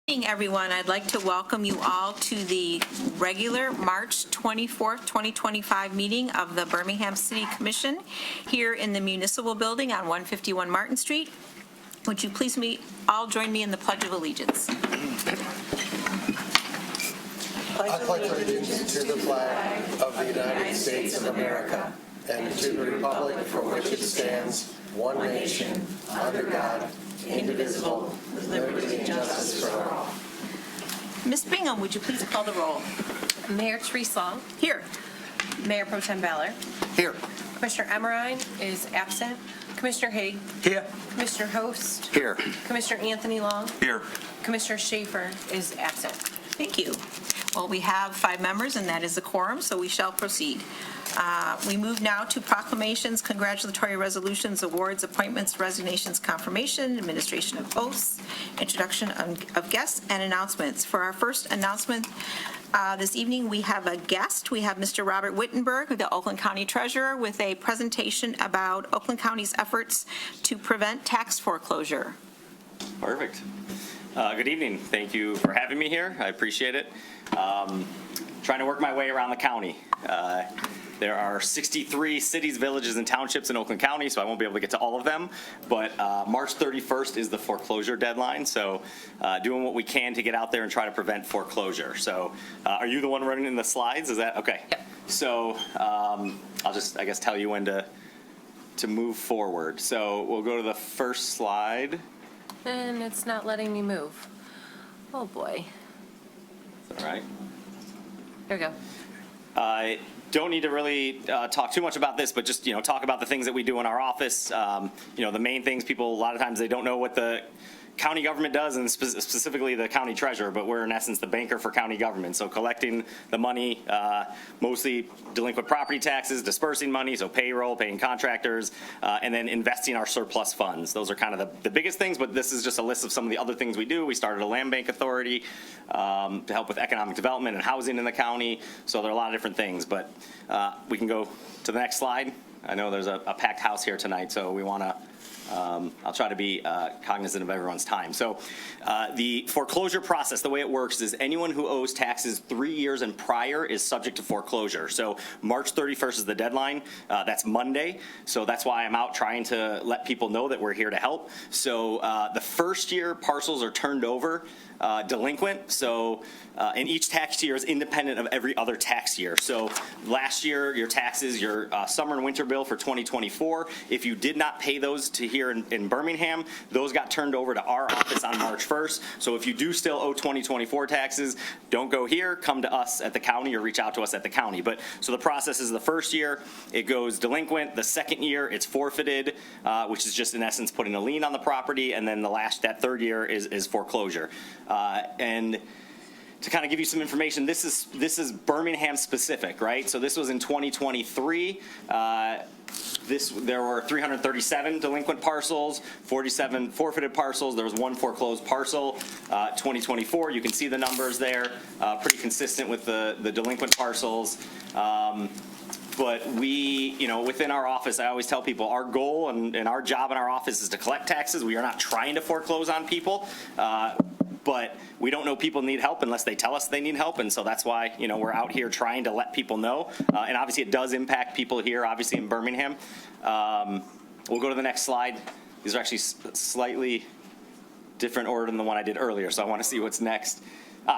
Everyone, I'd like to welcome you all to the regular March 24th, 2025 meeting of the Birmingham City Commission here in the Municipal Building on 151 Martin Street. Would you please all join me in the Pledge of Allegiance? I pledge allegiance to the flag of the United States of America and to the republic for which it stands, one nation, under God, indivisible, with liberty and justice for all. Ms. Bingham, would you please call the roll? Mayor Therese Long. Here. Mayor Pro Tem Ballard. Here. Commissioner Emmerine is absent. Commissioner Haig. Here. Commissioner Host. Here. Commissioner Anthony Long. Here. Commissioner Schaefer is absent. Thank you. Well, we have 5 members, and that is a quorum, so we shall proceed. We move now to proclamations, congratulatory resolutions, awards, appointments, resignations, confirmation, administration of oaths, introduction of guests, and announcements. For our first announcement this evening, we have a guest. We have Mr. Robert Wittenberg, the Oakland County Treasurer, with a presentation about Oakland County's efforts to prevent tax foreclosure. Perfect. Good evening. Thank you for having me here. I appreciate it. Trying to work my way around the county. There are 63 cities, villages, and townships in Oakland County, so I won't be able to get to all of them. But March 31st is the foreclosure deadline, so doing what we can to get out there and try to prevent foreclosure. So are you the one running in the slides? Is that okay? Yep. So I'll just, I guess, tell you when to move forward. So we'll go to the first slide. And it's not letting me move. Oh, boy. All right. There we go. I don't need to really talk too much about this, but just, talk about the things that we do in our office. The main things people, a lot of times they don't know what the county government does, and specifically the county treasurer, but we're in essence the banker for county government. So collecting the money, mostly delinquent property taxes, dispersing money, so payroll, paying contractors, and then investing our surplus funds. Those are kind of the biggest things, but this is just a list of some of the other things we do. We started a land bank authority to help with economic development and housing in the county. So there are a lot of different things, but we can go to the next slide. I know there's a packed house here tonight, so we want to I'll try to be cognizant of everyone's time. So the foreclosure process, the way it works is anyone who owes taxes 3 years and prior is subject to foreclosure. So March 31st is the deadline. That's Monday. So that's why I'm out trying to let people know that we're here to help. So the first year parcels are turned over delinquent. So and each tax year is independent of every other tax year. So last year, your taxes, your summer and winter bill for 2024, if you did not pay those to here in Birmingham, those got turned over to our office on March 1st. So if you do still owe 2024 taxes, don't go here, come to us at the county or reach out to us at the county. But so the process is the first year, it goes delinquent. The second year, it's forfeited, which is just in essence putting a lien on the property. And then that third year is foreclosure. And to kind of give you some information, this is Birmingham specific, right? So this was in 2023. There were 337 delinquent parcels, 47 forfeited parcels. There was 1 foreclosed parcel. 2024, you can see the numbers there, pretty consistent with the delinquent parcels. But we, within our office, I always tell people our goal and our job in our office is to collect taxes. We are not trying to foreclose on people. But we don't know people need help unless they tell us they need help, and so that's why we're out here trying to let people know. And obviously, it does impact people here, obviously in Birmingham. We'll go to the next slide. These are actually slightly different order than the one I did earlier, so I want to see what's next.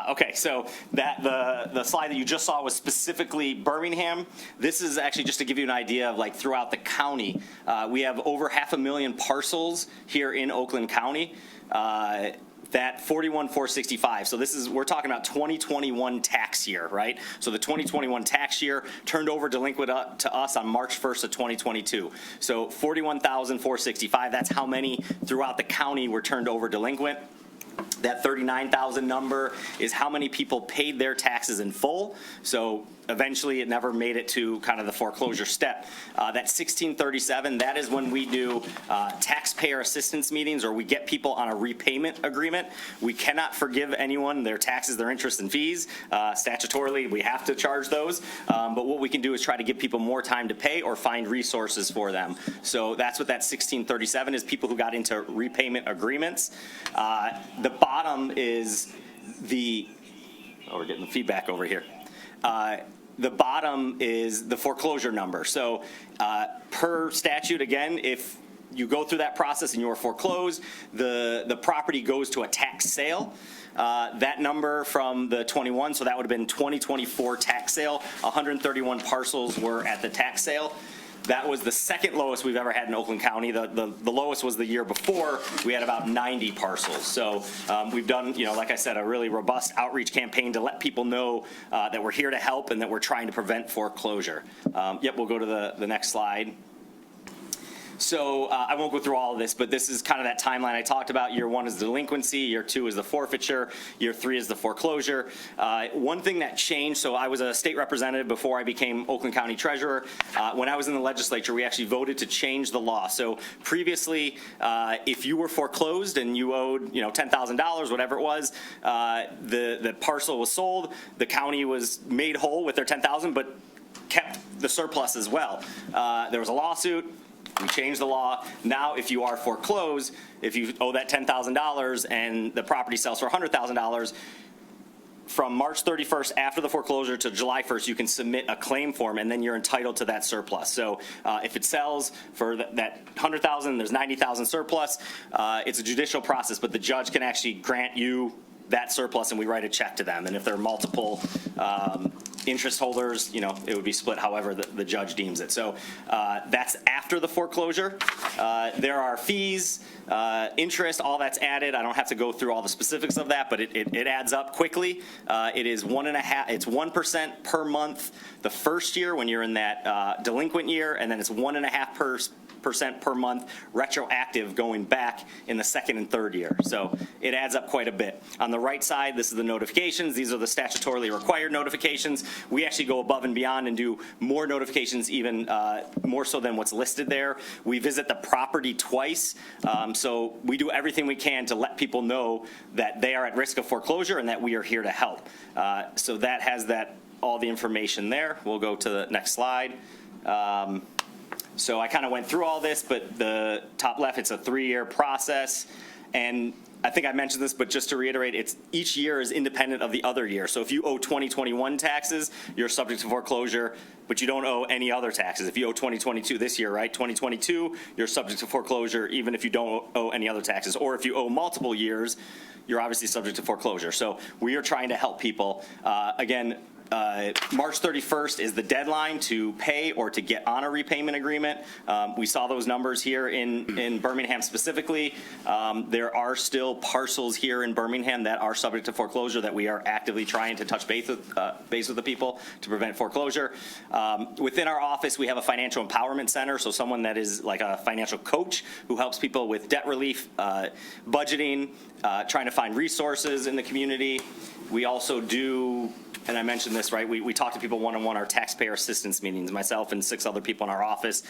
Okay, so the slide that you just saw was specifically Birmingham. This is actually just to give you an idea of throughout the county. We have over 500,000 parcels here in Oakland County. That 41,465. So we're talking about 2021 tax year, right? So the 2021 tax year turned over delinquent to us on March 1st of 2022. So 41,465. That's how many throughout the county were turned over delinquent. That 39,000 number is how many people paid their taxes in full. So eventually it never made it to kind of the foreclosure step. That 1637, that is when we do taxpayer assistance meetings, or we get people on a repayment agreement. We cannot forgive anyone their taxes, their interest and fees. Statutorily, we have to charge those. But what we can do is try to give people more time to pay or find resources for them. So that's what that 1637 is, people who got into repayment agreements. The bottom is we're getting the feedback over here. The bottom is the foreclosure number. So per statute, again, if you go through that process and you are foreclosed, the property goes to a tax sale. That number from the 21, so that would have been 2024 tax sale, 131 parcels were at the tax sale. That was the second lowest we've ever had in Oakland County. The lowest was the year before. We had about 90 parcels. So we've done, like I said, a really robust outreach campaign to let people know that we're here to help and that we're trying to prevent foreclosure. We'll go to the next slide. So I won't go through all of this, but this is kind of that timeline I talked about. Year 1 is delinquency, year 2 is the forfeiture, year 3 is the foreclosure. One thing that changed, so I was a state representative before I became Oakland County treasurer. When I was in the legislature, we actually voted to change the law. So previously, if you were foreclosed and you owed, $10,000, whatever it was, the parcel was sold, the county was made whole with their $10,000, but kept the surplus as well. There was a lawsuit. We changed the law. Now, if you are foreclosed, if you owe that $10,000 and the property sells for $100,000, from March 31st after the foreclosure to July 1st, you can submit a claim form, and then you're entitled to that surplus. So if it sells for that $100,000, there's $90,000 surplus. It's a judicial process, but the judge can actually grant you that surplus, and we write a check to them. And if there are multiple interest holders, it would be split however the judge deems it. So that's after the foreclosure. There are fees, interest, all that's added. I don't have to go through all the specifics of that, but it adds up quickly. It is 1% per month the first year when you're in that delinquent year, and then it's 1.5% per month retroactive going back in the second and third year. So it adds up quite a bit. On the right side, this is the notifications. These are the statutorily required notifications. We actually go above and beyond and do more notifications, even more so than what's listed there. We visit the property twice. So we do everything we can to let people know that they are at risk of foreclosure and that we are here to help. So that has all the information there. We'll go to the next slide. So I kind of went through all this, but the top left, it's a 3-year process. And I think I mentioned this, but just to reiterate, each year is independent of the other year. So if you owe 2021 taxes, you're subject to foreclosure, but you don't owe any other taxes. If you owe 2022 this year, right, 2022, you're subject to foreclosure even if you don't owe any other taxes. Or if you owe multiple years, you're obviously subject to foreclosure. So we are trying to help people. Again, March 31st is the deadline to pay or to get on a repayment agreement. We saw those numbers here in Birmingham specifically. There are still parcels here in Birmingham that are subject to foreclosure that we are actively trying to touch base with the people to prevent foreclosure. Within our office, we have a financial empowerment center, so someone that is like a financial coach who helps people with debt relief, budgeting, trying to find resources in the community. We also do, and I mentioned this, right, we talk to people one-on-one, our taxpayer assistance meetings. Myself and 6 other people in our office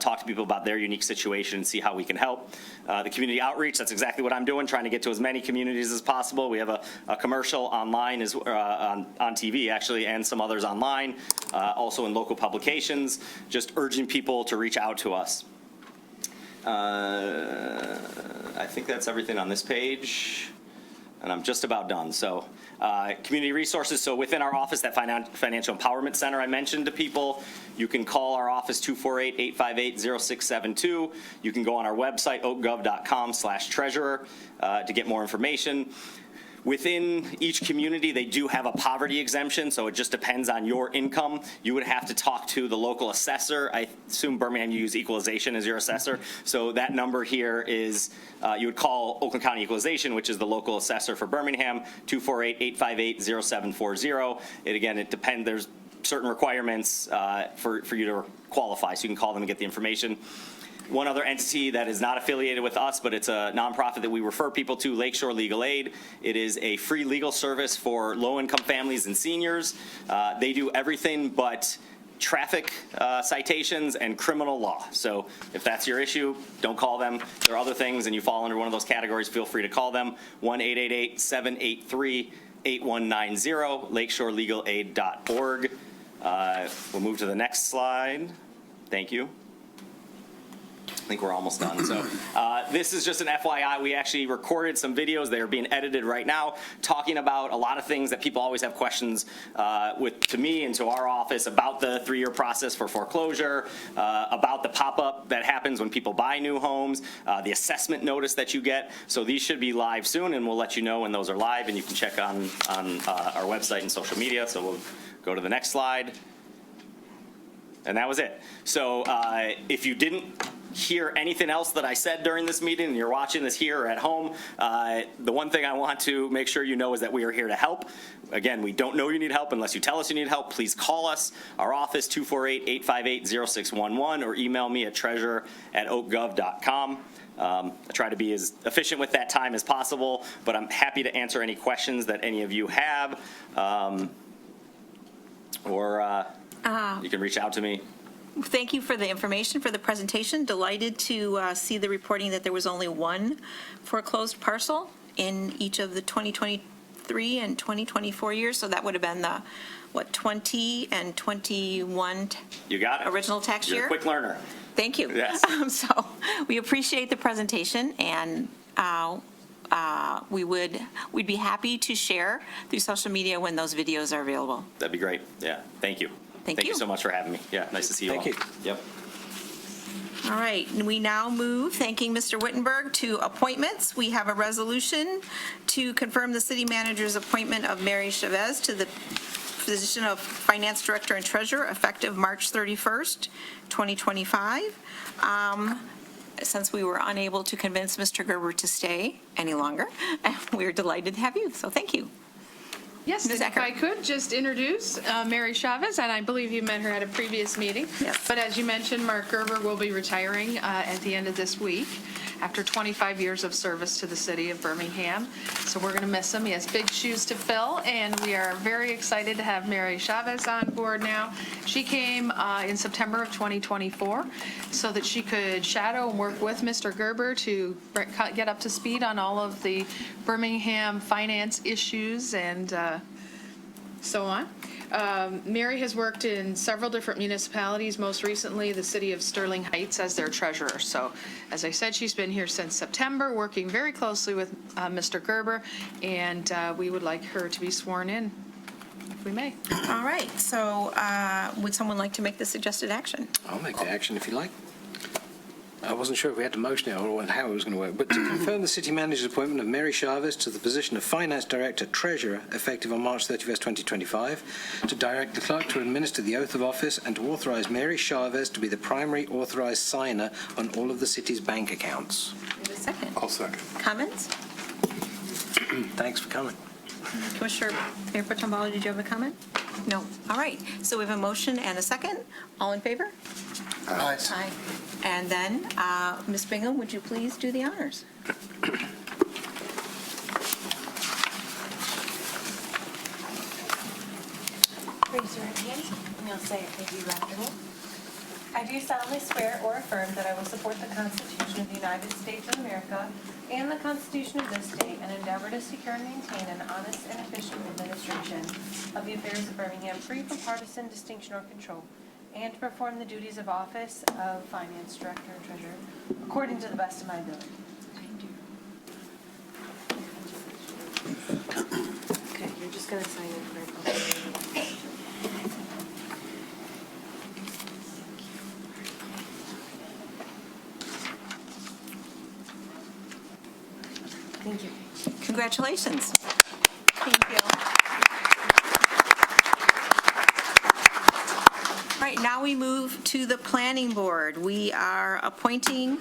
talk to people about their unique situation and see how we can help. The community outreach, that's exactly what I'm doing, trying to get to as many communities as possible. We have a commercial online, on TV actually, and some others online, also in local publications, just urging people to reach out to us. I think that's everything on this page, and I'm just about done. So community resources, so within our office, that financial empowerment center I mentioned to people, you can call our office 248-858-0672. You can go on our website, oakgov.com/treasurer, to get more information. Within each community, they do have a poverty exemption, so it just depends on your income. You would have to talk to the local assessor. I assume Birmingham, you use equalization as your assessor. So that number here is, you would call Oakland County Equalization, which is the local assessor for Birmingham, 248-858-0740. It depends, there's certain requirements for you to qualify, so you can call them and get the information. One other entity that is not affiliated with us, but it's a nonprofit that we refer people to, Lakeshore Legal Aid. It is a free legal service for low-income families and seniors. They do everything but traffic citations and criminal law. So if that's your issue, don't call them. There are other things, and you fall under one of those categories, feel free to call them. 1-888-783-8190, lakeshorelegal.org. We'll move to the next slide. Thank you. I think we're almost done. So this is just an FYI. We actually recorded some videos. They are being edited right now, talking about a lot of things that people always have questions to me and to our office about the 3-year process for foreclosure, about the pop-up that happens when people buy new homes, the assessment notice that you get. So these should be live soon, and we'll let you know when those are live, and you can check on our website and social media. So we'll go to the next slide. And that was it. So if you didn't hear anything else that I said during this meeting and you're watching this here or at home, the one thing I want to make sure you know is that we are here to help. Again, we don't know you need help unless you tell us you need help. Please call us, our office, 248-858-0611, or email me at treasurer@oakgov.com. I try to be as efficient with that time as possible, but I'm happy to answer any questions that any of you have, or you can reach out to me. Thank you for the information, for the presentation. Delighted to see the reporting that there was only one foreclosed parcel in each of the 2023 and 2024 years. So that would have been the, 20 and 21 You got it. Original tax You're year? a quick learner. Thank you. Yes. So we appreciate the presentation, and we'd be happy to share through social media when those videos are available. That'd be great. Yeah. Thank you. Thank you so much for having me. Yeah. Nice to see you all. Thank you. Yep. All right, and we now move, thanking Mr. Wittenberg, to appointments. We have a resolution to confirm the city manager's appointment of Mary Chavez to the position of Finance Director and Treasurer effective March 31st, 2025. Since we were unable to convince Mr. Gerber to stay any longer, we're delighted to have you, so thank you. Yes, Ms. and if Ecker. I could just introduce Mary Chavez, and I believe you met her at a previous meeting. Yes. But as you mentioned, Mark Gerber will be retiring at the end of this week after 25 years of service to the city of Birmingham. So we're going to miss him. He has big shoes to fill, and we are very excited to have Mary Chavez on board now. She came in September of 2024 so that she could shadow and work with Mr. Gerber to get up to speed on all of the Birmingham finance issues and so on. Mary has worked in several different municipalities, most recently the city of Sterling Heights as their treasurer. So as I said, she's been here since September, working very closely with Mr. Gerber, and we would like her to be sworn in, if we may. All right, so would someone like to make the suggested action? I'll make the action if you like. I wasn't sure if we had to motion it or how it was going to work, but to confirm the city manager's appointment of Mary Chavez to the position of Finance Director Treasurer effective on March 31st, 2025, to direct the clerk to administer the oath of office and to authorize Mary Chavez to be the primary authorized signer on all of the city's bank accounts. Wait a second. I'll second. Comments? Thanks for coming. Commissioner Mayor Pro Tem Bala, did you have a comment? No. All right, so we have a motion and a second. All in favor? Aye. Aye. And then, Ms. Bingham, would you please do the honors? Raise your right hand, and you'll say it maybe after me. I do solemnly swear or affirm that I will support the Constitution of the United States of America and the Constitution of this state, and endeavor to secure and maintain an honest and efficient administration of the affairs of Birmingham, free from partisan distinction or control, and to perform the duties of office of Finance Director and Treasurer according to the best of my ability. Okay, you're just going to sign it very quickly. Thank you. Congratulations. Thank you. All right, now we move to the Planning Board. We are appointing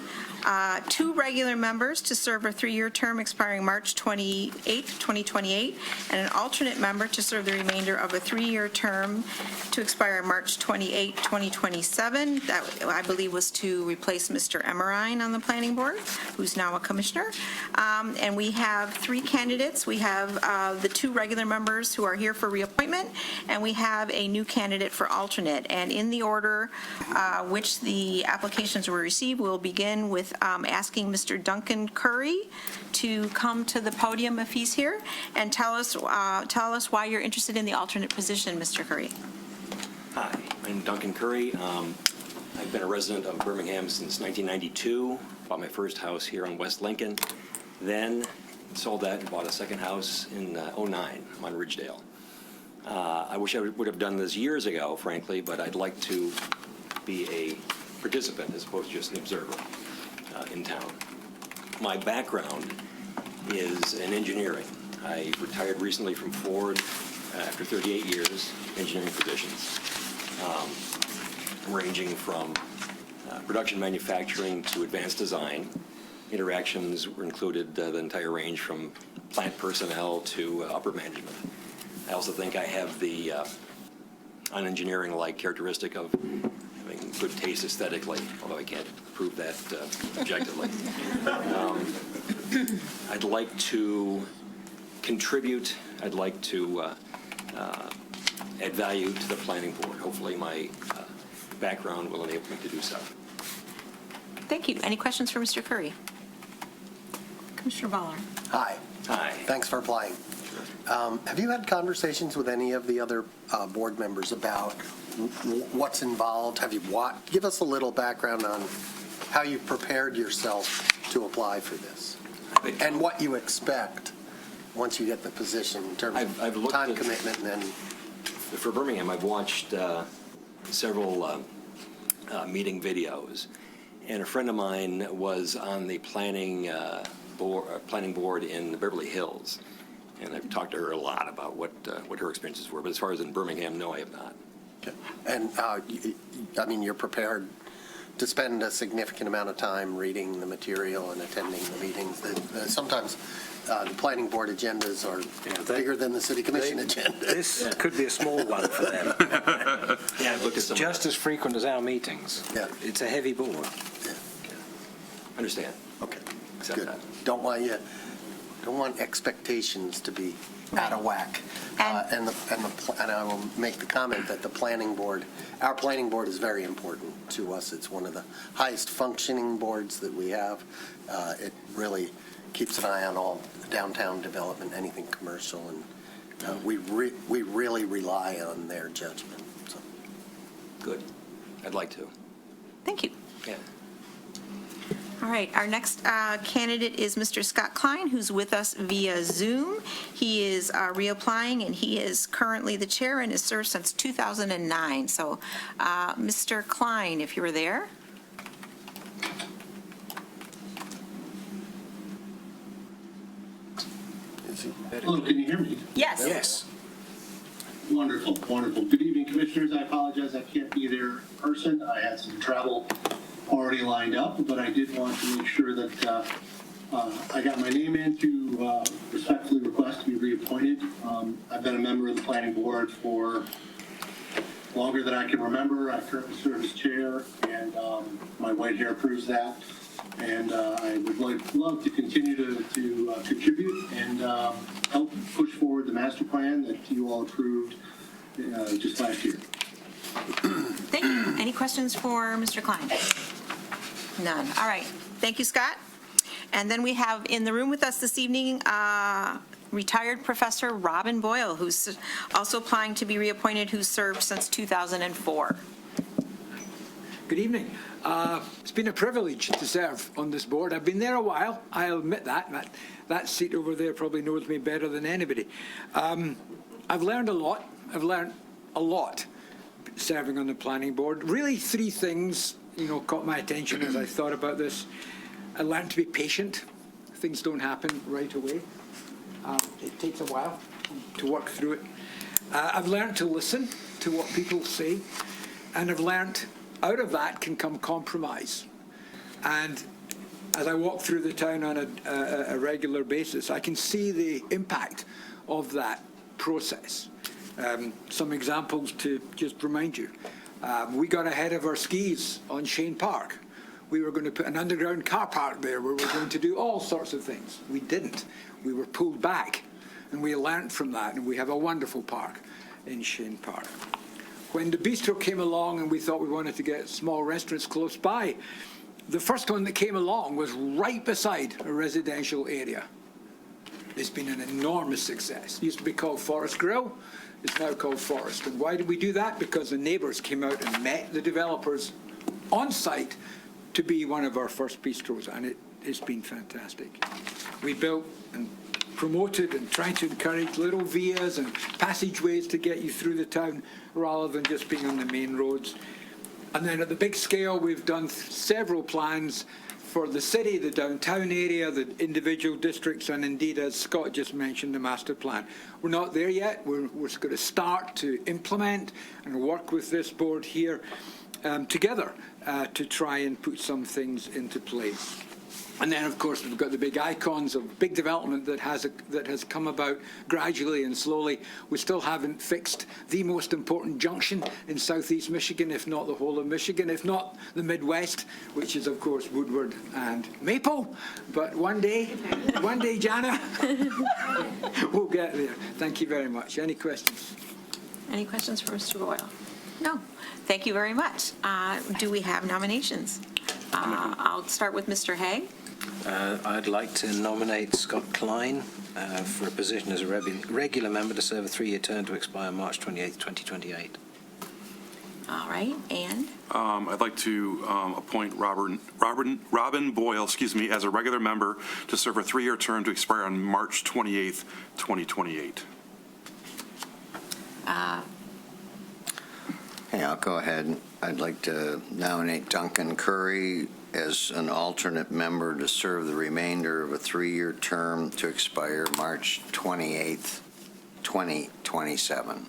2 regular members to serve a 3-year term expiring March 28, 2028, and an alternate member to serve the remainder of a 3-year term to expire March 28, 2027. That, I believe, was to replace Mr. Emerine on the Planning Board, who's now a commissioner. And we have 3 candidates. We have the 2 regular members who are here for reappointment, and we have a new candidate for alternate. And in the order which the applications were received, we'll begin with asking Mr. Duncan Curry to come to the podium if he's here and tell us why you're interested in the alternate position, Mr. Curry. Hi, I'm Duncan Curry. I I've been a resident of Birmingham since 1992. Bought my first house here on West Lincoln. Then sold that and bought a second house in '09 on Ridgedale. I wish I would have done this years ago, frankly, but I'd like to be a participant as opposed to just an observer in town. My background is in engineering. I retired recently from Ford after 38 years, engineering positions, ranging from production manufacturing to advanced design. Interactions were included the entire range from plant personnel to upper management. I also think I have the unengineering-like characteristic of having good taste aesthetically, although I can't prove that objectively. I'd like to contribute. I'd like to add value to the planning board. Hopefully my background will enable me to do so. Thank you. Any questions for Mr. Curry? Commissioner Ballard. Hi. Hi. Thanks for applying. Have you had conversations with any of the other board members about what's involved? Have you watched? Give us a little background on how you prepared yourself to apply for this and what you expect once you get the position in terms I've of looked time at- commitment and then. For Birmingham, I've watched several meeting videos, and a friend of mine was on the planning board in Beverly Hills, and I've talked to her a lot about what her experiences were. But as far as in Birmingham, no, I have not. And, I mean, you're prepared to spend a significant amount of time reading the material and attending the meetings. Sometimes the planning board agendas are bigger than the city commission agenda. This could be a small one for them. Yeah, I've looked at some. Just as frequent as our meetings. Yeah. It's a heavy board. Yeah. Understand. Okay, Accept good. that. Don't want expectations to be out of whack. And- And I will make the comment that our planning board is very important to us. It's one of the highest functioning boards that we have. It really keeps an eye on all downtown development, anything commercial, and we really rely on their judgment. So. Good. I'd like to. Thank you. Yeah. All right, our next candidate is Mr. Scott Klein, who's with us via Zoom. He is reapplying, and he is currently the chair and has served since 2009. So, Mr. Klein, if you were there. Hello, can you hear me? Yes. Yes. Wonderful, wonderful. Good evening, Commissioners. I apologize I can't be there in person. I had some travel already lined up, but I did want to make sure that I got my name in to respectfully request to be reappointed. I've been a member of the Planning Board for longer than I can remember. I currently serve as chair, and my white hair proves that. And I would love to continue to contribute and help push forward the master plan that you all approved just last year. Thank you. Any questions for Mr. Klein? None. All right. Thank you, Scott. And then we have in the room with us this evening retired Professor Robin Boyle, who's also applying to be reappointed, who's served since 2004. Good evening. It's been a privilege to serve on this board. I've been there a while, I'll admit that. That seat over there probably knows me better than anybody. I've learned a lot. I've learned a lot serving on the planning board. Really, three things, caught my attention as I thought about this. I learned to be patient. Things don't happen right away. It takes a while to work through it. I've learned to listen to what people say, and I've learned out of that can come compromise. And as I walk through the town on a regular basis, I can see the impact of that process. Some examples to just remind you. We got ahead of our skis on Shane Park. We were going to put an underground car park there where we were going to do all sorts of things. We didn't. We were pulled back, and we learned from that, and we have a wonderful park in Shane Park. When the bistro came along and we thought we wanted to get small restaurants close by, the first one that came along was right beside a residential area. It's been an enormous success. It used to be called Forest Grill. It's now called Forest. And why did we do that? Because the neighbours came out and met the developers on site to be one of our first bistros, and it's been fantastic. We built and promoted and tried to encourage little vias and passageways to get you through the town rather than just being on the main roads. And then at the big scale, we've done several plans for the city, the downtown area, the individual districts, and indeed, as Scott just mentioned, the master plan. We're not there yet. We're going to start to implement and work with this board here together to try and put some things into place. And then, of course, we've got the big icons of big development that has come about gradually and slowly. We still haven't fixed the most important junction in southeast Michigan, if not the whole of Michigan, if not the Midwest, which is, of course, Woodward and Maple. But one day, Jana, we'll get there. Thank you very much. Any questions? Any questions for Mr. Boyle? No. Thank you very much. Do we have nominations? I'll start with Mr. Haig. I'd like to nominate Scott Klein for a position as a regular member to serve a 3-year term to expire March 28th, 2028. All right, and? I'd like to appoint Robin Boyle, as a regular member to serve a 3-year term to expire on March 28th, 2028. Hey, I'll go ahead. I'd like to nominate Duncan Curry as an alternate member to serve the remainder of a 3-year term to expire March 28th, 2027.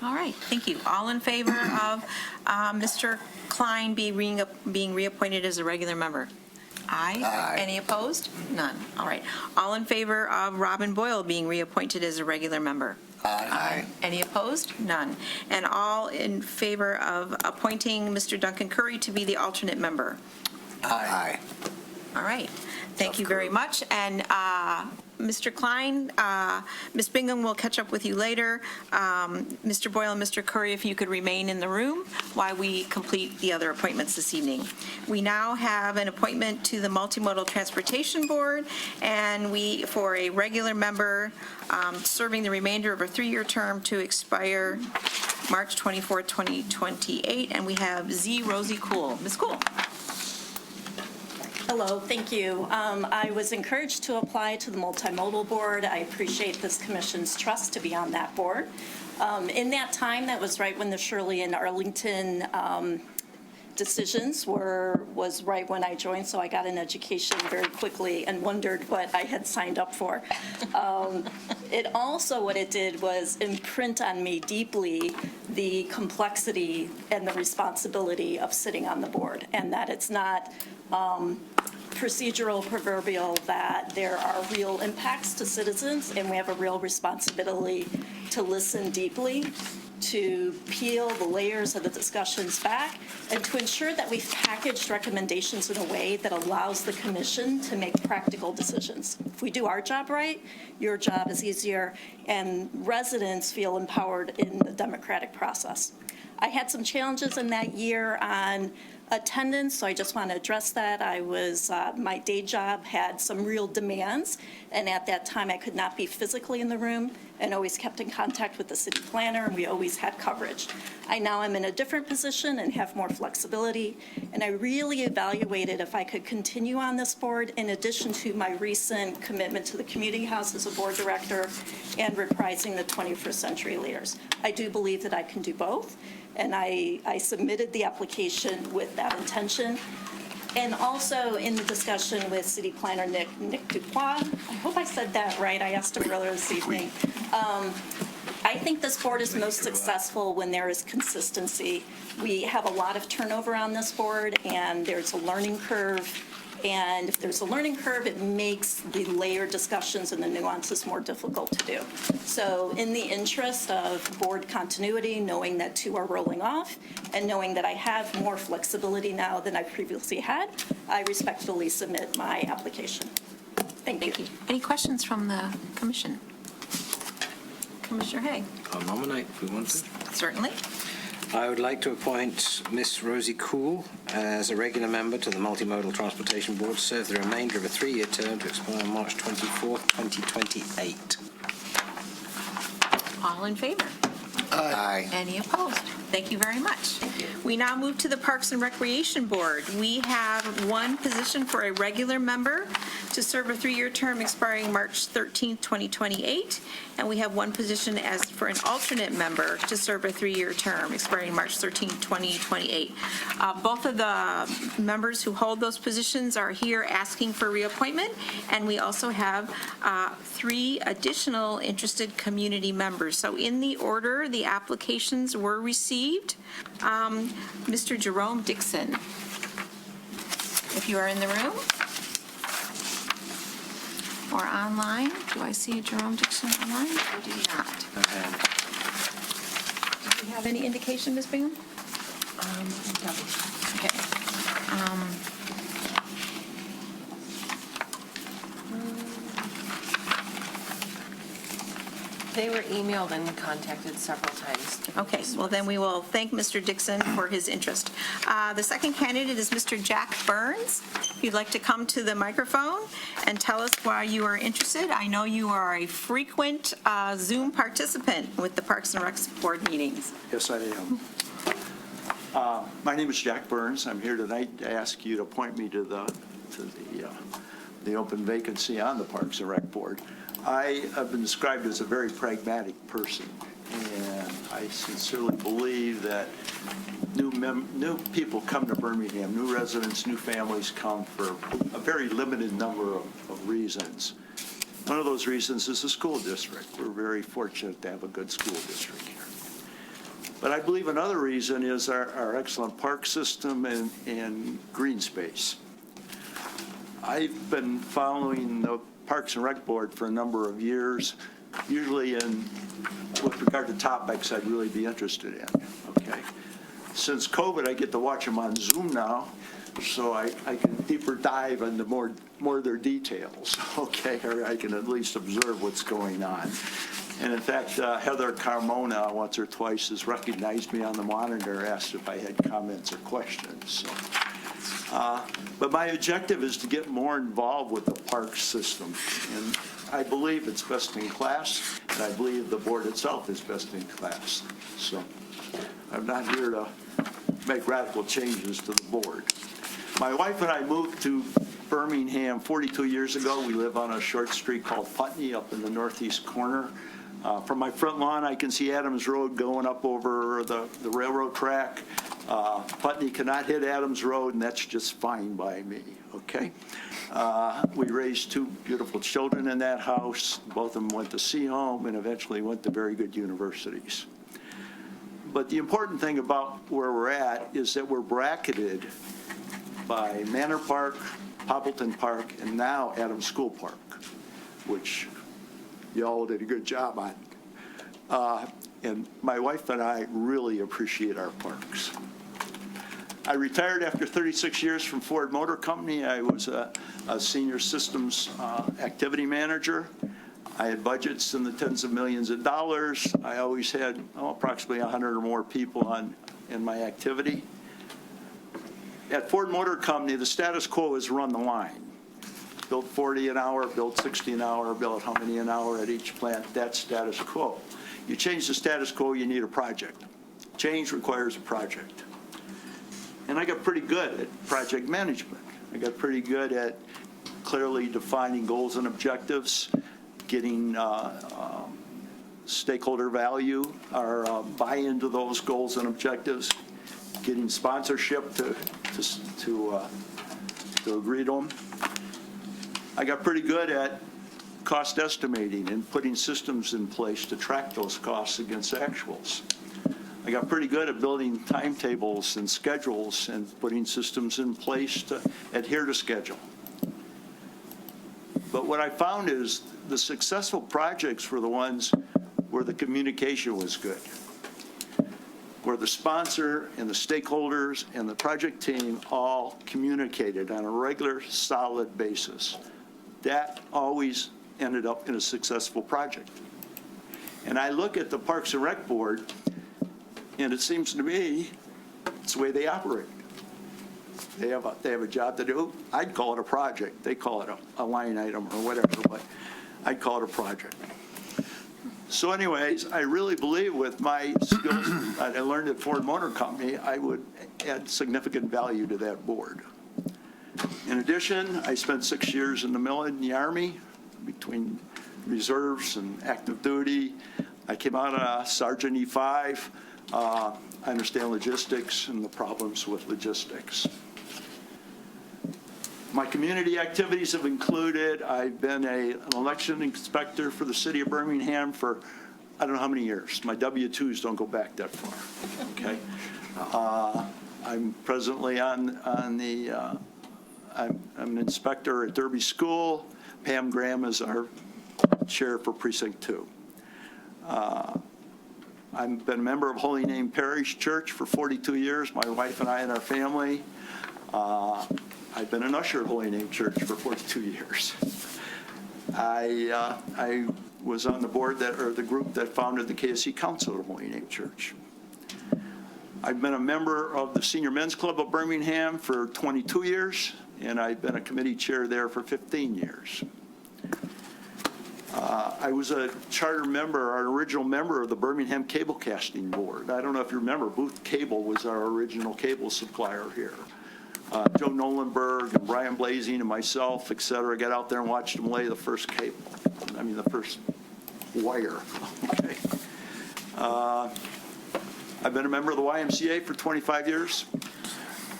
All right, thank you. All in favor of Mr. Klein being reappointed as a regular member? Aye. Aye. Any opposed? None. All right. All in favor of Robin Boyle being reappointed as a regular member? Aye. Any opposed? None. And all in favor of appointing Mr. Duncan Curry to be the alternate member? Aye. All right. Thank you very much. And Mr. Klein, Ms. Bingham will catch up with you later. Mr. Boyle and Mr. Curry, if you could remain in the room while we complete the other appointments this evening. We now have an appointment to the Multimodal Transportation Board, and for a regular member serving the remainder of a 3-year term to expire March 24, 2028. And we have Z. Rosie Cool. Ms. Cool. Hello, thank you. I was encouraged to apply to the Multimodal Board. I appreciate this commission's trust to be on that board. In that time, that was right when the Shirley and Arlington decisions was right when I joined, so I got an education very quickly and wondered what I had signed up for. What it did was imprint on me deeply the complexity and the responsibility of sitting on the board, and that it's not procedural, proverbial, that there are real impacts to citizens, and we have a real responsibility to listen deeply, to peel the layers of the discussions back, and to ensure that we've packaged recommendations in a way that allows the commission to make practical decisions. If we do our job right, your job is easier, and residents feel empowered in the democratic process. I had some challenges in that year on attendance, so I just want to address that. My day job had some real demands, and at that time I could not be physically in the room and always kept in contact with the city planner, and we always had coverage. I now am in a different position and have more flexibility, and I really evaluated if I could continue on this board in addition to my recent commitment to the community house as a board director and reprising the 21st century leaders. I do believe that I can do both, and I submitted the application with that intention. And also in the discussion with City Planner Nick Dupois, I hope I said that right, I asked him earlier this evening. I think this board is most successful when there is consistency. We have a lot of turnover on this board, and there's a learning curve. And if there's a learning curve, it makes the layered discussions and the nuances more difficult to do. So in the interest of board continuity, knowing that 2 are rolling off, and knowing that I have more flexibility now than I previously had, I respectfully submit my application. Thank you. Any questions from the commission? Commissioner Haig? I'll nominate if we want to. Certainly. I would like to appoint Miss Rosie Cool as a regular member to the Multimodal Transportation Board to serve the remainder of a 3-year term to expire March 24th, 2028. All in favor? Aye. Any opposed? Thank you very much. We now move to the Parks and Recreation Board. We have one position for a regular member to serve a 3-year term expiring March 13th, 2028, and we have one position as for an alternate member to serve a 3-year term expiring March 13th, 2028. Both of the members who hold those positions are here asking for reappointment, and we also have 3 additional interested community members. So in the order the applications were received, Mr. Jerome Dixon, if you are in the room or online. Do I see Jerome Dixon online? I do not. Do you have any indication, Ms. Bingham? Okay. They were emailed and contacted several times. Okay, well then we will thank Mr. Dixon for his interest. The second candidate is Mr. Jack Burns. If you'd like to come to the microphone and tell us why you are interested. I know you are a frequent Zoom participant with the Parks and Recs Board meetings. Yes, I am. My name is Jack Burns. I'm here tonight to ask you to appoint me to the open vacancy on the Parks and Rec Board. I have been described as a very pragmatic person, and I sincerely believe that new people come to Birmingham, new residents, new families come for a very limited number of reasons. One of those reasons is the school district. We're very fortunate to have a good school district here. But I believe another reason is our excellent park system and green space. I've been following the Parks and Rec Board for a number of years, usually with regard to topics I'd really be interested in, okay? Since COVID, I get to watch them on Zoom now, so I can deeper dive into more of their details, okay? Or I can at least observe what's going on. And in fact, Heather Carmona once or twice has recognized me on the monitor, asked if I had comments or questions. So. But my objective is to get more involved with the park system. And I believe it's best in class, and I believe the board itself is best in class. So I'm not here to make radical changes to the board. My wife and I moved to Birmingham 42 years ago. We live on a short street called Putney up in the northeast corner. From my front lawn, I can see Adams Road going up over the railroad track. Putney cannot hit Adams Road, and that's just fine by me, okay? We raised 2 beautiful children in that house. Both of them went to Seaholm and eventually went to very good universities. But the important thing about where we're at is that we're bracketed by Manor Park, Poppleton Park, and now Adams School Park, which y'all did a good job on. And my wife and I really appreciate our parks. I retired after 36 years from Ford Motor Company. I was a senior systems activity manager. I had budgets in the tens of millions of dollars. I always had approximately 100 or more people in my activity. At Ford Motor Company, the status quo is run the line. Build 40 an hour, build 60 an hour, build how many an hour at each plant. That's status quo. You change the status quo, you need a project. Change requires a project. And I got pretty good at project management. I got pretty good at clearly defining goals and objectives, getting stakeholder value or buy-in to those goals and objectives, getting sponsorship to agree to them. I got pretty good at cost estimating and putting systems in place to track those costs against actuals. I got pretty good at building timetables and schedules and putting systems in place to adhere to schedule. But what I found is the successful projects were the ones where the communication was good, where the sponsor and the stakeholders and the project team all communicated on a regular, solid basis. That always ended up in a successful project. And I look at the Parks and Rec Board, and it seems to me it's the way they operate. They have a job to do. I'd call it a project. They call it a line item or whatever, but I'd call it a project. So anyways, I really believe with my skills that I learned at Ford Motor Company, I would add significant value to that board. In addition, I spent 6 years in the Army, between reserves and active duty. I came out a Sergeant E5. I understand logistics and the problems with logistics. My community activities have included, I've been an election inspector for the city of Birmingham for I don't know how many years. My W-2s don't go back that far, okay? I'm presently on the, I'm an inspector at Derby School. Pam Graham is our chair for Precinct 2. I've been a member of Holy Name Parish Church for 42 years, my wife and I and our family. I've been an usher at Holy Name Church for 42 years. I was on the board the group that founded the KSC Council at Holy Name Church. I've been a member of the Senior Men's Club of Birmingham for 22 years, and I've been a committee chair there for 15 years. I was a charter member, our original member of the Birmingham Cable Casting Board. I don't know if you remember, Booth Cable was our original cable supplier here. Joe Nolenberg and Brian Blazing and myself, et cetera, got out there and watched them lay the first cable. I mean, the first wire, okay. I've been a member of the YMCA for 25 years.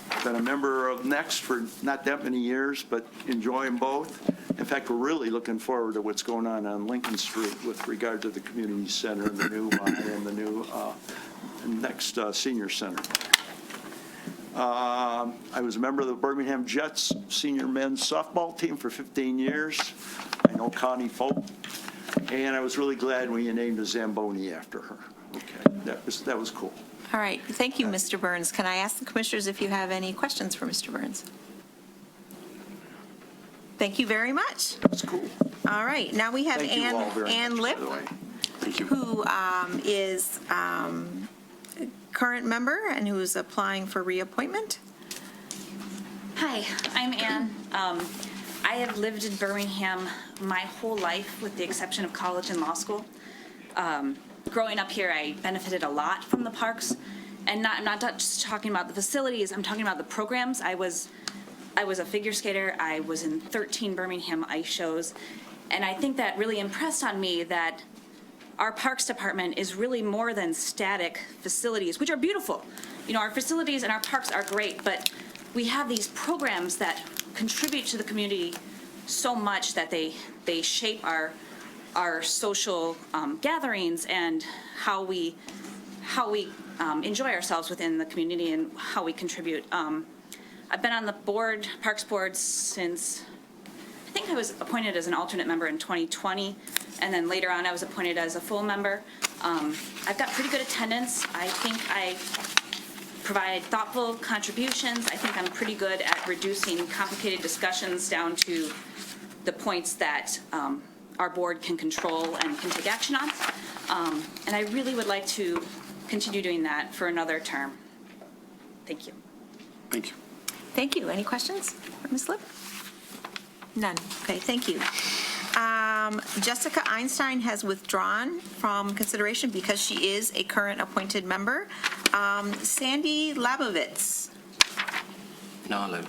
I've been a member of Next for not that many years, but enjoying both. In fact, we're really looking forward to what's going on Lincoln Street with regard to the community center and the new Next Senior Center. I was a member of the Birmingham Jets senior men's softball team for 15 years. I know Connie Folk, and I was really glad when you named a Zamboni after her. Okay, that was cool. All right, thank you, Mr. Burns. Can I ask the commissioners if you have any questions for Mr. Burns? Thank you very much. That was cool. All right, now we have Thank you all very Ann much, Lip, by the way. Thank you. who is a current member and who is applying for reappointment. Hi, I'm Ann. I have lived in Birmingham my whole life, with the exception of college and law school. Growing up here, I benefited a lot from the parks, and I'm not just talking about the facilities. I'm talking about the programs. I was a figure skater. I was in 13 Birmingham ice shows, and I think that really impressed on me that our Parks Department is really more than static facilities, which are beautiful. You know, our facilities and our parks are great, but we have these programs that contribute to the community so much that they shape our social gatherings and how we enjoy ourselves within the community and how we contribute. I've been on the board, Parks Board, since I think I was appointed as an alternate member in 2020, and then later on I was appointed as a full member. I've got pretty good attendance. I think I provide thoughtful contributions. I think I'm pretty good at reducing complicated discussions down to the points that our board can control and can take action on. And I really would like to continue doing that for another term. Thank you. Thank you. Thank you. Any questions for Ms. Lip? None. Okay, thank you. Jessica Einstein has withdrawn from consideration because she is a current appointed member. Sandy Labovitz. Nalu.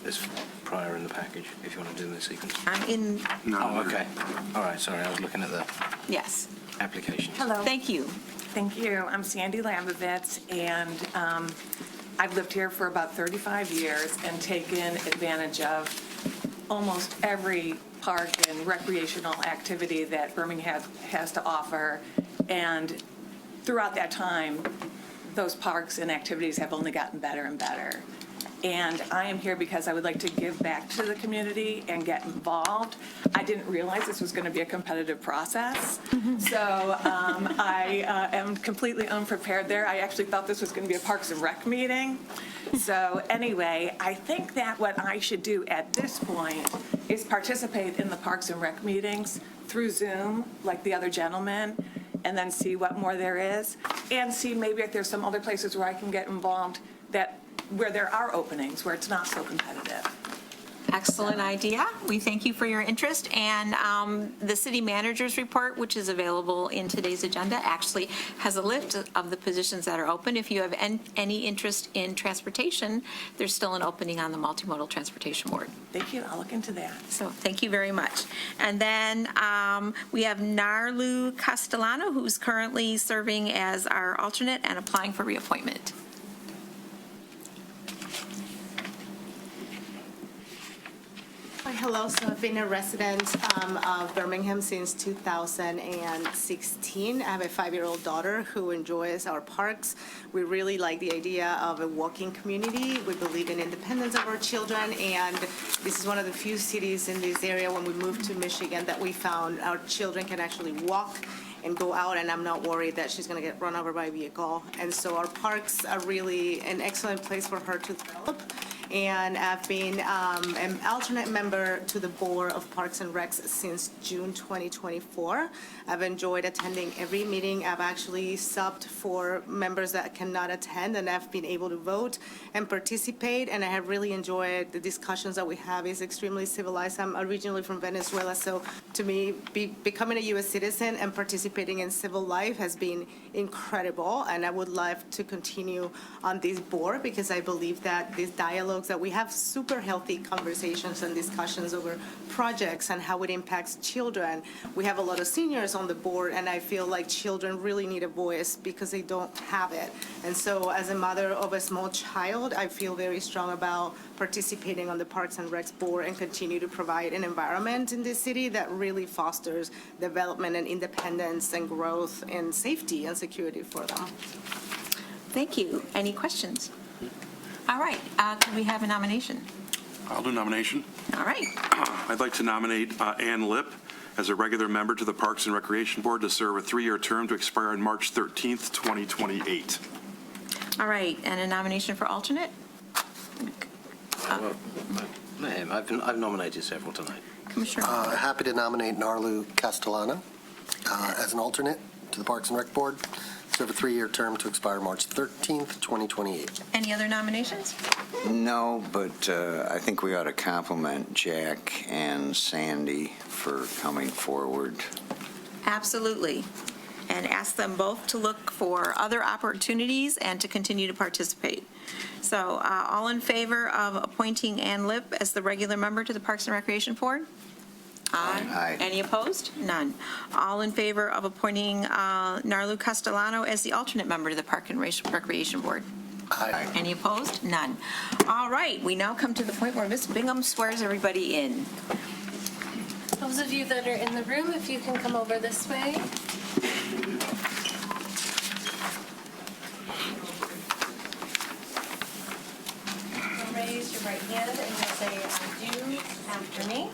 There's prior in the package, if you want to do the sequence. I'm in, Oh, okay. All right, sorry, I was looking at the yes. applications. Hello. Thank you. Thank you. I'm Sandy Lambovitz, and I've lived here for about 35 years and taken advantage of almost every park and recreational activity that Birmingham has to offer. And throughout that time, those parks and activities have only gotten better and better. And I am here because I would like to give back to the community and get involved. I didn't realize this was going to be a competitive process, so I am completely unprepared there. I actually thought this was going to be a Parks and Rec meeting. So anyway, I think that what I should do at this point is participate in the Parks and Rec meetings through Zoom, like the other gentleman, and then see what more there is, and see maybe if there's some other places where I can get involved where there are openings, where it's not so competitive. Excellent idea. We thank you for your interest. And the city manager's report, which is available in today's agenda, actually has a list of the positions that are open. If you have any interest in transportation, there's still an opening on the multimodal transportation board. Thank you, I'll look into that. So thank you very much. And then we have Narlu Castellano, who's currently serving as our alternate and applying for reappointment. Hi, hello. So I've been a resident of Birmingham since 2016. I have a 5-year-old daughter who enjoys our parks. We really like the idea of a walking community. We believe in independence of our children, and this is one of the few cities in this area when we moved to Michigan that we found our children can actually walk and go out, and I'm not worried that she's going to get run over by a vehicle. And so our parks are really an excellent place for her to develop. And I've been an alternate member to the Board of Parks and Recs since June 2024. I've enjoyed attending every meeting. I've actually subbed for members that cannot attend, and I've been able to vote and participate, and I have really enjoyed the discussions that we have. It's extremely civilized. I'm originally from Venezuela, so to me, becoming a U.S. citizen and participating in civil life has been incredible, and I would love to continue on this board because I believe that these dialogues that we have super healthy conversations and discussions over projects and how it impacts children. We have a lot of seniors on the board, and I feel like children really need a voice because they don't have it. And so as a mother of a small child, I feel very strong about participating on the Parks and Recs board and continue to provide an environment in this city that really fosters development and independence and growth and safety and security for them. Thank you. Any questions? All right. Can we have a nomination? I'll do nomination. All right. I'd like to nominate Ann Lipp as a regular member to the Parks and Recreation Board to serve a 3-year term to expire on March 13th, 2028. All right. And a nomination for alternate? Ma'am, I've nominated several tonight. Commissioner. Happy to nominate Narlu Castellano as an alternate to the Parks and Rec Board. Serve a 3-year term to expire March 13th, 2028. Any other nominations? No, but I think we ought to compliment Jack and Sandy for coming forward. Absolutely. And ask them both to look for other opportunities and to continue to participate. So all in favor of appointing Ann Lipp as the regular member to the Parks and Recreation Board? Aye. Any opposed? None. All in favor of appointing Narlu Castellano as the alternate member to the Park and Recreation Board? Aye. Any opposed? None. All right, we now come to the point where Ms. Bingham swears everybody in. Those of you that are in the room, if you can come over this way. Raise your right hand and you'll say, I do after me.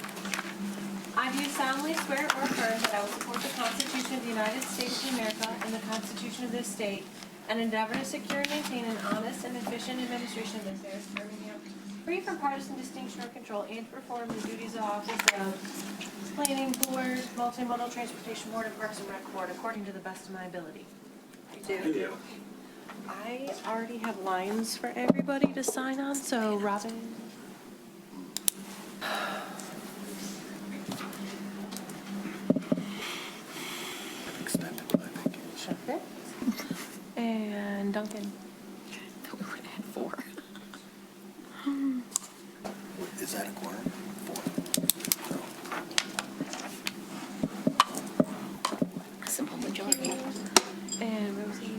I do solemnly swear or affirm that I will support the Constitution of the United States of America and the Constitution of this state, and endeavor to secure and maintain an honest and efficient administration of the affairs of Birmingham, free from partisan distinction or control, and to perform the duties of office of Planning Board, Multimodal Transportation Board, and Parks and Rec Board according to the best of my ability. I do. I already have lines for everybody to sign on, so Robin. Okay. And Duncan. We would have had 4. Is that a quorum? 4. Simple majority. And Rosie.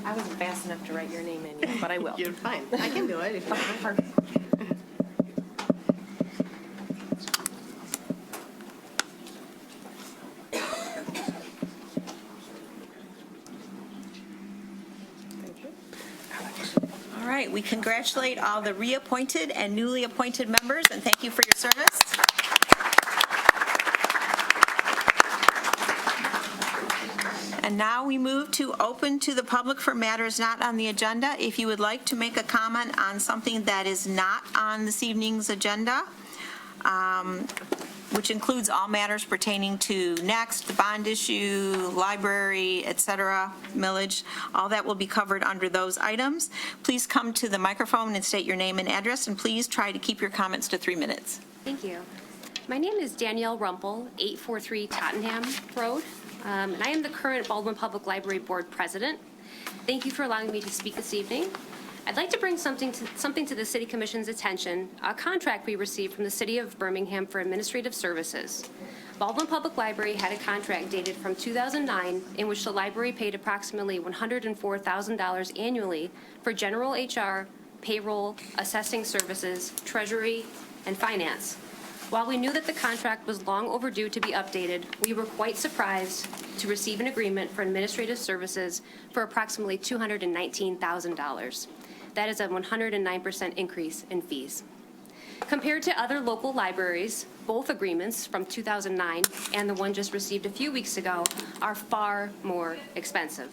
I wasn't fast enough to write your name in yet, but I will. You're fine. I can do it. Perfect. All right, we congratulate all the reappointed and newly appointed members, and thank you for your service. And And now we move to open to the public for matters not on the agenda. If you would like to make a comment on something that is not on this evening's agenda, which includes all matters pertaining to Next, the bond issue, library, et cetera, millage, all that will be covered under those items. Please come to the microphone and state your name and address, and please try to keep your comments to 3 minutes. Thank you. My name is Danielle Rumpel, 843 Tottenham Road, and I am the current Baldwin Public Library Board President. Thank you for allowing me to speak this evening. I'd like to bring something to the City Commission's attention, a contract we received from the City of Birmingham for administrative services. Baldwin Public Library had a contract dated from 2009 in which the library paid approximately $104,000 annually for general HR, payroll, assessing services, treasury, and finance. While we knew that the contract was long overdue to be updated, we were quite surprised to receive an agreement for administrative services for approximately $219,000. That is a 109% increase in fees. Compared to other local libraries, both agreements from 2009 and the one just received a few weeks ago are far more expensive.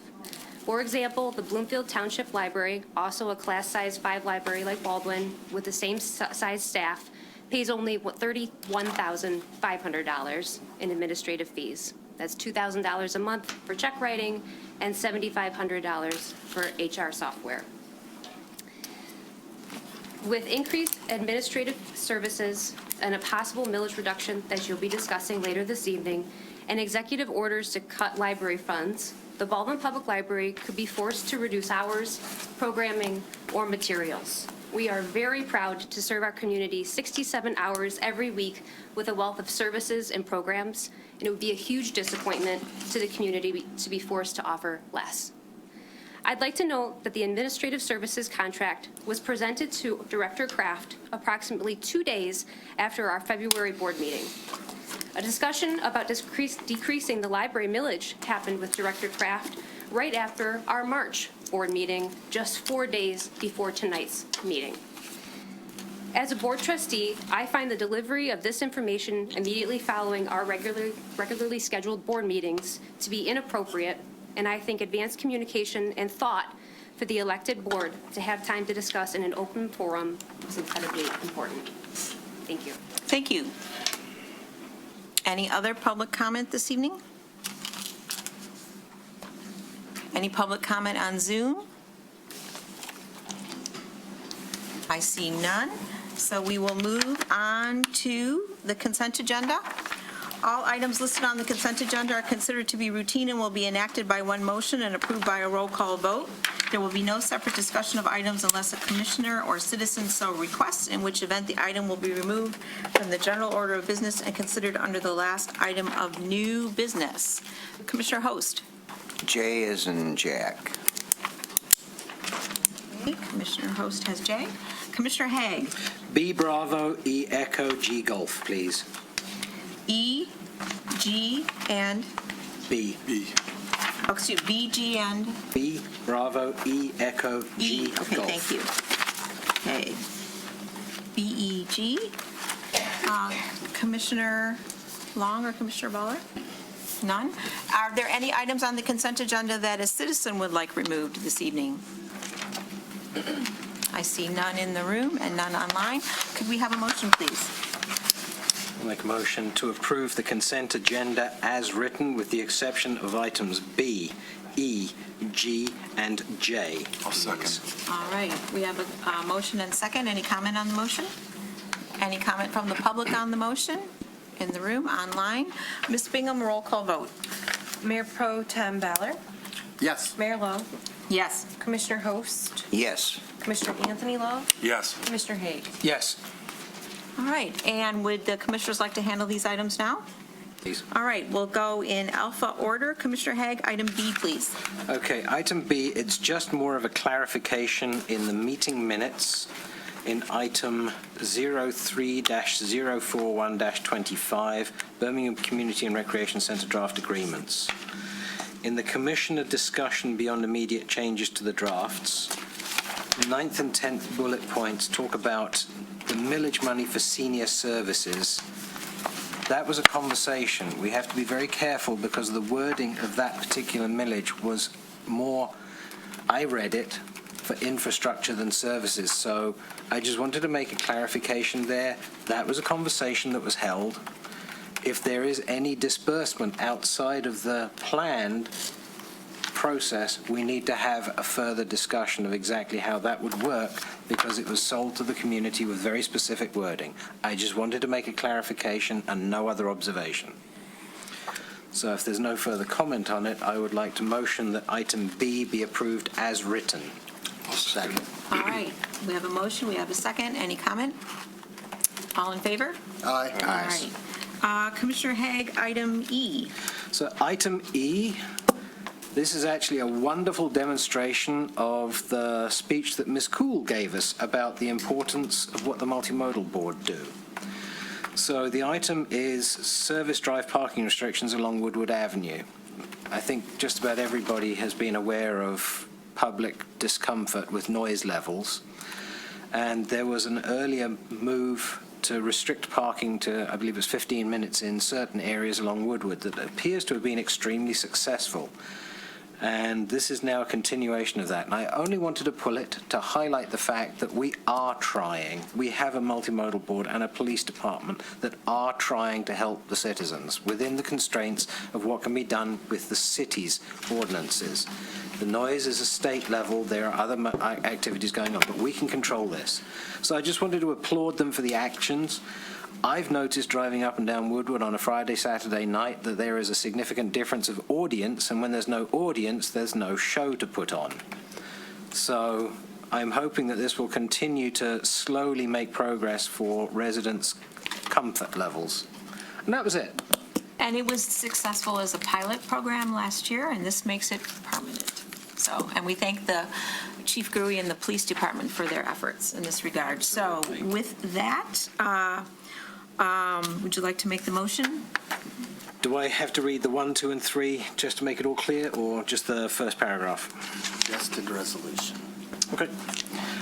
For example, the Bloomfield Township Library, also a class size 5 library like Baldwin with the same size staff, pays only $31,500 in administrative fees. That's $2,000 a month for check writing and $7,500 for HR software. With increased administrative services and a possible millage reduction that you'll be discussing later this evening, and executive orders to cut library funds, the Baldwin Public Library could be forced to reduce hours, programming, or materials. We are very proud to serve our community 67 hours every week with a wealth of services and programs, and it would be a huge disappointment to the community to be forced to offer less. I'd like to note that the administrative services contract was presented to Director Kraft approximately 2 days after our February board meeting. A discussion about decreasing the library millage happened with Director Kraft right after our March board meeting, just 4 days before tonight's meeting. As a board trustee, I find the delivery of this information immediately following our regularly scheduled board meetings to be inappropriate, and I think advanced communication and thought for the elected board to have time to discuss in an open forum is incredibly important. Thank you. Thank you. Any other public comment this evening? Any public comment on Zoom? I see none, so we will move on to the consent agenda. All items listed on the consent agenda are considered to be routine and will be enacted by one motion and approved by a roll call vote. There will be no separate discussion of items unless a commissioner or citizen so requests, in which event the item will be removed from the general order of business and considered under the last item of new business. Commissioner Host. J as in Jack. Okay, Commissioner Host has J. Commissioner Haig. B Bravo, E Echo, G Golf, please. E, G, and? B. B. Oh, excuse me, B, G, and? B Bravo, E Echo, G E. Okay, Golf. thank you. Okay. B, E, G. Commissioner Long or Commissioner Bowler? None? Are there any items on the consent agenda that a citizen would like removed this evening? I see none in the room and none online. Could we have a motion, please? I'll make a motion to approve the consent agenda as written with the exception of items B, E, G, and J. I'll second. All right, we have a motion and second. Any comment on the motion? Any comment from the public on the motion? In the room, online? Ms. Bingham, roll call vote. Mayor Pro Tem Ballard, Yes. Mayor Lowe, Yes. Commissioner Host, Yes. Commissioner Anthony Lowe, Yes. Commissioner Haig. Yes. All right, and would the commissioners like to handle these items now? Please. All right, we'll go in alpha order. Commissioner Haig, item B, please. Okay, item B, it's just more of a clarification in the meeting minutes in item 03-041-25, Birmingham Community and Recreation Centre draft agreements. In the commissioner discussion beyond immediate changes to the drafts, 9th and 10th bullet points talk about the millage money for senior services That was a conversation. We have to be very careful because the wording of that particular millage was more, I read it, for infrastructure than services. So I just wanted to make a clarification there. That was a conversation that was held. If there is any disbursement outside of the planned process, we need to have a further discussion of exactly how that would work because it was sold to the community with very specific wording. I just wanted to make a clarification and no other observation. So if there's no further comment on it, I would like to motion that item B be approved as written. Second. All right, we have a motion, we have a second. Any comment? All in favor? Aye. All right. Commissioner Haig, item E. So item E, this is actually a wonderful demonstration of the speech that Ms. Cool gave us about the importance of what the multimodal board do. So the item is service drive parking restrictions along Woodward Avenue. I think just about everybody has been aware of public discomfort with noise levels. And there was an earlier move to restrict parking to, I believe it was 15 minutes in certain areas along Woodward that appears to have been extremely successful. And this is now a continuation of that. And I only wanted to pull it to highlight the fact that we are trying. We have a multimodal board and a police department that are trying to help the citizens within the constraints of what can be done with the city's ordinances. The noise is a state level. There are other activities going on, but we can control this. So I just wanted to applaud them for the actions. I've noticed driving up and down Woodward on a Friday, Saturday night that there is a significant difference of audience, and when there's no audience, there's no show to put on. So I'm hoping that this will continue to slowly make progress for residents' comfort levels. And that was it. And it was successful as a pilot program last year, and this makes it permanent. So, and we thank the Chief Gruey and the Police Department for their efforts in this regard. So with that, would you like to make the motion? Do I have to read the 1, 2, and 3 just to make it all clear, or just the first paragraph? Suggested resolution. Okay.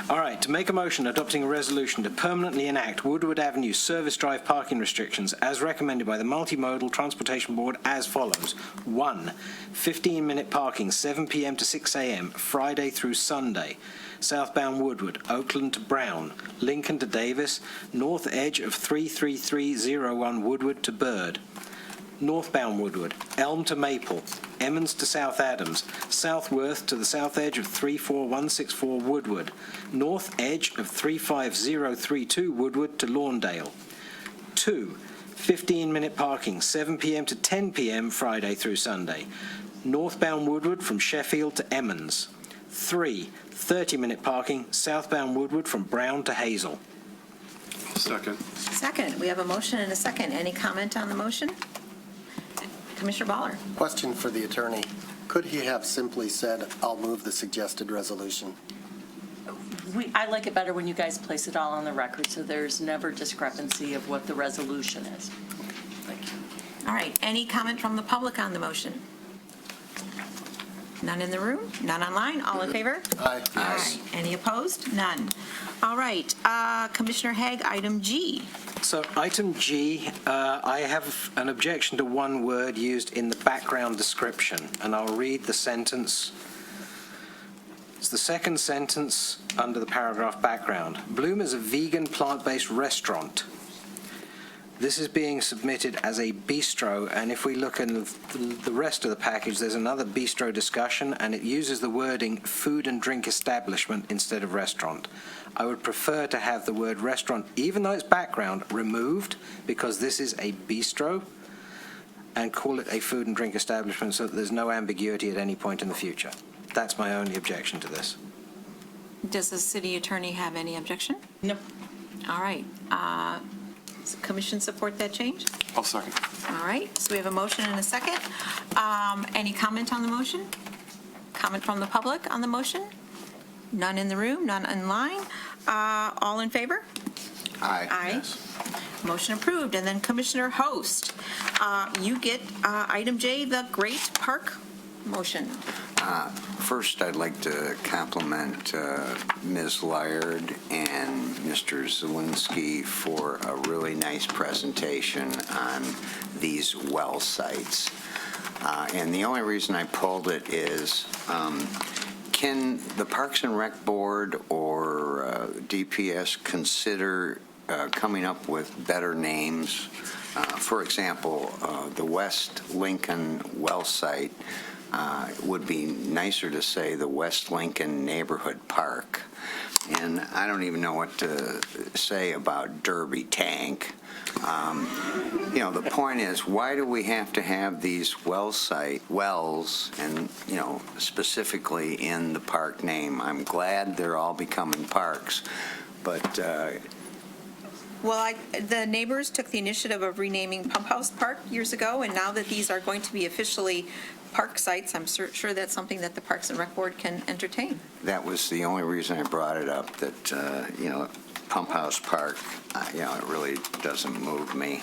All right, to make a motion adopting a resolution to permanently enact Woodward Avenue service drive parking restrictions as recommended by the Multimodal Transportation Board as follows. 1, 15-minute parking, 7 p.m. to 6 a.m., Friday through Sunday. Southbound Woodward, Oakland to Brown, Lincoln to Davis, north edge of 33301 Woodward to Bird. Northbound Woodward, Elm to Maple, Emmons to South Adams, Southworth to the south edge of 34164 Woodward, north edge of 35032 Woodward to Lawndale. 2, 15-minute parking, 7 p.m. to 10 p.m. Friday through Sunday. Northbound Woodward from Sheffield to Emmons. 3, 30-minute parking, southbound Woodward from Brown to Hazel. Second. Second. We have a motion and a second. Any comment on the motion? Commissioner Baller. Question for the attorney. Could he have simply said, "I'll move the suggested resolution"? I like it better when you guys place it all on the record, so there's never discrepancy of what the resolution is. Thank you. All right. Any comment from the public on the motion? None in the room? None online? All in favor? Aye. Aye. Any opposed? None. All right. Commissioner Haig, item G. So item G, I have an objection to one word used in the background description, and I'll read the sentence. It's the second sentence under the paragraph background. Bloom is a vegan plant-based restaurant. This is being submitted as a bistro, and if we look in the rest of the package, there's another bistro discussion, and it uses the wording food and drink establishment instead of restaurant. I would prefer to have the word restaurant, even though it's background, removed, because this is a bistro, and call it a food and drink establishment so that there's no ambiguity at any point in the future. That's my only objection to this. Does the city attorney have any objection? No. All right. Does the commission support that change? I'll second. All right. So we have a motion and a second. Any comment on the motion? Comment from the public on the motion? None in the room, none online. All in favor? Aye. Aye. Yes. Motion approved. And then Commissioner Host, you get item J, the Great Park motion. First, I'd like to compliment Ms. Laird and Mr. Zielinski for a really nice presentation on these well sites. And the only reason I pulled it is, can the Parks and Rec Board or DPS consider coming up with better names? For example, the West Lincoln well site would be nicer to say the West Lincoln Neighborhood Park. And I don't even know what to say about Derby Tank. The point is, why do we have to have these wells and, specifically in the park name? I'm glad they're all becoming parks, but Well, the neighbors took the initiative of renaming Pump House Park years ago, and now that these are going to be officially park sites, I'm sure that's something that the Parks and Rec Board can entertain. that was the only reason I brought it up, that, Pump House Park, it really doesn't move me.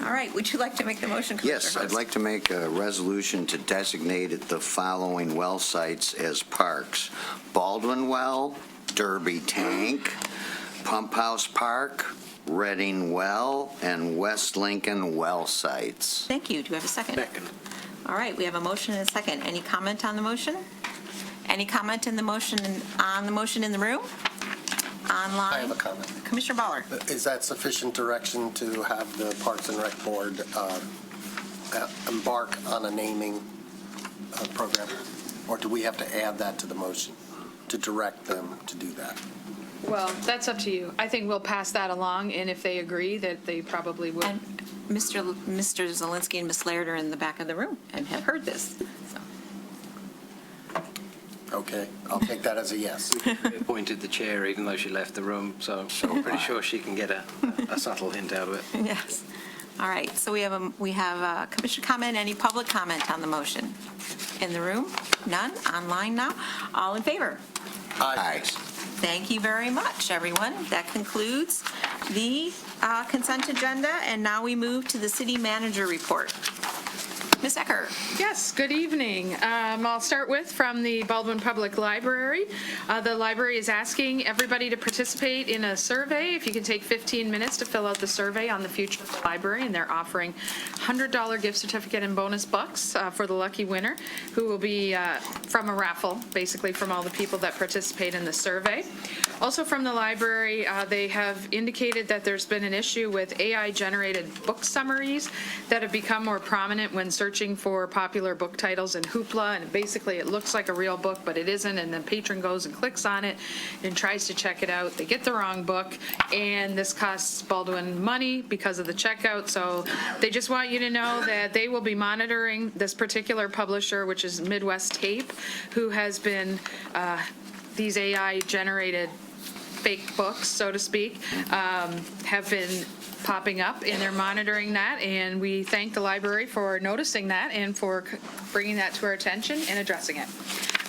All right, would you like to make the motion, Commissioner Yes, Hurst? I'd like to make a resolution to designate the following well sites as parks: Baldwin Well, Derby Tank, Pump House Park, Reading Well, and West Lincoln well sites. Thank you. Do we have a second? Second. All right, we have a motion and a second. Any comment on the motion? Any comment on the motion in the room? Online? I have a comment. Commissioner Baller. Is that sufficient direction to have the Parks and Rec Board embark on a naming program? Or do we have to add that to the motion to direct them to do that? Well, that's up to you. I think we'll pass that along, and if they agree, that they probably would. And Mr. Zielinski and Ms. Laird are in the back of the room and have heard this. So. Okay, I'll take that as a yes. We appointed the chair even though she left the room, so I'm pretty sure she can get a subtle hint out of it. Yes. All right, so we have a commissioner comment. Any public comment on the motion? In the room? None? Online now? All in favor? Aye. Thank you very much, everyone. That concludes the consent agenda, and now we move to the city manager report. Ms. Ecker. Yes, good evening. I'll start with from the Baldwin Public Library. The library is asking everybody to participate in a survey. If you can take 15 minutes to fill out the survey on the future of the library, and they're offering $100 gift certificate and bonus bucks for the lucky winner, who will be from a raffle, basically from all the people that participate in the survey. Also from the library, they have indicated that there's been an issue with AI-generated book summaries that have become more prominent when searching for popular book titles in Hoopla, and basically it looks like a real book, but it isn't, and the patron goes and clicks on it and tries to check it out. They get the wrong book, and this costs Baldwin money because of the checkout, so they just want you to know that they will be monitoring this particular publisher, which is Midwest Tape, who has been these AI-generated fake books, so to speak, have been popping up, and they're monitoring that, and we thank the library for noticing that and for bringing that to our attention and addressing it.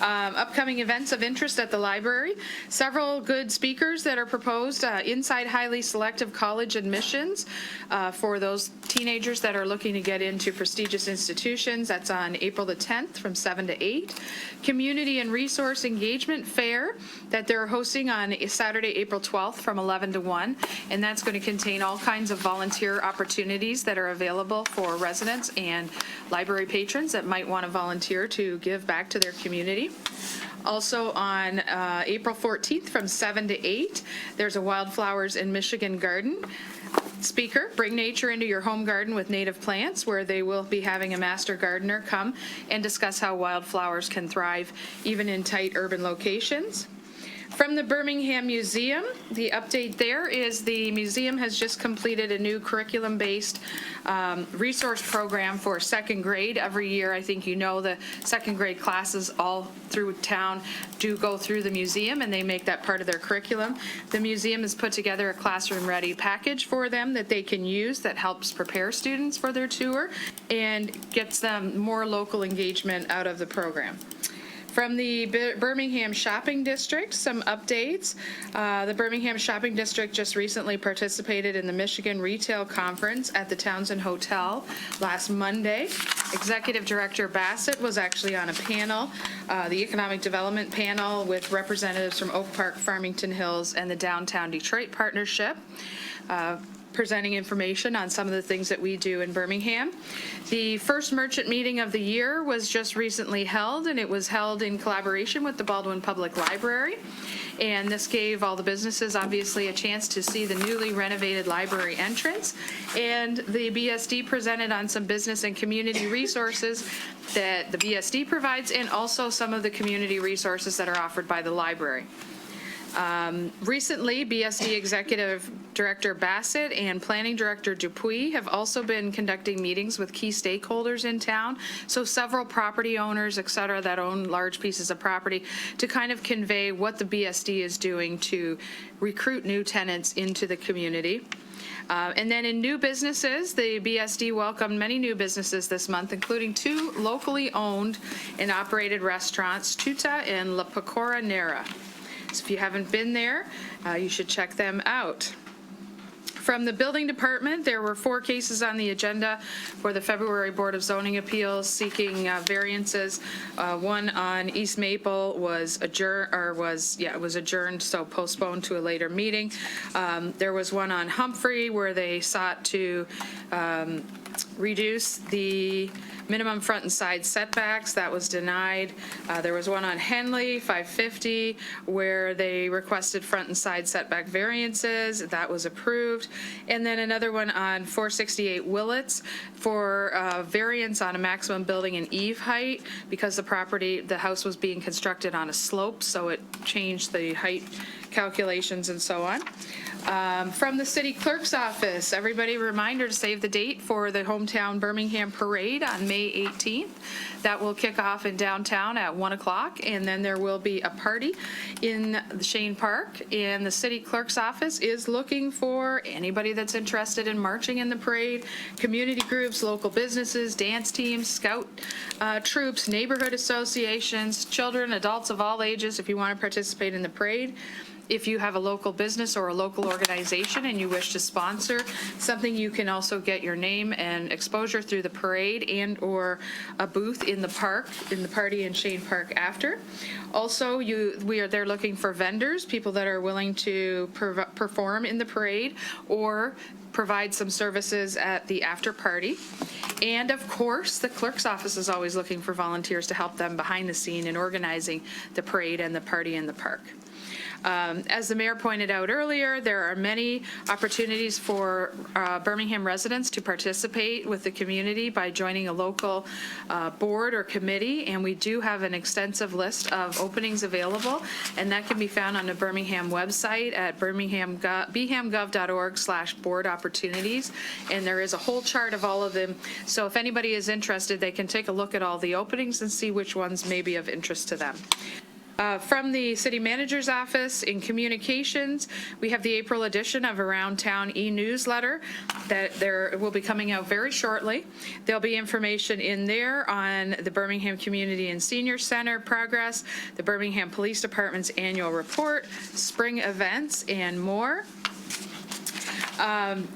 Upcoming events of interest at the library, several good speakers that are proposed inside highly selective college admissions for those teenagers that are looking to get into prestigious institutions. That's on April the 10th from 7 to 8. Community and Resource Engagement Fair that they're hosting on Saturday, April 12th from 11 to 1, and that's going to contain all kinds of volunteer opportunities that are available for residents and library patrons that might want to volunteer to give back to their community. Also on April 14th from 7 to 8, there's a Wildflowers in Michigan Garden speaker, Bring Nature into Your Home Garden with Native Plants, where they will be having a master gardener come and discuss how wildflowers can thrive even in tight urban locations. From the Birmingham Museum, the update there is the museum has just completed a new curriculum-based resource program for second grade. Every year, I think you know, the second grade classes all through town do go through the museum, and they make that part of their curriculum. The museum has put together a classroom-ready package for them that they can use that helps prepare students for their tour and gets them more local engagement out of the program. From the Birmingham Shopping District, some updates. The Birmingham Shopping District just recently participated in the Michigan Retail Conference at the Townsend Hotel last Monday. Executive Director Bassett was actually on a panel, the Economic Development panel, with representatives from Oak Park, Farmington Hills, and the Downtown Detroit Partnership, presenting information on some of the things that we do in Birmingham. The first merchant meeting of the year was just recently held, and it was held in collaboration with the Baldwin Public Library. And this gave all the businesses, obviously, a chance to see the newly renovated library entrance. And the BSD presented on some business and community resources that the BSD provides, and also some of the community resources that are offered by the library. Recently, BSD Executive Director Bassett and Planning Director Dupuis have also been conducting meetings with key stakeholders in town, so several property owners, et cetera, that own large pieces of property, to kind of convey what the BSD is doing to recruit new tenants into the community. And then in new businesses, the BSD welcomed many new businesses this month, including 2 locally owned and operated restaurants, Tuta and La Pecora Nera. So if you haven't been there, you should check them out. From the building department, there were 4 cases on the agenda for the February Board of Zoning Appeals seeking variances. One on East Maple was adjourned, so postponed to a later meeting. There was one on Humphrey where they sought to reduce the minimum front and side setbacks. That was denied. There was one on Henley, 550, where they requested front and side setback variances. That was approved. And then another one on 468 Willits for variance on a maximum building and eave height, because the house was being constructed on a slope, so it changed the height calculations and so on. From the city clerk's office, everybody, reminder to save the date for the Hometown Birmingham Parade on May 18th. That will kick off in downtown at 1 o'clock, and then there will be a party in the Shane Park. And the city clerk's office is looking for anybody that's interested in marching in the parade, community groups, local businesses, dance teams, scout troops, neighborhood associations, children, adults of all ages, if you want to participate in the parade. If you have a local business or a local organization and you wish to sponsor something, you can also get your name and exposure through the parade and or a booth in the park, in the party in Shane Park after. Also, they're looking for vendors, people that are willing to perform in the parade or provide some services at the after party. And of course, the clerk's office is always looking for volunteers to help them behind the scene in organizing the parade and the party in the park. As the mayor pointed out earlier, there are many opportunities for Birmingham residents to participate with the community by joining a local board or committee, and we do have an extensive list of openings available, and that can be found on the Birmingham website at bhamgov.org/board opportunities, and there is a whole chart of all of them. So if anybody is interested, they can take a look at all the openings and see which ones may be of interest to them. From the city manager's office in communications, we have the April edition of Around Town e-newsletter that will be coming out very shortly. There'll be information in there on the Birmingham Community and Senior Center progress, the Birmingham Police Department's annual report, spring events, and more.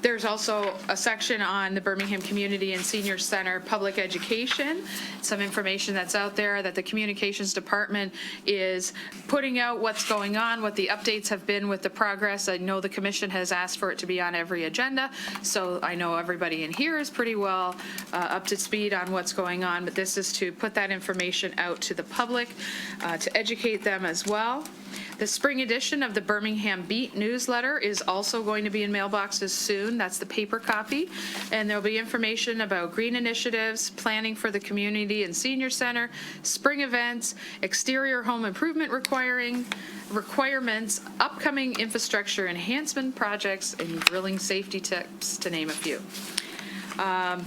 There's also a section on the Birmingham Community and Senior Center public education, some information that's out there that the communications department is putting out, what's going on, what the updates have been with the progress. I know the commission has asked for it to be on every agenda, so I know everybody in here is pretty well up to speed on what's going on, but this is to put that information out to the public, to educate them as well. The spring edition of the Birmingham Beat newsletter is also going to be in mailboxes soon. That's the paper copy. And there'll be information about green initiatives, planning for the community and senior center, spring events, exterior home improvement requirements, upcoming infrastructure enhancement projects, and drilling safety tips, to name a few.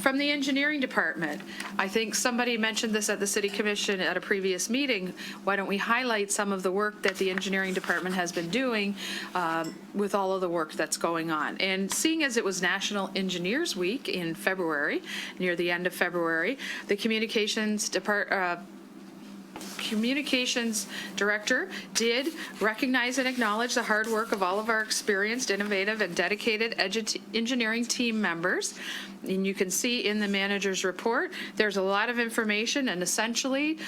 From the engineering department, I think somebody mentioned this at the city commission at a previous meeting. Why don't we highlight some of the work that the engineering department has been doing with all of the work that's going on? And seeing as it was National Engineers Week in February, near the end of February, the communications department, Communications Director did recognize and acknowledge the hard work of all of our experienced, innovative, and dedicated engineering team members. And you can see in the manager's report, there's a lot of information, and essentially,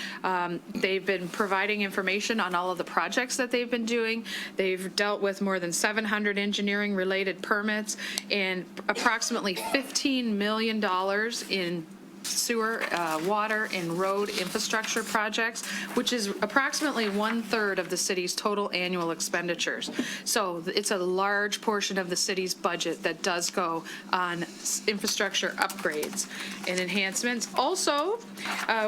they've been providing information on all of the projects that they've been doing. They've dealt with more than 700 engineering-related permits and approximately $15 million in sewer, water, and road infrastructure projects, which is approximately 1/3 of the city's total annual expenditures. So it's a large portion of the city's budget that does go on infrastructure upgrades and enhancements. Also,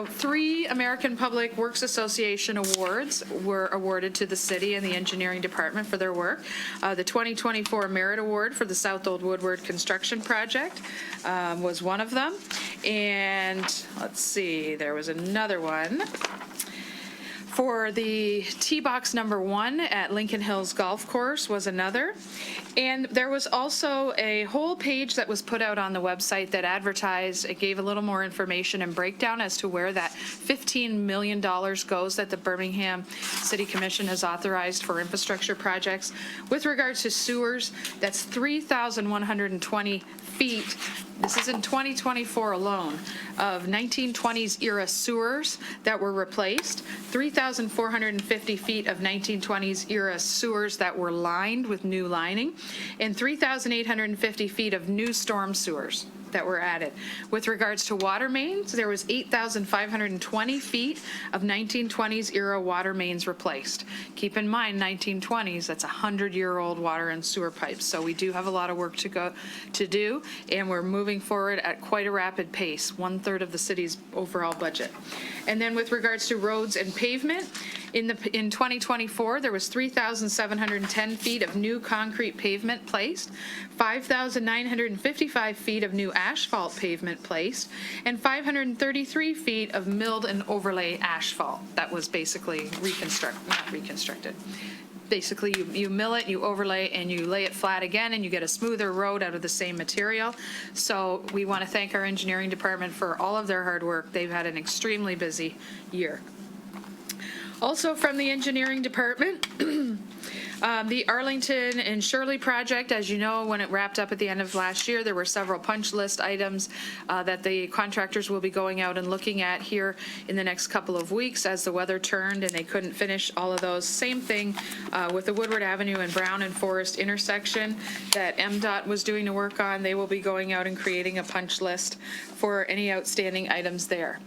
3 American Public Works Association awards were awarded to the city and the engineering department for their work. The 2024 Merit Award for the South Old Woodward Construction Project was one of them. And let's see, there was another one for the T-Box number 1 at Lincoln Hills Golf Course was another. And there was also a whole page that was put out on the website that advertised, it gave a little more information and breakdown as to where that $15 million goes that the Birmingham City Commission has authorized for infrastructure projects. With regards to sewers, that's 3,120 feet. This is in 2024 alone, of 1920s era sewers that were replaced, 3,450 feet of 1920s era sewers that were lined with new lining, and 3,850 feet of new storm sewers that were added. With regards to water mains, there was 8,520 feet of 1920s era water mains replaced. Keep in mind, 1920s, that's 100-year-old water and sewer pipes. So we do have a lot of work to do, and we're moving forward at quite a rapid pace, 1/3 of the city's overall budget. And then with regards to roads and pavement, in 2024, there was 3,710 feet of new concrete pavement placed, 5,955 feet of new asphalt pavement placed, and 533 feet of milled and overlay asphalt that was basically not reconstructed. Basically, you mill it, you overlay, and you lay it flat again, and you get a smoother road out of the same material. So we want to thank our engineering department for all of their hard work. They've had an extremely busy year. Also from the engineering department, the Arlington and Shirley project, as you know, when it wrapped up at the end of last year, there were several punch list items that the contractors will be going out and looking at here in the next couple of weeks as the weather turned and they couldn't finish all of those. Same thing with the Woodward Avenue and Brown and Forest intersection that MDOT was doing the work on. They will be going out and creating a punch list for any outstanding items there.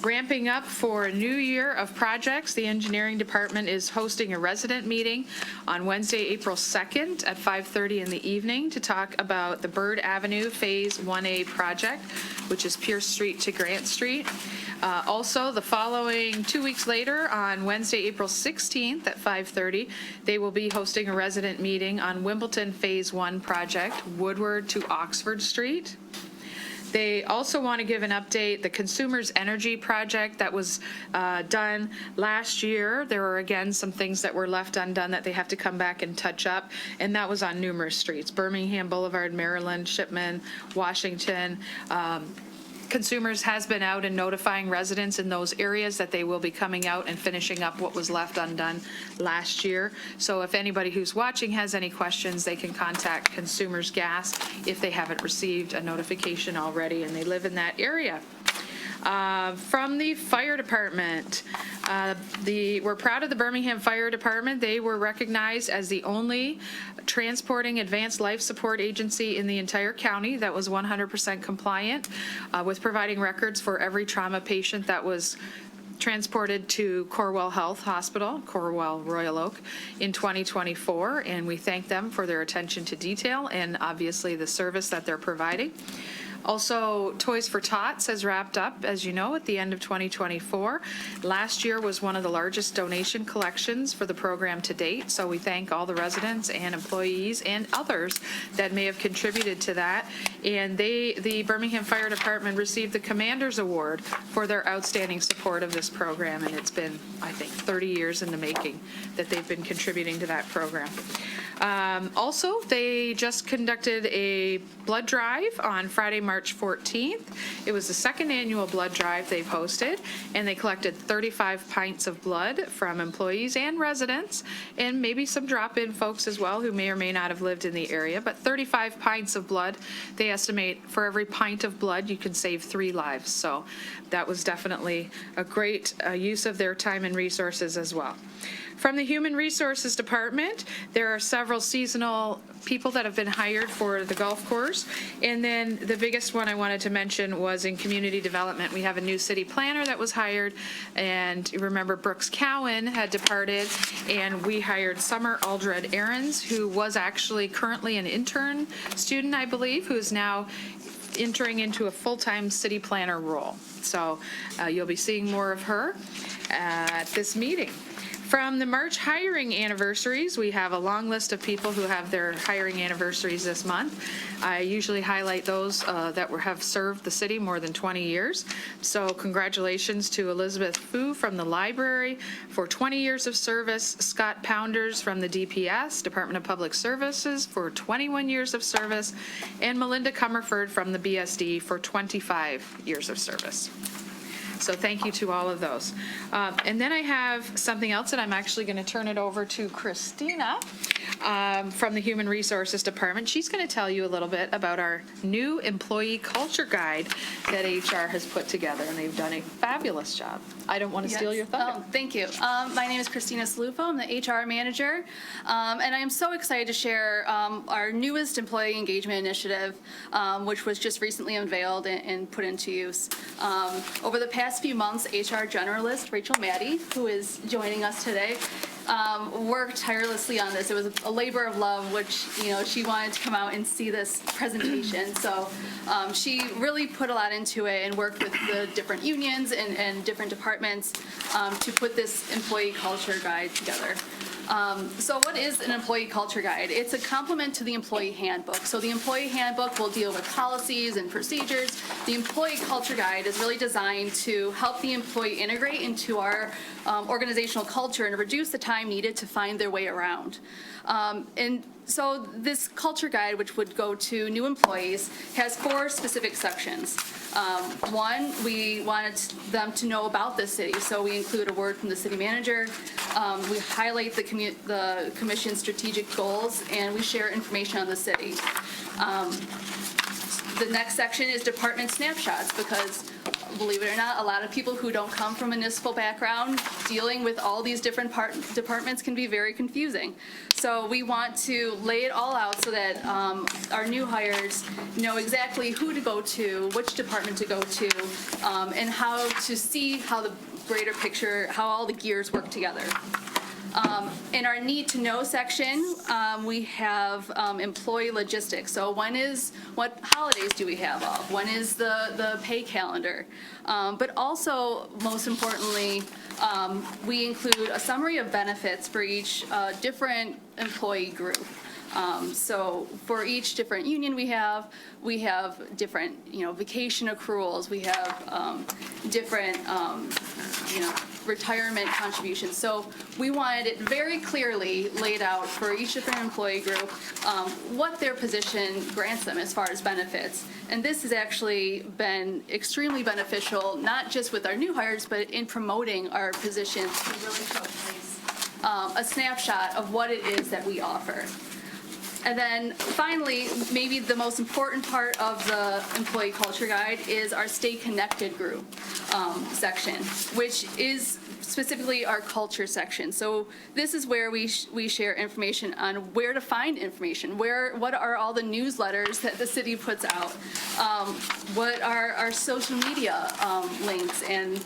Ramping up for a new year of projects, the engineering department is hosting a resident meeting on Wednesday, April 2nd at 5:30 in the evening to talk about the Bird Avenue Phase 1A project, which is Pierce Street to Grant Street. Also, the following 2 weeks later, on Wednesday, April 16th at 5:30, they will be hosting a resident meeting on Wimbledon Phase 1 project, Woodward to Oxford Street. They also want to give an update, the Consumers Energy project that was done last year. There were, again, some things that were left undone that they have to come back and touch up, and that was on numerous streets, Birmingham Boulevard, Maryland, Shipman, Washington. Consumers has been out and notifying residents in those areas that they will be coming out and finishing up what was left undone last year. So if anybody who's watching has any questions, they can contact Consumers Gas if they haven't received a notification already and they live in that area. From the fire department, we're proud of the Birmingham Fire Department. They were recognized as the only transporting advanced life support agency in the entire county that was 100% compliant with providing records for every trauma patient that was transported to Corwell Health Hospital, Corwell Royal Oak, in 2024, and we thank them for their attention to detail and obviously the service that they're providing. Also, Toys for Tots has wrapped up, as you know, at the end of 2024. Last year was one of the largest donation collections for the program to date, so we thank all the residents and employees and others that may have contributed to that. And the Birmingham Fire Department received the Commander's Award for their outstanding support of this program, and it's been, I think, 30 years in the making that they've been contributing to that program. Also, they just conducted a blood drive on Friday, March 14th. It was the second annual blood drive they've hosted, and they collected 35 pints of blood from employees and residents, and maybe some drop-in folks as well who may or may not have lived in the area. But 35 pints of blood, they estimate for every pint of blood you can save 3 lives. So that was definitely a great use of their time and resources as well. From the Human Resources Department, there are several seasonal people that have been hired for the golf course. And then the biggest one I wanted to mention was in community development. We have a new city planner that was hired, and you remember Brooks Cowan had departed, and we hired Summer Aldred Aarons, who was actually currently an intern student, I believe, who is now entering into a full-time city planner role. So you'll be seeing more of her at this meeting. From the March hiring anniversaries, we have a long list of people who have their hiring anniversaries this month. I usually highlight those that have served the city more than 20 years. So congratulations to Elizabeth Fu from the library for 20 years of service, Scott Pounders from the DPS, Department of Public Services, for 21 years of service, and Melinda Comerford from the BSD for 25 years of service. So thank you to all of those. And then I have something else that I'm actually going to turn it over to Christina from the Human Resources Department. She's going to tell you a little bit about our new employee culture guide that HR has put together, and they've done a fabulous job. I don't want to steal your thunder. Thank you. My name is Christina Salufo. I'm the HR manager, and I am so excited to share our newest employee engagement initiative, which was just recently unveiled and put into use. Over the past few months, HR generalist Rachel Maddie, who is joining us today, worked tirelessly on this. It was a labor of love, which, she wanted to come out and see this presentation. So she really put a lot into it and worked with the different unions and different departments to put this employee culture guide together. So what is an employee culture guide? It's a complement to the employee handbook. So the employee handbook will deal with policies and procedures. The employee culture guide is really designed to help the employee integrate into our organizational culture and reduce the time needed to find their way around. And so this culture guide, which would go to new employees, has 4 specific sections. One, we wanted them to know about the city, so we include a word from the city manager. We highlight the commission's strategic goals, and we share information on the city. The next section is department snapshots, because believe it or not, a lot of people who don't come from a municipal background dealing with all these different departments can be very confusing. So we want to lay it all out so that our new hires know exactly who to go to, which department to go to, and how to see how the greater picture, how all the gears work together. In our need to know section, we have employee logistics. So what holidays do we have off? When is the pay calendar? But also, most importantly, we include a summary of benefits for each different employee group. So for each different union we have different, vacation accruals. We have different, retirement contributions. So we wanted it very clearly laid out for each different employee group what their position grants them as far as benefits. And this has actually been extremely beneficial, not just with our new hires, but in promoting our positions to really showcase a snapshot of what it is that we offer. And then finally, maybe the most important part of the employee culture guide is our Stay Connected group section, which is specifically our culture section. So this is where we share information on where to find information, what are all the newsletters that the city puts out, what are our social media links, and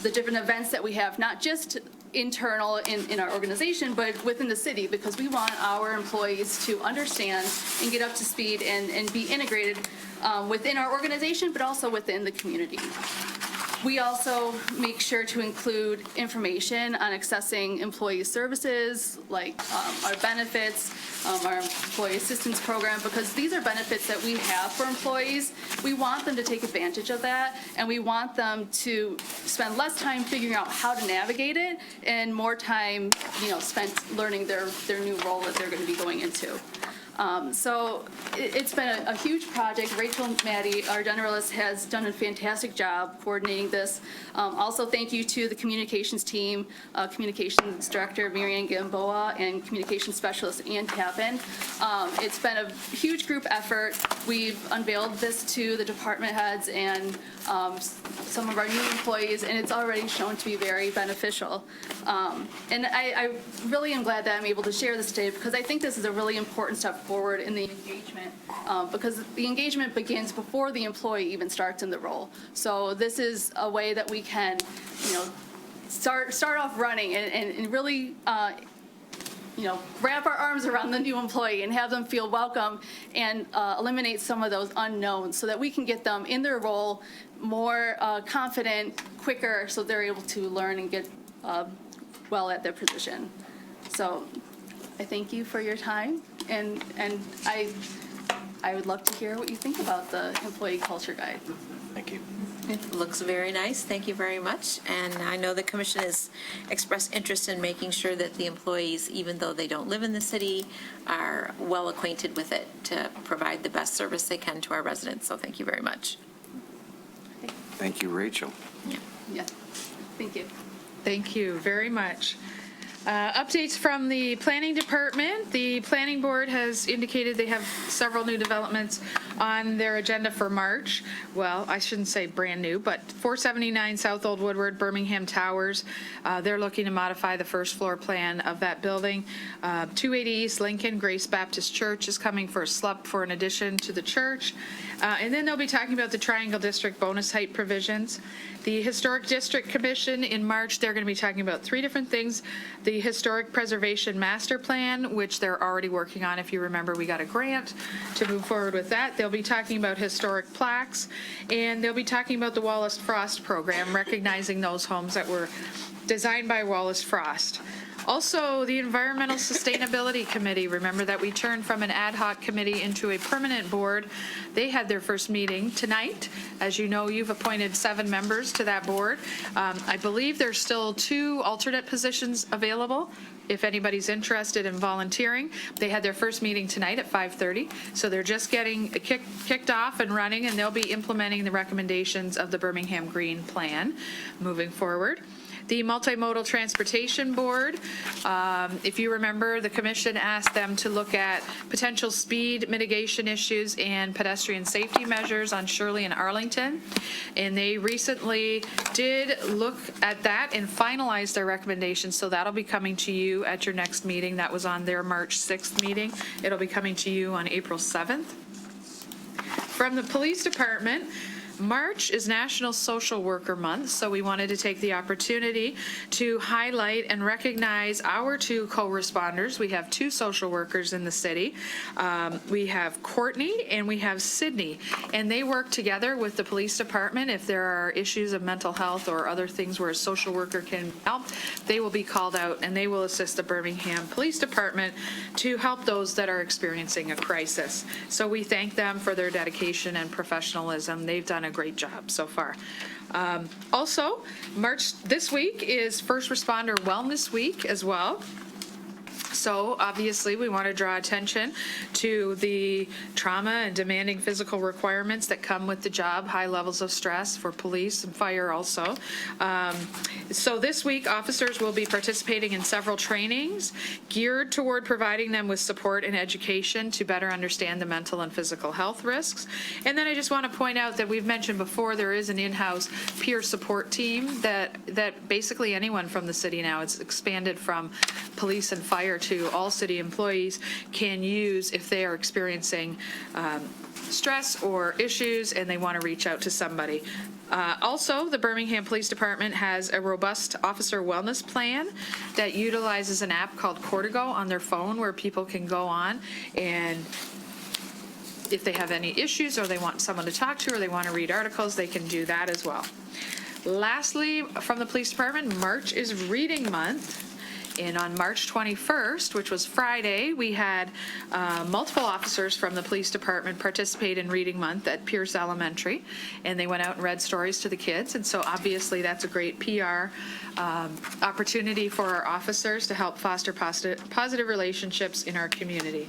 the different events that we have, not just internal in our organization, but within the city, because we want our employees to understand and get up to speed and be integrated within our organization, but also within the community. We also make sure to include information on accessing employee services, like our benefits, our employee assistance program, because these are benefits that we have for employees. We want them to take advantage of that, and we want them to spend less time figuring out how to navigate it and more time, spent learning their new role that they're going to be going into. So it's been a huge project. Rachel Maddie, our generalist, has done a fantastic job coordinating this. Also, thank you to the communications team, communications director Marianne Gamboa and communications specialist Ann Tappan. It's been a huge group effort. We've unveiled this to the department heads and some of our new employees, and it's already shown to be very beneficial. And I really am glad that I'm able to share this today, because I think this is a really important step forward in the engagement, because the engagement begins before the employee even starts in the role. So this is a way that we can, start off running and really, wrap our arms around the new employee and have them feel welcome and eliminate some of those unknowns so that we can get them in their role more confident, quicker, so they're able to learn and get well at their position. So I thank you for your time, and I would love to hear what you think about the employee culture guide. Thank you. It looks very nice. Thank you very much. And I know the commission has expressed interest in making sure that the employees, even though they don't live in the city, are well acquainted with it to provide the best service they can to our residents. So thank you very much. Thank you, Rachel. Yeah. Thank you. Thank you very much. Updates from the planning department. The planning board has indicated they have several new developments on their agenda for March. Well, I shouldn't say brand new, but 479 South Old Woodward, Birmingham Towers. They're looking to modify the first floor plan of that building. 280 East Lincoln, Grace Baptist Church is coming for a SLUP for an addition to the church. And then they'll be talking about the Triangle District bonus height provisions. The Historic District Commission in March, they're going to be talking about three different things. The Historic Preservation Master Plan, which they're already working on. If you remember, we got a grant to move forward with that. They'll be talking about historic plaques, and they'll be talking about the Wallace Frost program, recognizing those homes that were designed by Wallace Frost. Also, the Environmental Sustainability Committee, remember that we turned from an ad hoc committee into a permanent board. They had their first meeting tonight. As you know, you've appointed 7 members to that board. I believe there's still 2 alternate positions available if anybody's interested in volunteering. They had their first meeting tonight at 5:30, so they're just getting kicked off and running, and they'll be implementing the recommendations of the Birmingham Green Plan moving forward. The Multimodal Transportation Board, if you remember, the commission asked them to look at potential speed mitigation issues and pedestrian safety measures on Shirley and Arlington. And they recently did look at that and finalize their recommendations, so that'll be coming to you at your next meeting. That was on their March 6th meeting. It'll be coming to you on April 7th. From the police department, March is National Social Worker Month, so we wanted to take the opportunity to highlight and recognize our 2 co-responders. We have 2 social workers in the city. We have Courtney and we have Sydney, and they work together with the police department. If there are issues of mental health or other things where a social worker can help, they will be called out and they will assist the Birmingham Police Department to help those that are experiencing a crisis. So we thank them for their dedication and professionalism. They've done a great job so far. Also, March this week is First Responder Wellness Week as well. So obviously we want to draw attention to the trauma and demanding physical requirements that come with the job, high levels of stress for police and fire also. So this week officers will be participating in several trainings geared toward providing them with support and education to better understand the mental and physical health risks. And then I just want to point out that we've mentioned before there is an in-house peer support team that basically anyone from the city now, it's expanded from police and fire to all city employees, can use if they are experiencing stress or issues and they want to reach out to somebody. Also, the Birmingham Police Department has a robust officer wellness plan that utilizes an app called Cortigo on their phone where people can go on, and if they have any issues or they want someone to talk to or they want to read articles, they can do that as well. Lastly, from the police department, March is Reading Month. And on March 21st, which was Friday, we had multiple officers from the police department participate in Reading Month at Pierce Elementary, and they went out and read stories to the kids. And so obviously that's a great PR opportunity for our officers to help foster positive relationships in our community.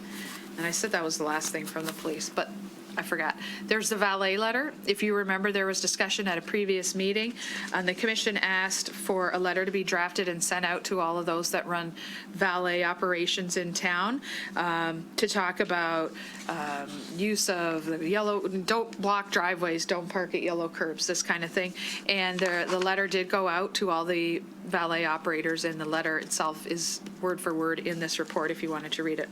And I said that was the last thing from the police, but I forgot. There's the valet letter. If you remember, there was discussion at a previous meeting, and the commission asked for a letter to be drafted and sent out to all of those that run valet operations in town to talk about use of the yellow, don't block driveways, don't park at yellow curbs, this kind of thing. And the letter did go out to all the valet operators, and the letter itself is word for word in this report if you wanted to read it.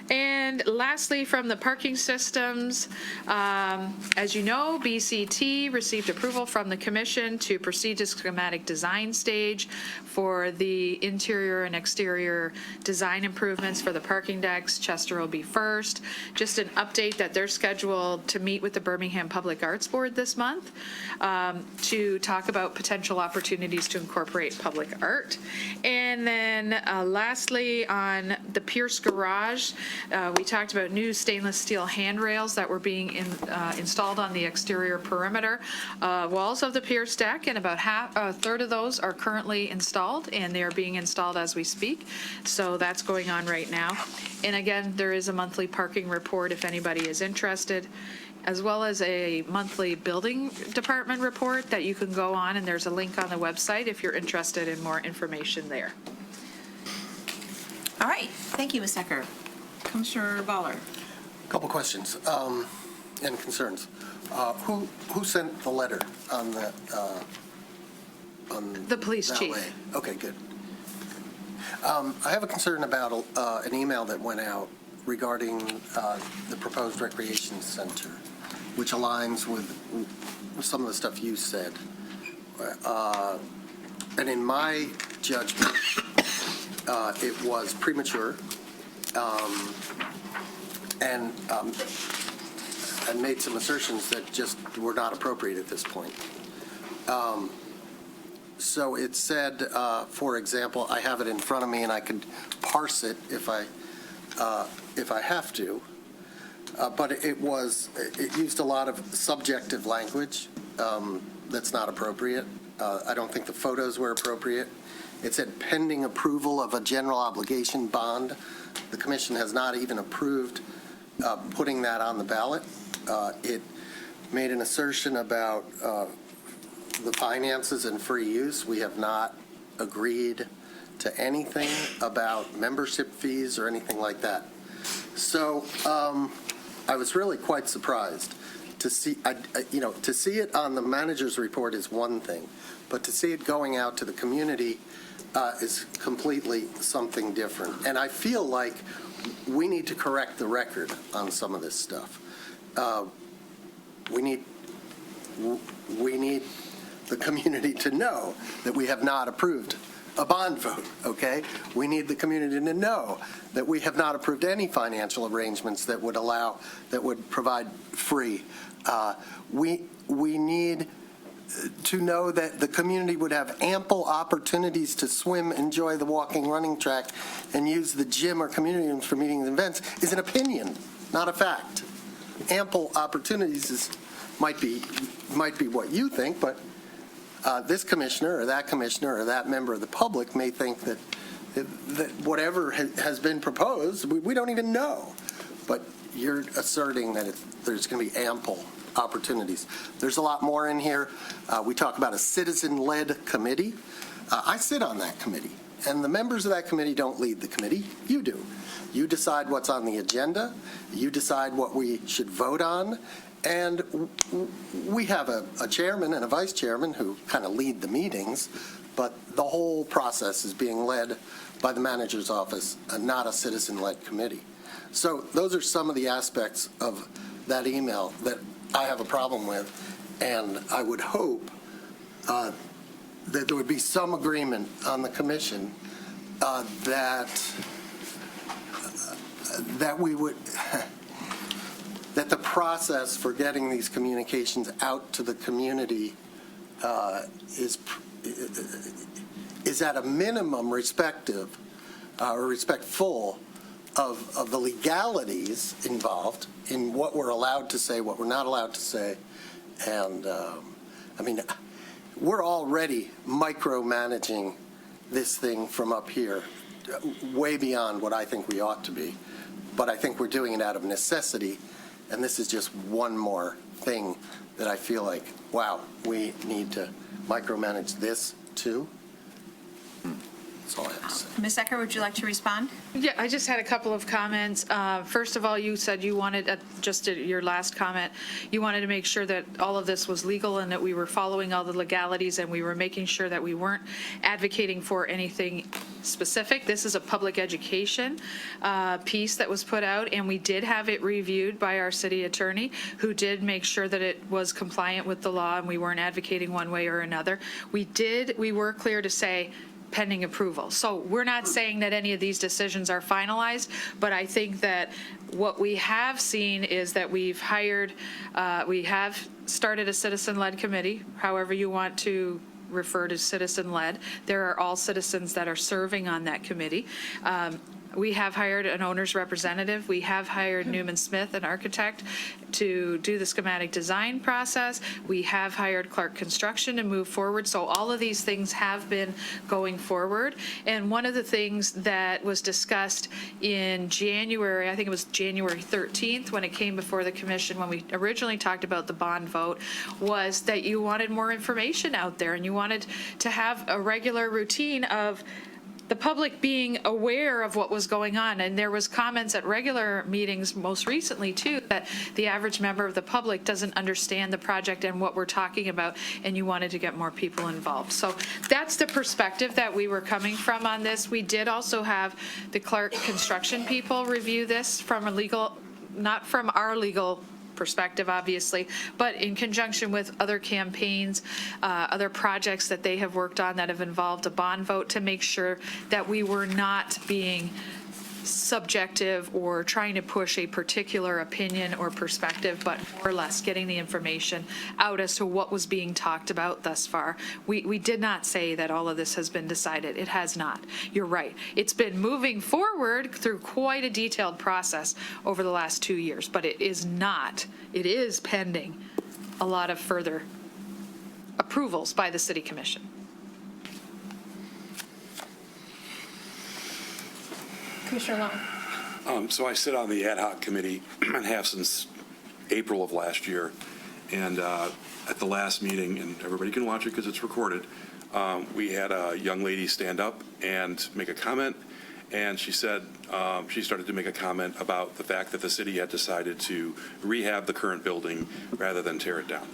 And lastly, from the parking systems, as you know, BCT received approval from the commission to proceed to schematic design stage for the interior and exterior design improvements for the parking decks. Chester will be first. Just an update that they're scheduled to meet with the Birmingham Public Arts Board this month to talk about potential opportunities to incorporate public art. And then lastly, on the Pierce Garage, we talked about new stainless steel handrails that were being installed on the exterior perimeter walls of the Pierce deck, and about a third of those are currently installed, and they are being installed as we speak. So that's going on right now. And again, there is a monthly parking report if anybody is interested, as well as a monthly building department report that you can go on, and there's a link on the website if you're interested in more information there. All right, thank you, Ms. Decker. Commissioner Baller. A couple questions and concerns. Who sent the letter on the police valet? chief. Okay, good. I have a concern about an email that went out regarding the proposed recreation center, which aligns with some of the stuff you said. And in my judgment, it was premature and made some assertions that just were not appropriate at this point. So it said, for example, I have it in front of me and I could parse it if I have to, but it used a lot of subjective language that's not appropriate. I don't think the photos were appropriate. It said pending approval of a general obligation bond. The commission has not even approved putting that on the ballot. It made an assertion about the finances and free use. We have not agreed to anything about membership fees or anything like that. So I was really quite surprised to see, to see it on the manager's report is one thing, but to see it going out to the community is completely something different. And I feel like we need to correct the record on some of this stuff. We need the community to know that we have not approved a bond vote, okay? We need the community to know that we have not approved any financial arrangements that would provide free. We need to know that the community would have ample opportunities to swim, enjoy the walking, running track, and use the gym or community rooms for meetings and events is an opinion, not a fact. Ample opportunities might be what you think, but this commissioner or that member of the public may think that whatever has been proposed, we don't even know. But you're asserting that there's going to be ample opportunities. There's a lot more in here. We talk about a citizen-led committee. I sit on that committee, and the members of that committee don't lead the committee. You do. You decide what's on the agenda. You decide what we should vote on. And we have a chairman and a vice chairman who kind of lead the meetings, but the whole process is being led by the manager's office, not a citizen-led committee. So those are some of the aspects of that email that I have a problem with, and I would hope that there would be some agreement on the commission that we would that the process for getting these communications out to the community is at a minimum respectful of the legalities involved in what we're allowed to say, what we're not allowed to say. And I mean, we're already micromanaging this thing from up here, way beyond what I think we ought to be. but I think we're doing it out of necessity, and this is just one more thing that I feel like, wow, we need to micromanage this too. That's all I have to say. Ms. Ecker, would you like to respond? Yeah, I just had a couple of comments. First of all, you said you wanted, just at your last comment, you wanted to make sure that all of this was legal and that we were following all the legalities and we were making sure that we weren't advocating for anything specific. This is a public education piece that was put out, and we did have it reviewed by our city attorney, who did make sure that it was compliant with the law and we weren't advocating one way or another. We were clear to say, pending approval. So we're not saying that any of these decisions are finalized, but I think that what we have seen is that we have started a citizen-led committee, however you want to refer to citizen-led. There are all citizens that are serving on that committee. We have hired an owner's representative. We have hired Newman Smith, an architect, to do the schematic design process. We have hired Clark Construction to move forward. So all of these things have been going forward. And one of the things that was discussed in January, I think it was January 13th, when it came before the commission, when we originally talked about the bond vote, was that you wanted more information out there and you wanted to have a regular routine of the public being aware of what was going on. And there was comments at regular meetings most recently too, that the average member of the public doesn't understand the project and what we're talking about, and you wanted to get more people involved. So that's the perspective that we were coming from on this. We did also have the Clark Construction people review this from a legal, not from our legal perspective, obviously, but in conjunction with other campaigns, other projects that they have worked on that have involved a bond vote, to make sure that we were not being subjective or trying to push a particular opinion or perspective, but more or less getting the information out as to what was being talked about thus far. We did not say that all of this has been decided. It has not. You're right. It's been moving forward through quite a detailed process over the last 2 years, but it is not. It is pending a lot of further approvals by the City Commission. Commissioner Long. So I sit on the ad hoc committee and have since April of last year. And at the last meeting, and everybody can watch it because it's recorded, we had a young lady stand up and make a comment. And she said, she started to make a comment about the fact that the city had decided to rehab the current building rather than tear it down.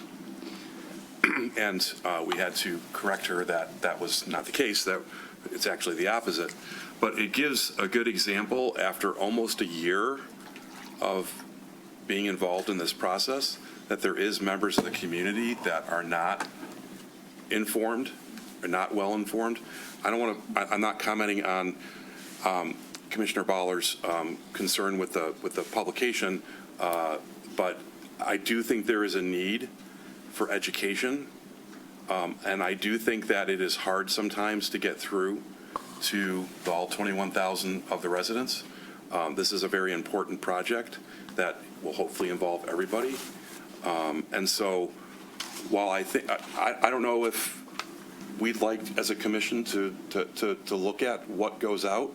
And we had to correct her that that was not the case, that it's actually the opposite. But it gives a good example after almost a year of being involved in this process that there is members of the community that are not informed or not well informed. I'm not commenting on Commissioner Baller's concern with the publication, but I do think there is a need for education, and I do think that it is hard sometimes to get through to all 21,000 of the residents. This is a very important project that will hopefully involve everybody. And so while I think, I don't know if we'd like as a commission to look at what goes out,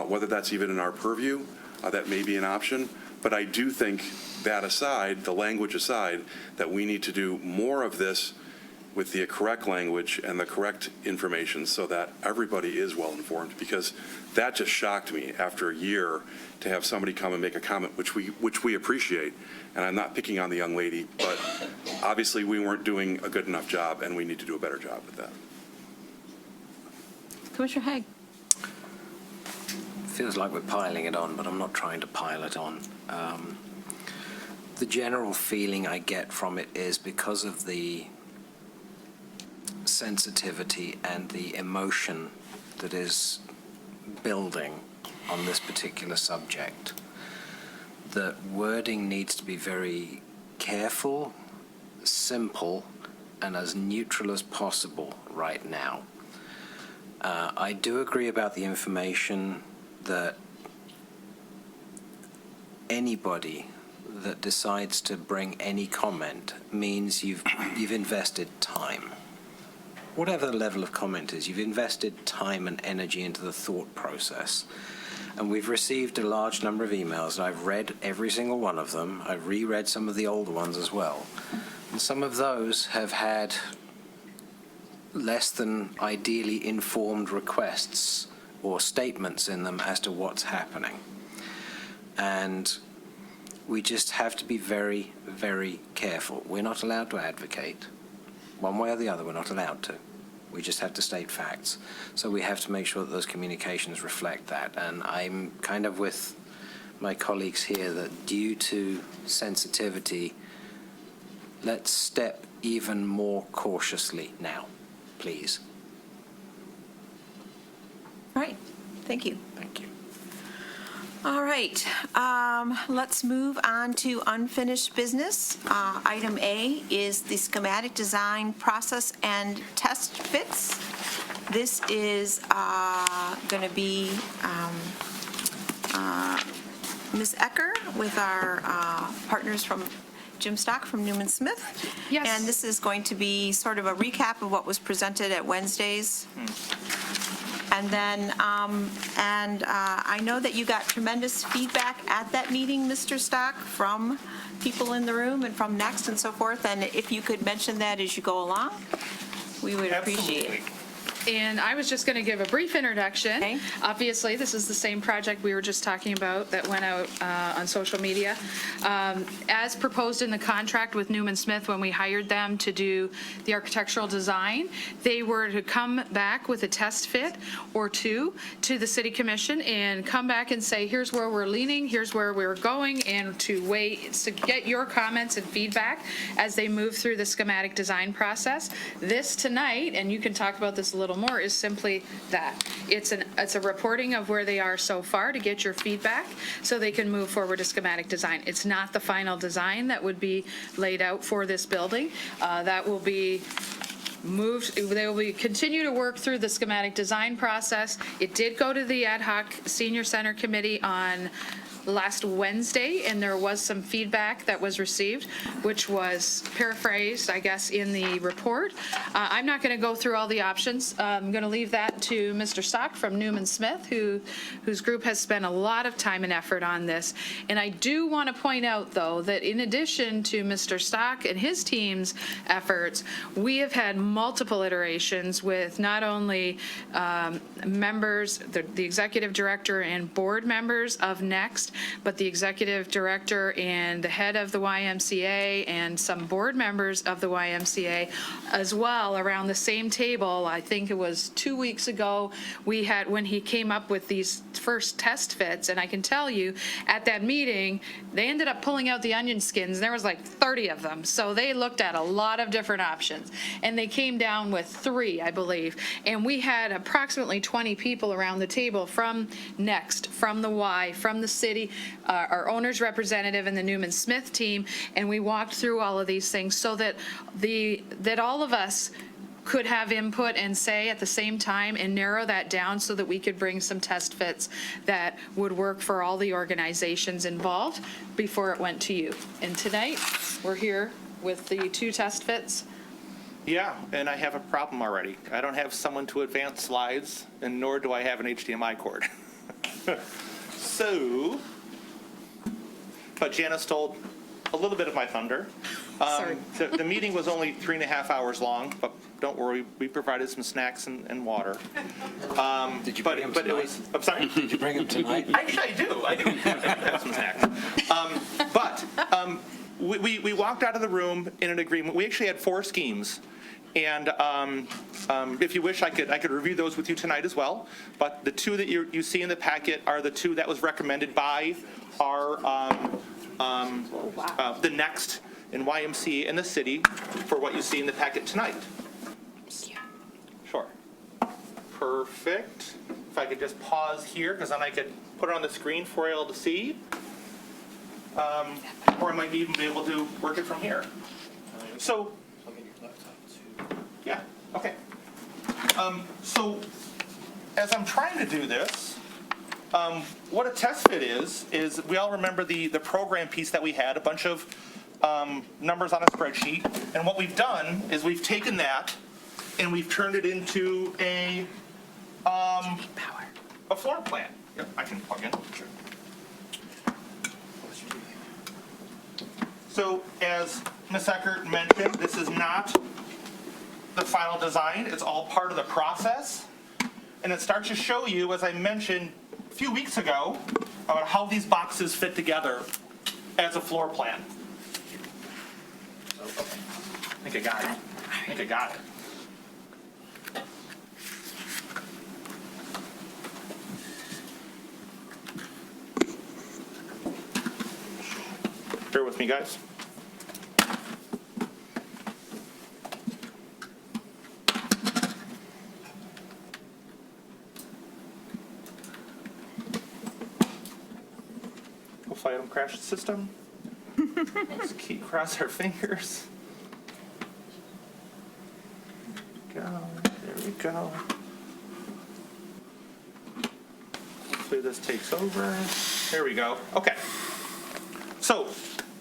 whether that's even in our purview, that may be an option. But I do think that aside, the language aside, that we need to do more of this with the correct language and the correct information so that everybody is well informed, because that just shocked me after a year to have somebody come and make a comment, which we appreciate. And I'm not picking on the young lady, but obviously we weren't doing a good enough job, and we need to do a better job with that. Commissioner Haig. Feels like we're piling it on, but I'm not trying to pile it on. The general feeling I get from it is because of the sensitivity and the emotion that is building on this particular subject, the wording needs to be very careful, simple, and as neutral as possible right now. I do agree about the information that anybody that decides to bring any comment means you've invested time. Whatever the level of comment is, you've invested time and energy into the thought process. And we've received a large number of emails, and I've read every single one of them. I've reread some of the older ones as well. And some of those have had less than ideally informed requests or statements in them as to what's happening. And we just have to be very, very careful. We're not allowed to advocate. One way or the other, we're not allowed to. We just have to state facts. So we have to make sure that those communications reflect that. And I'm kind of with my colleagues here that due to sensitivity, let's step even more cautiously now, please. All right, thank you. Thank you. All right, let's move on to unfinished business. Item A is the schematic design process and test fits. This is going to be Ms. Ecker with our partners from Jim Stock from Newman Smith. Yes. And this is going to be sort of a recap of what was presented at Wednesdays. And then, I know that you got tremendous feedback at that meeting, Mr. Stock, from people in the room and from Next and so forth. And if you could mention that as you go along, we would appreciate it. And I was just going to give a brief introduction. Okay. Obviously, this is the same project we were just talking about that went out on social media. As proposed in the contract with Newman Smith when we hired them to do the architectural design, they were to come back with a test fit or two to the City Commission and come back and say, here's where we're leaning, here's where we're going, and to get your comments and feedback as they move through the schematic design process. This tonight, and you can talk about this a little more, is simply that. It's a reporting of where they are so far to get your feedback so they can move forward to schematic design. It's not the final design that would be laid out for this building. That will be moved, they will continue to work through the schematic design process. It did go to the ad hoc senior center committee on last Wednesday, and there was some feedback that was received, which was paraphrased, I guess, in the report. I'm not going to go through all the options. I'm going to leave that to Mr. Stock from Newman Smith, whose group has spent a lot of time and effort on this. And I do want to point out, though, that in addition to Mr. Stock and his team's efforts, we have had multiple iterations with not only members, the executive director and board members of Next, but the executive director and the head of the YMCA and some board members of the YMCA as well around the same table. I think it was 2 weeks ago we had when he came up with these first test fits, and I can tell you at that meeting they ended up pulling out the onion skins. There was like 30 of them, so they looked at a lot of different options and they came down with 3, I believe, and we had approximately 20 people around the table from Next, from the Y, from the city, our owner's representative and the Newman Smith team, and we walked through all of these things so that all of us could have input and say at the same time and narrow that down so that we could bring some test fits that would work for all the organizations involved before it went to you. And tonight, we're here with the 2 test fits. Yeah, and I have a problem already. I don't have someone to advance slides, and nor do I have an HDMI cord. So, but Janice stole a little bit of my thunder. Sorry. The meeting was only 3.5 hours long, but don't worry, we provided some snacks and water. Did you bring them tonight? I'm sorry? Did you bring them tonight? Actually, I do. I do have some snacks. But we walked out of the room in an agreement. We actually had 4 schemes. And if you wish, I could review those with you tonight as well. But the 2 that you see in the packet are the 2 that was recommended by our the Next in YMCA and the city for what you see in the packet tonight. Sure. Perfect. If I could just pause here, because then I could put it on the screen for you all to see. Or I might even be able to work it from here. So. Yeah, okay. So as I'm trying to do this, what a test fit is we all remember the program piece that we had, a bunch of numbers on a spreadsheet. And what we've done is we've taken that and we've turned it into a floor plan. Yep, I can plug in. Sure. So as Ms. Eckert mentioned, this is not the final design. It's all part of the process. And it starts to show you, as I mentioned a few weeks ago, about how these boxes fit together as a floor plan. So, okay. I think I got it. Bear with me, guys. Hopefully I don't crash the system. Let's cross our fingers. There we go. Hopefully this takes over. There we go. Okay. So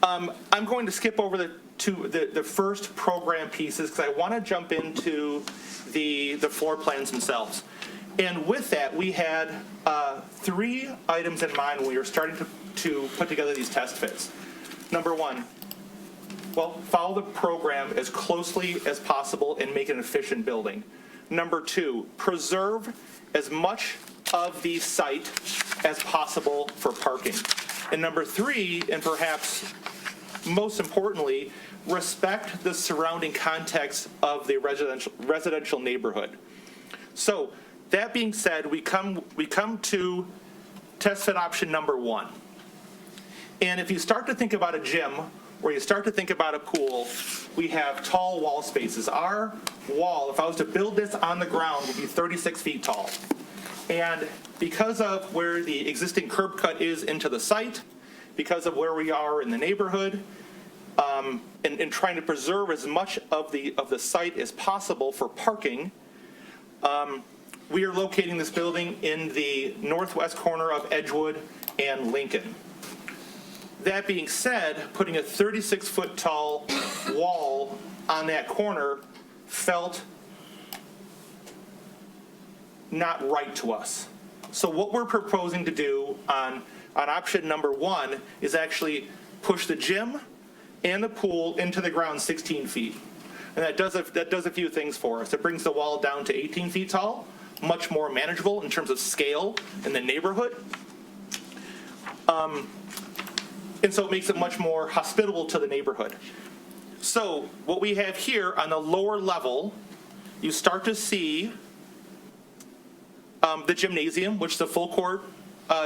I'm going to skip over the first program pieces because I want to jump into the floor plans themselves. And with that, we had 3 items in mind when we were starting to put together these test fits. Number 1, well, follow the program as closely as possible and make an efficient building. Number 2, preserve as much of the site as possible for parking. And number 3, and perhaps most importantly, respect the surrounding context of the residential neighborhood. So that being said, we come to test fit option number 1. And if you start to think about a gym, or you start to think about a pool, we have tall wall spaces. Our wall, if I was to build this on the ground, would be 36 feet tall. And because of where the existing curb cut is into the site, because of where we are in the neighborhood, and trying to preserve as much of the site as possible for parking, we are locating this building in the northwest corner of Edgewood and Lincoln. That being said, putting a 36-foot tall wall on that corner felt not right to us. So what we're proposing to do on option number 1 is actually push the gym and the pool into the ground 16 feet. And that does a few things for us. It brings the wall down to 18 feet tall, much more manageable in terms of scale in the neighborhood. And so it makes it much more hospitable to the neighborhood. So what we have here on the lower level, you start to see the gymnasium, which is a full court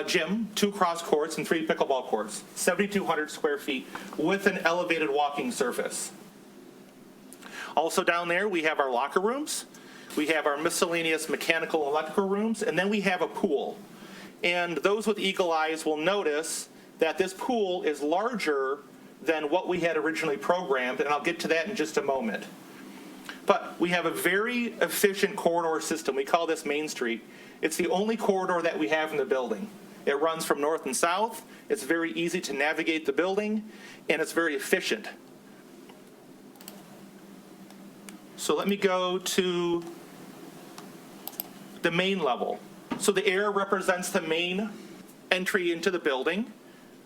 gym, 2 cross courts and 3 pickleball courts, 7,200 square feet with an elevated walking surface. Also down there, we have our locker rooms. We have our miscellaneous mechanical and electrical rooms, and then we have a pool. And those with eagle eyes will notice that this pool is larger than what we had originally programmed, and I'll get to that in just a moment. But we have a very efficient corridor system. We call this Main Street. It's the only corridor that we have in the building. It runs from north and south. It's very easy to navigate the building, and it's very efficient. So let me go to the main level. So the air represents the main entry into the building.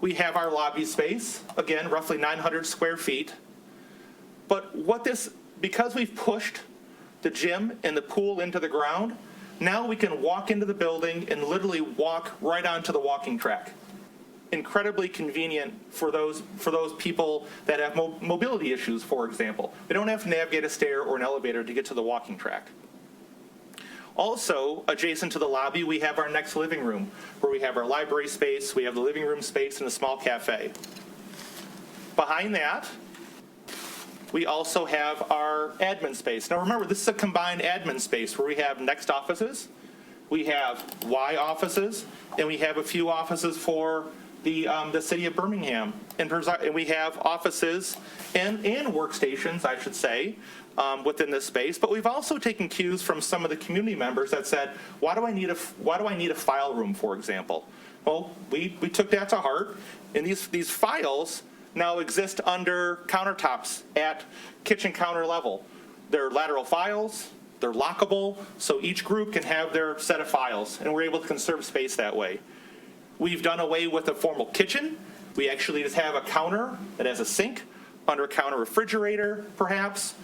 We have our lobby space, again, roughly 900 square feet. But because we've pushed the gym and the pool into the ground, now we can walk into the building and literally walk right onto the walking track. Incredibly convenient for those people that have mobility issues, for example. They don't have to navigate a stair or an elevator to get to the walking track. Also, adjacent to the lobby, we have our next living room, where we have our library space, we have the living room space, and a small cafe. Behind that, we also have our admin space. Now remember, this is a combined admin space where we have Next offices, we have Y offices, and we have a few offices for the city of Birmingham. And we have offices and workstations, I should say, within this space. But we've also taken cues from some of the community members that said, why do I need a file room, for example? Well, we took that to heart, and these files now exist under countertops at kitchen counter level. They're lateral files, They're lockable, so each group can have their set of files, and we're able to conserve space that way. We've done away with a formal kitchen. We actually just have a counter that has a sink, under counter refrigerator, perhaps,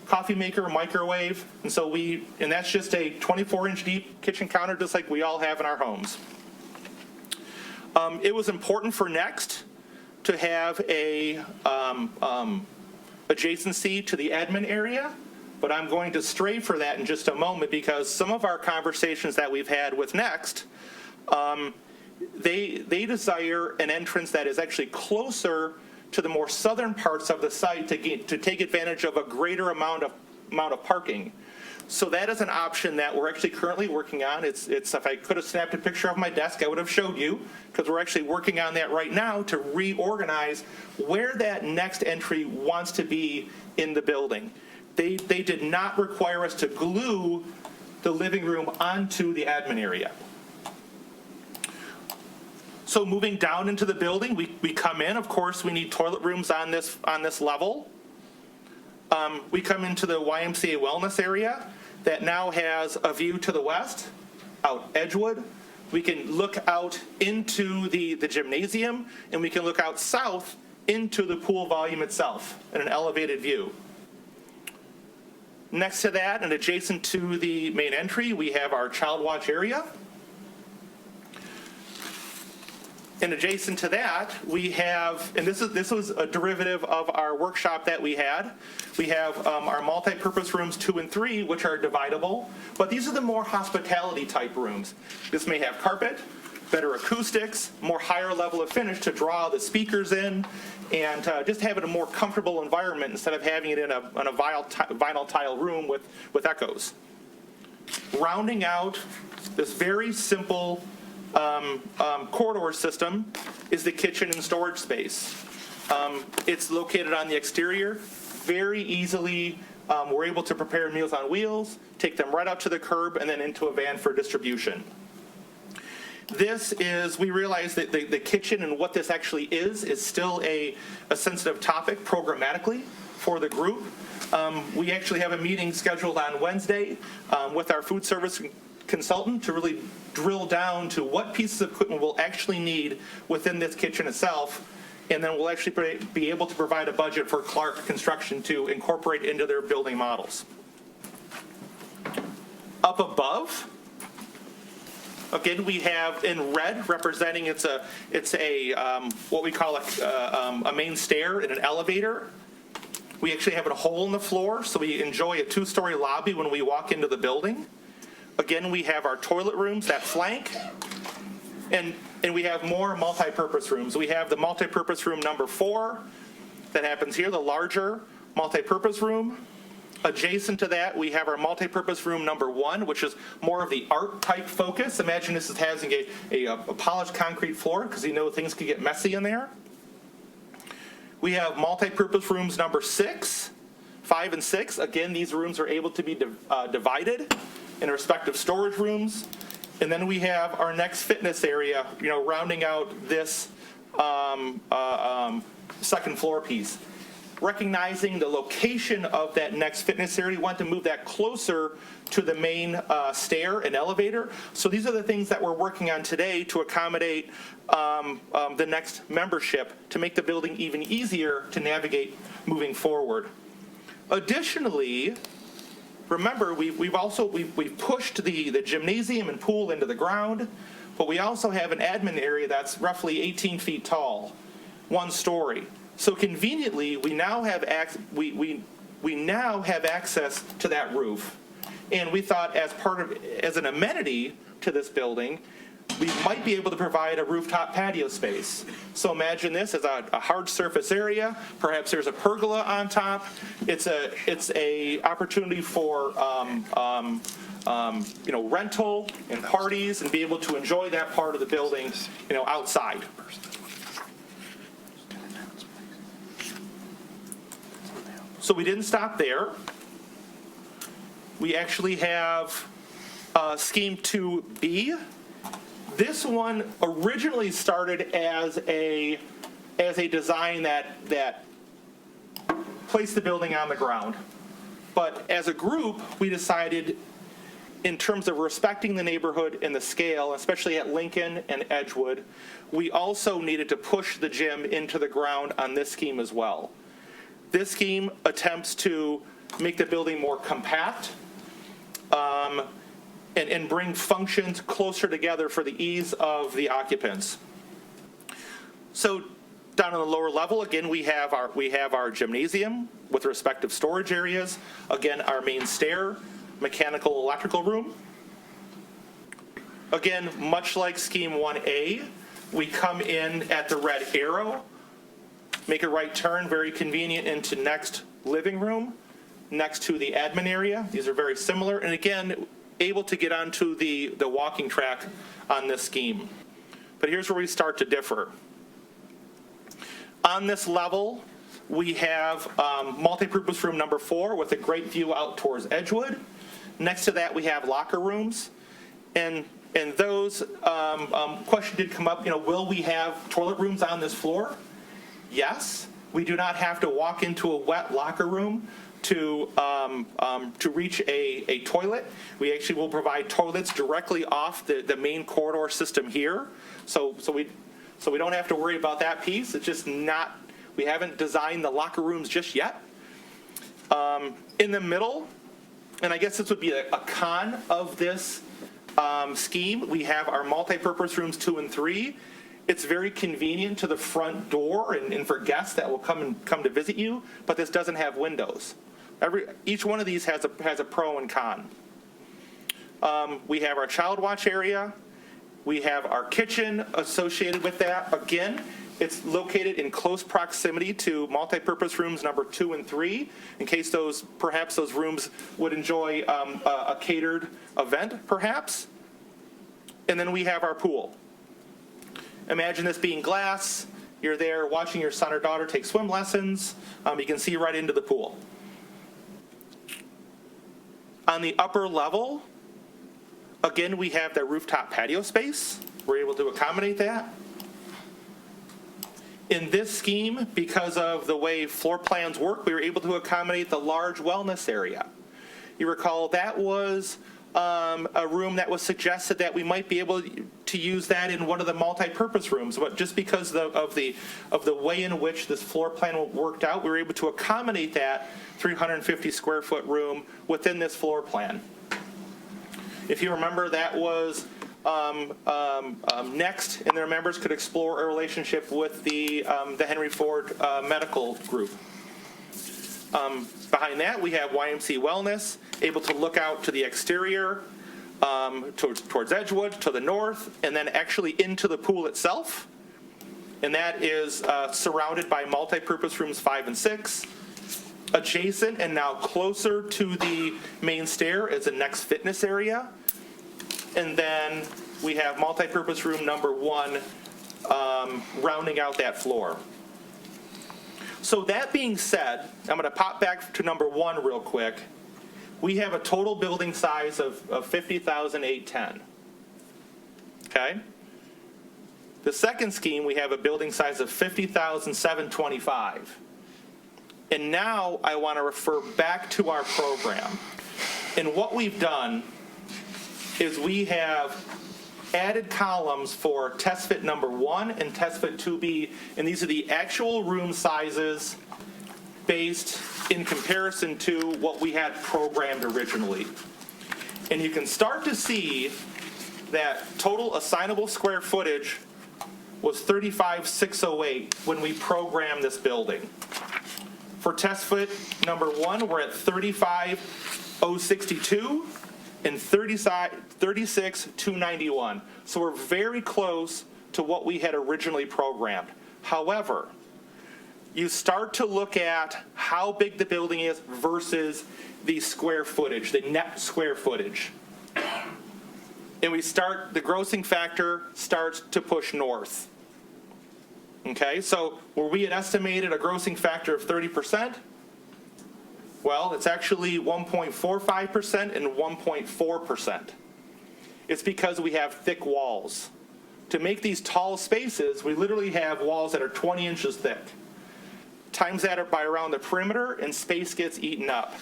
coffee maker, microwave, and that's just a 24-inch deep kitchen counter, just like we all have in our homes. It was important for Next to have a adjacency to the admin area, but I'm going to stray for that in just a moment because some of our conversations that we've had with Next, they desire an entrance that is actually closer to the more southern parts of the site to take advantage of a greater amount of parking. So that is an option that we're actually currently working on. It's if I could have snapped a picture of my desk, I would have showed you, because we're actually working on that right now to reorganize where that next entry wants to be in the building. They did not require us to glue the living room onto the admin area. So moving down into the building, we come in. Of course, we need toilet rooms on this level. We come into the YMCA wellness area that now has a view to the west, out Edgewood. We can look out into the gymnasium, and we can look out south into the pool volume itself in an elevated view. Next to that, and adjacent to the main entry, we have our child watch area. And adjacent to that, we have, and this was a derivative of our workshop that we had. We have our multi-purpose rooms 2 and 3, which are dividable, but these are the more hospitality type rooms. This may have carpet, better acoustics, more higher level of finish to draw the speakers in, and just have it a more comfortable environment instead of having it in a vinyl tile room with echoes. Rounding out this very simple corridor system is the kitchen and storage space. It's located on the exterior. Very easily, we're able to prepare meals on wheels, take them right out to the curb, and then into a van for distribution. We realize that the kitchen and what this actually is still a sensitive topic programmatically for the group. We actually have a meeting scheduled on Wednesday with our food service consultant to really drill down to what pieces of equipment we'll actually need within this kitchen itself, and then we'll actually be able to provide a budget for Clark Construction to incorporate into their building models. Up above, again, we have in red representing it's a what we call a main stair and an elevator. We actually have a hole in the floor, so we enjoy a 2-story lobby when we walk into the building. Again, we have our toilet rooms that flank, and we have more multi-purpose rooms. We have the multi-purpose room number 4 that happens here, the larger multi-purpose room. Adjacent to that, we have our multi-purpose room number 1, which is more of the art type focus. Imagine this is having a polished concrete floor, because you know things can get messy in there. We have multi-purpose rooms number 6, 5, and 6. Again, these rooms are able to be divided in respective storage rooms. And then we have our next fitness area, rounding out this second floor piece. Recognizing the location of that next fitness area, we want to move that closer to the main stair and elevator. So these are the things that we're working on today to accommodate the next membership to make the building even easier to navigate moving forward. Additionally, remember, we've pushed the gymnasium and pool into the ground, but we also have an admin area that's roughly 18 feet tall, 1 story. So conveniently, we now have access to that roof, and we thought as an amenity to this building, we might be able to provide a rooftop patio space. So imagine this as a hard surface area. Perhaps there's a pergola on top. It's a opportunity for rental and parties, and be able to enjoy that part of the building, outside. So we didn't stop there. We actually have scheme 2B. This one originally started as a design that placed the building on the ground. But as a group, we decided, in terms of respecting the neighborhood and the scale, especially at Lincoln and Edgewood, we also needed to push the gym into the ground on this scheme as well. This scheme attempts to make the building more compact and bring functions closer together for the ease of the occupants. So down on the lower level, again, we have our gymnasium with respective storage areas. Again, our main stair, mechanical, electrical room. Again, much like scheme 1A, we come in at the red arrow, make a right turn, very convenient, into next living room, next to the admin area. These are very similar, and again, able to get onto the walking track on this scheme. But here's where we start to differ. On this level, we have multipurpose room number 4 with a great view out towards Edgewood. Next to that, we have locker rooms. And those, question did come up, will we have toilet rooms on this floor? Yes. We do not have to walk into a wet locker room to reach a toilet. We actually will provide toilets directly off the main corridor system here. So we don't have to worry about that piece. It's just not, we haven't designed the locker rooms just yet. In the middle, and I guess this would be a con of this scheme, we have our multipurpose rooms 2 and 3. It's very convenient to the front door and for guests that will come to visit you, but this doesn't have windows. Each one of these has a pro and con. We have our child watch area. We have our kitchen associated with that. Again, it's located in close proximity to multipurpose rooms number 2 and 3, in case perhaps those rooms would enjoy a catered event, perhaps. And then we have our pool. Imagine this being glass. You're there watching your son or daughter take swim lessons. You can see right into the pool. On the upper level, again, we have the rooftop patio space. We're able to accommodate that. In this scheme, because of the way floor plans work, we were able to accommodate the large wellness area. You recall that was a room that was suggested that we might be able to use that in one of the multi-purpose rooms, but just because of the way in which this floor plan worked out, we were able to accommodate that 350 square foot room within this floor plan. If you remember, that was next, and their members could explore a relationship with the Henry Ford Medical Group. Behind that, we have YMC Wellness, able to look out to the exterior, towards Edgewood, to the north, and then actually into the pool itself. And that is surrounded by multi-purpose rooms 5 and 6. Adjacent and now closer to the main stair is the next fitness area. And then we have multi-purpose room number 1 rounding out that floor. So that being said, I'm going to pop back to number 1 real quick. We have a total building size of 50,810. Okay? The second scheme, we have a building size of 50,725. And now I want to refer back to our program. And what we've done is we have added columns for test fit number 1 and test fit 2B, and these are the actual room sizes based in comparison to what we had programmed originally. And you can start to see that total assignable square footage was 35,608 when we programmed this building. For test fit number 1, we're at 35,062 and 36,291. So we're very close to what we had originally programmed. However, you start to look at how big the building is versus the square footage, the net square footage. And the grossing factor starts to push north. Okay, so where we had estimated a grossing factor of 30%, well, it's actually 1.45% and 1.4%. It's because we have thick walls. To make these tall spaces, we literally have walls that are 20 inches thick. Times that by around the perimeter, and space gets eaten up.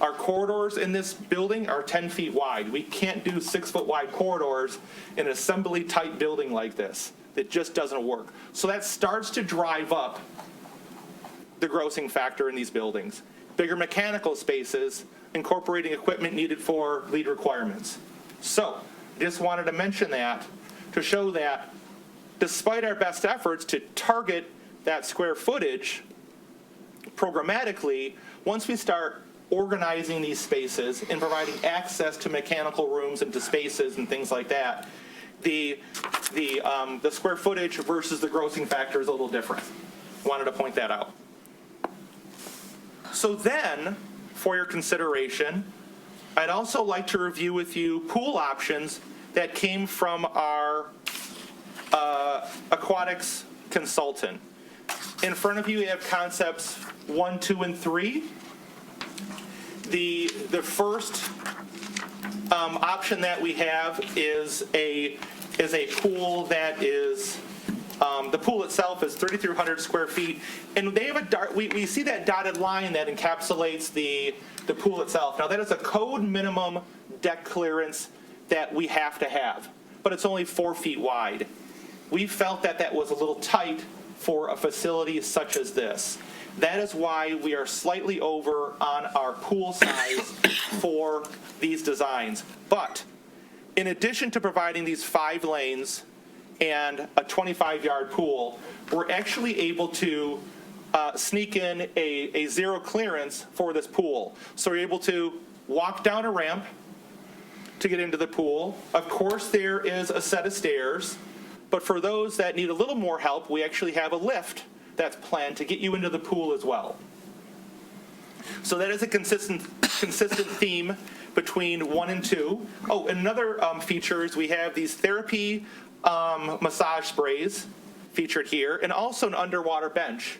Our corridors in this building are 10 feet wide. We can't do 6-foot wide corridors in an assembly type building like this. It just doesn't work. So that starts to drive up the grossing factor in these buildings. Bigger mechanical spaces, incorporating equipment needed for lead requirements. So, just wanted to mention that to show that despite our best efforts to target that square footage programmatically, once we start organizing these spaces and providing access to mechanical rooms and to spaces and things like that, the square footage versus the grossing factor is a little different. Wanted to point that out. So then, for your consideration, I'd also like to review with you pool options that came from our aquatics consultant. In front of you, you have concepts 1, 2, and 3. The first option that we have is a pool that is the pool itself is 3,300 square feet, and they have we see that dotted line that encapsulates the pool itself. Now that is a code minimum deck clearance that we have to have, but it's only 4 feet wide. We felt that that was a little tight for a facility such as this. That is why we are slightly over on our pool size for these designs. But in addition to providing these 5 lanes and a 25-yard pool, we're actually able to sneak in a zero clearance for this pool. So we're able to walk down a ramp to get into the pool. Of course, there is a set of stairs, but for those that need a little more help, we actually have a lift that's planned to get you into the pool as well. So that is a consistent theme between 1 and 2. Oh, another feature is we have these therapy massage sprays featured here, and also an underwater bench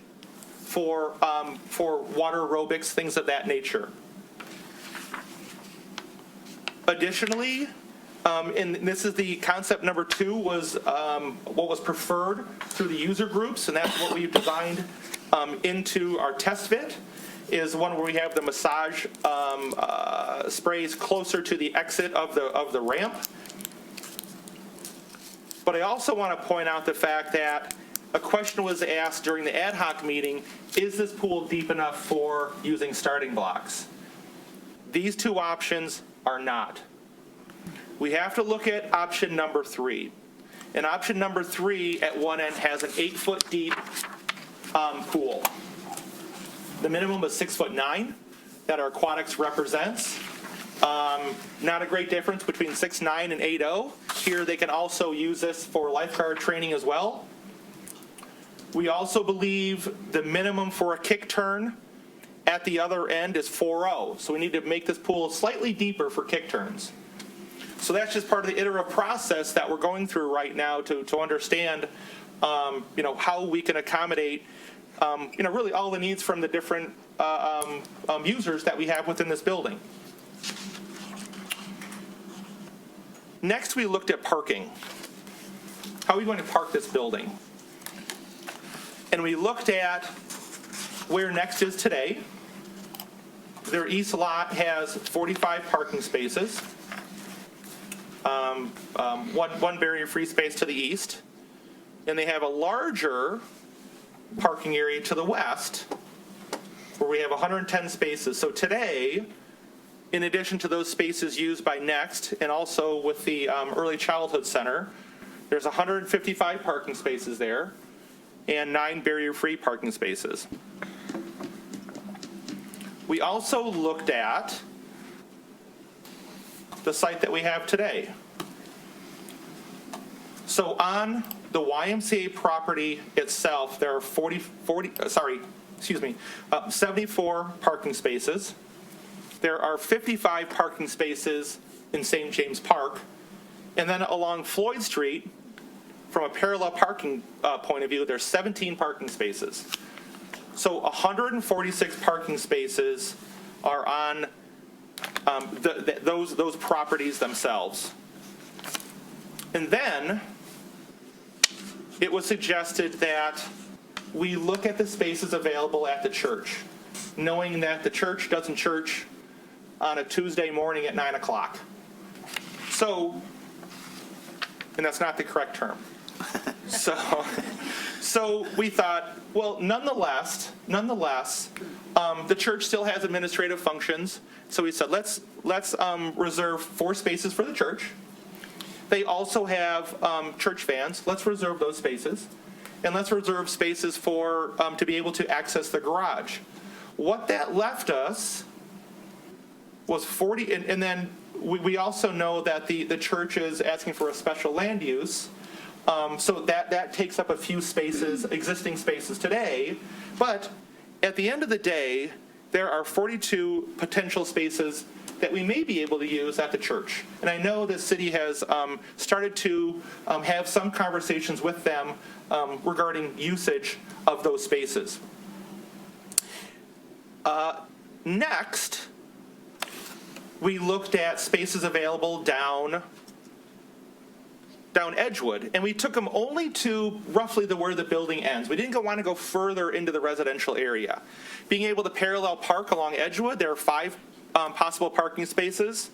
for water aerobics, things of that nature. Additionally, and this is the concept number 2, was what was preferred through the user groups, and that's what we've designed into our test fit, is one where we have the massage sprays closer to the exit of the ramp. But I also want to point out the fact that a question was asked during the ad hoc meeting, is this pool deep enough for using starting blocks? These 2 options are not. We have to look at option number 3. And option number 3 at one end has an 8-foot deep pool. The minimum is 6'9" that our aquatics represents. Not a great difference between 6'9" and 8'0". Here they can also use this for lifeguard training as well. We also believe the minimum for a kick turn at the other end is 4'0". So we need to make this pool slightly deeper for kick turns. So that's just part of the iterative process that we're going through right now to understand, how we can accommodate, really all the needs from the different users that we have within this building. Next, we looked at parking. How are we going to park this building? And we looked at where Next is today. Their east lot has 45 parking spaces. One barrier-free space to the east. And they have a larger parking area to the west where we have 110 spaces. So today, in addition to those spaces used by Next and also with the Early Childhood Center, there's 155 parking spaces there and 9 barrier-free parking spaces. We also looked at the site that we have today. So on the YMCA property itself, there are 74 parking spaces. There are 55 parking spaces in St. James Park. And then along Floyd Street, from a parallel parking point of view, there's 17 parking spaces. So 146 parking spaces are on those properties themselves. And then it was suggested that we look at the spaces available at the church, knowing that the church doesn't church on a Tuesday morning at 9 o'clock. So, and that's not the correct term. So we thought, well, nonetheless, the church still has administrative functions. So we said, let's reserve 4 spaces for the church. They also have church vans. Let's reserve those spaces. And let's reserve spaces for to be able to access the garage. What that left us was 40, and then we also know that the church is asking for a special land use. So that takes up a few spaces, existing spaces today. But at the end of the day, there are 42 potential spaces that we may be able to use at the church. And I know the city has started to have some conversations with them regarding usage of those spaces. Next, we looked at spaces available down Edgewood, and we took them only to roughly where the building ends. We didn't want to go further into the residential area. Being able to parallel park along Edgewood, there are 5 possible parking spaces.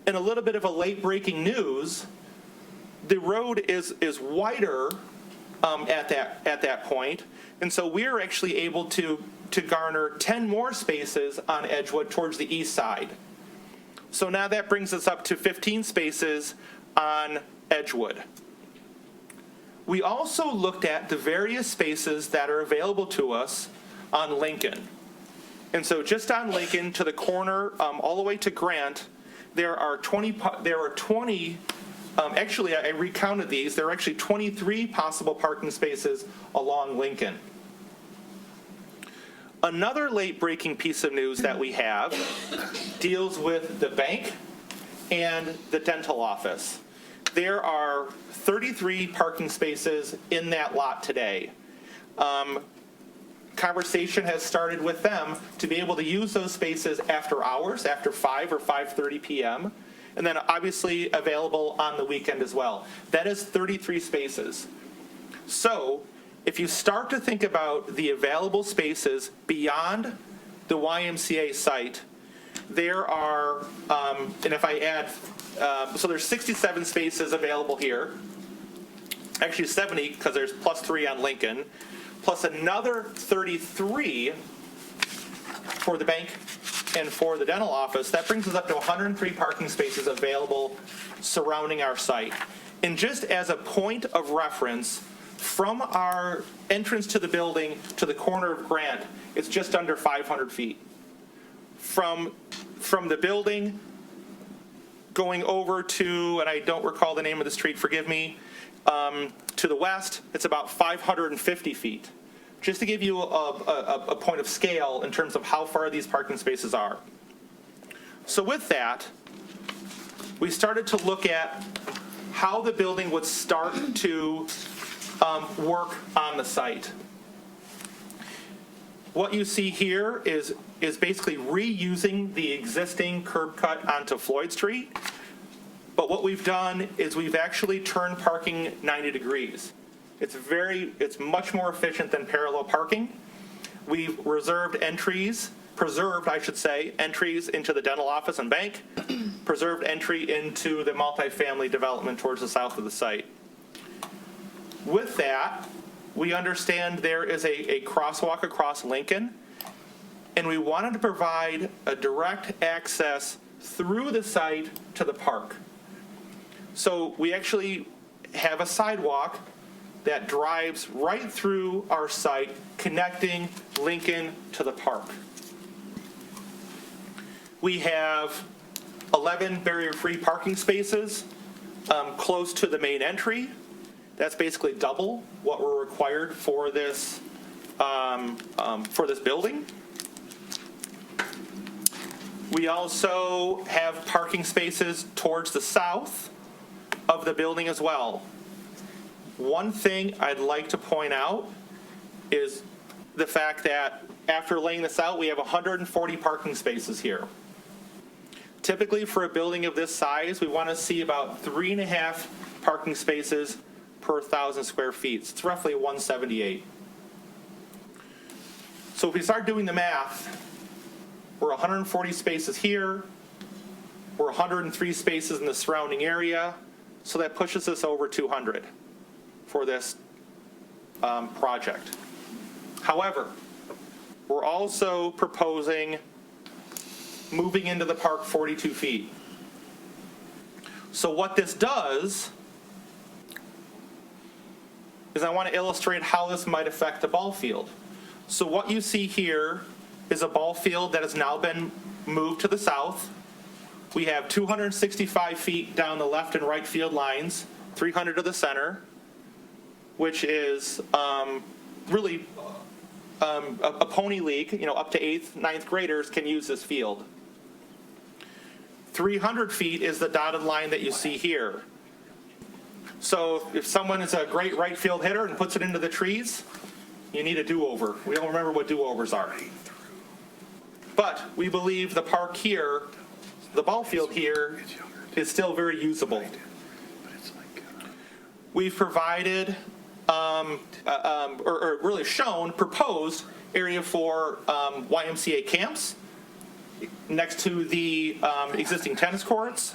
And a little bit of a late breaking news, the road is wider at that point, and so we're actually able to garner 10 more spaces on Edgewood towards the east side. So now that brings us up to 15 spaces on Edgewood. We also looked at the various spaces that are available to us on Lincoln. And so just on Lincoln to the corner all the way to Grant, there are 20, actually I recounted these, there are actually 23 possible parking spaces along Lincoln. Another late-breaking piece of news that we have deals with the bank and the dental office. There are 33 parking spaces in that lot today. Conversation has started with them to be able to use those spaces after hours, after 5 or 5:30 p.m., and then obviously available on the weekend as well. That is 33 spaces. So if you start to think about the available spaces beyond the YMCA site, there are, and if I add, so there's 67 spaces available here. Actually 70, because there's plus 3 on Lincoln, plus another 33 for the bank and for the dental office. That brings us up to 103 parking spaces available surrounding our site. And just as a point of reference, from our entrance to the building to the corner of Grant, it's just under 500 feet. From the building going over to, and I don't recall the name of the street, forgive me, to the west, it's about 550 feet. Just to give you a point of scale in terms of how far these parking spaces are. So with that, we started to look at how the building would start to work on the site. What you see here is basically reusing the existing curb cut onto Floyd Street. But what we've done is we've actually turned parking 90 degrees. It's much more efficient than parallel parking. We've preserved entries into the dental office and bank, preserved entry into the multifamily development towards the south of the site. With that, we understand there is a crosswalk across Lincoln, and we wanted to provide a direct access through the site to the park. So we actually have a sidewalk that drives right through our site, connecting Lincoln to the park. We have 11 barrier-free parking spaces close to the main entry. That's basically double what we're required for this building. We also have parking spaces towards the south of the building as well. One thing I'd like to point out is the fact that after laying this out, we have 140 parking spaces here. Typically, for a building of this size, we want to see about 3.5 parking spaces per 1,000 square feet. It's roughly 178. So if we start doing the math, we're 140 spaces here, We're 103 spaces in the surrounding area, so that pushes us over 200 for this project. However, we're also proposing moving into the park 42 feet. So what this does is I want to illustrate how this might affect the ball field. So what you see here is a ball field that has now been moved to the south. We have 265 feet down the left and right field lines, 300 to the center, which is really a pony league. Up to 8th, 9th graders can use this field. 300 feet is the dotted line that you see here. So if someone is a great right field hitter and puts it into the trees, you need a do-over. We don't remember what do-overs are. But we believe the park here, the ball field here, is still very usable. We've provided, or really shown, proposed area for YMCA camps next to the existing tennis courts.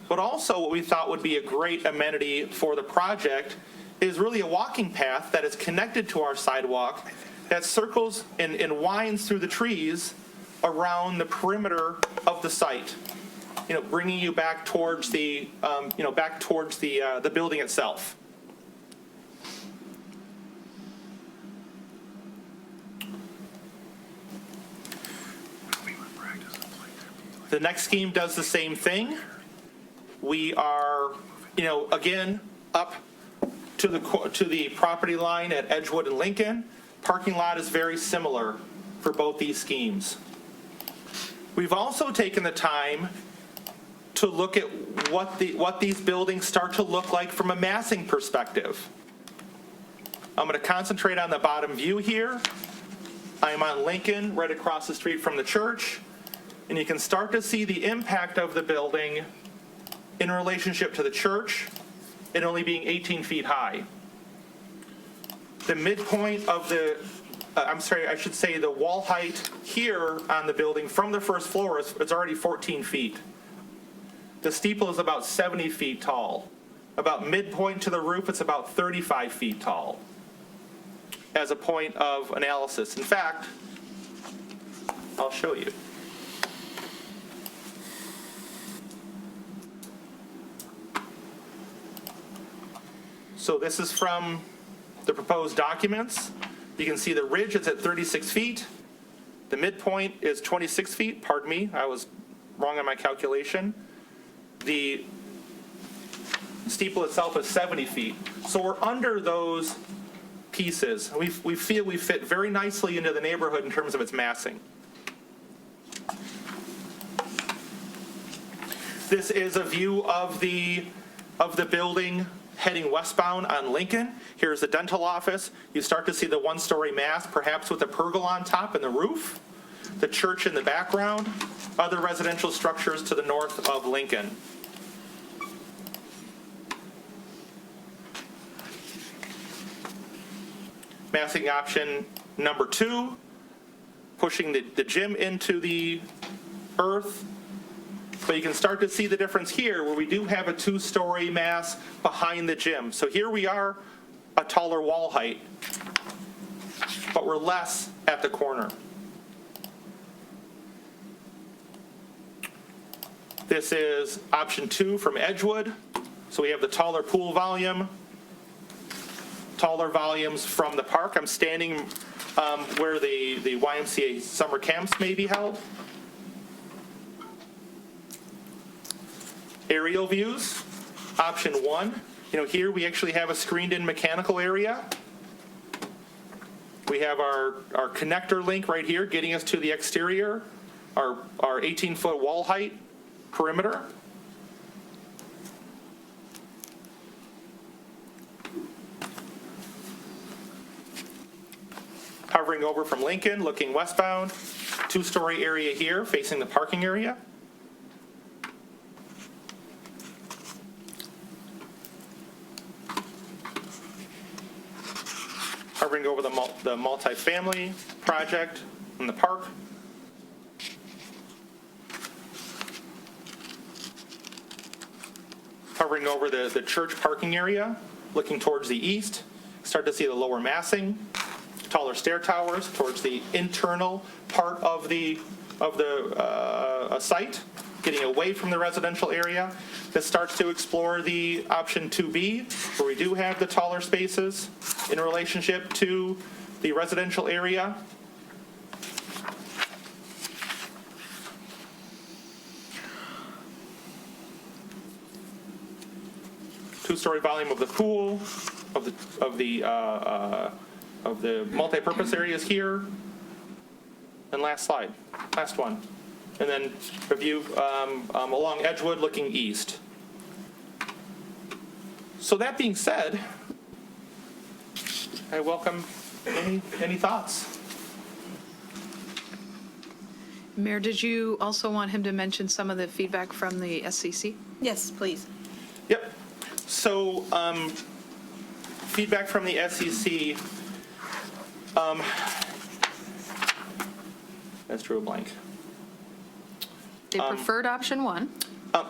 But also what we thought would be a great amenity for the project is really a walking path that is connected to our sidewalk that circles and winds through the trees around the perimeter of the site, bringing you back towards the, the building itself. The next scheme does the same thing. We are, again, up to the property line at Edgewood and Lincoln. Parking lot is very similar for both these schemes. We've also taken the time to look at what these buildings start to look like from a massing perspective. I'm going to concentrate on the bottom view here. I'm on Lincoln, right across the street from the church, and you can start to see the impact of the building in relationship to the church, it only being 18 feet high. The midpoint of the, the wall height here on the building from the first floor is already 14 feet. The steeple is about 70 feet tall. About midpoint to the roof, it's about 35 feet tall as a point of analysis. In fact, I'll show you. So this is from the proposed documents. You can see the ridge is at 36 feet. The midpoint is 26 feet. Pardon me, I was wrong on my calculation. The steeple itself is 70 feet. So we're under those pieces. We feel we fit very nicely into the neighborhood in terms of its massing. This is a view of the building heading westbound on Lincoln. Here's the dental office. You start to see the one-story mass, perhaps with a pergola on top and the roof. The church in the background. Other residential structures to the north of Lincoln. Massing option number 2, pushing the gym into the earth. But you can start to see the difference here where we do have a 2-story mass behind the gym. So here we are a taller wall height, but we're less at the corner. This is option 2 from Edgewood. So we have the taller pool volume, taller volumes from the park. I'm standing where the YMCA summer camps may be held. Aerial views, option 1. Here we actually have a screened-in mechanical area. We have our connector link right here getting us to the exterior, our 18-foot wall height perimeter. Hovering over from Lincoln, looking westbound, 2-story area here facing the parking area. Hovering over the multifamily project in the park. hovering over the church parking area, looking towards the east. Start to see the lower massing, taller stair towers towards the internal part of the site, getting away from the residential area. This starts to explore the option 2B, where we do have the taller spaces in relationship to the residential area. Two-story volume of the pool, of the multi-purpose areas here. And last slide, last one. And then a view along Edgewood looking east. So that being said, I welcome any thoughts. Mayor, did you also want him to mention some of the feedback from the SCC? Yes, please. Yep. So feedback from the SEC, that's drew a blank. They preferred option 1.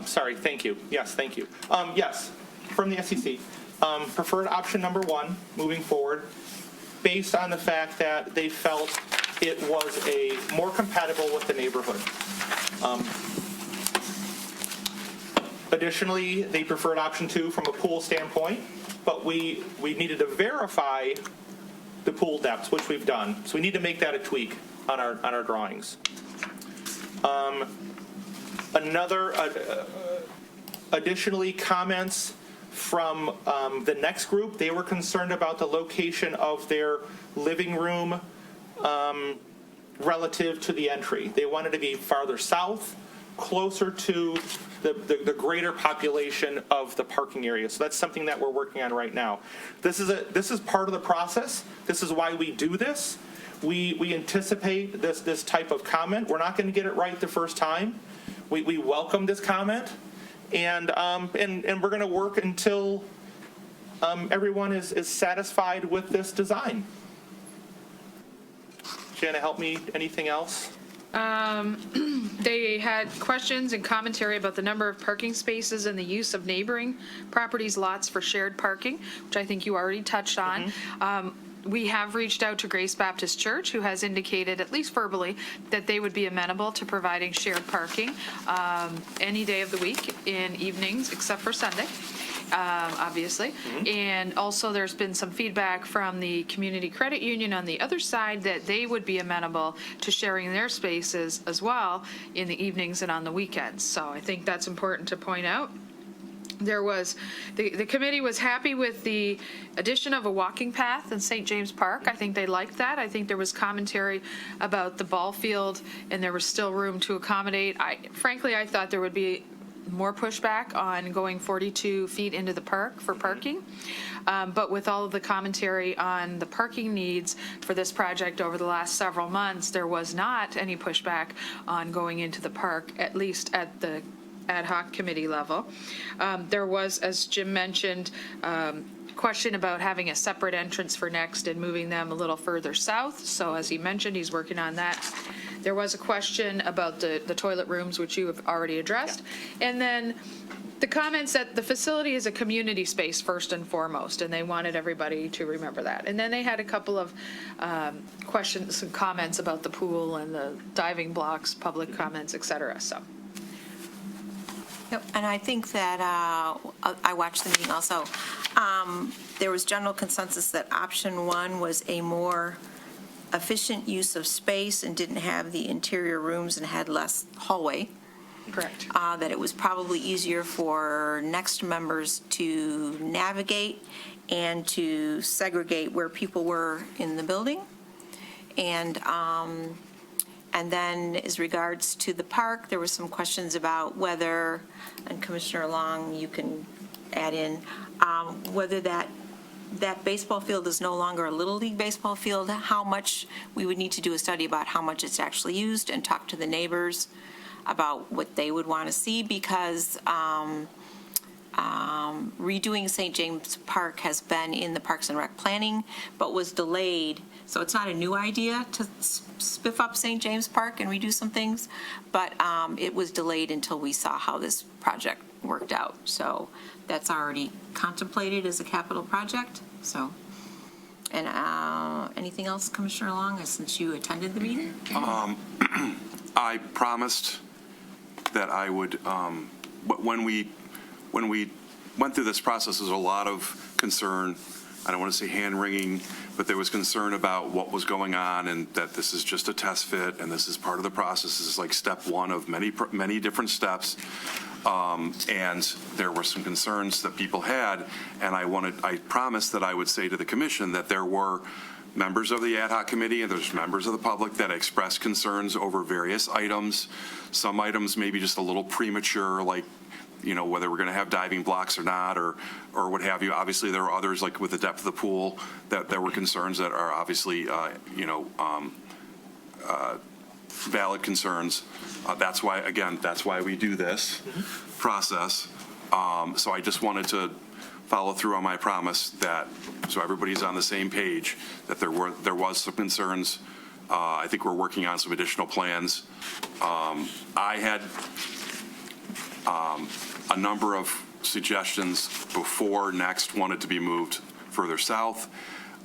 Sorry, thank you. Yes, thank you. Yes, from the SEC. Preferred option number 1, moving forward, based on the fact that they felt it was more compatible with the neighborhood. Additionally, they preferred option 2 from a pool standpoint, but we needed to verify the pool depths, which we've done. So we need to make that a tweak on our drawings. Additionally, comments from the next group, they were concerned about the location of their living room relative to the entry. They wanted to be farther south, closer to the greater population of the parking area. So that's something that we're working on right now. This is part of the process. This is why we do this. We anticipate this type of comment. We're not going to get it right the first time. We welcome this comment, and we're going to work until everyone is satisfied with this design. Jana, help me. Anything else? They had questions and commentary about the number of parking spaces and the use of neighboring properties' lots for shared parking, which I think you already touched on. We have reached out to Grace Baptist Church, who has indicated, at least verbally, that they would be amenable to providing shared parking any day of the week in evenings except for Sunday. Obviously. And also there's been some feedback from the Community Credit Union on the other side that they would be amenable to sharing their spaces as well in the evenings and on the weekends. So I think that's important to point out. There was, the committee was happy with the addition of a walking path in St. James Park. I think they liked that. I think there was commentary about the ball field and there was still room to accommodate. Frankly, I thought there would be more pushback on going 42 feet into the park for parking. But with all of the commentary on the parking needs for this project over the last several months, there was not any pushback on going into the park, at least at the ad hoc committee level. There was, as Jim mentioned, question about having a separate entrance for Next and moving them a little further south. So as he mentioned, he's working on that. There was a question about the toilet rooms, which you have already addressed. And then the comments that the facility is a community space first and foremost, and they wanted everybody to remember that. And then they had a couple of questions and comments about the pool and the diving blocks, public comments, et cetera. So. Yep, and I think that I watched the meeting also. There was general consensus that option 1 was a more efficient use of space and didn't have the interior rooms and had less hallway. Correct. That it was probably easier for Next members to navigate and to segregate where people were in the building. And then as regards to the park, there were some questions about whether, and Commissioner Long, you can add in, whether that baseball field is no longer a Little League baseball field, how much we would need to do a study about how much it's actually used and talk to the neighbors about what they would want to see, because redoing St. James Park has been in the Parks and Rec planning, but was delayed. So it's not a new idea to spiff up St. James Park and redo some things, but it was delayed until we saw how this project worked out. So that's already contemplated as a capital project. So, and anything else, Commissioner Long, since you attended the meeting? I promised that I would, when we went through this process, there was a lot of concern. I don't want to say hand-wringing, but there was concern about what was going on and that this is just a test fit and this is part of the process. This is like step one of many different steps. And there were some concerns that people had, and I promised that I would say to the commission that there were members of the ad hoc committee and there's members of the public that expressed concerns over various items. Some items maybe just a little premature, like, you know, whether we're going to have diving blocks or not, or what have you. Obviously, there are others, like with the depth of the pool, that there were concerns that are obviously, valid concerns. That's why we do this process. So I just wanted to follow through on my promise that, so everybody's on the same page, that there was some concerns. I think we're working on some additional plans. I had a number of suggestions before next wanted to be moved further south.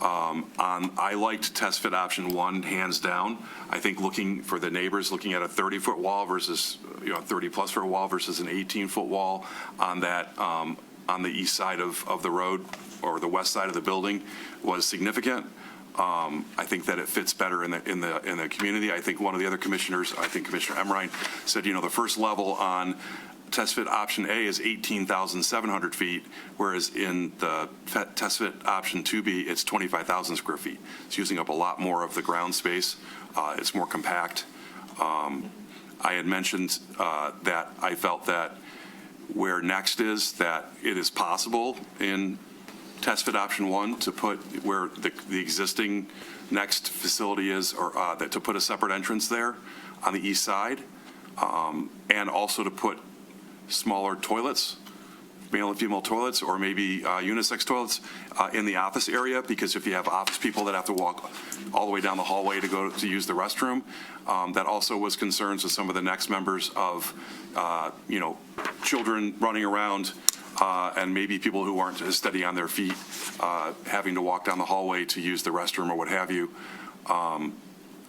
I liked test fit option 1 hands down. I think looking for the neighbors, looking at a 30-foot wall versus, 30-plus foot wall versus an 18-foot wall on that, on the east side of the road or the west side of the building was significant. I think that it fits better in the community. I think one of the other commissioners, I think Commissioner Emrein, said, the first level on test fit option A is 18,700 feet, whereas in the test fit option 2B, it's 25,000 square feet. It's using up a lot more of the ground space. It's more compact. I had mentioned that I felt that where next is, that it is possible in test fit option 1 to put where the existing next facility is, or to put a separate entrance there on the east side, and also to put smaller toilets, male and female toilets, or maybe unisex toilets in the office area, because if you have office people that have to walk all the way down the hallway to go to use the restroom, that also was concerns with some of the next members of, children running around and maybe people who aren't as steady on their feet having to walk down the hallway to use the restroom or what have you.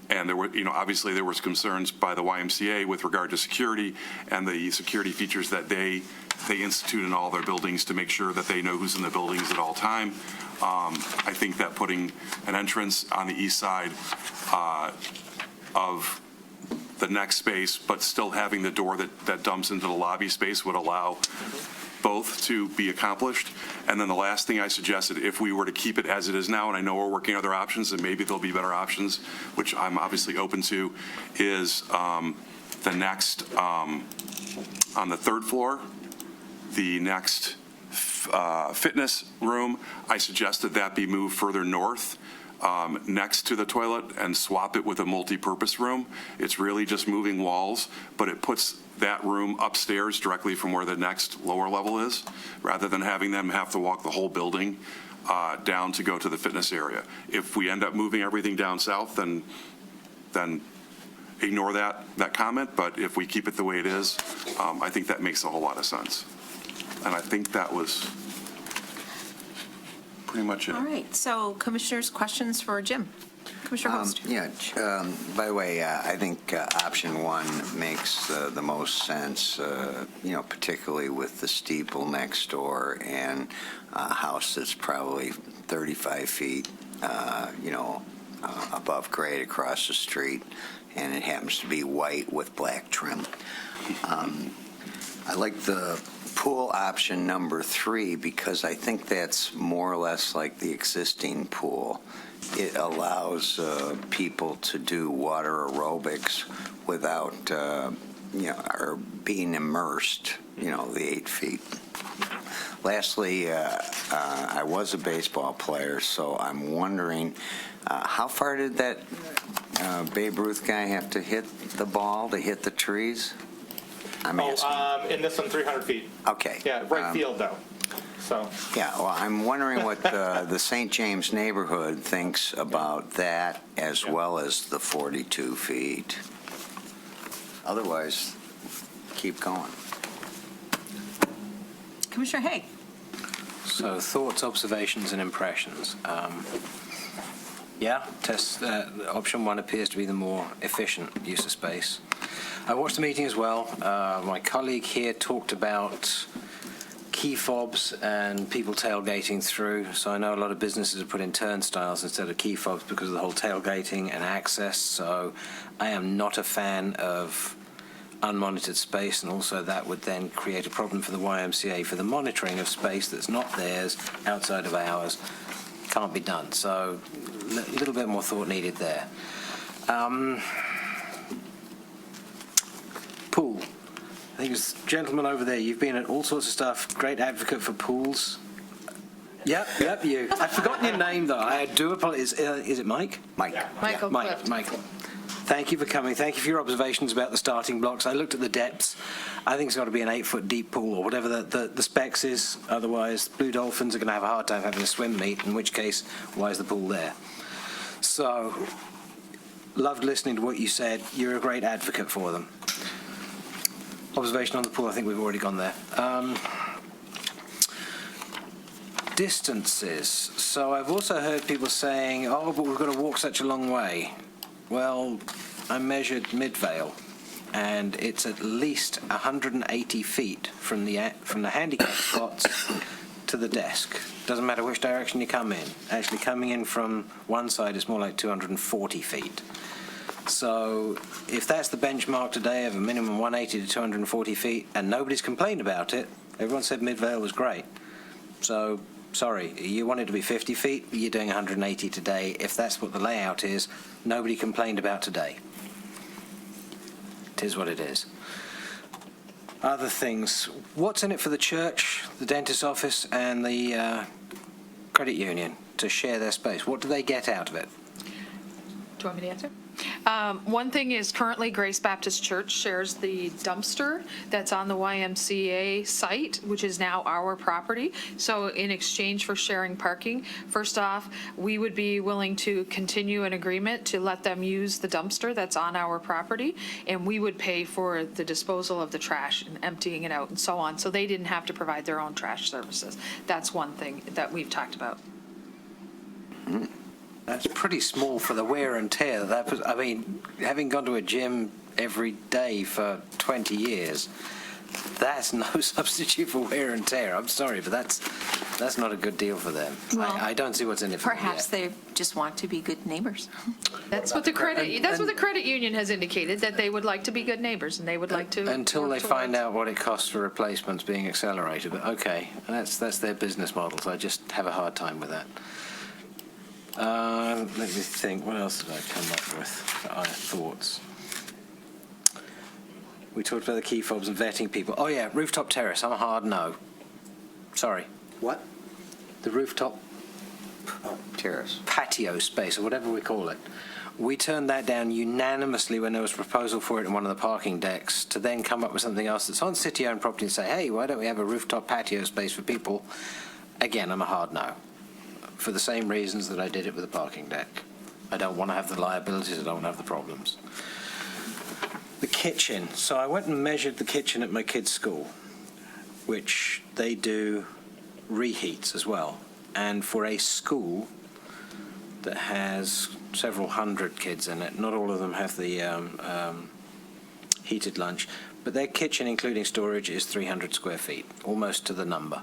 And there were, obviously there was concerns by the YMCA with regard to security and the security features that they institute in all their buildings to make sure that they know who's in the buildings at all time. I think that putting an entrance on the east side of the next space, but still having the door that dumps into the lobby space would allow both to be accomplished. And then the last thing I suggested, if we were to keep it as it is now, and I know we're working other options and maybe there'll be better options, which I'm obviously open to, is the next, on the third floor, the next fitness room, I suggested that be moved further north next to the toilet and swap it with a multi-purpose room. It's really just moving walls, but it puts that room upstairs directly from where the next lower level is, rather than having them have to walk the whole building down to go to the fitness area. If we end up moving everything down south, then ignore that comment, but if we keep it the way it is, I think that makes a whole lot of sense. And I think that was pretty much it. All right, so commissioners, questions for Jim? Commissioner Host. By the way, I think option 1 makes the most sense, particularly with the steeple next door and a house that's probably 35 feet, above grade across the street, and it happens to be white with black trim. I like the pool option number 3 because I think that's more or less like the existing pool. It allows people to do water aerobics without, or being immersed, the 8 feet. Lastly, I was a baseball player, so I'm wondering, how far did that Babe Ruth guy have to hit the ball to hit the trees? I'm asking. In this one, 300 feet. Okay. Yeah, right field though. So. Yeah, well, I'm wondering what the St. James neighborhood thinks about that as well as the 42 feet. Otherwise, keep going. Commissioner Hay. So thoughts, observations, and impressions. Test option 1 appears to be the more efficient use of space. I watched the meeting as well. My colleague here talked about key fobs and people tailgating through. So I know a lot of businesses have put in turnstiles instead of key fobs because of the whole tailgating and access. So I am not a fan of unmonitored space, and also that would then create a problem for the YMCA for the monitoring of space that's not theirs outside of hours. Can't be done. So a little bit more thought needed there. Pool. I think it's gentleman over there. You've been at all sorts of stuff. Great advocate for pools. Yep, you. I've forgotten your name though. I do apologize. Is it Mike? Mike. Michael Clift. Michael. Thank you for coming. Thank you for your observations about the starting blocks. I looked at the depths. I think it's got to be an 8-foot deep pool or whatever the specs is. Otherwise, blue dolphins are going to have a hard time having a swim meet, in which case, why is the pool there? So, loved listening to what you said. You're a great advocate for them. Observation on the pool, I think we've already gone there. Distances. So I've also heard people saying, oh, but we've got to walk such a long way. Well, I measured Midvale, and it's at least 180 feet from the handicap spots to the desk. Doesn't matter which direction you come in. Actually, coming in from one side is more like 240 feet. So if that's the benchmark today of a minimum 180 to 240 feet, and nobody's complained about it, everyone said Midvale was great. So, sorry, you want it to be 50 feet, you're doing 180 today. If that's what the layout is, nobody complained about today. It is what it is. Other things. What's in it for the church, the dentist's office, and the credit union to share their space? What do they get out of it? Do you want me to answer? One thing is currently Grace Baptist Church shares the dumpster that's on the YMCA site, which is now our property. So in exchange for sharing parking, first off, we would be willing to continue an agreement to let them use the dumpster that's on our property, and we would pay for the disposal of the trash and emptying it out and so on. So they didn't have to provide their own trash services. That's one thing that we've talked about. That's pretty small for the wear and tear. I mean, having gone to a gym every day for 20 years, that's no substitute for wear and tear. I'm sorry, but that's not a good deal for them. Well, I don't see what's in it for them Perhaps yet. they just want to be good neighbors. That's what the credit union has indicated, that they would like to be good neighbors and they would like to. Until work they towards- find out what it costs for replacements being accelerated. But okay, that's their business models. I just have a hard time with that. Let me think. What else did I come up with? Thoughts. We talked about the key fobs and vetting people. Oh yeah, rooftop terrace. I'm a hard no. Sorry. What? The rooftop Terrace. patio space, or whatever we call it. We turned that down unanimously when there was a proposal for it in one of the parking decks, to then come up with something else that's on city-owned property and say, hey, why don't we have a rooftop patio space for people? Again, I'm a hard no. For the same reasons that I did it with the parking deck. I don't want to have the liabilities, I don't want to have the problems. The kitchen. So I went and measured the kitchen at my kids' school, which they do reheats as well. And for a school that has several hundred kids in it, not all of them have the heated lunch, but their kitchen, including storage, is 300 square feet, almost to the number.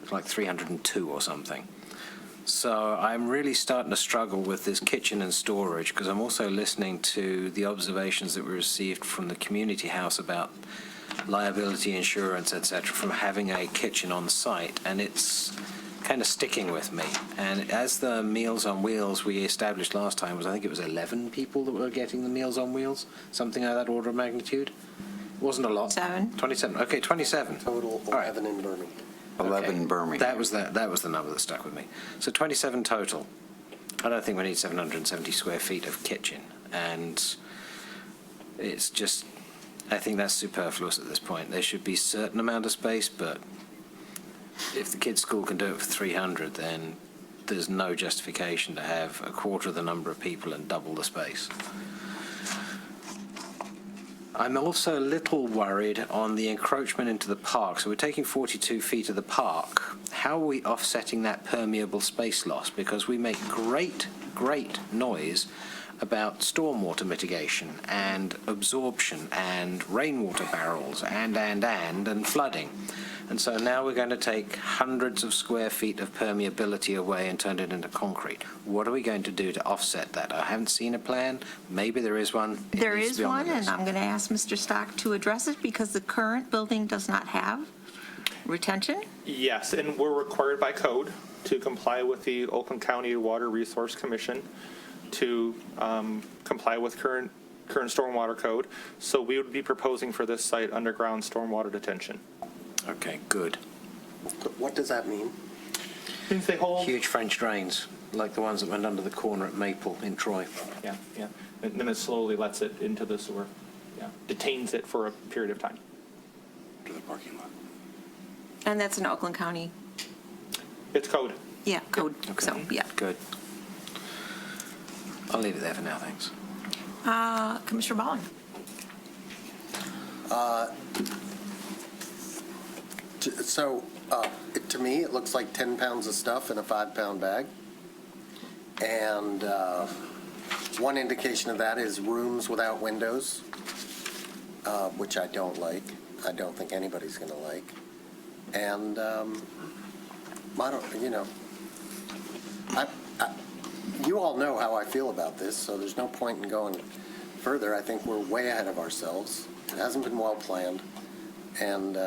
It's like 302 or something. So I'm really starting to struggle with this kitchen and storage, because I'm also listening to the observations that we received from the community house about liability insurance, etc., from having a kitchen on site, and it's kind of sticking with me. And as the Meals on Wheels we established last time I think it was 11 people that were getting the Meals on Wheels, something like that order of magnitude. It wasn't a lot. 27. Okay, 27. Total 11 in Birmingham. 11 in Birmingham. That was the number that stuck with me. So 27 total. I don't think we need 770 square feet of kitchen, and it's just I think that's superfluous at this point. There should be a certain amount of space, but if the kids' school can do it for 300, then there's no justification to have a quarter of the number of people and double the space. I'm also a little worried on the encroachment into the park. So we're taking 42 feet of the park. How are we offsetting that permeable space loss? Because we make great noise about stormwater mitigation and absorption and rainwater barrels and flooding. And so now we're going to take hundreds of square feet of permeability away and turn it into concrete. What are we going to do to offset that? I haven't seen a plan. Maybe there is one. There is one, and I'm going to ask Mr. Stock to address it because the current building does not have retention. Yes, and we're required by code to comply with the Oakland County Water Resource Commission to comply with current stormwater code. So we would be proposing for this site underground stormwater detention. Okay, good. What does that mean? Means they hold huge French drains, like the ones that went under the corner at Maple in Troy. Yeah. And then it slowly lets it into the sewer. Yeah, detains it for a period of time. To the parking lot. And that's in Oakland County. It's code. Yeah, code. Okay. So, yeah. Good. I'll leave it there for now, thanks. Commissioner Ballin. To me, it looks like 10 pounds of stuff in a 5-pound bag. And one indication of that is rooms without windows, which I don't like. I don't think anybody's going to like. And you all know how I feel about this, so there's no point in going further. I think we're way ahead of ourselves. It hasn't been well planned. And,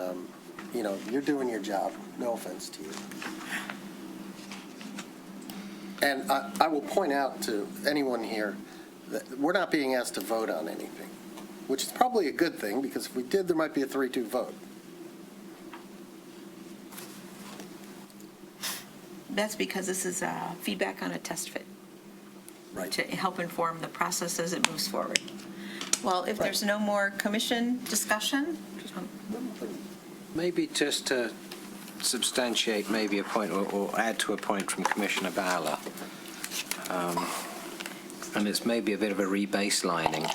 you're doing your job. No offense to you. And I will point out to anyone here that we're not being asked to vote on anything, which is probably a good thing, because if we did, there might be a 3-2 vote. That's because this is feedback on a test fit. Right. To help inform the process as it moves forward. Well, if there's no more commission discussion. Maybe just to substantiate maybe a point or add to a point from Commissioner Bala, and it's maybe a bit of a rebaselining.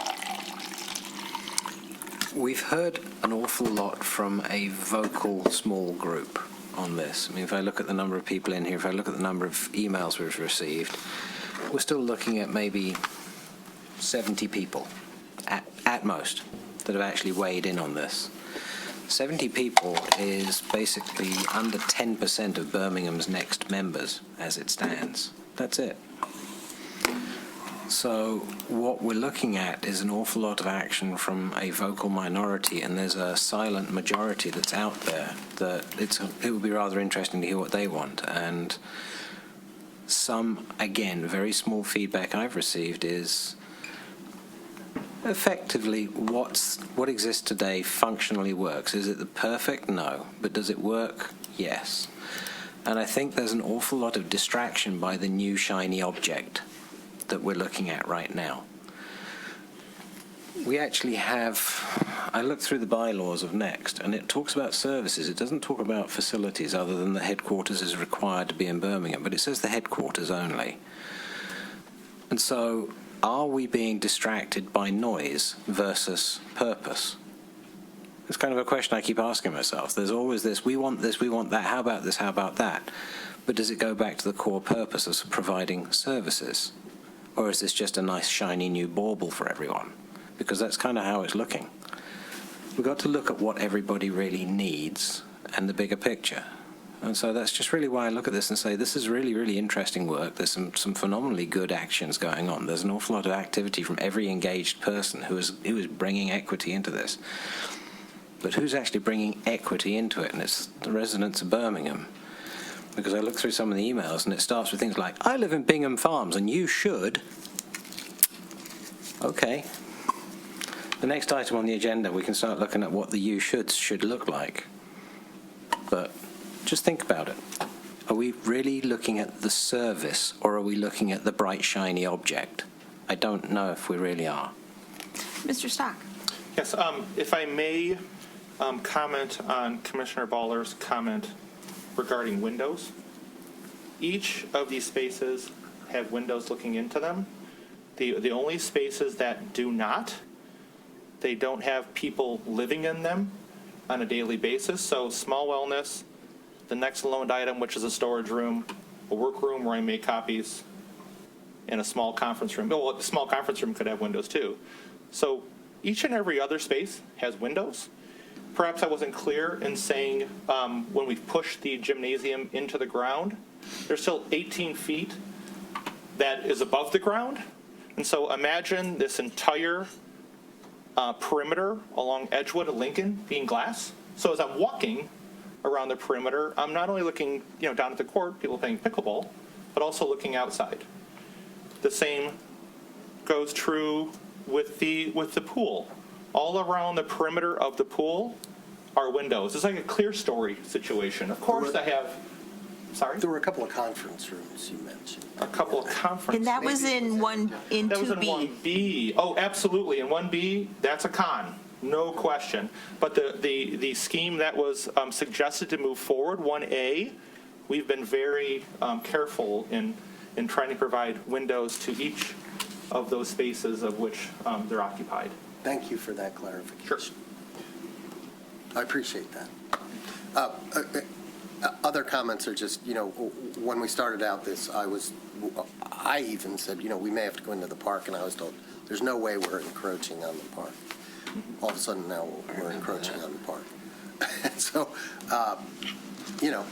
We've heard an awful lot from a vocal small group on this. I mean, if I look at the number of people in here, if I look at the number of emails we've received, we're still looking at maybe 70 people at most that have actually weighed in on this. 70 people is basically under 10% of Birmingham's next members as it stands. That's it. So what we're looking at is an awful lot of action from a vocal minority, and there's a silent majority that's out there that it would be rather interesting to hear what they want. And some, again, very small feedback I've received is effectively what exists today functionally works. Is it the perfect? No. But does it work? Yes. And I think there's an awful lot of distraction by the new shiny object that we're looking at right now. We actually have, I looked through the bylaws of Next, and it talks about services. It doesn't talk about facilities other than the headquarters is required to be in Birmingham, but it says the headquarters only. And so are we being distracted by noise versus purpose? It's kind of a question I keep asking myself. There's always this, we want that, how about this, how about that? But does it go back to the core purpose of providing services? Or is this just a nice shiny new bauble for everyone? Because that's kind of how it's looking. We've got to look at what everybody really needs and the bigger picture. And so that's just really why I look at this and say, this is really, really interesting work. There's some phenomenally good actions going on. There's an awful lot of activity from every engaged person who is bringing equity into this. But who's actually bringing equity into it? And it's the residents of Birmingham. Because I look through some of the emails and it starts with things like, I live in Bingham Farms and you should. Okay. The next item on the agenda, we can start looking at what the you shoulds should look like. But just think about it. Are we really looking at the service or are we looking at the bright, shiny object? I don't know if we really are. Mr. Stock. Yes, if I may comment on Commissioner Baller's comment regarding windows. Each of these spaces have windows looking into them. The only spaces that do not, they don't have people living in them on a daily basis. So small wellness, the next loaned item, which is a storage room, a workroom where I make copies, and a small conference room. Well, a small conference room could have windows too. So each and every other space has windows. Perhaps I wasn't clear in saying when we pushed the gymnasium into the ground, there's still 18 feet that is above the ground. And so imagine this entire perimeter along Edgewood and Lincoln being glass. So as I'm walking around the perimeter, I'm not only looking down at the court, people playing pickleball, but also looking outside. The same goes true with the pool. All around the perimeter of the pool are windows. It's like a clear story situation. Of course, I have. Sorry? There were a couple of conference rooms you mentioned. A couple of conference. And that was in 2B. That was in 1B. Oh, absolutely. In 1B, that's a con, no question. But the scheme that was suggested to move forward, 1A, we've been very careful in trying to provide windows to each of those spaces of which they're occupied. Thank you for that clarification. Sure. I appreciate that. Other comments are just, when we started out this, I even said, we may have to go into the park, and I was told, there's no way we're encroaching on the park. All of a sudden now we're encroaching on the park. So,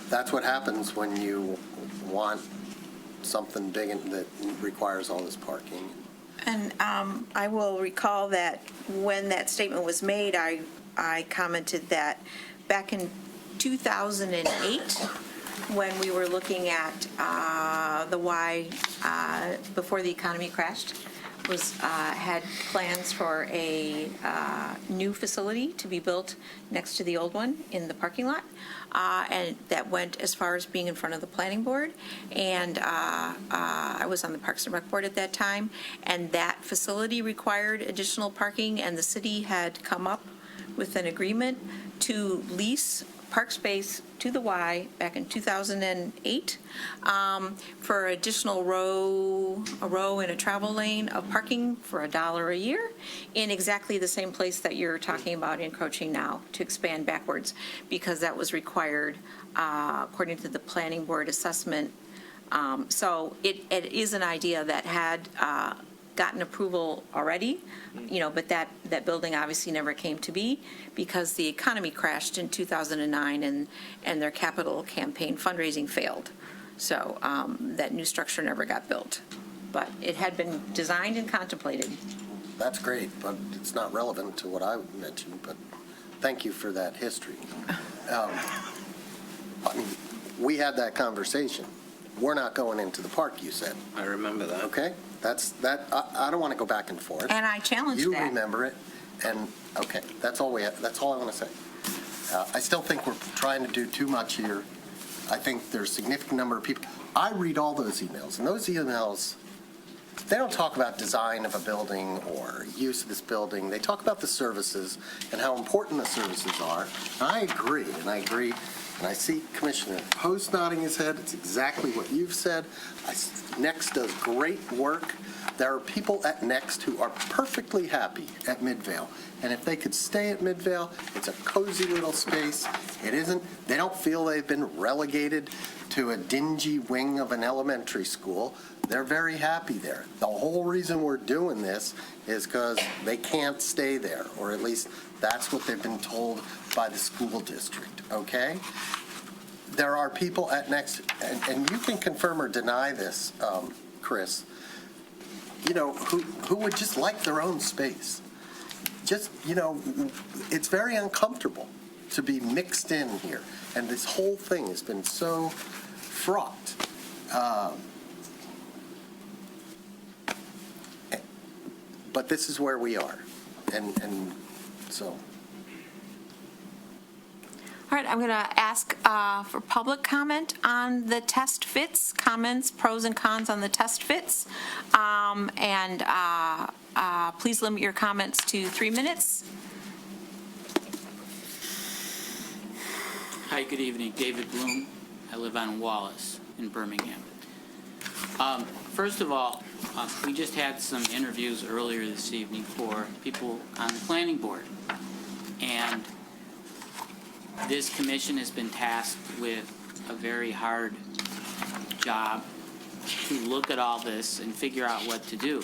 that's what happens when you want something big and that requires all this parking. And I will recall that when that statement was made, I commented that back in 2008, when we were looking at the Y before the economy crashed, had plans for a new facility to be built next to the old one in the parking lot, and that went as far as being in front of the planning board. And I was on the Parks and Rec board at that time, and that facility required additional parking, and the city had come up with an agreement to lease park space to the Y back in 2008 for additional a row in a travel lane of parking for $1 a year in exactly the same place that you're talking about encroaching now to expand backwards, because that was required according to the planning board assessment. So it is an idea that had gotten approval already, but that building obviously never came to be because the economy crashed in 2009 and their capital campaign fundraising failed. So that new structure never got built. But it had been designed and contemplated. That's great, but it's not relevant to what I mentioned, but thank you for that history. We had that conversation. We're not going into the park, you said. I remember that. Okay? I don't want to go back and forth. And I challenged that. You remember it, and okay, that's all I want to say. I still think we're trying to do too much here. I think there's a significant number of people. I read all those emails, and those emails, they don't talk about design of a building or use of this building. They talk about the services and how important the services are. And I agree, and I see Commissioner Host nodding his head. It's exactly what you've said. Next does great work. There are people at Next who are perfectly happy at Midvale. And if they could stay at Midvale, it's a cozy little space. They don't feel they've been relegated to a dingy wing of an elementary school. They're very happy there. The whole reason we're doing this is because they can't stay there, or at least that's what they've been told by the school district, okay? There are people at Next, and you can confirm or deny this, Chris, who would just like their own space. Just, it's very uncomfortable to be mixed in here. And this whole thing has been so fraught. But this is where we are. And so. All right, I'm going to ask for public comment on the test fits, comments, pros and cons on the test fits. And please limit your comments to 3 minutes. Hi, good evening. David Bloom. I live on Wallace in Birmingham. First of all, we just had some interviews earlier this evening for people on the planning board. And this commission has been tasked with a very hard job to look at all this and figure out what to do.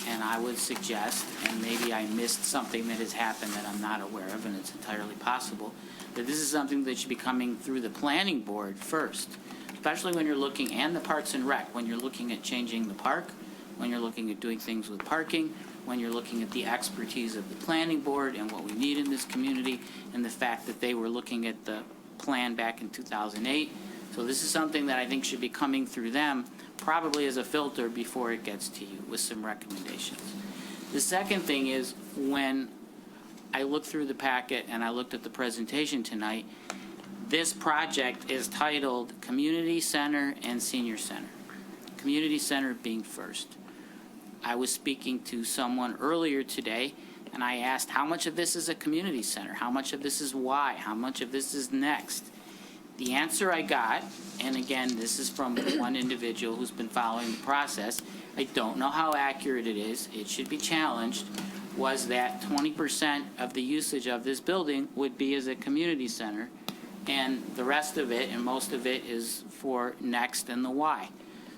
And I would suggest, and maybe I missed something that has happened that I'm not aware of, and it's entirely possible, that this is something that should be coming through the planning board first, especially when you're looking, and the Parks and Rec, when you're looking at changing the park, when you're looking at doing things with parking, when you're looking at the expertise of the planning board and what we need in this community, and the fact that they were looking at the plan back in 2008. So this is something that I think should be coming through them, probably as a filter before it gets to you with some recommendations. The second thing is, when I looked through the packet and I looked at the presentation tonight, this project is titled Community Center and Senior Center. Community Center being first. I was speaking to someone earlier today, and I asked how much of this is a community center, how much of this is why, how much of this is next. The answer I got, and again, this is from one individual who's been following the process, I don't know how accurate it is, it should be challenged, was that 20% of the usage of this building would be as a community center, and the rest of it, and most of it, is for next and the why.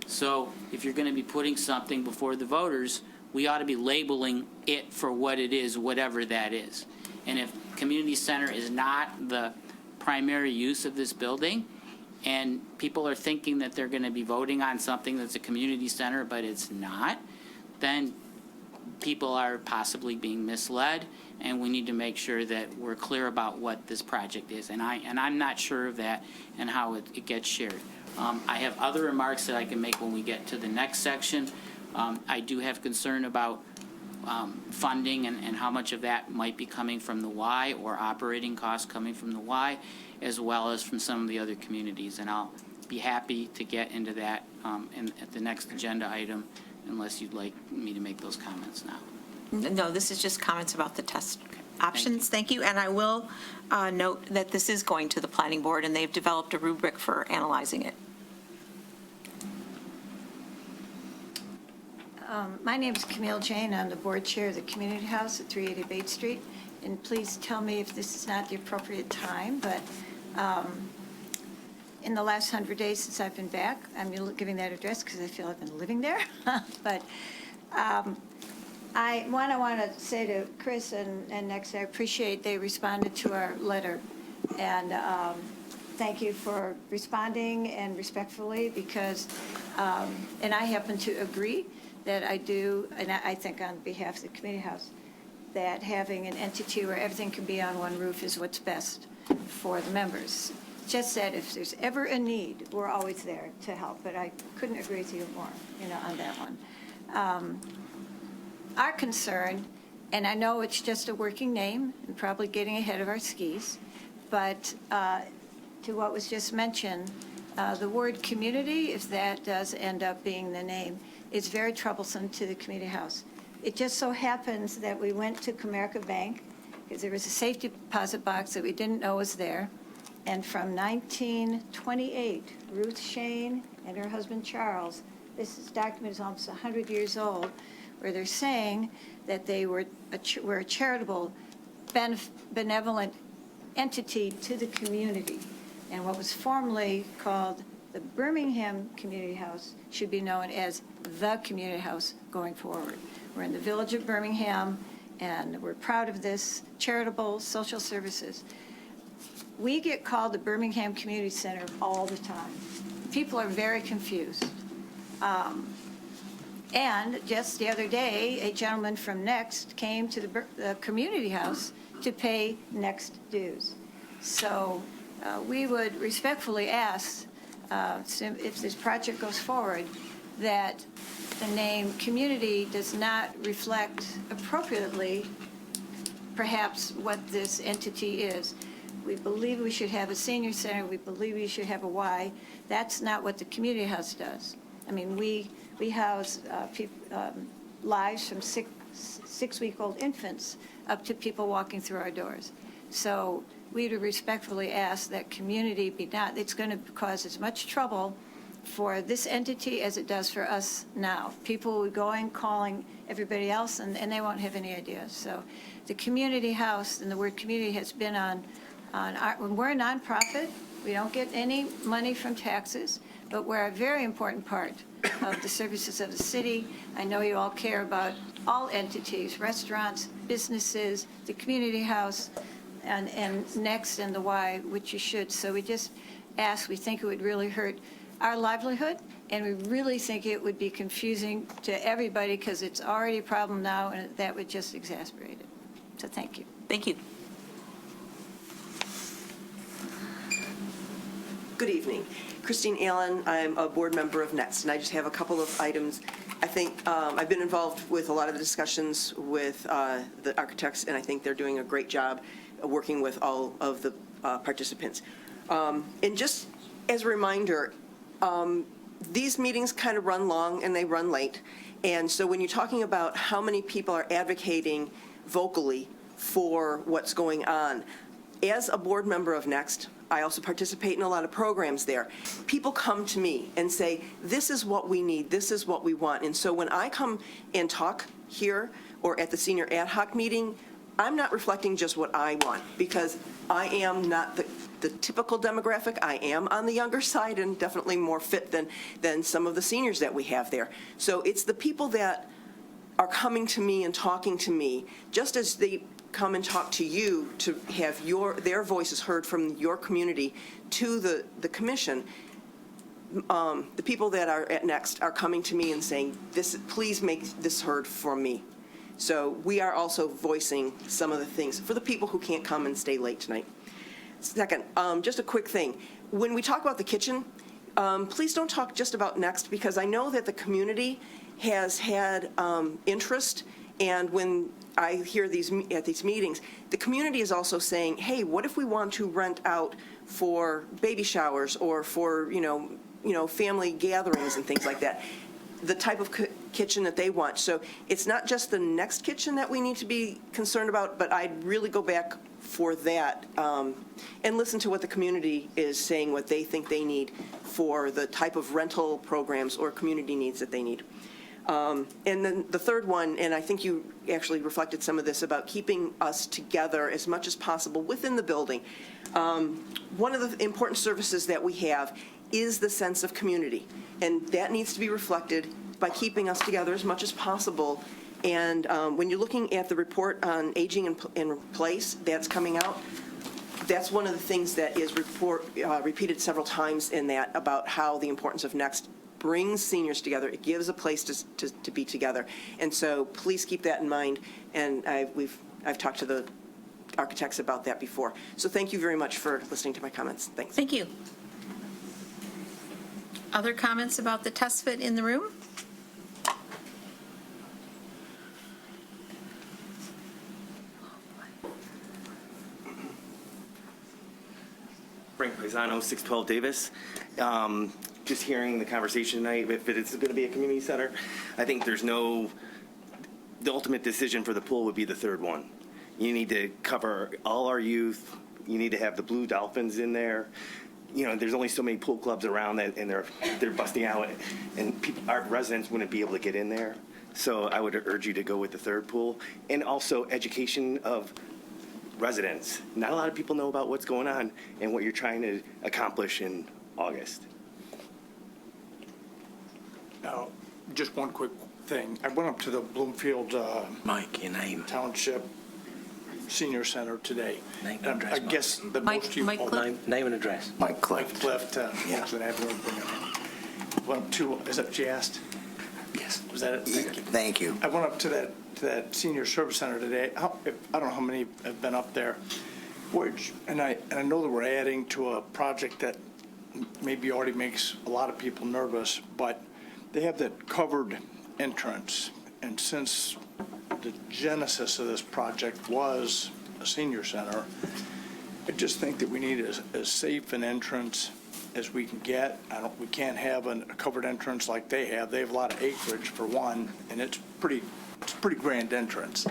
So if you're going to be putting something before the voters, we ought to be labeling it for what it is, whatever that is. And if community center is not the primary use of this building, and people are thinking that they're going to be voting on something that's a community center, but it's not, then people are possibly being misled, and we need to make sure that we're clear about what this project is. And I'm not sure of that and how it gets shared. I have other remarks that I can make when we get to the next section. I do have concern about funding and how much of that might be coming from the Y, or operating costs coming from the Y, as well as from some of the other communities. And I'll be happy to get into that at the next agenda item, unless you'd like me to make those comments now. No, this is just comments about the test options. Thank you. And I will note that this is going to the planning board, and they've developed a rubric for analyzing it. My name is Camille Jane. I'm the board chair of the Community House at 380 Bate Street. And please tell me if this is not the appropriate time, but in the last 100 days since I've been back, I'm giving that address because I feel I've been living there. But I want to say to Chris and Next, I appreciate they responded to our letter. And thank you for responding and respectfully, because, and I happen to agree that I do, and I think on behalf of the Community House, that having an entity where everything can be on one roof is what's best for the members. Just that if there's ever a need, we're always there to help, but I couldn't agree with you more, on that one. Our concern, and I know it's just a working name and probably getting ahead of our skis, but to what was just mentioned, the word community, if that does end up being the name, is very troublesome to the Community House. It just so happens that we went to Comerica Bank because there was a safety deposit box that we didn't know was there. And from 1928, Ruth Shane and her husband Charles, this document is almost 100 years old, where they're saying that they were a charitable, benevolent entity to the community. And what was formerly called the Birmingham Community House should be known as the Community House going forward. We're in the village of Birmingham, and we're proud of this charitable social services. We get called the Birmingham Community Center all the time. People are very confused. And just the other day, a gentleman from Next came to the Community House to pay Next dues. So we would respectfully ask, if this project goes forward, that the name community does not reflect appropriately perhaps what this entity is. We believe we should have a senior center. We believe we should have a Y. That's not what the Community House does. I mean, we house lives from six-week-old infants up to people walking through our doors. So we would respectfully ask that community be not, it's going to cause as much trouble for this entity as it does for us now. People will be going, calling everybody else, and they won't have any idea. So the community house, and the word community has been on our, when we're a nonprofit, we don't get any money from taxes, but we're a very important part of the services of the city. I know you all care about all entities, restaurants, businesses, the community house, and Next and the Y, which you should. So we just ask, we think it would really hurt our livelihood, and we really think it would be confusing to everybody because it's already a problem now, and that would just exacerbate it. So thank you. Thank you. Good evening. Christine Allen, I'm a board member of Next, and I just have a couple of items. I think I've been involved with a lot of the discussions with the architects, and I think they're doing a great job working with all of the participants. And just as a reminder, these meetings kind of run long and they run late. And so when you're talking about how many people are advocating vocally for what's going on, as a board member of Next, I also participate in a lot of programs there. People come to me and say, this is what we need, this is what we want. And so when I come and talk here or at the senior ad hoc meeting, I'm not reflecting just what I want, because I am not the typical demographic. I am on the younger side and definitely more fit than some of the seniors that we have there. So it's the people that are coming to me and talking to me, just as they come and talk to you to have their voices heard from your community to the commission. The people that are at Next are coming to me and saying, please make this heard for me. So we are also voicing some of the things for the people who can't come and stay late tonight. Second, just a quick thing. When we talk about the kitchen, please don't talk just about Next, because I know that the community has had interest, and when I hear at these meetings, the community is also saying, hey, what if we want to rent out for baby showers or for, family gatherings and things like that? The type of kitchen that they want. So it's not just the Next kitchen that we need to be concerned about, but I'd really go back for that and listen to what the community is saying, what they think they need for the type of rental programs or community needs that they need. And then the third one, and I think you actually reflected some of this about keeping us together as much as possible within the building. One of the important services that we have is the sense of community, and that needs to be reflected by keeping us together as much as possible. And when you're looking at the report on aging in place that's coming out, that's one of the things that is repeated several times in that, about how the importance of Next brings seniors together. It gives a place to be together. And so please keep that in mind. And I've talked to the architects about that before. So thank you very much for listening to my comments. Thanks. Thank you. Other comments about the test fit in the room? Frank Paisano, 612 Davis. Just hearing the conversation tonight, if it's going to be a community center, I think the ultimate decision for the pool would be the third one. You need to cover all our youth. You need to have the Blue Dolphins in there. There's only so many pool clubs around that, and they're busting out, and our residents wouldn't be able to get in there. So I would urge you to go with the third pool, and also education of residents. Not a lot of people know about what's going on and what you're trying to accomplish in August. Now, just one quick thing. I went up to the Bloomfield Mike, your name. Township Senior Center today. Name and address, I guess that Mike- most of you... Mike Clift? Name and address. Mike Clift. Went up to, is that what you asked? Yes. Was that it? Thank you. I went up to that senior service center today. I don't know how many have been up there. And I know that we're adding to a project that maybe already makes a lot of people nervous, but they have that covered entrance. And since the genesis of this project was a senior center, I just think that we need as safe an entrance as we can get. We can't have a covered entrance like they have. They have a lot of acreage for one, and it's pretty grand entrance.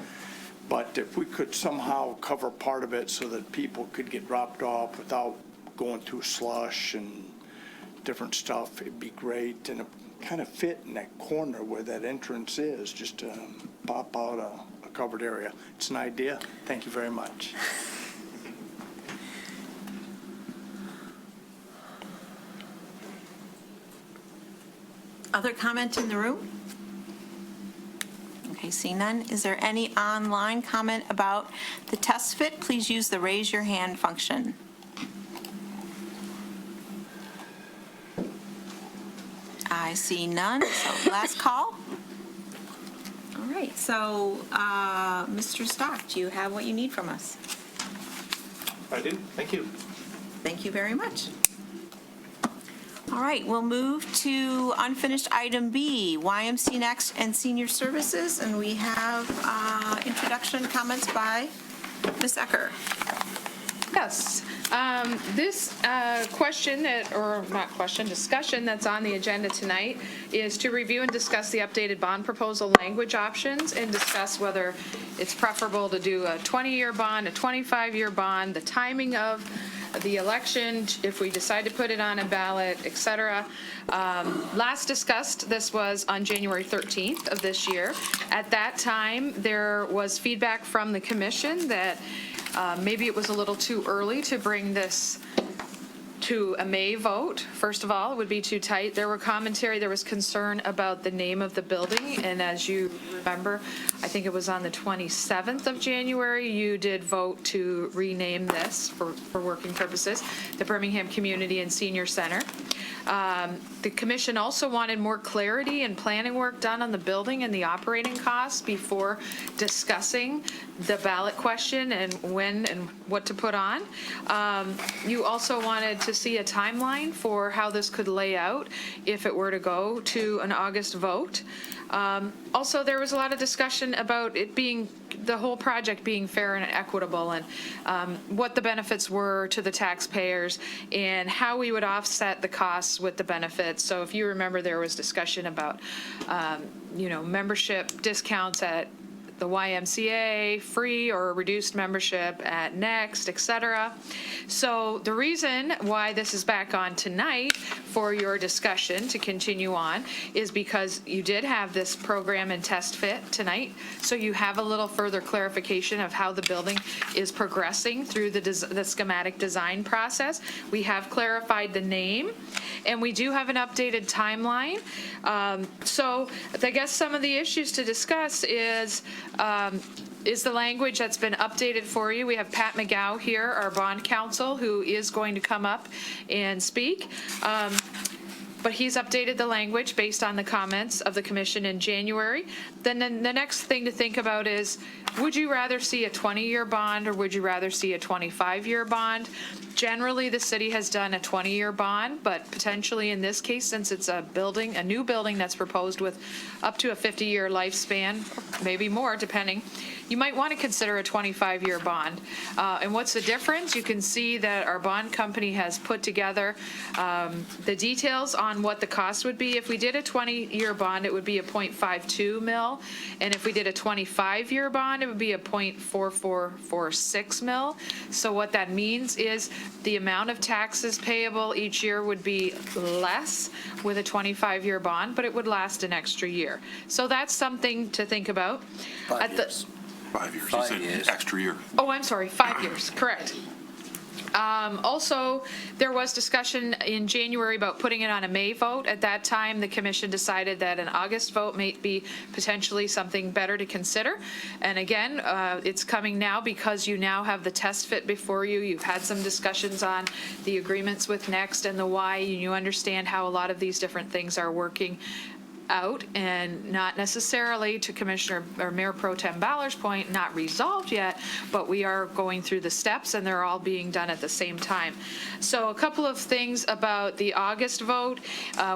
But if we could somehow cover part of it so that people could get dropped off without going through slush and different stuff, it'd be great. And it kind of fit in that corner where that entrance is, just to pop out a covered area. It's an idea. Thank you very much. Other comment in the room? Okay, see none. Is there any online comment about the test fit? Please use the raise your hand function. I see none, so last call. All right, so Mr. Stock, do you have what you need from us? I do. Thank you. Thank you very much. All right, we'll move to unfinished item B, YMC Next and Senior Services, and we have introduction comments by Ms. Ecker. Yes. This discussion that's on the agenda tonight is to review and discuss the updated bond proposal language options and discuss whether it's preferable to do a 20-year bond, a 25-year bond, the timing of the election, if we decide to put it on a ballot, et cetera. Last discussed, this was on January 13th of this year. At that time, there was feedback from the commission that maybe it was a little too early to bring this to a May vote. First of all, it would be too tight. There was concern about the name of the building, and as you remember, I think it was on the 27th of January, you did vote to rename this for working purposes, the Birmingham Community and Senior Center. The commission also wanted more clarity and planning work done on the building and the operating costs before discussing the ballot question and when and what to put on. You also wanted to see a timeline for how this could lay out if it were to go to an August vote. Also, there was a lot of discussion about it being, the whole project being fair and equitable, and what the benefits were to the taxpayers and how we would offset the costs with the benefits. So if you remember, there was discussion about, membership discounts at the YMCA, free or reduced membership at Next, et cetera. So the reason why this is back on tonight for your discussion to continue on is because you did have this program and test fit tonight. So you have a little further clarification of how the building is progressing through the schematic design process. We have clarified the name, and we do have an updated timeline. So I guess some of the issues to discuss is the language that's been updated for you. We have Pat McGow here, our bond counsel, who is going to come up and speak. But he's updated the language based on the comments of the commission in January. Then the next thing to think about is, would you rather see a 20-year bond or would you rather see a 25-year bond? Generally, the city has done a 20-year bond, but potentially in this case, since it's a new building that's proposed with up to a 50-year lifespan, maybe more, depending, you might want to consider a 25-year bond. And what's the difference? You can see that our bond company has put together the details on what the cost would be. If we did a 20-year bond, it would be a 0.52 mil, and if we did a 25-year bond, it would be a 0.4446 mil. So what that means is the amount of taxes payable each year would be less with a 25-year bond, but it would last an extra year. So that's something to think about. 5 years. 5 years. You said extra year. Oh, I'm sorry, 5 years, correct. Also, there was discussion in January about putting it on a May vote. At that time, the commission decided that an August vote may be potentially something better to consider. And again, it's coming now because you now have the test fit before you. You've had some discussions on the agreements with Next and the Y, and you understand how a lot of these different things are working out, and not necessarily, to Commissioner or Mayor Pro Tem Baller's point, not resolved yet, but we are going through the steps and they're all being done at the same time. So a couple of things about the August vote.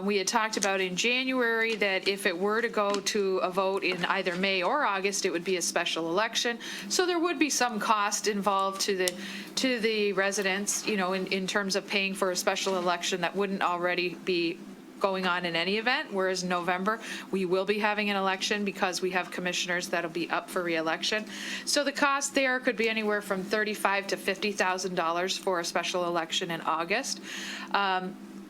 We had talked about in January that if it were to go to a vote in either May or August, it would be a special election. So there would be some cost involved to the residents, in terms of paying for a special election that wouldn't already be going on in any event, whereas in November, we will be having an election because we have commissioners that'll be up for reelection. So the cost there could be anywhere from $35,000 to $50,000 for a special election in August.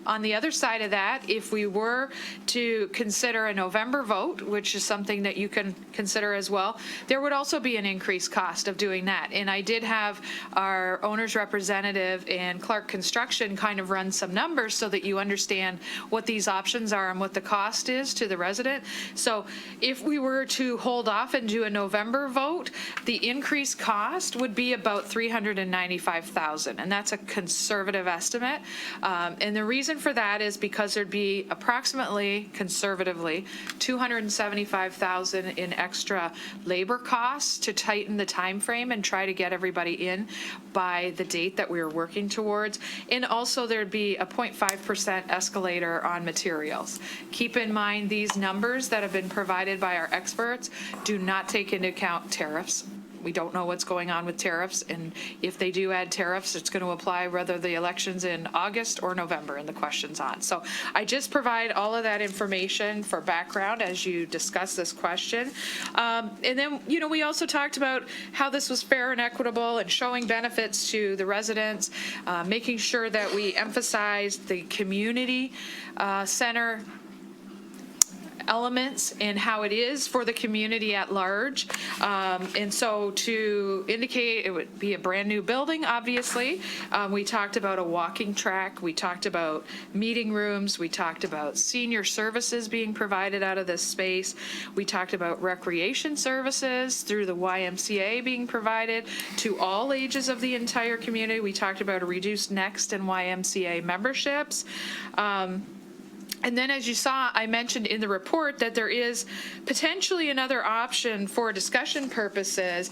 On the other side of that, if we were to consider a November vote, which is something that you can consider as well, there would also be an increased cost of doing that. And I did have our owner's representative and Clark Construction kind of run some numbers so that you understand what these options are and what the cost is to the resident. So if we were to hold off and do a November vote, the increased cost would be about $395,000, and that's a conservative estimate. And the reason for that is because there'd be approximately, conservatively, $275,000 in extra labor costs to tighten the time frame and try to get everybody in by the date that we were working towards. And also there'd be a 0.5% escalator on materials. Keep in mind these numbers that have been provided by our experts do not take into account tariffs. We don't know what's going on with tariffs, and if they do add tariffs, it's going to apply whether the election's in August or November and the question's on. So I just provide all of that information for background as you discuss this question. And then, we also talked about how this was fair and equitable and showing benefits to the residents, making sure that we emphasize the community center elements and how it is for the community at large. And so to indicate it would be a brand new building, obviously. We talked about a walking track. We talked about meeting rooms. We talked about senior services being provided out of this space. We talked about recreation services through the YMCA being provided to all ages of the entire community. We talked about a reduced Next and YMCA memberships. And then, as you saw, I mentioned in the report that there is potentially another option for discussion purposes.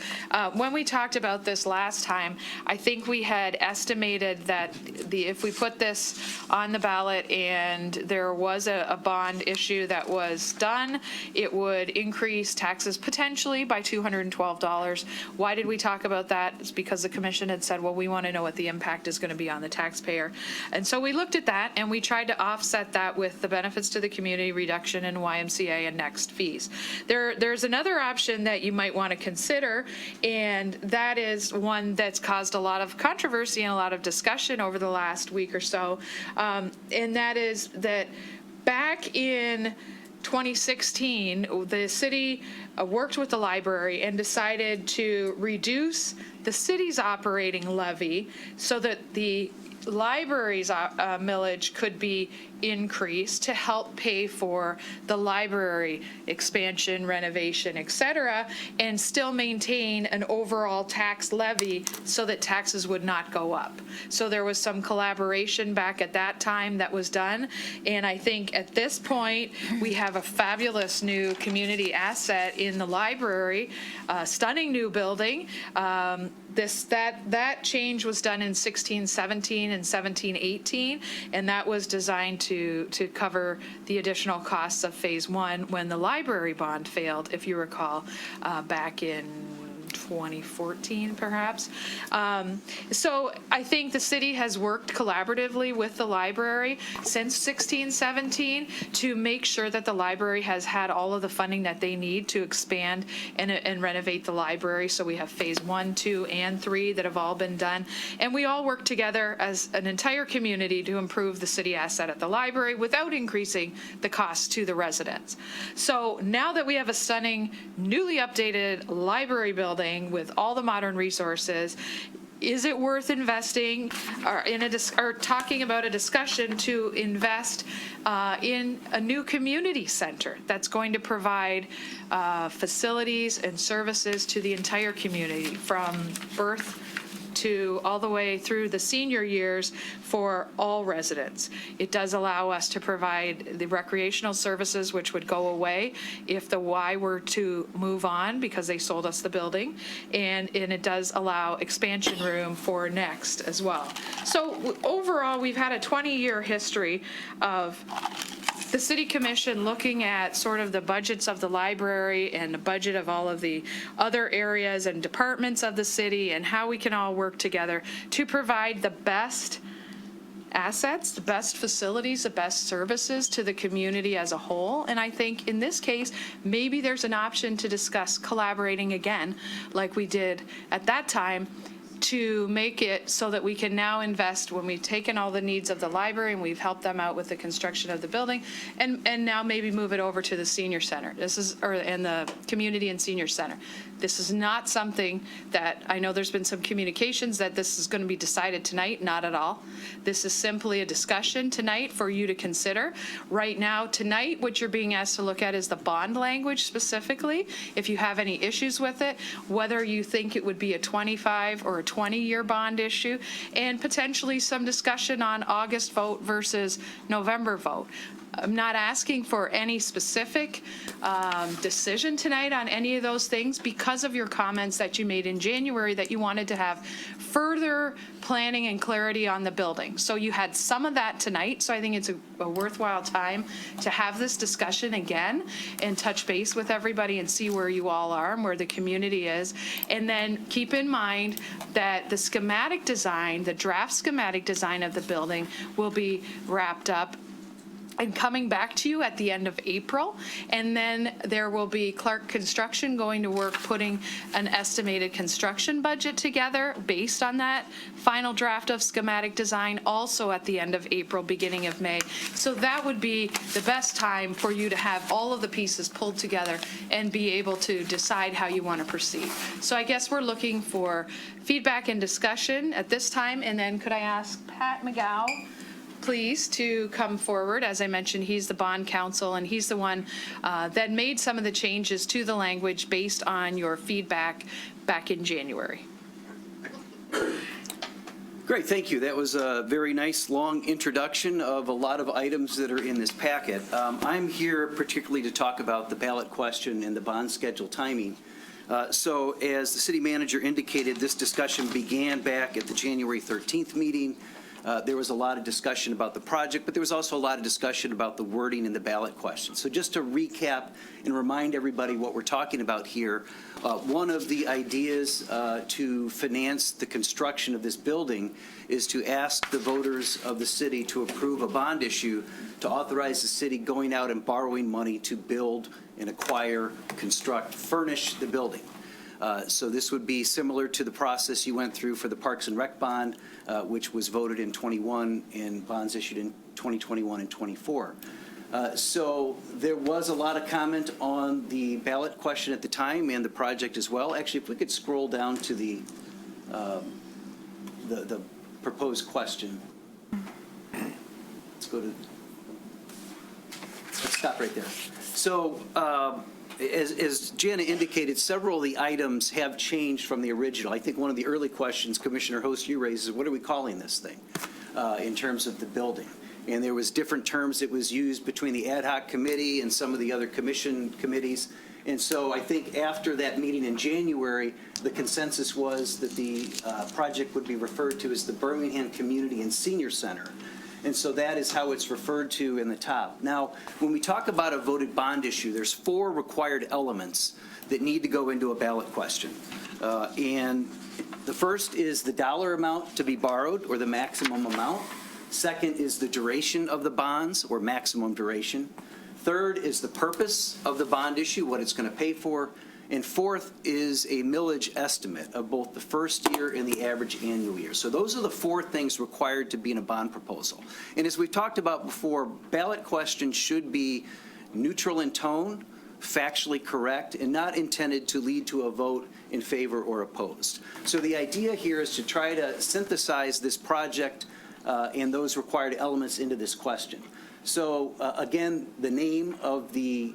When we talked about this last time, I think we had estimated that if we put this on the ballot and there was a bond issue that was done, it would increase taxes potentially by $212. Why did we talk about that? It's because the commission had said, well, we want to know what the impact is going to be on the taxpayer. And so we looked at that and we tried to offset that with the benefits to the community, reduction in YMCA and Next fees. There's another option that you might want to consider, and that is one that's caused a lot of controversy and a lot of discussion over the last week or so, and that is that back in 2016, the city worked with the library and decided to reduce the city's operating levy so that the library's millage could be increased to help pay for the library expansion, renovation, et cetera, and still maintain an overall tax levy so that taxes would not go up. So there was some collaboration back at that time that was done, and I think at this point we have a fabulous new community asset in the library, a stunning new building. That change was done in 16-17 and 17-18, and that was designed to cover the additional costs of phase one when the library bond failed, if you recall, back in 2014, perhaps. So I think the city has worked collaboratively with the library since 16-17 to make sure that the library has had all of the funding that they need to expand and renovate the library. So we have phase 1, 2, and 3 that have all been done. And we all work together as an entire community to improve the city asset at the library without increasing the cost to the residents. So now that we have a stunning, newly updated library building with all the modern resources, is it worth investing or talking about a discussion to invest in a new community center that's going to provide facilities and services to the entire community from birth to all the way through the senior years for all residents? It does allow us to provide the recreational services, which would go away if the Y were to move on because they sold us the building, and it does allow expansion room for Next as well. So overall, we've had a 20-year history of the City Commission looking at sort of the budgets of the library and the budget of all of the other areas and departments of the city and how we can all work together to provide the best assets, the best facilities, the best services to the community as a whole. And I think in this case, maybe there's an option to discuss collaborating again, like we did at that time, to make it so that we can now invest when we've taken all the needs of the library and we've helped them out with the construction of the building, and now maybe move it over to the senior center. And the community and senior center. This is not something that, I know there's been some communications that this is going to be decided tonight, not at all. This is simply a discussion tonight for you to consider. Right now, tonight, what you're being asked to look at is the bond language specifically, if you have any issues with it, whether you think it would be a 25 or a 20-year bond issue, and potentially some discussion on August vote versus November vote. I'm not asking for any specific decision tonight on any of those things because of your comments that you made in January that you wanted to have further planning and clarity on the building. So you had some of that tonight, so I think it's a worthwhile time to have this discussion again and touch base with everybody and see where you all are and where the community is. And then keep in mind that the schematic design, the draft schematic design of the building will be wrapped up and coming back to you at the end of April. And then there will be Clark Construction going to work putting an estimated construction budget together based on that final draft of schematic design, also at the end of April, beginning of May. So that would be the best time for you to have all of the pieces pulled together and be able to decide how you want to proceed. So I guess we're looking for feedback and discussion at this time. And then could I ask Pat McGow, please, to come forward. As I mentioned, he's the bond counsel, and he's the one that made some of the changes to the language based on your feedback back in January. Great, thank you. That was a very nice, long introduction of a lot of items that are in this packet. I'm here particularly to talk about the ballot question and the bond schedule timing. So as the city manager indicated, this discussion began back at the January 13th meeting. There was a lot of discussion about the project, but there was also a lot of discussion about the wording in the ballot question. So just to recap and remind everybody what we're talking about here, one of the ideas to finance the construction of this building is to ask the voters of the city to approve a bond issue to authorize the city going out and borrowing money to build and acquire, construct, furnish the building. So this would be similar to the process you went through for the Parks and Rec bond, which was voted in 21 and bonds issued in 2021 and 24. So there was a lot of comment on the ballot question at the time and the project as well. Actually, if we could scroll down to the proposed question. Let's stop right there. So as Jana indicated, several of the items have changed from the original. I think one of the early questions Commissioner Host you raised is, what are we calling this thing in terms of the building? And there was different terms that was used between the ad hoc committee and some of the other committees. And so I think after that meeting in January, the consensus was that the project would be referred to as the Birmingham Community and Senior Center. And so that is how it's referred to in the top. Now, when we talk about a voted bond issue, there's 4 required elements that need to go into a ballot question. And the first is the dollar amount to be borrowed, or the maximum amount. Second is the duration of the bonds, or maximum duration. Third is the purpose of the bond issue, what it's going to pay for. And fourth is a millage estimate of both the first year and the average annual year. So those are the 4 things required to be in a bond proposal. And as we've talked about before, ballot questions should be neutral in tone, factually correct, and not intended to lead to a vote in favor or opposed. So the idea here is to try to synthesize this project and those required elements into this question. So again, the name of the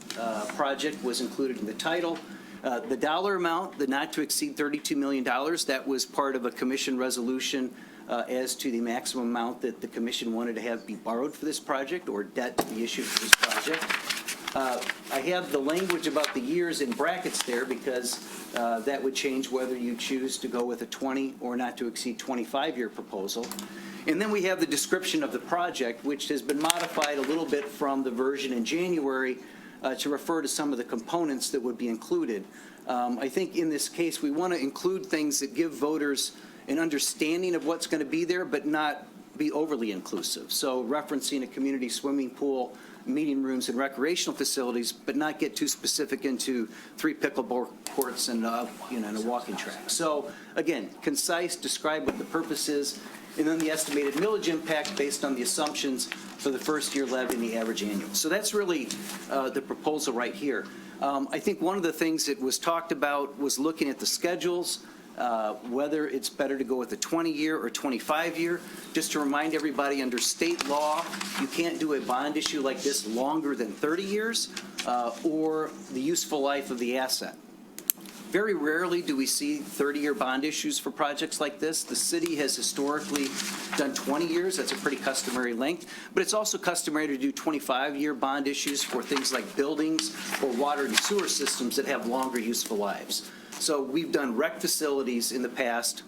project was included in the title. The dollar amount, the not to exceed $32 million, that was part of a commission resolution as to the maximum amount that the commission wanted to have be borrowed for this project, or debt to be issued for this project. I have the language about the years in brackets there because that would change whether you choose to go with a 20 or not to exceed 25-year proposal. And then we have the description of the project, which has been modified a little bit from the version in January to refer to some of the components that would be included. I think in this case, we want to include things that give voters an understanding of what's going to be there, but not be overly inclusive. So referencing a community swimming pool, meeting rooms, and recreational facilities, but not get too specific into 3 pickleball courts and and a walking track. So again, concise, describe what the purpose is, and then the estimated millage impact based on the assumptions for the first year levy and the average annual. So that's really the proposal right here. I think one of the things that was talked about was looking at the schedules, whether it's better to go with a 20-year or 25-year. Just to remind everybody, under state law, you can't do a bond issue like this longer than 30 years or the useful life of the asset. Very rarely do we see 30-year bond issues for projects like this. The city has historically done 20 years. That's a pretty customary length. But it's also customary to do 25-year bond issues for things like buildings or water and sewer systems that have longer useful lives. So we've done rec facilities in the past,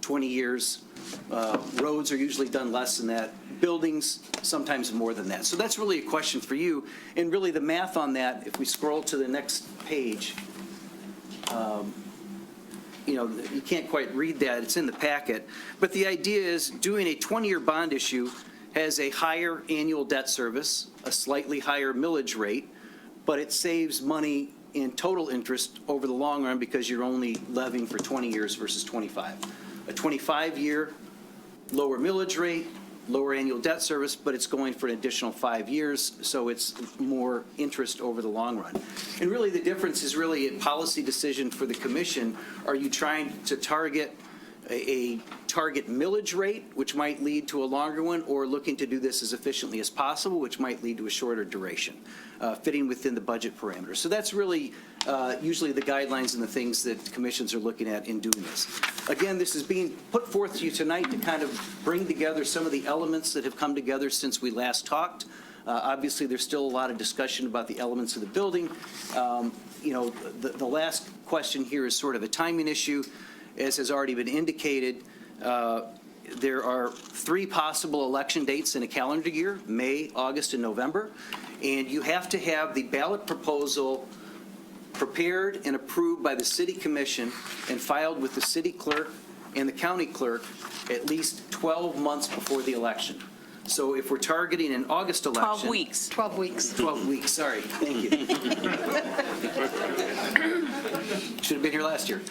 20 years. Roads are usually done less than that. Buildings, sometimes more than that. So that's really a question for you. And really the math on that, if we scroll to the next page, you can't quite read that. It's in the packet. But the idea is doing a 20-year bond issue has a higher annual debt service, a slightly higher millage rate, but it saves money in total interest over the long run because you're only levying for 20 years versus 25. A 25-year lower millage rate, lower annual debt service, but it's going for an additional 5 years, so it's more interest over the long run. And really the difference is really a policy decision for the commission. Are you trying to target a target millage rate, which might lead to a longer one, or looking to do this as efficiently as possible, which might lead to a shorter duration, fitting within the budget parameters. So that's really usually the guidelines and the things that commissions are looking at in doing this. Again, this is being put forth to you tonight to kind of bring together some of the elements that have come together since we last talked. Obviously, there's still a lot of discussion about the elements of the building. The last question here is sort of a timing issue. As has already been indicated, there are 3 possible election dates in a calendar year, May, August, and November. And you have to have the ballot proposal prepared and approved by the city commission and filed with the city clerk and the county clerk at least 12 months before the election. So if we're targeting an August election. 12 weeks. 12 weeks. 12 weeks, sorry. Thank you. Should have been here last year.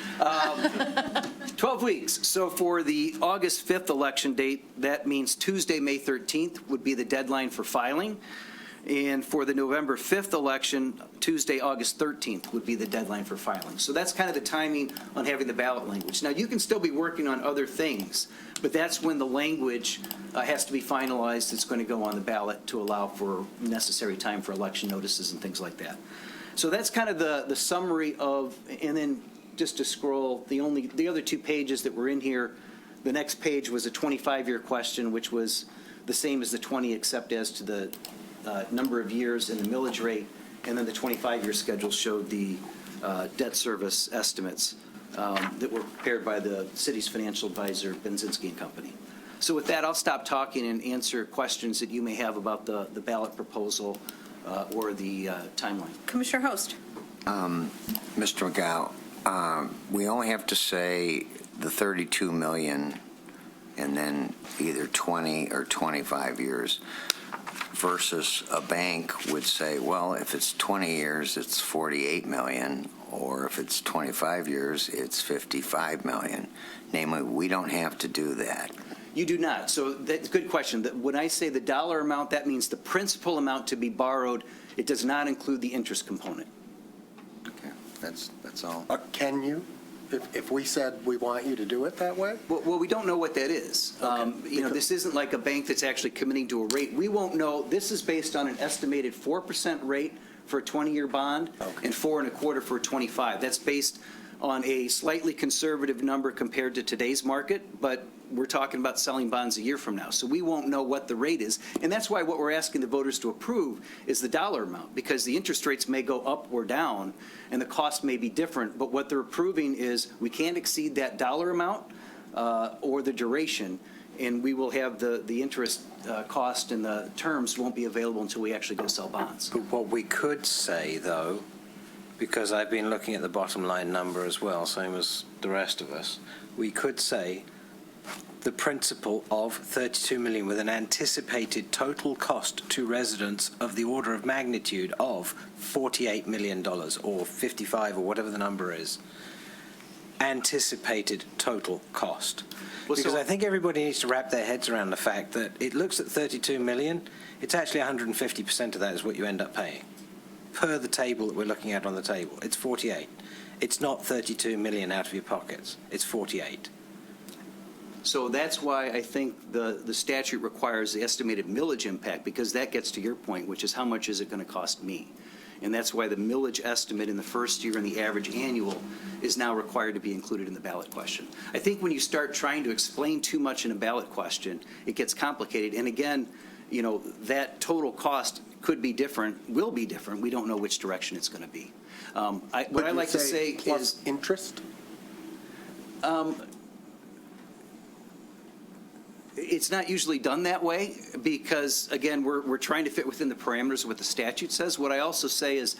12 weeks. So for the August 5th election date, that means Tuesday, May 13th would be the deadline for filing. And for the November 5th election, Tuesday, August 13th would be the deadline for filing. So that's kind of the timing on having the ballot language. Now, you can still be working on other things, but that's when the language has to be finalized. It's going to go on the ballot to allow for necessary time for election notices and things like that. So that's kind of the summary of, and then just to scroll, the other 2 pages that were in here, the next page was a 25-year question, which was the same as the 20 except as to the number of years and the millage rate, and then the 25-year schedule showed the debt service estimates that were prepared by the city's financial advisor, Benzinski and Company. So with that, I'll stop talking and answer questions that you may have about the ballot proposal or the timeline. Commissioner Host. Mr. McGow, we only have to say the 32 million and then either 20 or 25 years. Versus a bank would say, well, if it's 20 years, it's 48 million, or if it's 25 years, it's 55 million. Namely, we don't have to do that. You do not. So that's a good question. When I say the dollar amount, that means the principal amount to be borrowed. It does not include the interest component. Okay, that's all. Can you? If we said we want you to do it that way? Well, we don't know what that is. Okay. This isn't like a bank that's actually committing to a rate. We won't know. This is based on an estimated 4% rate for a 20-year bond and 4.25% for a 25. That's based on a slightly conservative number compared to today's market, but we're talking about selling bonds a year from now. So we won't know what the rate is. And that's why what we're asking the voters to approve is the dollar amount, because the interest rates may go up or down and the cost may be different. But what they're approving is we can't exceed that dollar amount or the duration, and we will have the interest cost and the terms won't be available until we actually go sell bonds. But what we could say, though, because I've been looking at the bottom line number as well, same as the rest of us, we could say the principle of 32 million with an anticipated total cost to residents of the order of magnitude of $48 million or 55 or whatever the number is. Anticipated total cost. Because I think everybody needs to wrap their heads around the fact that it looks at 32 million, it's actually 150% of that is what you end up paying. Per the table that we're looking at on the table, it's 48. It's not 32 million out of your pockets, it's 48. So that's why I think the statute requires the estimated millage impact, because that gets to your point, which is how much is it going to cost me? And that's why the millage estimate in the first year and the average annual is now required to be included in the ballot question. I think when you start trying to explain too much in a ballot question, it gets complicated. And again, you know, that total cost could be different, will be different. We don't know which direction it's going to be. What I like to say is interest. It's not usually done that way because, again, we're trying to fit within the parameters of what the statute says. What I also say is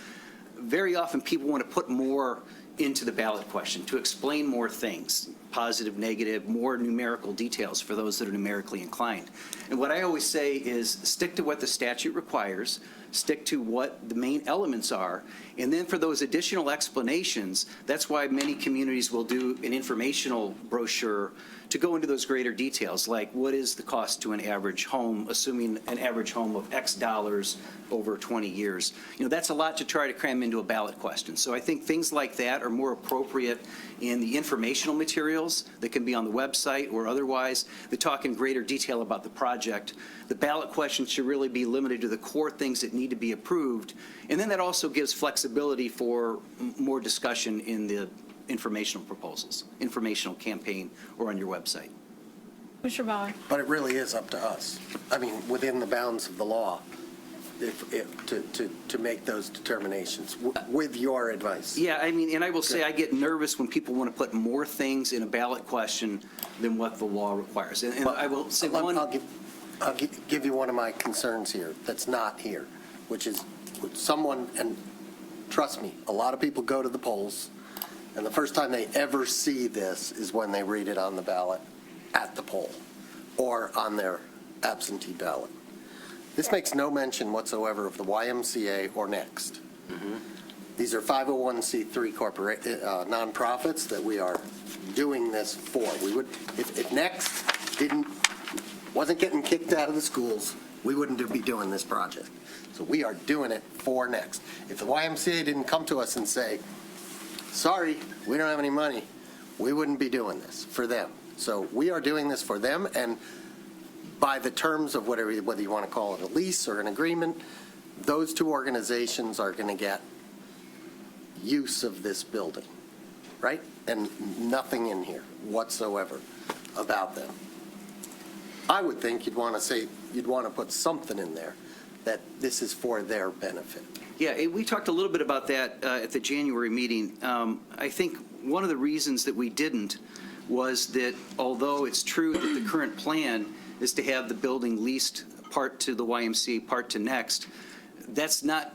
very often people want to put more into the ballot question to explain more things, positive, negative, more numerical details for those that are numerically inclined. And what I always say is stick to what the statute requires, stick to what the main elements are, and then for those additional explanations, that's why many communities will do an informational brochure to go into those greater details, like what is the cost to an average home, assuming an average home of X dollars over 20 years. You know, that's a lot to try to cram into a ballot question. So I think things like that are more appropriate in the informational materials that can be on the website or otherwise that talk in greater detail about the project. The ballot question should really be limited to the core things that need to be approved. And then that also gives flexibility for more discussion in the informational proposals, informational campaign, or on your website. Commissioner Bauer. But it really is up to us. I mean, within the bounds of the law, to make those determinations with your advice. Yeah, I mean, and I will say I get nervous when people want to put more things in a ballot question than what the law requires. And I will say I'll give you one of my concerns here that's not here, which is someone, and trust me, a lot of people go to the polls, and the first time they ever see this is when they read it on the ballot at the poll or on their absentee ballot. This makes no mention whatsoever of the YMCA or Next. These are 501c3 nonprofits that we are doing this for. We would, if Next wasn't getting kicked out of the schools, we wouldn't be doing this project. So we are doing it for Next. If the YMCA didn't come to us and say, sorry, we don't have any money, we wouldn't be doing this for them. So we are doing this for them, and by the terms of whether you want to call it a lease or an agreement, those two organizations are going to get use of this building, right? And nothing in here whatsoever about them. I would think you'd want to put something in there that this is for their benefit. Yeah, we talked a little bit about that at the January meeting. I think one of the reasons that we didn't was that although it's true that the current plan is to have the building leased part to the YMCA, part to Next, that's not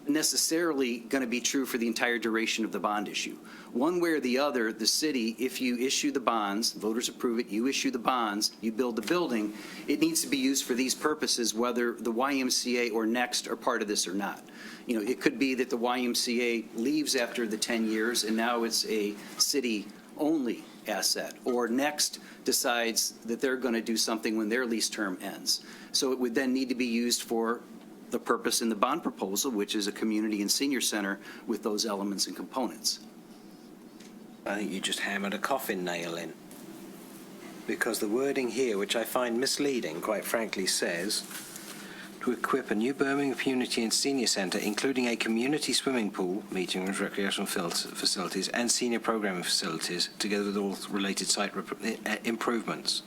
necessarily going to be true for the entire duration of the bond issue. One way or the other, the city, if you issue the bonds, voters approve it, you issue the bonds, you build the building, it needs to be used for these purposes, whether the YMCA or Next are part of this or not. You know, it could be that the YMCA leaves after the 10 years and now it's a city-only asset, or Next decides that they're going to do something when their lease term ends. So it would then need to be used for the purpose in the bond proposal, which is a community and senior center with those elements and components. I think you just hammered a coffin nail in, because the wording here, which I find misleading, quite frankly, says to equip a new Birmingham Community and Senior Center, including a community swimming pool, meeting rooms, recreational facilities, and senior programming facilities, together with all related site improvements.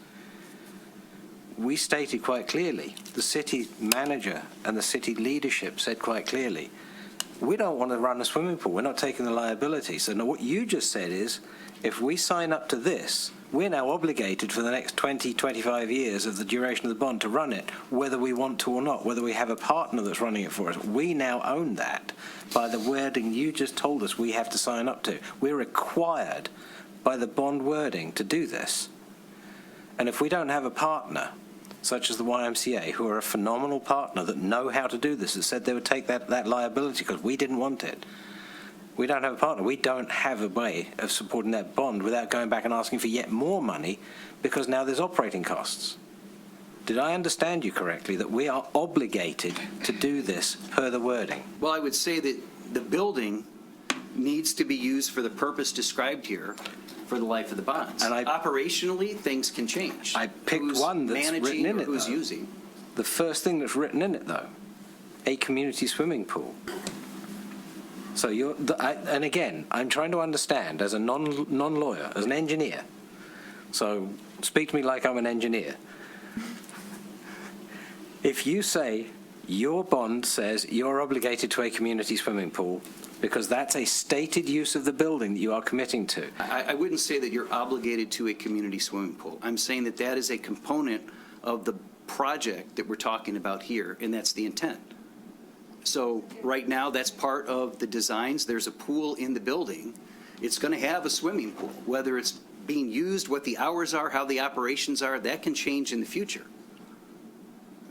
We stated quite clearly, the city manager and the city leadership said quite clearly, we don't want to run a swimming pool. We're not taking the liability. So now what you just said is, if we sign up to this, we're now obligated for the next 20, 25 years of the duration of the bond to run it, whether we want to or not, whether we have a partner that's running it for us. We now own that by the wording you just told us we have to sign up to. We're required by the bond wording to do this. And if we don't have a partner, such as the YMCA, who are a phenomenal partner that know how to do this, that said they would take that liability because we didn't want it, we don't have a partner. We don't have a way of supporting that bond without going back and asking for yet more money because now there's operating costs. Did I understand you correctly, that we are obligated to do this per the wording? Well, I would say that the building needs to be used for the purpose described here for the life of the bonds. And operationally, things can change. I picked one that's written in it, who's though. using. The first thing that's written in it, though, a community swimming pool. So and again, I'm trying to understand as a non-lawyer, as an engineer. So speak to me like I'm an engineer. If you say your bond says you're obligated to a community swimming pool because that's a stated use of the building that you are committing to. I wouldn't say that you're obligated to a community swimming pool. I'm saying that that is a component of the project that we're talking about here, and that's the intent. So right now, that's part of the designs. There's a pool in the building. It's going to have a swimming pool. Whether it's being used, what the hours are, how the operations are, that can change in the future.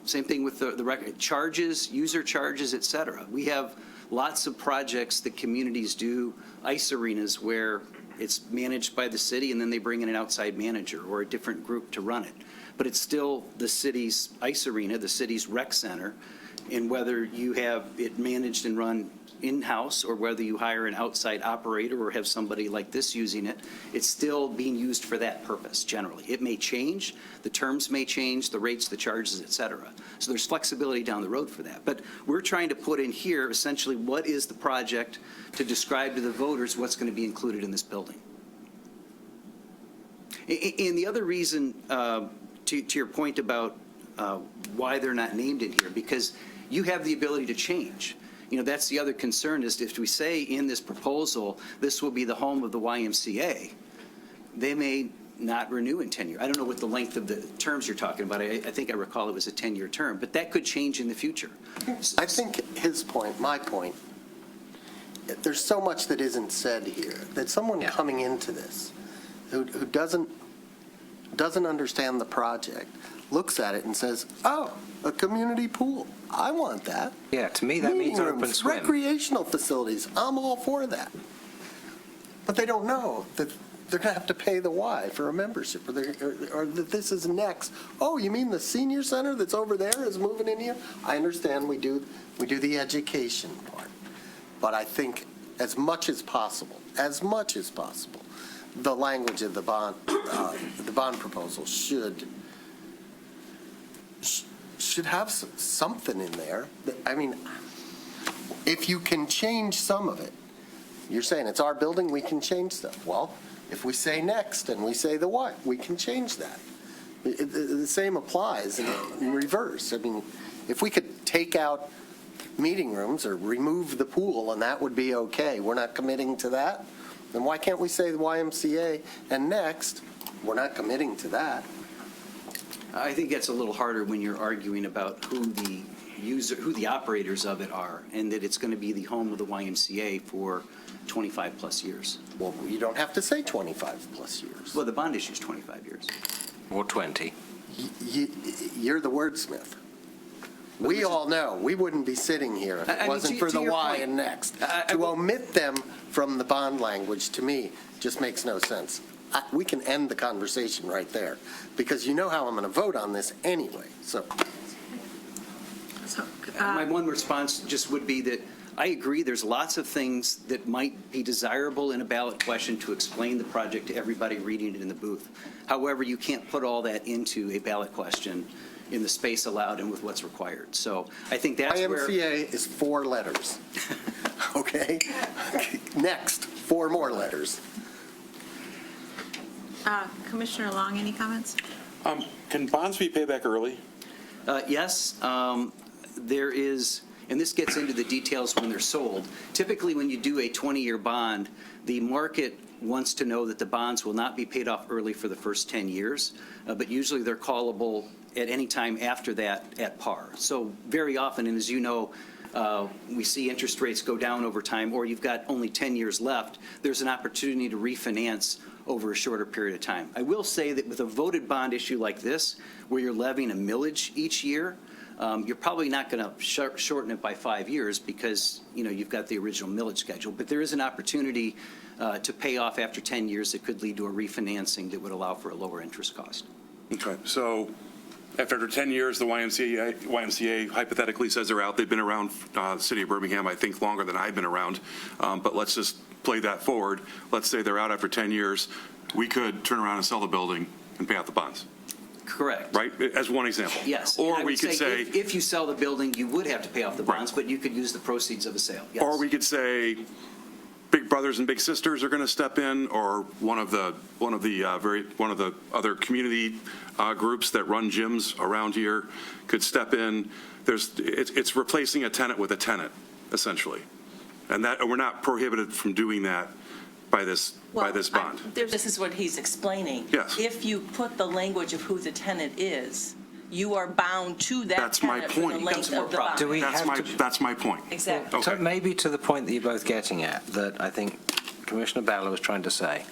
Same thing with the record charges, user charges, et cetera. We have lots of projects that communities do, ice arenas, where it's managed by the city and then they bring in an outside manager or a different group to run it. But it's still the city's ice arena, the city's rec center, and whether you have it managed and run in-house or whether you hire an outside operator or have somebody like this using it, it's still being used for that purpose generally. It may change, the terms may change, the rates, the charges, et cetera. So there's flexibility down the road for that. But we're trying to put in here essentially what is the project to describe to the voters what's going to be included in this building. And the other reason, to your point about why they're not named in here, because you have the ability to change. You know, that's the other concern is if we say in this proposal, this will be the home of the YMCA, they may not renew in 10 years. I don't know what the length of the terms you're talking about. I think I recall it was a 10-year term, but that could change in the future. I think his point, my point, there's so much that isn't said here, that someone coming into this who doesn't understand the project looks at it and says, oh, a community pool. I want that. Yeah, to me that Meeting means open rooms, swim. recreational facilities, I'm all for that. But they don't know that they're going to have to pay the Y for a membership, or that this is next. Oh, you mean the senior center that's over there is moving in here? I understand we do the education part. But I think as much as possible, the language of the bond proposal should have something in there. I mean, if you can change some of it, you're saying it's our building, we can change stuff. Well, if we say next and we say the what, we can change that. The same applies in reverse. I mean, if we could take out meeting rooms or remove the pool and that would be okay, we're not committing to that, then why can't we say the YMCA and next, we're not committing to that? I think that's a little harder when you're arguing about who the operators of it are, and that it's going to be the home of the YMCA for 25 plus years. Well, you don't have to say 25 plus years. Well, the bond issue is 25 years. Or 20. You're the wordsmith. We all know we wouldn't be sitting here if it wasn't for the Y and next. To omit them from the bond language, to me, just makes no sense. We can end the conversation right there, because you know how I'm going to vote on this anyway. So, My one response just would be that I agree there's lots of things that might be desirable in a ballot question to explain the project to everybody reading it in the booth. However, you can't put all that into a ballot question in the space allowed and with what's required. So I think that's where... YMCA is 4 letters. Okay? Next, 4 more letters. Commissioner Long, any comments? Can bonds be paid back early? Yes, there is, and this gets into the details when they're sold. Typically, when you do a 20-year bond, the market wants to know that the bonds will not be paid off early for the first 10 years, but usually they're callable at any time after that at par. So very often, and as you know, we see interest rates go down over time, or you've got only 10 years left, there's an opportunity to refinance over a shorter period of time. I will say that with a voted bond issue like this, where you're levying a millage each year, you're probably not going to shorten it by 5 years because, you've got the original millage schedule. But there is an opportunity to pay off after 10 years that could lead to a refinancing that would allow for a lower interest cost. Okay, so after 10 years, the YMCA hypothetically says they're out. They've been around the city of Birmingham, I think, longer than I've been around. But let's just play that forward. Let's say they're out after 10 years. We could turn around and sell the building and pay out the bonds. Correct. Right? As one example. Yes. Or And I we would could say, if you sell the building, you would have to pay off the bonds, but you could use the proceeds of a sale. Yes. or we could say, big brothers and big sisters are going to step in, or one of the other community groups that run gyms around here could step in. It's replacing a tenant with a tenant, essentially, and we're not prohibited from doing that by this bond. This is what he's explaining. Yes. If you put the language of who the tenant is, you are bound to that That's my tenant for the point. length of the bond. Do we That's have to? That's my point. Exactly. So maybe to the point that you're both getting at, that I think Commissioner Balla was trying to say,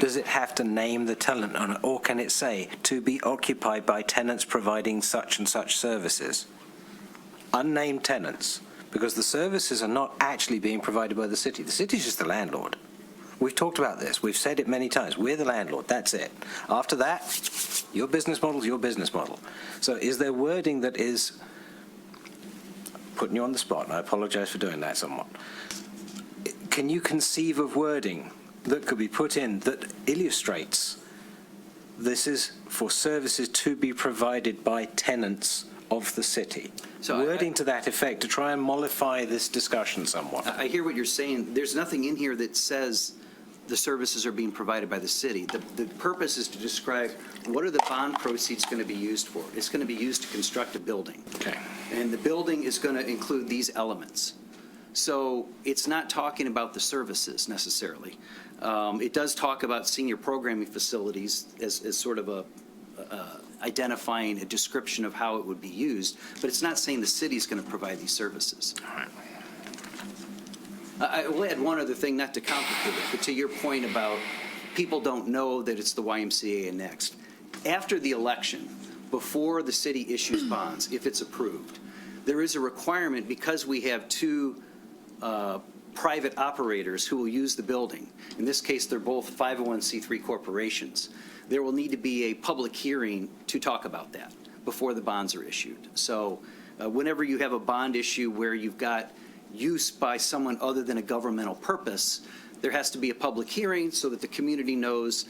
does it have to name the tenant on it, or can it say to be occupied by tenants providing such and such services? Unnamed tenants, because the services are not actually being provided by the city. The city's just the landlord. We've talked about this. We've said it many times. We're the landlord. That's it. After that, your business model is your business model. So is there wording that is putting you on the spot, and I apologize for doing that somewhat. Can you conceive of wording that could be put in that illustrates this is for services to be provided by tenants of the city? So wording to that effect to try and mollify this discussion somewhat. I hear what you're saying. There's nothing in here that says the services are being provided by the city. The purpose is to describe what are the bond proceeds going to be used for. It's going to be used to construct a building. Okay. And the building is going to include these elements. So it's not talking about the services necessarily. It does talk about senior programming facilities as sort of identifying a description of how it would be used, but it's not saying the city's going to provide these services. All right. I will add one other thing, not to complicate it, but to your point about people don't know that it's the YMCA and Next. After the election, before the city issues bonds, if it's approved, there is a requirement, because we have two private operators who will use the building. In this case, they're both 501c3 corporations. There will need to be a public hearing to talk about that before the bonds are issued. So whenever you have a bond issue where you've got use by someone other than a governmental purpose, there has to be a public hearing so that the community knows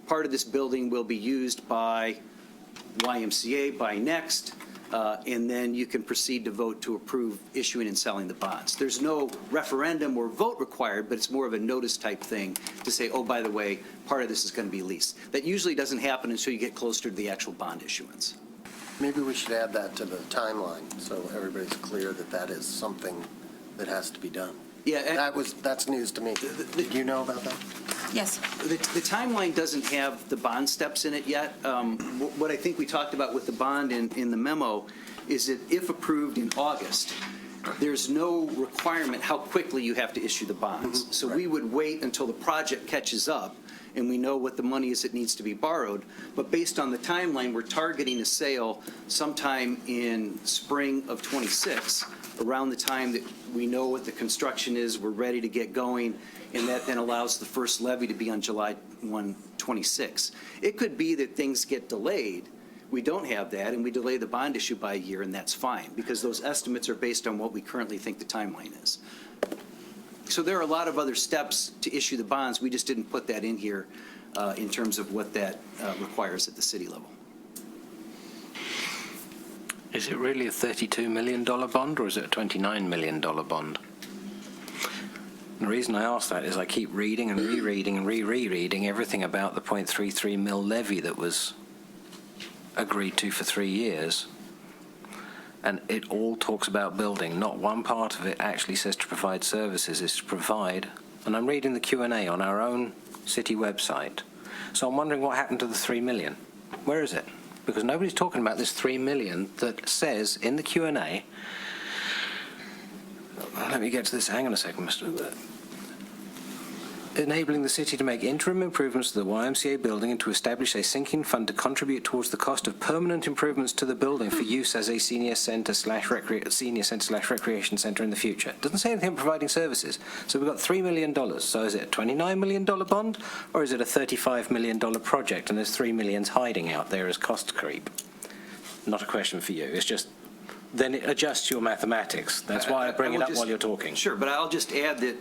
part of this building will be used by YMCA, by Next, and then you can proceed to vote to approve issuing and selling the bonds. There's no referendum or vote required, but it's more of a notice type thing to say, oh, by the way, part of this is going to be leased. That usually doesn't happen until you get closer to the actual bond issuance. Maybe we should add that to the timeline so everybody's clear that that is something that has to be done. Yeah, that's news to me. Did you know about that? Yes. The timeline doesn't have the bond steps in it yet. What I think we talked about with the bond in the memo is that if approved in August, there's no requirement how quickly you have to issue the bonds. So we would wait until the project catches up and we know what the money is that needs to be borrowed. But based on the timeline, we're targeting a sale sometime in spring of '26, around the time that we know what the construction is, we're ready to get going, and that then allows the first levy to be on July 1, '26. It could be that things get delayed. We don't have that, and we delay the bond issue by a year, and that's fine, because those estimates are based on what we currently think the timeline is. So there are a lot of other steps to issue the bonds. We just didn't put that in here in terms of what that requires at the city level. Is it really a $32 million bond, or is it a $29 million bond? The reason I ask that is I keep reading and rereading and rereading everything about the .33 mil levy that was agreed to for 3 years. And it all talks about building. Not one part of it actually says to provide services. It's to provide, and I'm reading the Q&A on our own city website. So I'm wondering what happened to the $3 million. Where is it? Because nobody's talking about this $3 million that says in the Q&A. Let me get to this. Hang on a second, Mr. enabling the city to make interim improvements to the YMCA building and to establish a sinking fund to contribute towards the cost of permanent improvements to the building for use as a senior centre/recreation centre in the future. It doesn't say anything about providing services. So we've got $3 million. So is it a $29 million bond, or is it a $35 million project, and there's $3 million hiding out there as cost creep? Not a question for you. It's just, then it adjusts your mathematics. That's why I bring it up while you're talking. Sure, but I'll just add that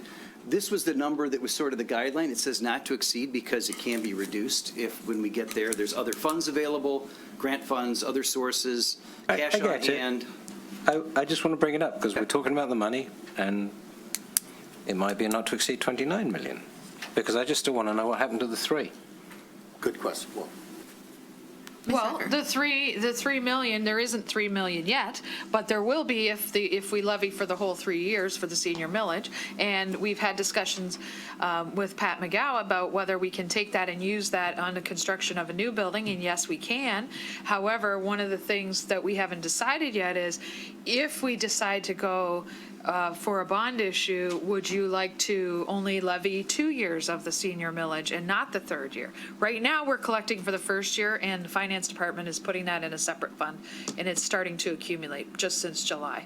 this was the number that was sort of the guideline. It says not to exceed because it can be reduced if, when we get there, there's other funds available, grant funds, other sources, cash on hand. I just want to bring it up because we're talking about the money, and it might be not to exceed 29 million, because I just still want to know what happened to the 3. Good question. Well, the 3 million, there isn't 3 million yet, but there will be if we levy for the whole 3 years for the senior millage. And we've had discussions with Pat McGow about whether we can take that and use that on the construction of a new building, and yes, we can. However, one of the things that we haven't decided yet is if we decide to go for a bond issue, would you like to only levy 2 years of the senior millage and not the 3rd year? Right now, we're collecting for the 1st year, and the finance department is putting that in a separate fund, and it's starting to accumulate just since July.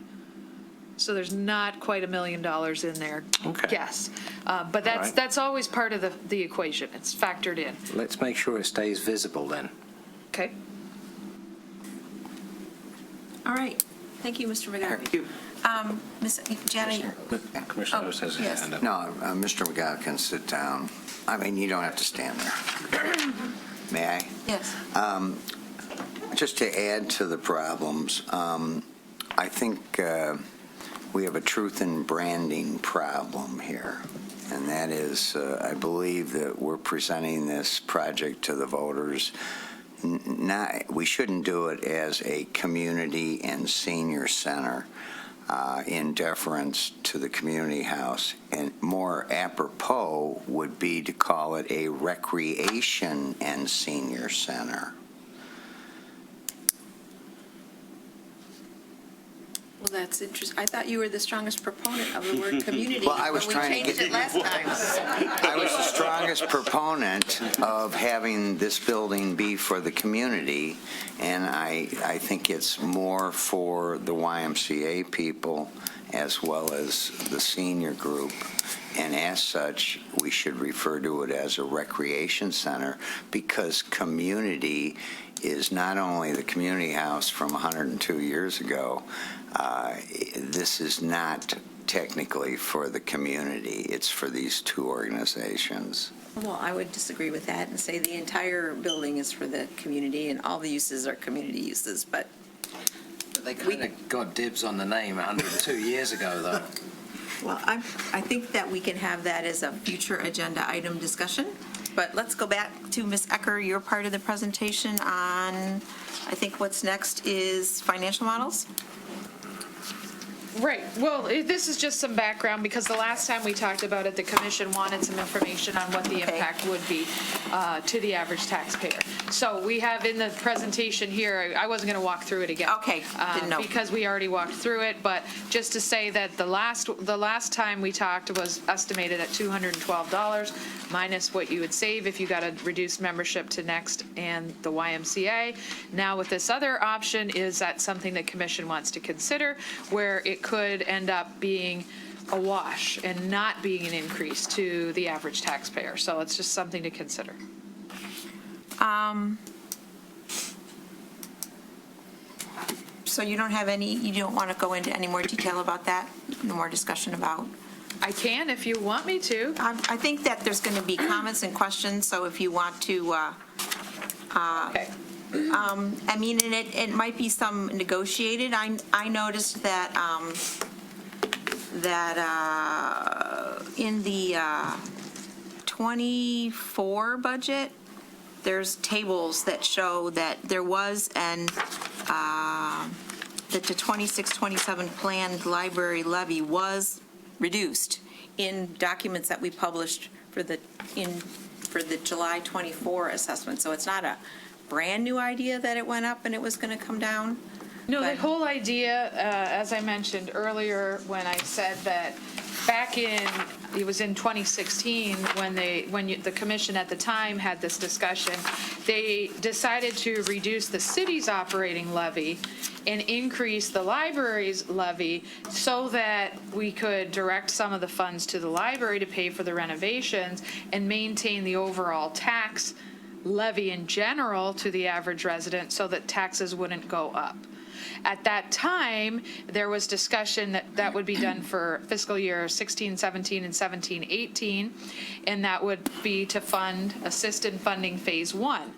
So there's not quite $1 million in there. Okay. Yes, but that's always part of the equation. It's factored in. Let's make sure it stays visible then. Okay. All right. Thank you, Mr. McGarvey. Thank you. Ms. Janet. Commissioner Lewis has his hand up. No, Mr. McGowan can sit down. I mean, you don't have to stand there. May I? Yes. Just to add to the problems, I think we have a truth in branding problem here. And that is, I believe that we're presenting this project to the voters. We shouldn't do it as a community and senior center in deference to the community house. And more apropos would be to call it a recreation and senior center. Well, that's interesting. I thought you were the strongest proponent of the word community. Well, I was when we trying to changed it last time. I was the strongest proponent of having this building be for the community, and I think it's more for the YMCA people as well as the senior group. And as such, we should refer to it as a recreation center, because community is not only the community house from 102 years ago. This is not technically for the community. It's for these two organizations. Well, I would disagree with that and say the entire building is for the community and all the uses are community uses, but they kind of got dibs on the name 102 years ago, though. Well, I think that we can have that as a future agenda item discussion, but let's go back to Ms. Ecker, your part of the presentation on, I think what's next is financial models. Right. Well, this is just some background, because the last time we talked about it, the commission wanted some information on what the impact would be to the average taxpayer. So we have in the presentation here, I wasn't going to walk through it again. Okay. Didn't know. Because we already walked through it, but just to say that the last time we talked was estimated at $212 minus what you would save if you got a reduced membership to Next and the YMCA. Now with this other option, is that something the commission wants to consider, where it could end up being a wash and not being an increase to the average taxpayer. So it's just something to consider. So you don't want to go into any more detail about that? No more discussion about? I can if you want me to. I think that there's going to be comments and questions, so if you want to, okay. I mean, and it might be some negotiated. I noticed that in the 24 budget, there's tables that show that there was that the 26-27 planned library levy was reduced in documents that we published for the July 24 assessment. So it's not a brand new idea that it went up and it was going to come down. No, the whole idea, as I mentioned earlier when I said that back it was in 2016 when the commission at the time had this discussion, they decided to reduce the city's operating levy and increase the library's levy so that we could direct some of the funds to the library to pay for the renovations and maintain the overall tax levy in general to the average resident so that taxes wouldn't go up. At that time, there was discussion that would be done for fiscal year 16, 17, and 17, 18, and that would be to assist in funding phase 1,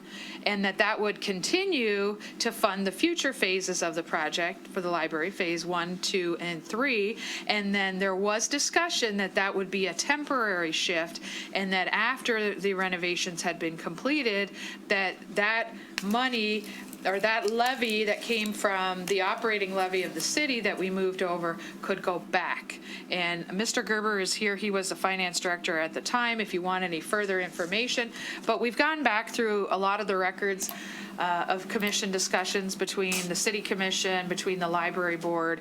and that would continue to fund the future phases of the project for the library, phase 1, 2, and 3, and then there was discussion that would be a temporary shift, and that after the renovations had been completed, that money or that levy that came from the operating levy of the city that we moved over could go back. And Mr. Gerber is here. He was the finance director at the time, if you want any further information. But we've gone back through a lot of the records of commission discussions between the city commission, between the library board,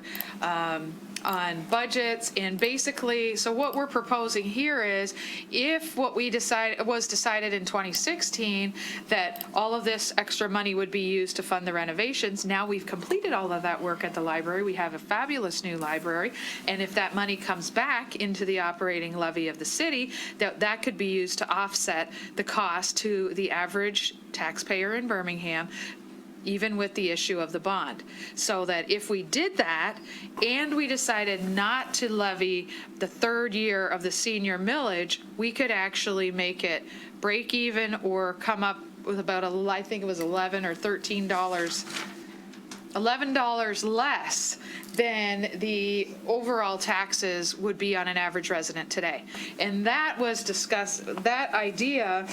on budgets, and basically, so what we're proposing here is, if what was decided in 2016 that all of this extra money would be used to fund the renovations, now we've completed all of that work at the library. We have a fabulous new library, and if that money comes back into the operating levy of the city, that could be used to offset the cost to the average taxpayer in Birmingham, even with the issue of the bond. So that if we did that and we decided not to levy the third year of the senior millage, we could actually make it break even or come up with about, I think it was $11 or $11 less than the overall taxes would be on an average resident today. And that was discussed, that idea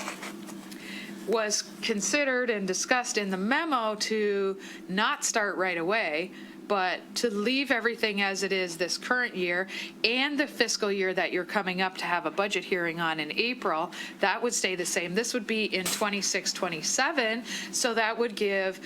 was considered and discussed in the memo to not start right away, but to leave everything as it is this current year and the fiscal year that you're coming up to have a budget hearing on in April, that would stay the same. This would be in 26, 27, so that would give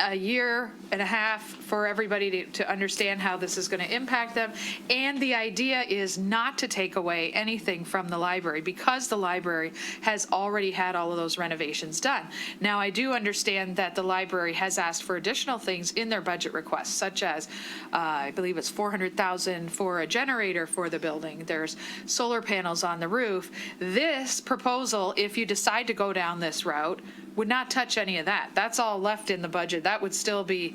a year and a half for everybody to understand how this is going to impact them. And the idea is not to take away anything from the library, because the library has already had all of those renovations done. Now, I do understand that the library has asked for additional things in their budget requests, such as, I believe it's $400,000 for a generator for the building. There's solar panels on the roof. This proposal, if you decide to go down this route, would not touch any of that. That's all left in the budget. That would still be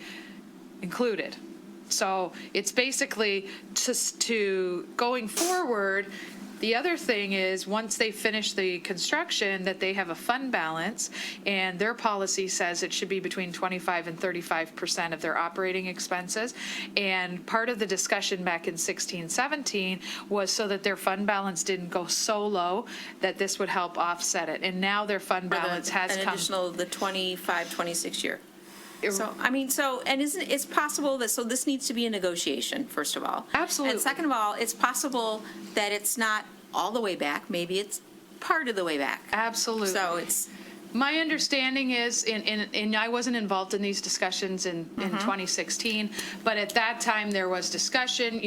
included. So it's basically just to going forward. The other thing is, once they finish the construction, that they have a fund balance, and their policy says it should be between 25% and 35% of their operating expenses. And part of the discussion back in 16, 17 was so that their fund balance didn't go so low that this would help offset it. And now their fund balance has an come. additional, the 25, 26 year. So, and it's possible that, so this needs to be a negotiation, first of all. Absolutely. And second of all, it's possible that it's not all the way back. Maybe it's part of the way back. Absolutely. So it's. My understanding is, and I wasn't involved in these discussions in 2016, but at that time there was discussion,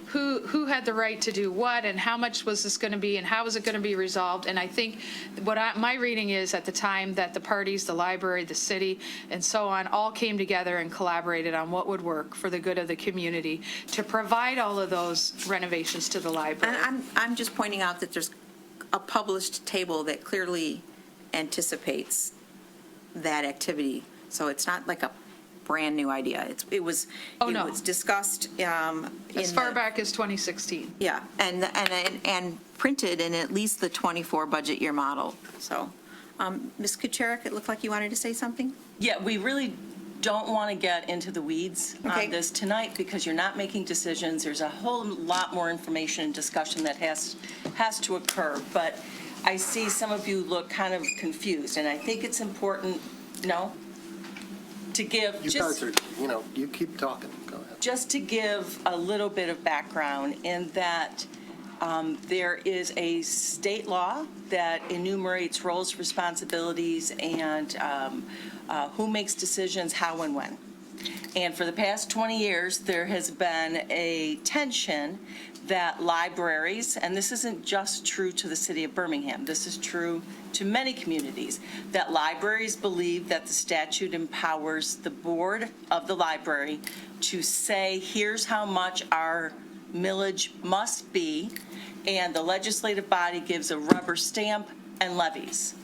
who had the right to do what and how much was this going to be and how was it going to be resolved. And I think my reading is at the time that the parties, the library, the city, and so on, all came together and collaborated on what would work for the good of the community to provide all of those renovations to the library. And I'm just pointing out that there's a published table that clearly anticipates that activity. So it's not like a brand new idea. It was discussed as far back as 2016. Yeah, and printed in at least the 24 budget year model. So, Ms. Kucherik, it looked like you wanted to say something? Yeah, we really don't want to get into the weeds on this tonight because you're not making decisions. There's a whole lot more information and discussion that has to occur. But I see some of you look kind of confused, and I think it's important, to give You guys are, you keep talking. Go ahead. Just to give a little bit of background in that there is a state law that enumerates roles, responsibilities, and who makes decisions, how and when. And for the past 20 years, there has been a tension that libraries, and this isn't just true to the city of Birmingham, this is true to many communities, that libraries believe that the statute empowers the board of the library to say, here's how much our millage must be, and the legislative body gives a rubber stamp and levies.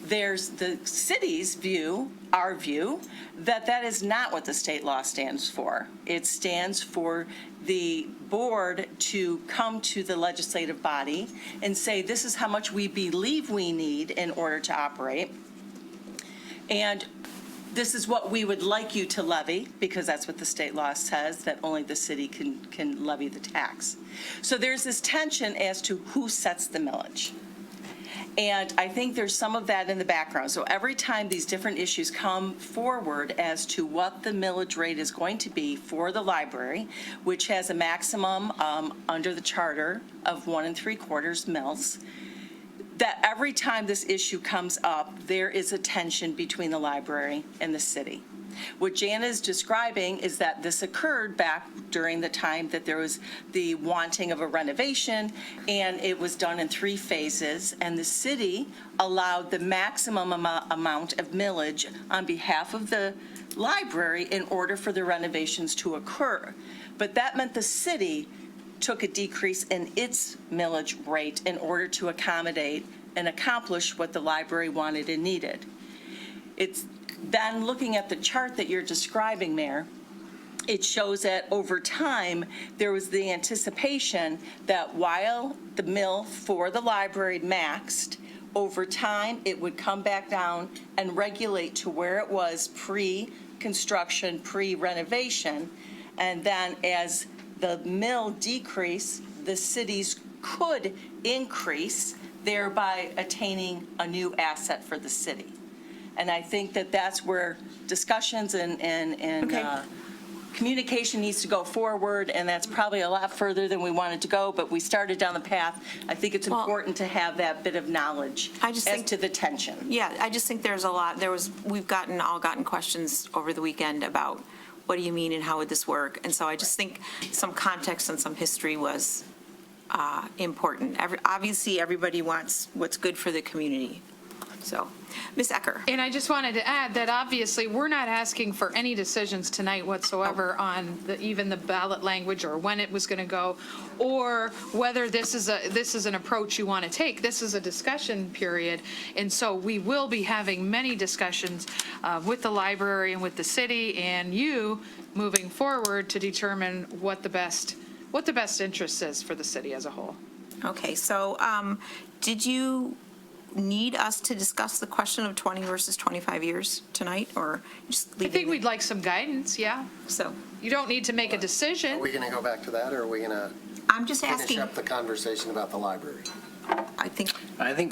There's the city's view, our view, that that is not what the state law stands for. It stands for the board to come to the legislative body and say, this is how much we believe we need in order to operate. And this is what we would like you to levy, because that's what the state law says, that only the city can levy the tax. So there's this tension as to who sets the millage. And I think there's some of that in the background. So every time these different issues come forward as to what the millage rate is going to be for the library, which has a maximum under the charter of 1 3/4 mils, that every time this issue comes up, there is a tension between the library and the city. What Jan is describing is that this occurred back during the time that there was the wanting of a renovation, and it was done in 3 phases, and the city allowed the maximum amount of millage on behalf of the library in order for the renovations to occur. But that meant the city took a decrease in its millage rate in order to accommodate and accomplish what the library wanted and needed. It's then looking at the chart that you're describing, Mayor, it shows that over time, there was the anticipation that while the mill for the library maxed, over time, it would come back down and regulate to where it was pre-construction, pre-renovation. And then as the mill decreased, the cities could increase, thereby attaining a new asset for the city. And I think that that's where discussions and communication needs to go forward, and that's probably a lot further than we wanted to go, but we started down the path. I think it's important to have that bit of knowledge as to the tension. Yeah, I just think there's a lot, we've all gotten questions over the weekend about what do you mean and how would this work? And so I just think some context and some history was important. Obviously, everybody wants what's good for the community. So, Ms. Ecker. And I just wanted to add that obviously we're not asking for any decisions tonight whatsoever on even the ballot language or when it was going to go, or whether this is an approach you want to take. This is a discussion period, and so we will be having many discussions with the library and with the city and you moving forward to determine what the best interest is for the city as a whole. Okay, so did you need us to discuss the question of 20 versus 25 years tonight, or just leave I think we'd like some guidance, yeah. So you don't need to make a decision. Are we going to go back to that, or are we going to I'm just asking. finish up the conversation about the library? I think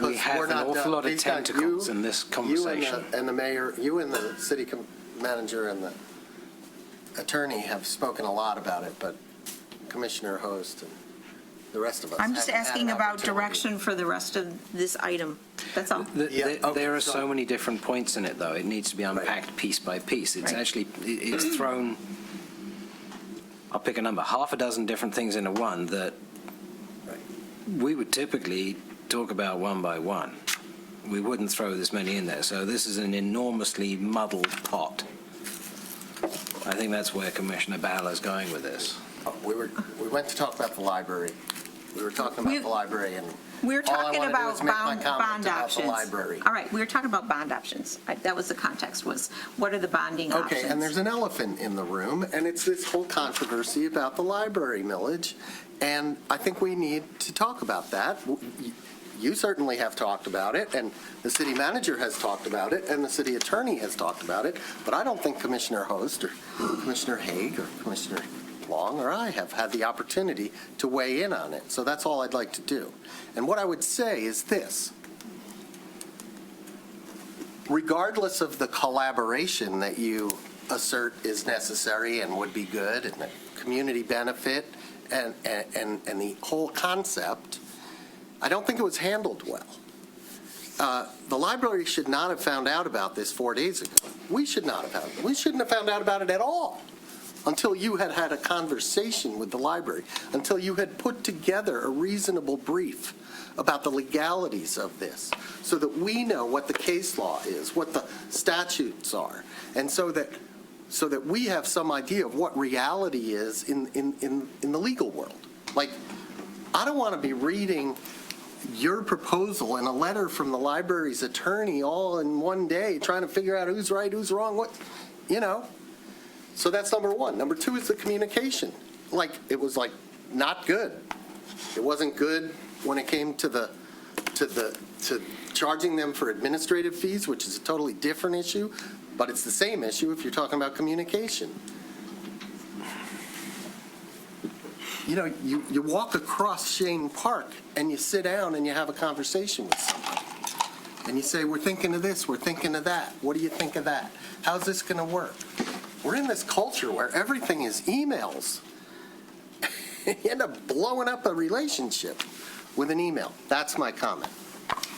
we have an awful lot of tentacles in this conversation. You and the mayor, you and the city manager and the attorney have spoken a lot about it, but Commissioner Host and the rest of us. I'm just haven't had asking an about opportunity. direction for the rest of this item. That's all. There are so many different points in it, though. It needs to be unpacked piece by piece. It's actually, it's thrown, I'll pick a number, half a dozen different things into one that we would typically talk about one by one. We wouldn't throw this many in there. So this is an enormously muddled pot. I think that's where Commissioner Ballard's going with this. We went to talk about the library. We were talking about the library, and We're talking all I about wanted to do was make my bond comment about options. the library. All right, we were talking about bond options. That was the context, was what are the bonding options? Okay, and there's an elephant in the room, and it's this whole controversy about the library millage, and I think we need to talk about that. You certainly have talked about it, and the city manager has talked about it, and the city attorney has talked about it, but I don't think Commissioner Host or Commissioner Haig or Commissioner Long or I have had the opportunity to weigh in on it. So that's all I'd like to do. And what I would say is this. Regardless of the collaboration that you assert is necessary and would be good, and the community benefit and the whole concept, I don't think it was handled well. the library should not have found out about this 4 days ago. We should not have found it. We shouldn't have found out about it at all until you had had a conversation with the library, until you had put together a reasonable brief about the legalities of this, so that we know what the case law is, what the statutes are, and so that we have some idea of what reality is in the legal world. Like, I don't want to be reading your proposal and a letter from the library's attorney all in one day, trying to figure out who's right, who's wrong, what, you know. So that's number one. Number two is the communication. Like, it was like not good. It wasn't good when it came to charging them for administrative fees, which is a totally different issue, but it's the same issue if you're talking about communication. You know, you walk across Shane Park and you sit down and you have a conversation with somebody. And you say, we're thinking of this, we're thinking of that. What do you think of that? How's this going to work? We're in this culture where everything is emails. You end up blowing up a relationship with an email. That's my comment.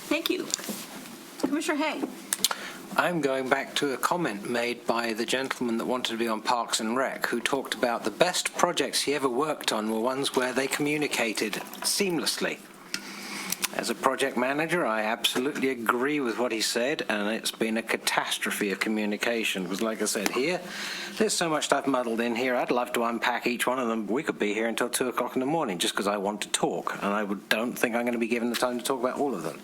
Thank you. Commissioner Hay. I'm going back to a comment made by the gentleman that wanted to be on Parks and Rec, who talked about the best projects he ever worked on were ones where they communicated seamlessly. As a project manager, I absolutely agree with what he said, and it's been a catastrophe of communication. Because like I said here, there's so much stuff muddled in here. I'd love to unpack each one of them. We could be here until 2 o'clock in the morning just because I want to talk, and I don't think I'm going to be given the time to talk about all of them.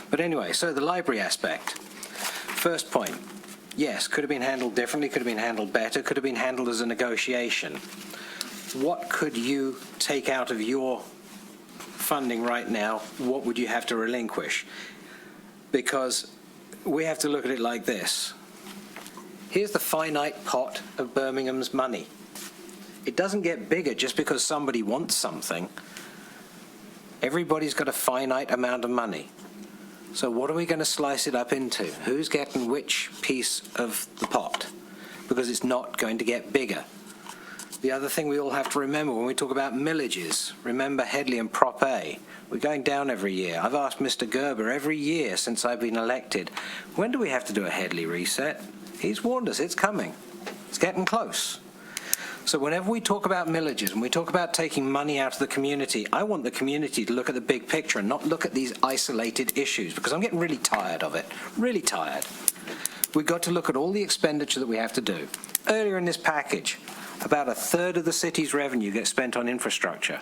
But anyway, so the library aspect. First point, yes, could have been handled differently, could have been handled better, could have been handled as a negotiation. What could you take out of your funding right now? What would you have to relinquish? Because we have to look at it like this. Here's the finite pot of Birmingham's money. It doesn't get bigger just because somebody wants something. Everybody's got a finite amount of money. So what are we going to slice it up into? Who's getting which piece of the pot? Because it's not going to get bigger. The other thing we all have to remember when we talk about millages, remember Headley and Prop A. We're going down every year. I've asked Mr. Gerber every year since I've been elected, when do we have to do a Headley reset? He's warned us, it's coming. It's getting close. So whenever we talk about millages and we talk about taking money out of the community, I want the community to look at the big picture and not look at these isolated issues, because I'm getting really tired of it, really tired. We've got to look at all the expenditure that we have to do. Earlier in this package, about a third of the city's revenue gets spent on infrastructure.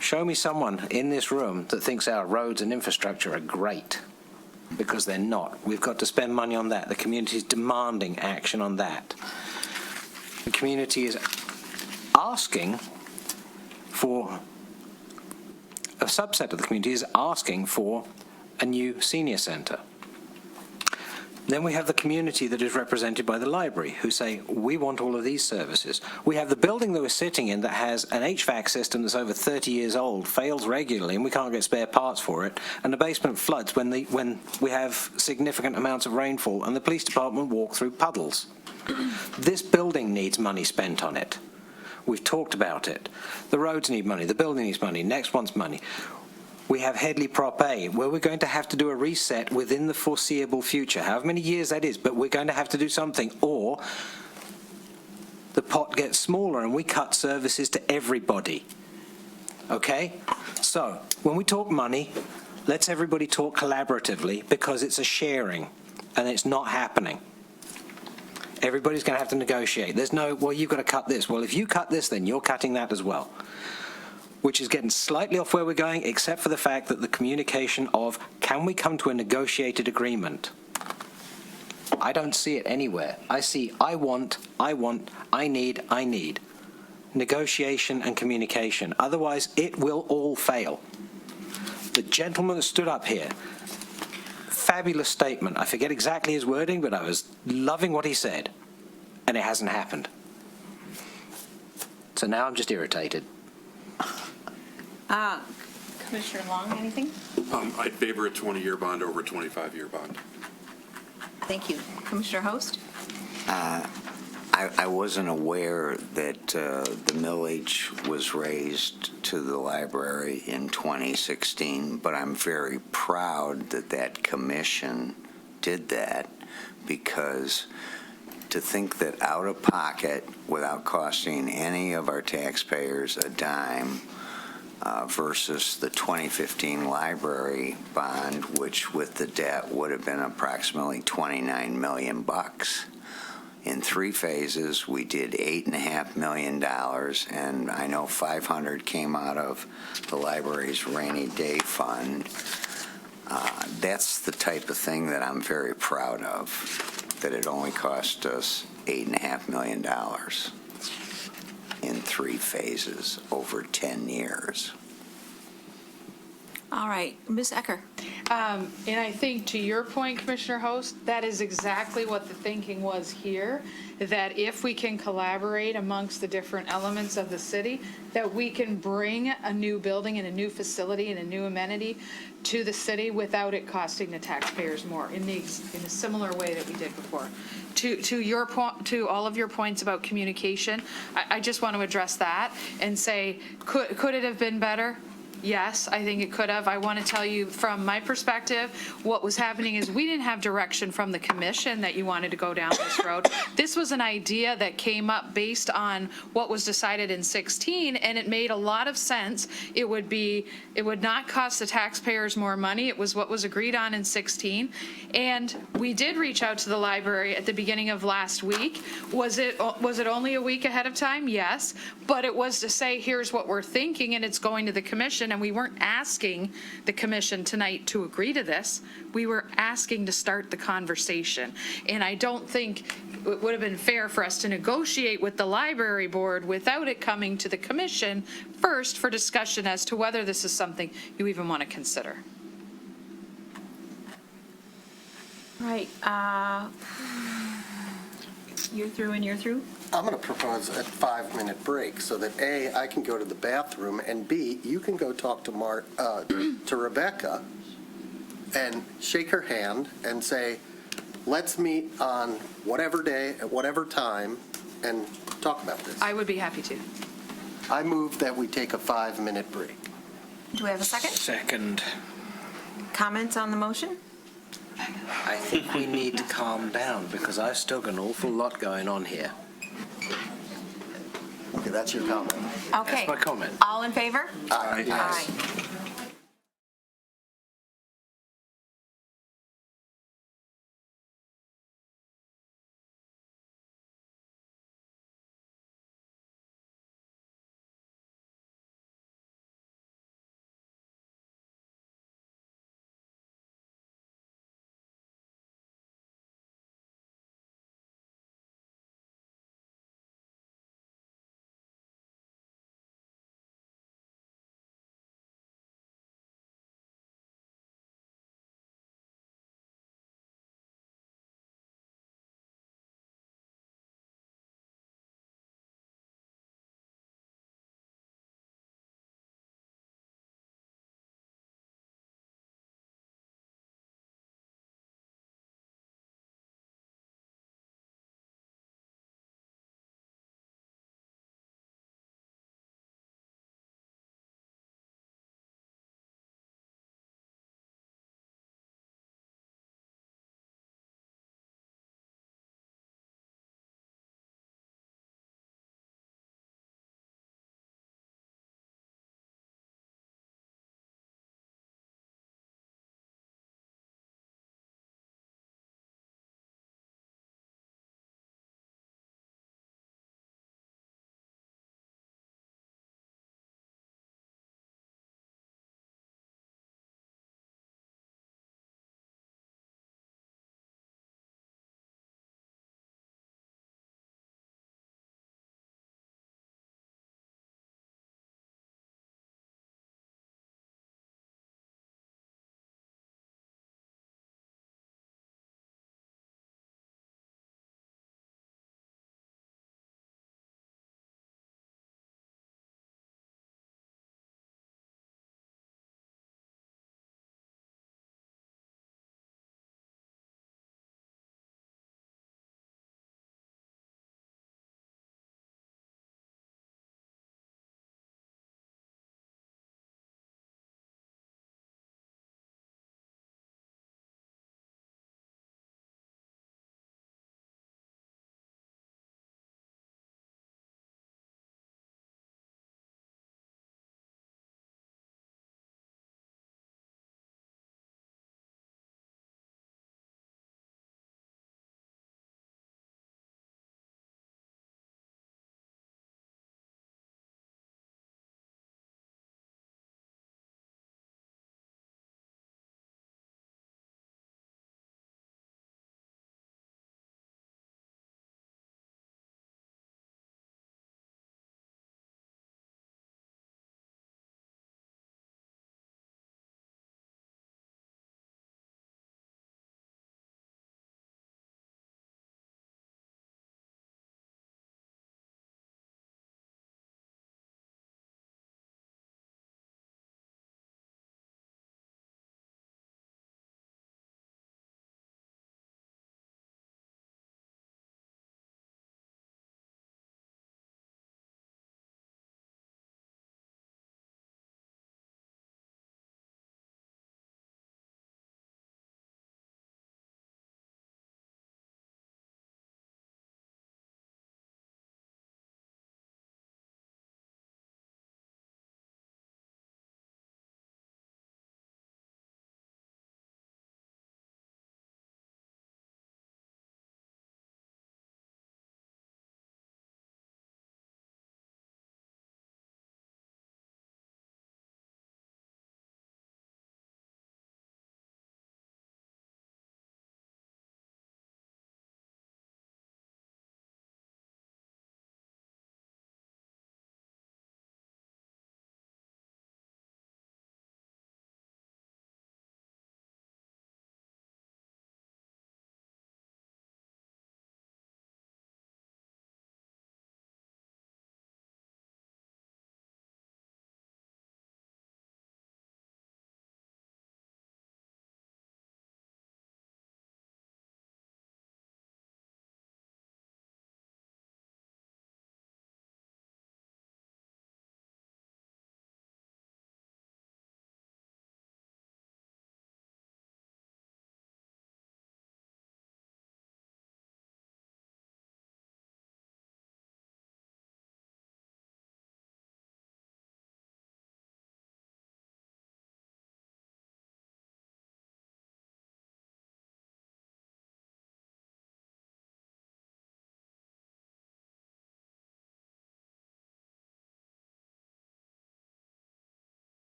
Show me someone in this room that thinks our roads and infrastructure are great, because they're not. We've got to spend money on that. The community is demanding action on that. The community is asking for, a subset of the community is asking for a new senior centre. Then we have the community that is represented by the library, who say, we want all of these services. We have the building that we're sitting in that has an HVAC system that's over 30 years old, fails regularly, and we can't get spare parts for it, and the basement floods when we have significant amounts of rainfall, and the police department walk through puddles. This building needs money spent on it. We've talked about it. The roads need money, the building needs money, next wants money. We have Headley Prop A, where we're going to have to do a reset within the foreseeable future, however many years that is, but we're going to have to do something, or the pot gets smaller and we cut services to everybody. Okay? So, when we talk money, let's everybody talk collaboratively, because it's a sharing, and it's not happening. Everybody's going to have to negotiate. There's no, well, you've got to cut this. Well, if you cut this, then you're cutting that as well. Which is getting slightly off where we're going, except for the fact that the communication of, can we come to a negotiated agreement? I don't see it anywhere. I see, I want, I need. Negotiation and communication. Otherwise, it will all fail. The gentleman that stood up here, fabulous statement. I forget exactly his wording, but I was loving what he said. And it hasn't happened. So now I'm just irritated. Commissioner Long, anything? I'd favor a 20-year bond over a 25-year bond. Thank you. Commissioner Host? I I wasn't aware that the millage was raised to the library in 2016, but I'm very proud that that commission did that, because to think that out of pocket, without costing any of our taxpayers a dime, versus the 2015 library bond, which with the debt would have been approximately $29 million bucks. In 3 phases, we did $8.5 million, and I know 500 came out of the library's rainy day fund. That's the type of thing that I'm very proud of, that it only cost us $8.5 million in 3 phases over 10 years. All right, Ms. Ecker. And I think to your point, Commissioner Host, that is exactly what the thinking was here, that if we can collaborate amongst the different elements of the city, that we can bring a new building and a new facility and a new amenity to the city without it costing the taxpayers more, in a similar way that we did before. To your point, to all of your points about communication, I just want to address that and say, could it have been better? Yes, I think it could have. I want to tell you from my perspective, what was happening is we didn't have direction from the commission that you wanted to go down this road. This was an idea that came up based on what was decided in 16, and it made a lot of sense. It would not cost the taxpayers more money. It was what was agreed on in 16. And we did reach out to the library at the beginning of last week. Was it only a week ahead of time? Yes. But it was to say, here's what we're thinking, and it's going to the commission. And we weren't asking the commission tonight to agree to this. We were asking to start the conversation. And I don't think it would have been fair for us to negotiate with the library board without it coming to the commission first for discussion as to whether this is something you even want to consider. Right. You're through and you're through? I'm going to propose a 5-minute break so that A, I can go to the bathroom, and B, you can go talk to Rebecca and shake her hand and say, let's meet on whatever day at whatever time and talk about this. I would be happy to. I move that we take a 5-minute break. Do we have a second? Second. Comments on the motion? I think we need to calm down because I've still got an awful lot going on here. Okay, that's your comment. Okay. That's my comment. All in favor? Aye. Aye.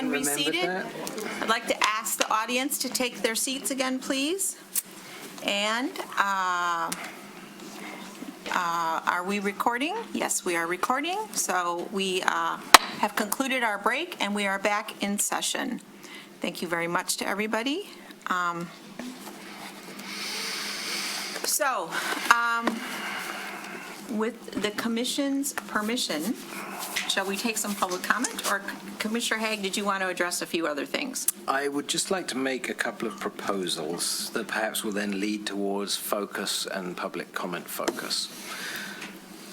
Been Remembered reseated. that. I'd like to ask the audience to take their seats again, please. And are we recording? Yes, we are recording. So we have concluded our break, and we are back in session. Thank you very much to everybody. With the commission's permission, shall we take some public comment? Or Commissioner Haig, did you want to address a few other things? I would just like to make a couple of proposals that perhaps will then lead towards focus and public comment focus.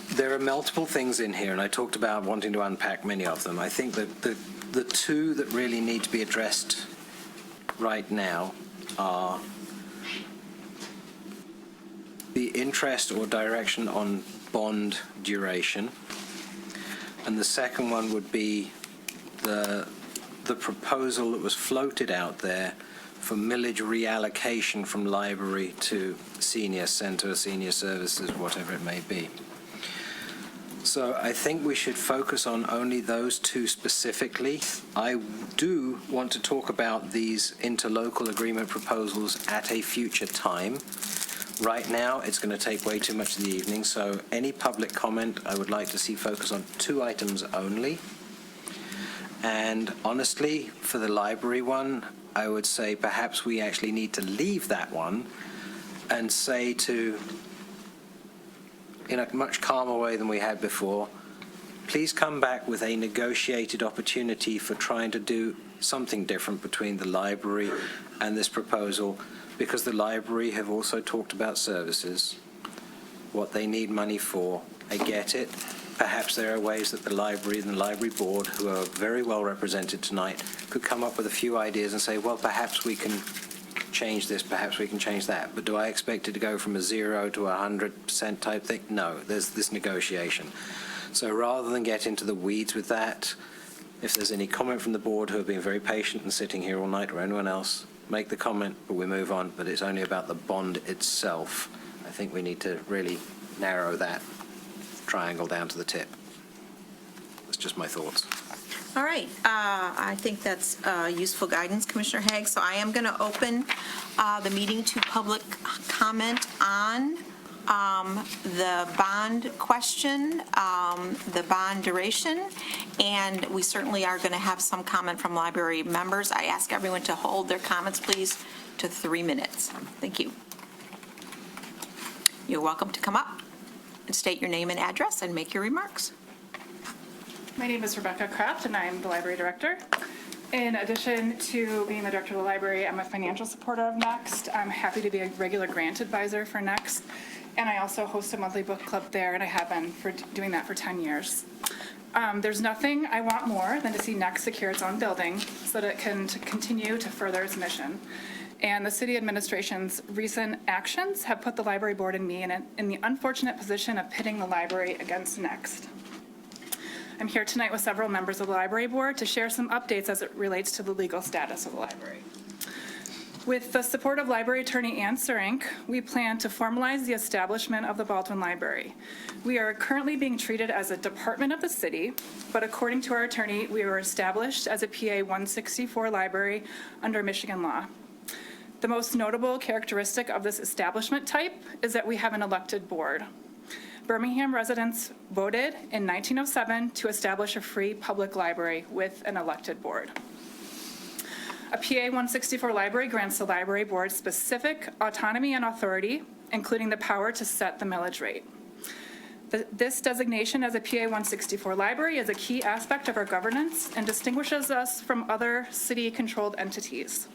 There are multiple things in here, and I talked about wanting to unpack many of them. I think that the two that really need to be addressed right now are the interest or direction on bond duration, and the second one would be the proposal that was floated out there for millage reallocation from library to senior center, senior services, whatever it may be. So I think we should focus on only those two specifically. I do want to talk about these interlocal agreement proposals at a future time. Right now, it's going to take way too much of the evening, so any public comment I would like to see focus on two items only. And honestly, for the library one, I would say perhaps we actually need to leave that one and say to, in a much calmer way than we had before, please come back with a negotiated opportunity for trying to do something different between the library and this proposal, because the library have also talked about services, what they need money for. I get it. Perhaps there are ways that the library and the library board, who are very well represented tonight, could come up with a few ideas and say, well, perhaps we can change this, perhaps we can change that. But do I expect it to go from a 0 to 100% type thing? No, there's this negotiation. So rather than get into the weeds with that, if there's any comment from the board who have been very patient and sitting here all night, or anyone else, make the comment, but we move on. But it's only about the bond itself. I think we need to really narrow that triangle down to the tip. That's just my thoughts. All right. I think that's useful guidance, Commissioner Haig. So I am going to open the meeting to public comment on the bond question, the bond duration, and we certainly are going to have some comment from library members. I ask everyone to hold their comments, please, to 3 minutes. Thank you. You're welcome to come up and state your name and address and make your remarks. My name is Rebecca Kraft, and I'm the library director. In addition to being the director of the library, I'm a financial supporter of Next. I'm happy to be a regular grant advisor for Next, and I also host a monthly book club there, and I have been doing that for 10 years. There's nothing I want more than to see Next secure its own building so that it can continue to further its mission. And the city administration's recent actions have put the library board and me in the unfortunate position of pitting the library against Next. I'm here tonight with several members of the library board to share some updates as it relates to the legal status of the library. With the support of library attorney Ann Surink, we plan to formalize the establishment of the Baldwin Library. We are currently being treated as a department of the city, but according to our attorney, we were established as a PA 164 library under Michigan law. The most notable characteristic of this establishment type is that we have an elected board. Birmingham residents voted in 1907 to establish a free public library with an elected board. A PA 164 library grants the library board specific autonomy and authority, including the power to set the millage rate. This designation as a PA 164 library is a key aspect of our governance and distinguishes us from other city-controlled entities.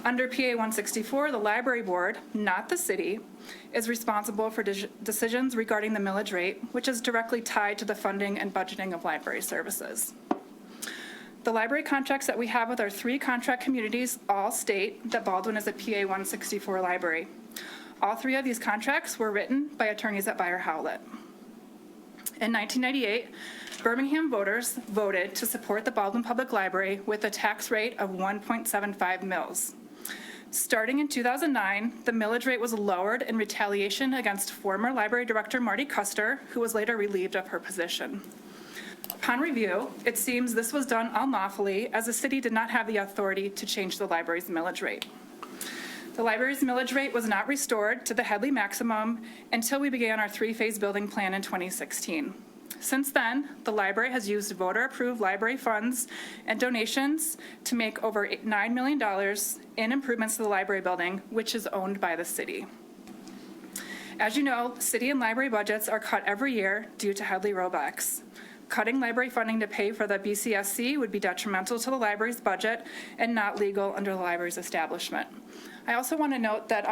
Under PA 164, the library board, not the city, is responsible for decisions regarding the millage rate, which is directly tied to the funding and budgeting of library services. The library contracts that we have with our 3 contract communities all state that Baldwin is a PA 164 library. All 3 of these contracts were written by attorneys at Beyer Howlett. In 1998, Birmingham voters voted to support the Baldwin Public Library with a tax rate of 1.75 mils. Starting in 2009, the millage rate was lowered in retaliation against former library director Marty Custer, who was later relieved of her position. Upon review, it seems this was done unlawfully as the city did not have the authority to change the library's millage rate. The library's millage rate was not restored to the Headley maximum until we began our three-phase building plan in 2016. Since then, the library has used voter-approved library funds and donations to make over $9 million in improvements to the library building, which is owned by the city. As you know, city and library budgets are cut every year due to Headley rollbacks. Cutting library funding to pay for the BCSC would be detrimental to the library's budget and not legal under the library's establishment. I also want to note that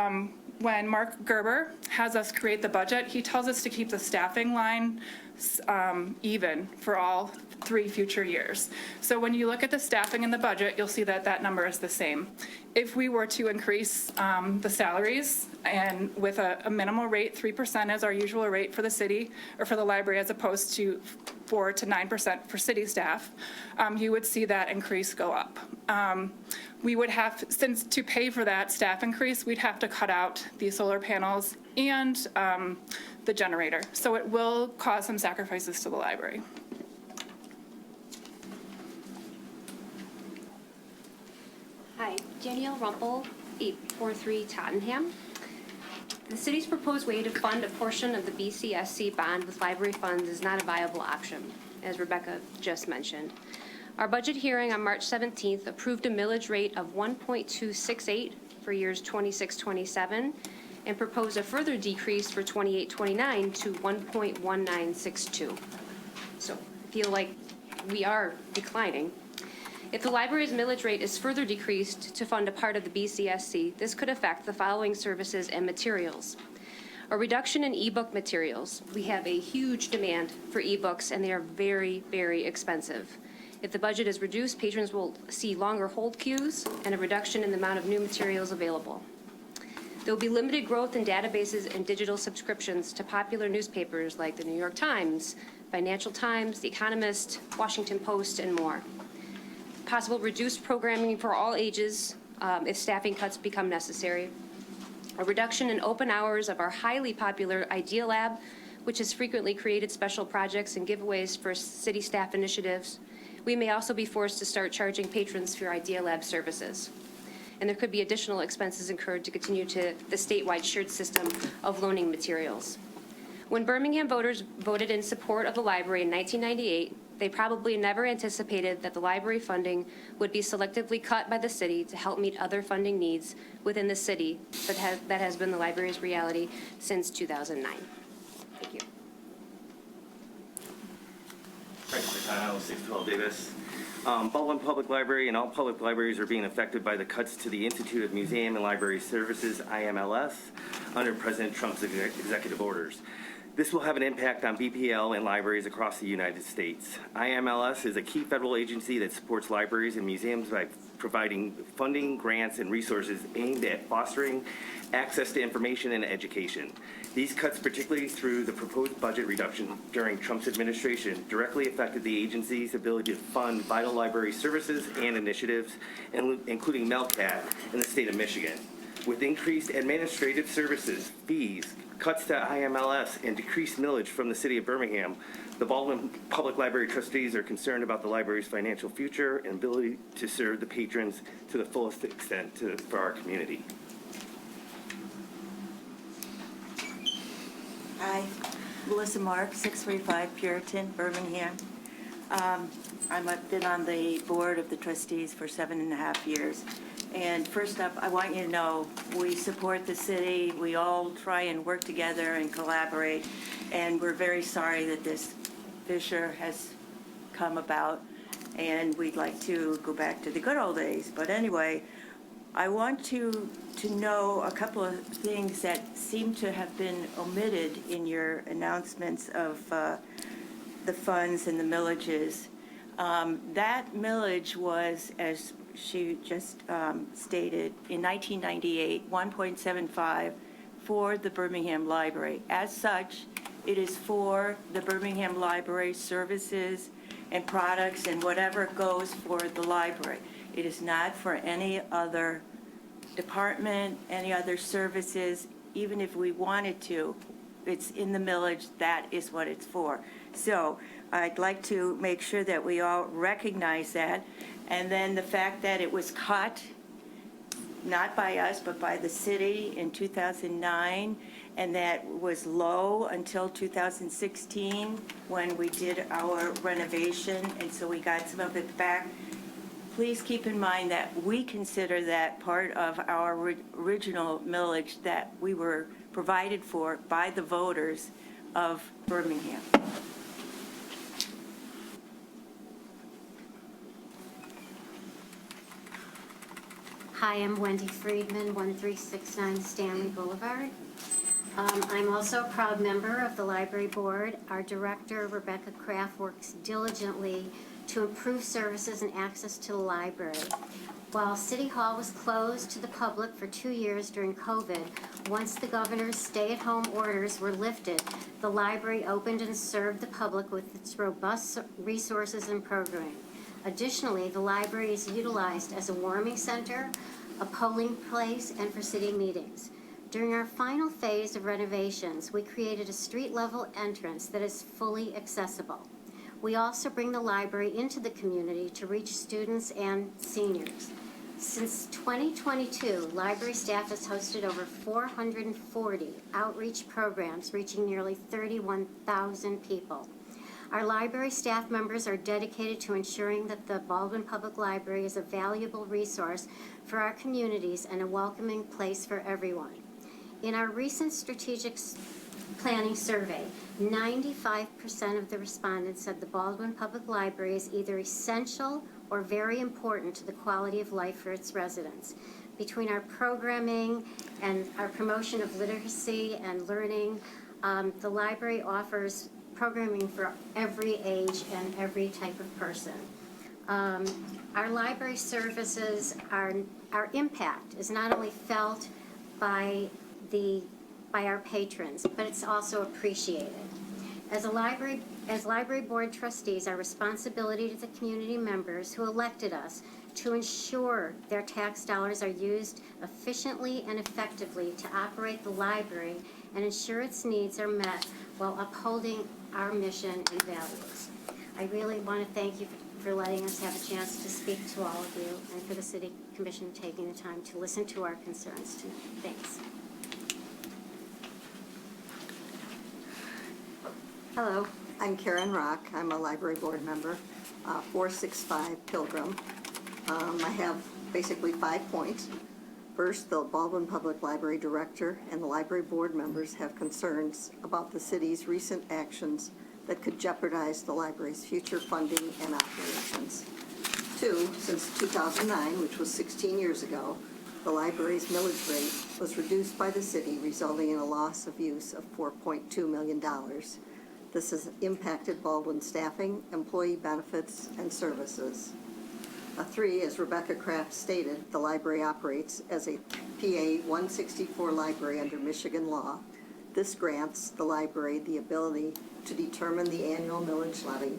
when Mark Gerber has us create the budget, he tells us to keep the staffing line even for all 3 future years. So when you look at the staffing in the budget, you'll see that that number is the same. If we were to increase the salaries and with a minimal rate, 3% is our usual rate for the city or for the library as opposed to 4 to 9% for city staff, you would see that increase go up. We would have, since to pay for that staff increase, we'd have to cut out the solar panels and the generator. So it will cause some sacrifices to the library. Hi, Danielle Rumpel, 843 Tottenham. The city's proposed way to fund a portion of the BCSC bond with library funds is not a viable option, as Rebecca just mentioned. Our budget hearing on March 17th approved a millage rate of 1.268 for years 26-27 and proposed a further decrease for 28-29 to 1.1962. So I feel like we are declining. If the library's millage rate is further decreased to fund a part of the BCSC, this could affect the following services and materials. A reduction in ebook materials. We have a huge demand for ebooks, and they are very, very expensive. If the budget is reduced, patrons will see longer hold queues and a reduction in the amount of new materials available. There will be limited growth in databases and digital subscriptions to popular newspapers like the New York Times, Financial Times, The Economist, Washington Post, and more. Possible reduced programming for all ages if staffing cuts become necessary. A reduction in open hours of our highly popular Idea Lab, which has frequently created special projects and giveaways for city staff initiatives. We may also be forced to start charging patrons for Idea Lab services. And there could be additional expenses incurred to continue to the statewide shared system of loaning materials. When Birmingham voters voted in support of the library in 1998, they probably never anticipated that the library funding would be selectively cut by the city to help meet other funding needs within the city, but that has been the library's reality since 2009. Thank you. Frank Quintana, 612 Davis. Baldwin Public Library and all public libraries are being affected by the cuts to the Institute of Museum and Library Services, IMLS, under President Trump's executive orders. This will have an impact on BPL and libraries across the United States. IMLS is a key federal agency that supports libraries and museums by providing funding, grants, and resources aimed at fostering access to information and education. These cuts, particularly through the proposed budget reduction during Trump's administration, directly affected the agency's ability to fund vital library services and initiatives, including MELCAT in the state of Michigan. With increased administrative services, fees, cuts to IMLS, and decreased millage from the city of Birmingham, the Baldwin Public Library trustees are concerned about the library's financial future and ability to serve the patrons to the fullest extent for our community. Hi, Melissa Mark, 635 Puritan, Birmingham. I've been on the board of the trustees for 7.5 years. And first up, I want you to know we support the city. We all try and work together and collaborate. And we're very sorry that this fissure has come about. And we'd like to go back to the good old days. But anyway, I want to know a couple of things that seem to have been omitted in your announcements of the funds and the millages. That millage was, as she just stated, in 1998, 1.75 for the Birmingham Library. As such, it is for the Birmingham Library services and products and whatever goes for the library. It is not for any other department, any other services. Even if we wanted to, it's in the millage, that is what it's for. So I'd like to make sure that we all recognize that. And then the fact that it was cut, not by us, but by the city in 2009, and that was low until 2016 when we did our renovation, and so we got some of it back. Please keep in mind that we consider that part of our original millage that we were provided for by the voters of Birmingham. Hi, I'm Wendy Friedman, 1369 Stanley Boulevard. I'm also a proud member of the library board. Our director, Rebecca Kraft, works diligently to improve services and access to the library. While City Hall was closed to the public for 2 years during COVID, once the governor's stay-at-home orders were lifted, the library opened and served the public with its robust resources and programming. Additionally, the library is utilized as a warming center, a polling place, and for city meetings. During our final phase of renovations, we created a street-level entrance that is fully accessible. We also bring the library into the community to reach students and seniors. Since 2022, library staff has hosted over 440 outreach programs reaching nearly 31,000 people. Our library staff members are dedicated to ensuring that the Baldwin Public Library is a valuable resource for our communities and a welcoming place for everyone. In our recent strategic planning survey, 95% of the respondents said the Baldwin Public Library is either essential or very important to the quality of life for its residents. Between our programming and our promotion of literacy and learning, the library offers programming for every age and every type of person. Our library services, our impact is not only felt by our patrons, but it's also appreciated. As library board trustees, our responsibility to the community members who elected us to ensure their tax dollars are used efficiently and effectively to operate the library and ensure its needs are met while upholding our mission and values. I really want to thank you for letting us have a chance to speak to all of you and for the City Commission taking the time to listen to our concerns tonight. Thanks. Hello, I'm Karen Rock. I'm a library board member, 465 Pilgrim. I have basically 5 points. First, the Baldwin Public Library Director and the library board members have concerns about the city's recent actions that could jeopardize the library's future funding and operations. 2, since 2009, which was 16 years ago, the library's millage rate was reduced by the city, resulting in a loss of use of $4.2 million. This has impacted Baldwin staffing, employee benefits, and services. 3, as Rebecca Kraft stated, the library operates as a PA 164 library under Michigan law. This grants the library the ability to determine the annual millage levy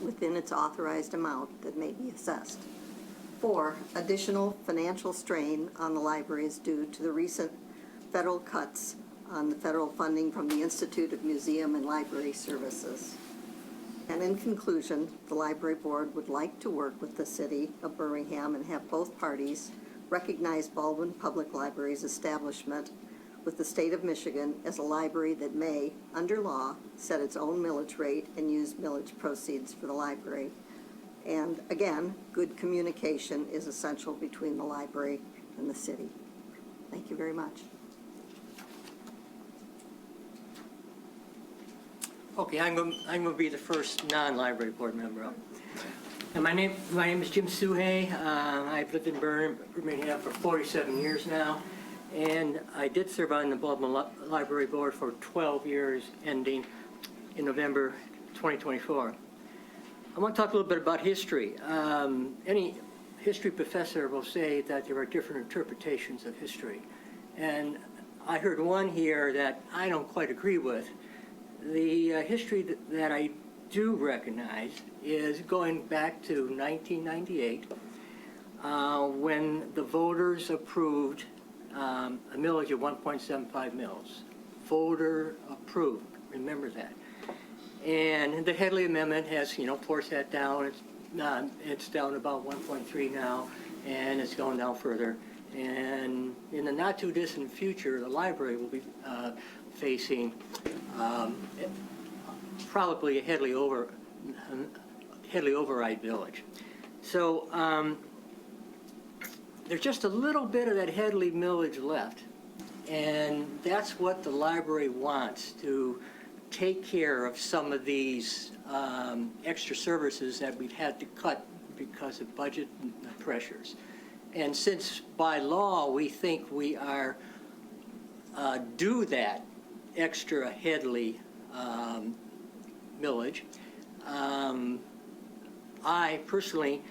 within its authorized amount that may be assessed. 4, additional financial strain on the library is due to the recent federal cuts on the federal funding from the Institute of Museum and Library Services. And in conclusion, the library board would like to work with the city of Birmingham and have both parties recognize Baldwin Public Library's establishment with the state of Michigan as a library that may, under law, set its own millage rate and use millage proceeds for the library. And again, good communication is essential between the library and the city. Thank you very much. Okay, I'm going to be the first non-library board member up. And my name is Jim Suhay. I've lived in Birmingham for 47 years now, and I did serve on the Baldwin Library Board for 12 years, ending in November 2024. I want to talk a little bit about history. Any history professor will say that there are different interpretations of history, and I heard one here that I don't quite agree with. The history that I do recognize is going back to 1998 when the voters approved a millage of 1.75 mils. voter approved. Remember that. And the Headley Amendment has, forced that down. It's down to about 1.3 now, and it's going down further. And in the not too distant future, the library will be facing probably a Headley override village. So there's just a little bit of that Headley millage left, and that's what the library wants, to take care of some of these extra services that we've had to cut because of budget pressures. And since by law we think we are due that extra Headley millage, I personally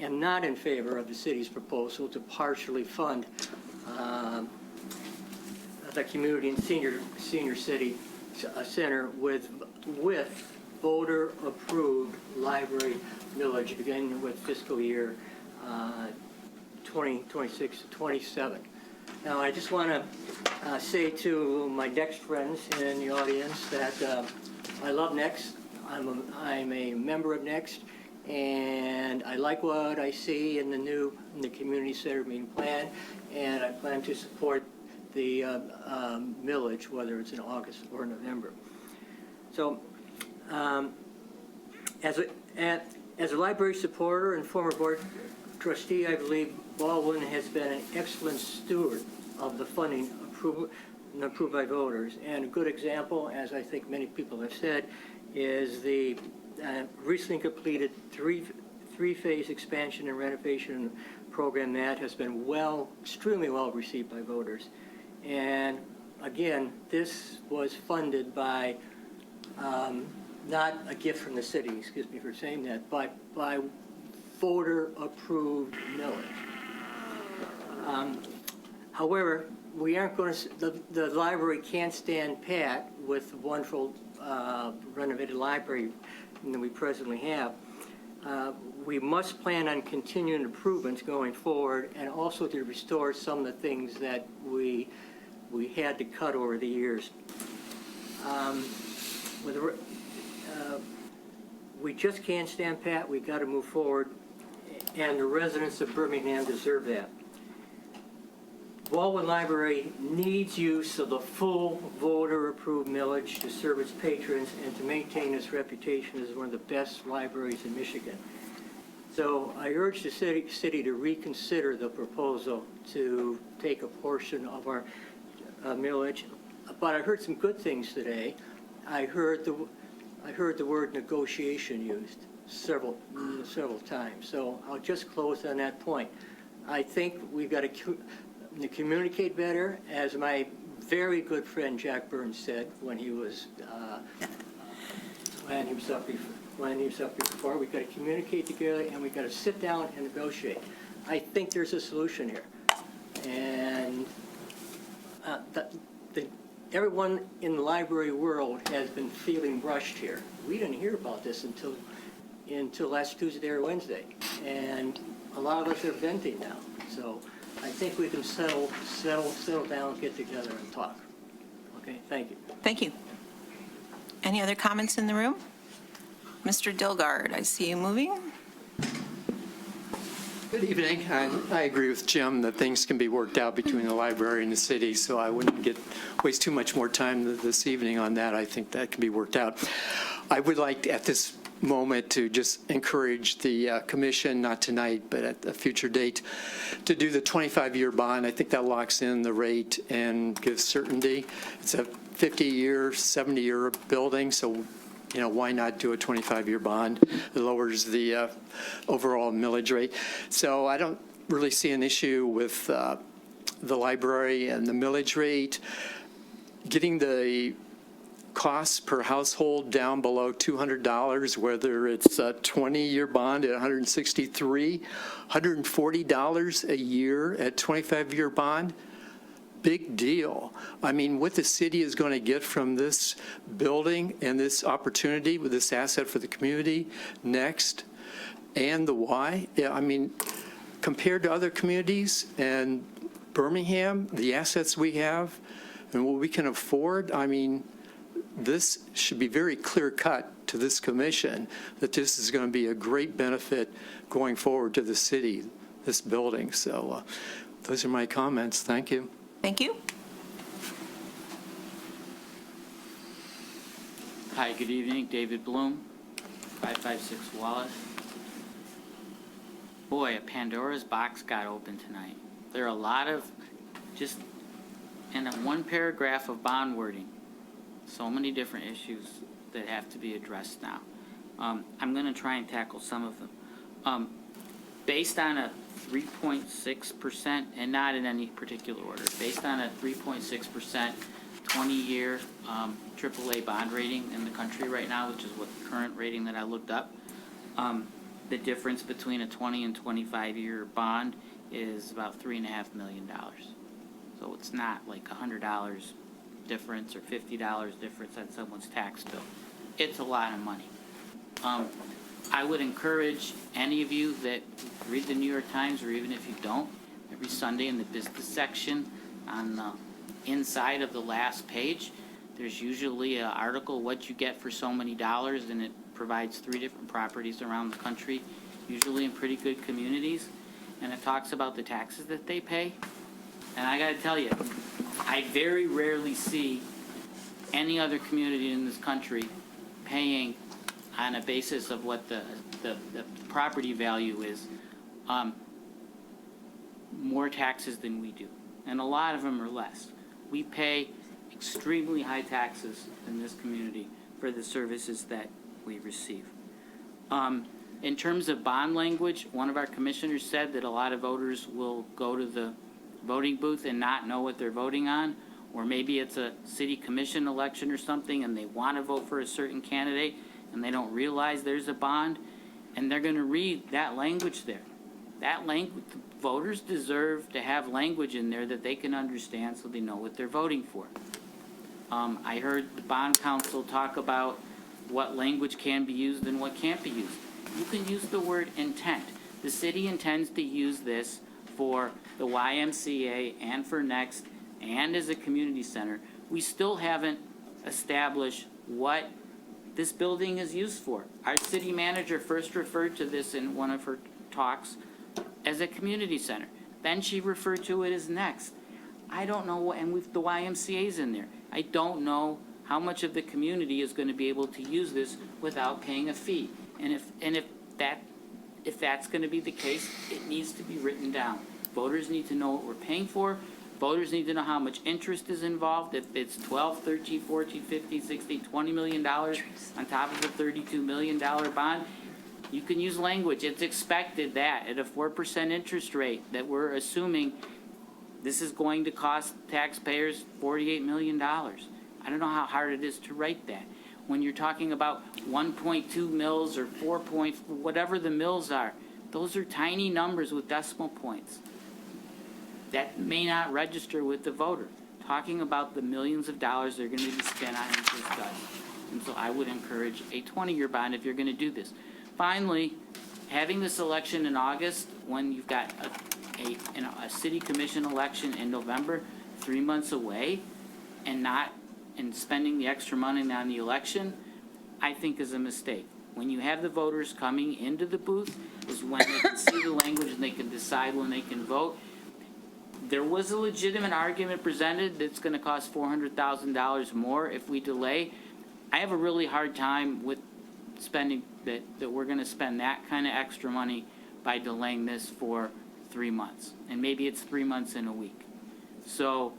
am not in favor of the city's proposal to partially fund the community and senior city center with voter-approved library millage beginning with fiscal year 2026 to 27. Now, I just want to say to my Next friends in the audience that I love Next. I'm a member of Next, and I like what I see in the community center being planned, and I plan to support the millage, whether it's in August or November. So, as a library supporter and former board trustee, I believe Baldwin has been an excellent steward of the funding approved by voters. And a good example, as I think many people have said, is the recently completed three-phase expansion and renovation program that has been extremely well received by voters. And again, this was funded by not a gift from the city, excuse me for saying that, but by voter-approved millage. However, we aren't going to, the library can't stand pat with the wonderful renovated library that we presently have. We must plan on continuing improvements going forward, and also to restore some of the things that we had to cut over the years. We just can't stand pat. We've got to move forward, and the residents of Birmingham deserve that. Baldwin Library needs use of the full voter-approved millage to serve its patrons and to maintain its reputation as one of the best libraries in Michigan. So I urge the city to reconsider the proposal to take a portion of our millage. But I heard some good things today. I heard the word negotiation used several times. So I'll just close on that point. I think we've got to communicate better, as my very good friend Jack Burns said when he was up before. We've got to communicate together, and we've got to sit down and negotiate. I think there's a solution here, and everyone in the library world has been feeling rushed here. We didn't hear about this until last Tuesday or Wednesday, and a lot of us are venting now. So I think we can settle down, get together, and talk. Okay, thank you. Thank you. Any other comments in the room? Mr. Dilgard, I see you moving. Good evening. I agree with Jim that things can be worked out between the library and the city, so I wouldn't waste too much more time this evening on that. I think that can be worked out. I would like, at this moment, to just encourage the commission, not tonight, but at a future date, to do the 25-year bond. I think that locks in the rate and gives certainty. It's a 50-year, 70-year building, so why not do a 25-year bond? It lowers the overall millage rate. So I don't really see an issue with the library and the millage rate. Getting the costs per household down below $200, whether it's a 20-year bond at $163, $140 a year at 25-year bond. Big deal. I mean, what the city is going to get from this building and this opportunity with this asset for the community next, and the why. Yeah, I mean, compared to other communities and Birmingham, the assets we have, and what we can afford, I mean, this should be very clear cut to this commission that this is going to be a great benefit going forward to the city, this building. So those are my comments. Thank you. Thank you. Hi, good evening. David Bloom, 556 Wallace. Boy, a Pandora's box got open tonight. There are a lot of just in one paragraph of bond wording, so many different issues that have to be addressed now. I'm going to try and tackle some of them. Based on a 3.6%, and not in any particular order, based on a 3.6% 20-year AAA bond rating in the country right now, which is what the current rating that I looked up, the difference between a 20 and 25-year bond is about $3.5 million. So it's not like $100 difference or $50 difference on someone's tax bill. It's a lot of money. I would encourage any of you that read the New York Times, or even if you don't, every Sunday in the business section on the inside of the last page, there's usually an article, what you get for so many dollars, and it provides 3 different properties around the country, usually in pretty good communities, and it talks about the taxes that they pay. And I got to tell you, I very rarely see any other community in this country paying on a basis of what the property value is, more taxes than we do. And a lot of them are less. We pay extremely high taxes in this community for the services that we receive. In terms of bond language, one of our commissioners said that a lot of voters will go to the voting booth and not know what they're voting on, or maybe it's a city commission election or something and they want to vote for a certain candidate and they don't realize there's a bond, and they're going to read that language there. That language, voters deserve to have language in there that they can understand so they know what they're voting for. I heard the bond council talk about what language can be used and what can't be used. You can use the word intent. The city intends to use this for the YMCA and for Next and as a community center. We still haven't established what this building is used for. Our city manager first referred to this in one of her talks as a community center. Then she referred to it as Next. I don't know, and with the YMCA's in there, I don't know how much of the community is going to be able to use this without paying a fee. And if that's going to be the case, it needs to be written down. Voters need to know what we're paying for. Voters need to know how much interest is involved. If it's 12, 13, 14, 15, 16, $20 million on top of a $32 million bond, you can use language. It's expected that at a 4% interest rate that we're assuming this is going to cost taxpayers $48 million. I don't know how hard it is to write that. When you're talking about 1.2 mils or 4 point, whatever the mils are, those are tiny numbers with decimal points. That may not register with the voter. Talking about the millions of dollars they're going to be spent on interest does. And so I would encourage a 20-year bond if you're going to do this. Finally, having this election in August when you've got a city commission election in November, 3 months away, and spending the extra money on the election, I think is a mistake. When you have the voters coming into the booth is when they can see the language and they can decide when they can vote. There was a legitimate argument presented that's going to cost $400,000 more if we delay. I have a really hard time with spending that we're going to spend that kind of extra money by delaying this for 3 months. And maybe it's 3 months in a week. So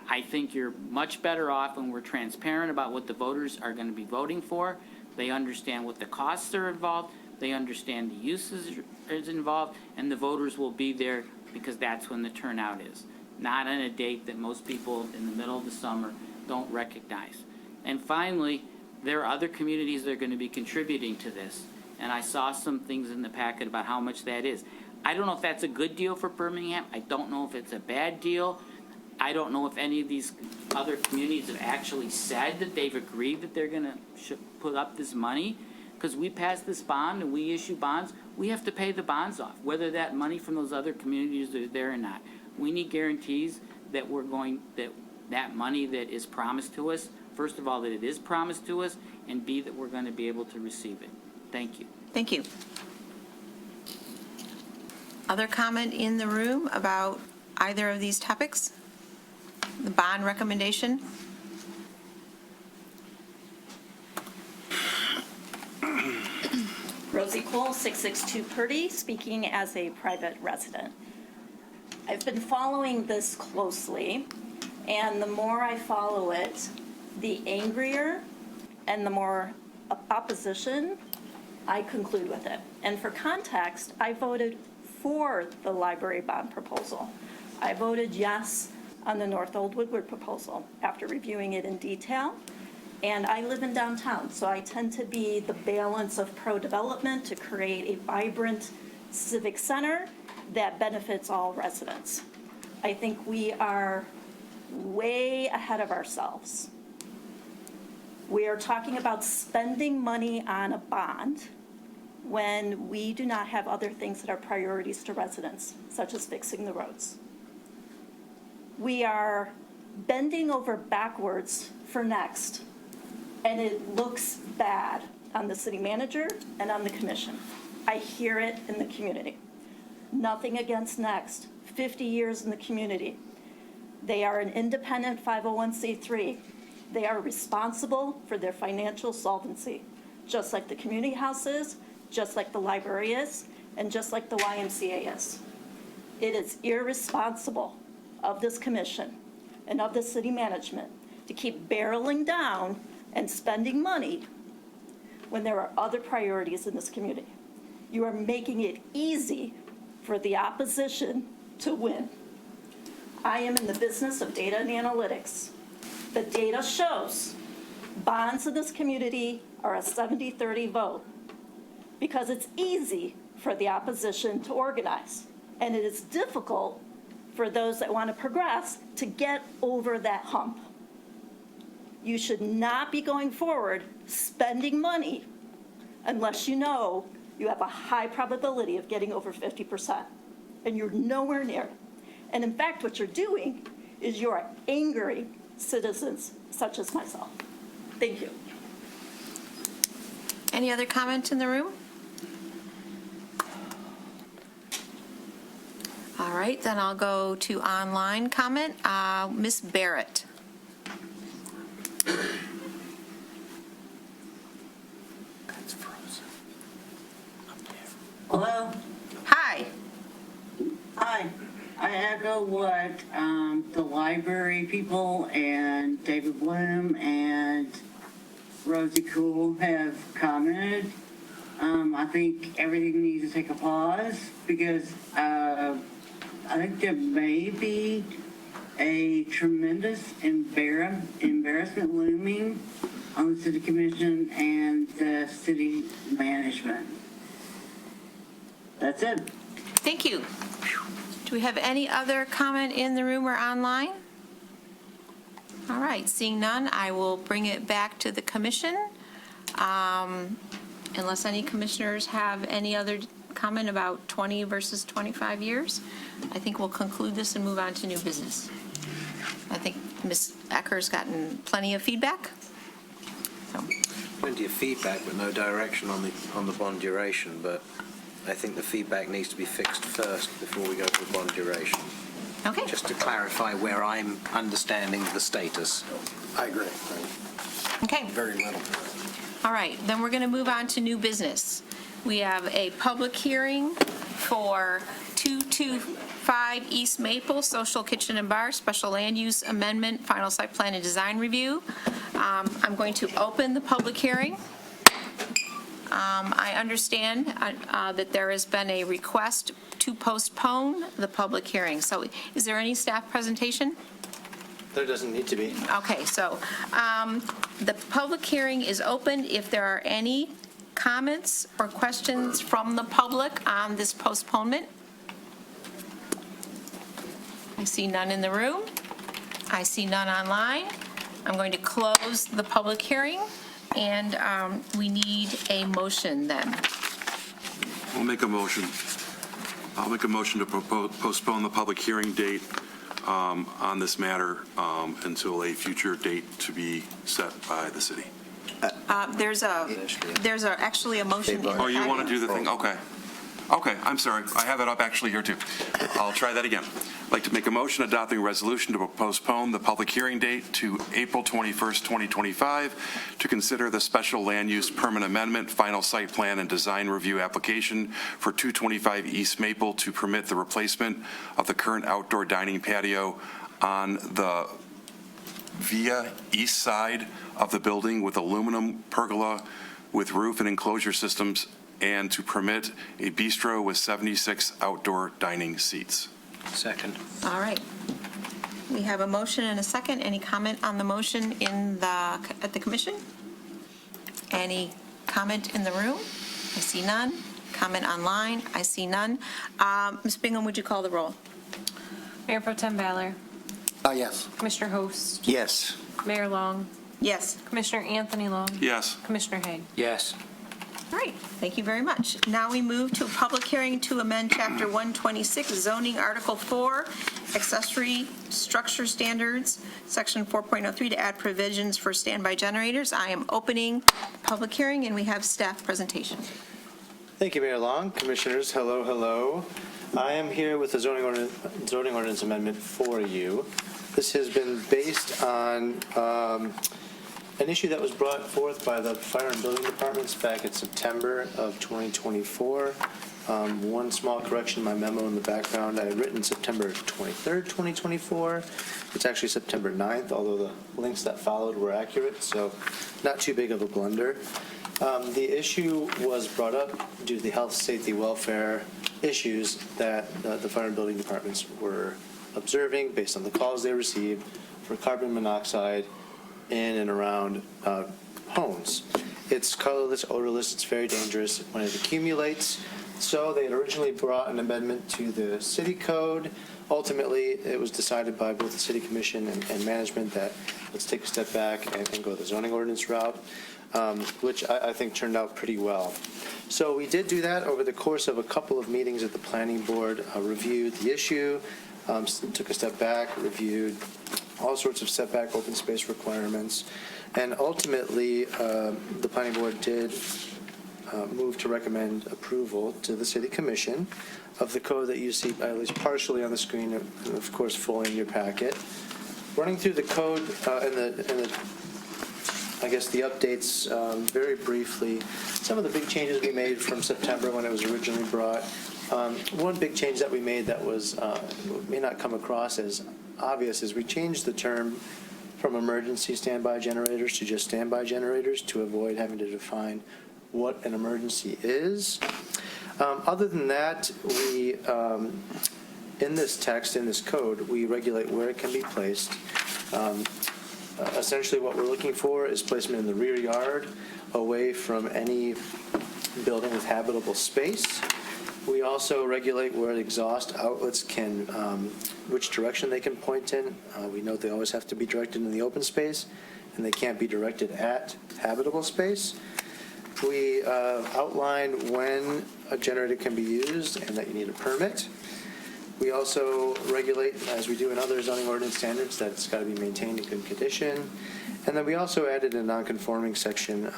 I think you're much better off when we're transparent about what the voters are going to be voting for. They understand what the costs are involved. They understand the uses is involved. And the voters will be there because that's when the turnout is. Not on a date that most people in the middle of the summer don't recognize. And finally, there are other communities that are going to be contributing to this. And I saw some things in the packet about how much that is. I don't know if that's a good deal for Birmingham. I don't know if it's a bad deal. I don't know if any of these other communities have actually said that they've agreed that they're going to put up this money. Because we pass this bond and we issue bonds, we have to pay the bonds off, whether that money from those other communities are there or not. We need guarantees that that money that is promised to us, first of all, that it is promised to us, and B, that we're going to be able to receive it. Thank you. Thank you. Other comment in the room about either of these topics? The bond recommendation? Rosie Cole, 662 Purdy, speaking as a private resident. I've been following this closely, and the more I follow it, the angrier and the more opposition I conclude with it. And for context, I voted for the library bond proposal. I voted yes on the North Old Woodward proposal after reviewing it in detail. And I live in downtown, so I tend to be the balance of pro-development to create a vibrant civic center that benefits all residents. I think we are way ahead of ourselves. We are talking about spending money on a bond when we do not have other things that are priorities to residents, such as fixing the roads. We are bending over backwards for next. And it looks bad on the city manager and on the commission. I hear it in the community. Nothing against Next, 50 years in the community. They are an independent 501c3. They are responsible for their financial solvency, just like the community house is, just like the library is, and just like the YMCA is. It is irresponsible of this commission and of the city management to keep barreling down and spending money when there are other priorities in this community. You are making it easy for the opposition to win. I am in the business of data and analytics. The data shows bonds in this community are a 70-30 vote because it's easy for the opposition to organize, and it is difficult for those that want to progress to get over that hump. You should not be going forward spending money unless you know you have a high probability of getting over 50%, and you're nowhere near it. And in fact, what you're doing is you are angering citizens such as myself. Thank you. Any other comment in the room? All right, then I'll go to online comment. Ms. Barrett. Hello? Hi. Hi. I echo what the library people and David Bloom and Rosie Cool have commented. I think everything needs to take a pause because I think there may be a tremendous embarrassment looming on the city commission and the city management. That's it. Thank you. Do we have any other comment in the room or online? All right, seeing none, I will bring it back to the commission. Unless any commissioners have any other comment about 20 versus 25 years, I think we'll conclude this and move on to new business. I think Ms. Ecker's gotten plenty of feedback. Plenty of feedback, but no direction on the bond duration. But I think the feedback needs to be fixed first before we go to the bond duration. Okay. Just to clarify where I'm understanding the status. I agree. Okay. Very little. All right, then we're going to move on to new business. We have a public hearing for 225 East Maple Social Kitchen and Bar Special Land Use Amendment Final Site Plan and Design Review. I'm going to open the public hearing. I understand that there has been a request to postpone the public hearing. So is there any staff presentation? There doesn't need to be. Okay, so the public hearing is open. If there are any comments or questions from the public on this postponement? I see none in the room. I see none online. I'm going to close the public hearing, and we need a motion then. I'll make a motion. I'll make a motion to postpone the public hearing date on this matter until a future date to be set by the city. There's actually a motion in the Oh, you want to packet. do the thing? Okay. Okay, I'm sorry. I have it up actually here too. I'll try that again. I'd like to make a motion adopting a resolution to postpone the public hearing date to April 21st, 2025 to consider the special land use permit amendment, final site plan and design review application for 225 East Maple to permit the replacement of the current outdoor dining patio on the via east side of the building with aluminum pergola with roof and enclosure systems, and to permit a bistro with 76 outdoor dining seats. Second. All right. We have a motion and a second. Any comment on the motion at the commission? Any comment in the room? I see none. Comment online? I see none. Ms. Bingham, would you call the roll? Mayor Pro Tem Ballard. Yes. Commissioner Host. Yes. Mayor Long. Yes. Commissioner Anthony Long. Yes. Commissioner Haig. Yes. All right, thank you very much. Now we move to a public hearing to amend Chapter 126 zoning, Article 4, accessory structure standards, Section 4.03, to add provisions for standby generators. I am opening the public hearing, and we have staff presentation. Thank you, Mayor Long. Commissioners, hello, hello. I am here with the zoning ordinance amendment for you. This has been based on an issue that was brought forth by the fire and building departments back in September of 2024. One small correction in my memo in the background, I had written September 23rd, 2024. It's actually September 9th, although the links that followed were accurate, so not too big of a blunder. The issue was brought up due to the health, safety, welfare issues that the fire and building departments were observing based on the calls they received for carbon monoxide in and around homes. It's colorless, odorless, it's very dangerous when it accumulates. So they had originally brought an amendment to the city code. Ultimately, it was decided by both the city commission and management that let's take a step back and go the zoning ordinance route, which I think turned out pretty well. So we did do that over the course of a couple of meetings at the planning board, reviewed the issue, took a step back, reviewed all sorts of setback open space requirements, and ultimately the planning board did move to recommend approval to the city commission of the code that you see at least partially on the screen, and of course fully in your packet. Running through the code and I guess the updates very briefly. Some of the big changes we made from September when it was originally brought. One big change that we made that was may not come across as obvious is we changed the term from emergency standby generators to just standby generators to avoid having to define what an emergency is. Other than that, we in this text, in this code, we regulate where it can be placed. Essentially what we're looking for is placement in the rear yard away from any building with habitable space. We also regulate where exhaust outlets can, which direction they can point in. We note they always have to be directed in the open space, and they can't be directed at habitable space. We outline when a generator can be used and that you need a permit. We also regulate, as we do in other zoning ordinance standards, that it's got to be maintained in good condition. And then we also added a non-conforming section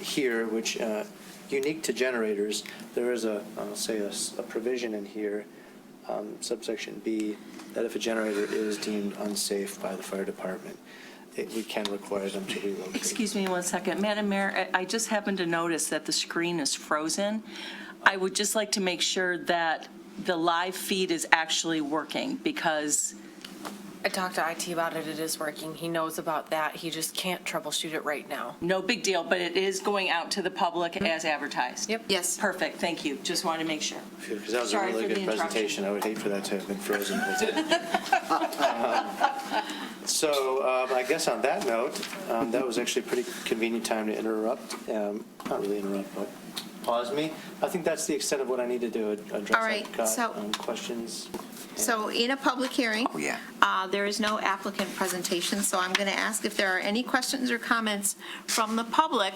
here, which unique to generators, there is I'll say a provision in here, subsection B, that if a generator is deemed unsafe by the fire department, we can require them to relocate. Excuse me 1 second. Madam Mayor, I just happened to notice that the screen is frozen. I would just like to make sure that the live feed is actually working, because I talked to IT about it. It is working. He knows about that. He just can't troubleshoot it right now. no big deal, but it is going out to the public as advertised. Yep. Yes. Perfect, thank you. Just wanted to make sure. Because that was Sorry a really for the good interruption. presentation. I would hate for that to have been frozen. So I guess on that note, that was actually a pretty convenient time to interrupt. Not really interrupt, but pause me. I think that's the extent of what I needed to address. All right, I've got, so- questions. So in a public hearing, yeah. There is no applicant presentation, so I'm going to ask if there are any questions or comments from the public,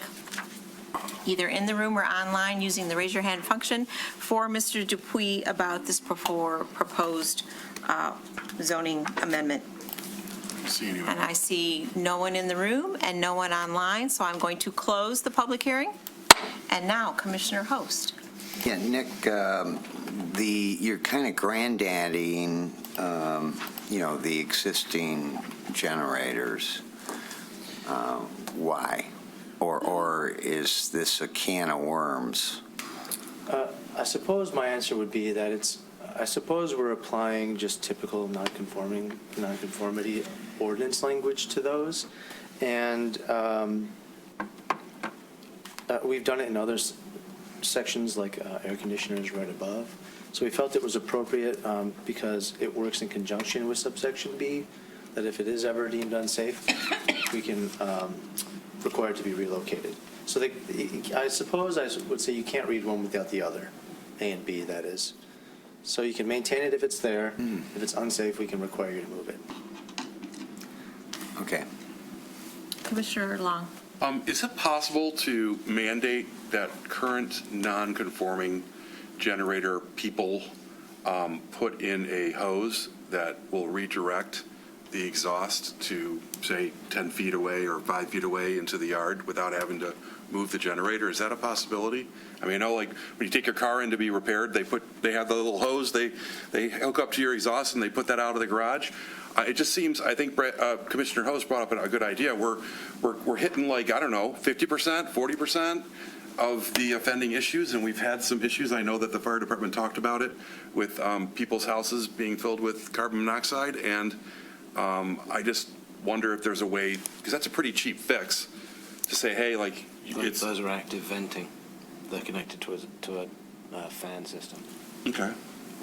either in the room or online, using the raise your hand function, for Mr. Dupuy about this proposed zoning amendment. See anyone? And I see no one in the room and no one online, so I'm going to close the public hearing. And now, Commissioner Host. Yeah, Nick, you're kind of granddaddying, the existing generators. Why? Or is this a can of worms? I suppose my answer would be that I suppose we're applying just typical nonconformity ordinance language to those. And we've done it in other sections like air conditioners right above. So we felt it was appropriate because it works in conjunction with subsection B, that if it is ever deemed unsafe, we can require it to be relocated. So I suppose I would say you can't read one without the other, A and B, that is. So you can maintain it if it's there. If it's unsafe, we can require you to move it. Okay. Commissioner Long. Is it possible to mandate that current non-conforming generator people put in a hose that will redirect the exhaust to, say, 10 feet away or 5 feet away into the yard without having to move the generator? Is that a possibility? I mean, I know, like, when you take your car in to be repaired, they have the little hose, they hook up to your exhaust and they put that out of the garage. It just seems, I think Commissioner Host brought up a good idea. We're hitting, like, I don't know, 50%, 40% of the offending issues, and we've had some issues. I know that the fire department talked about it with people's houses being filled with carbon monoxide, and I just wonder if there's a way, because that's a pretty cheap fix, to say, hey, like, those are active venting. They're connected to a fan system. Okay.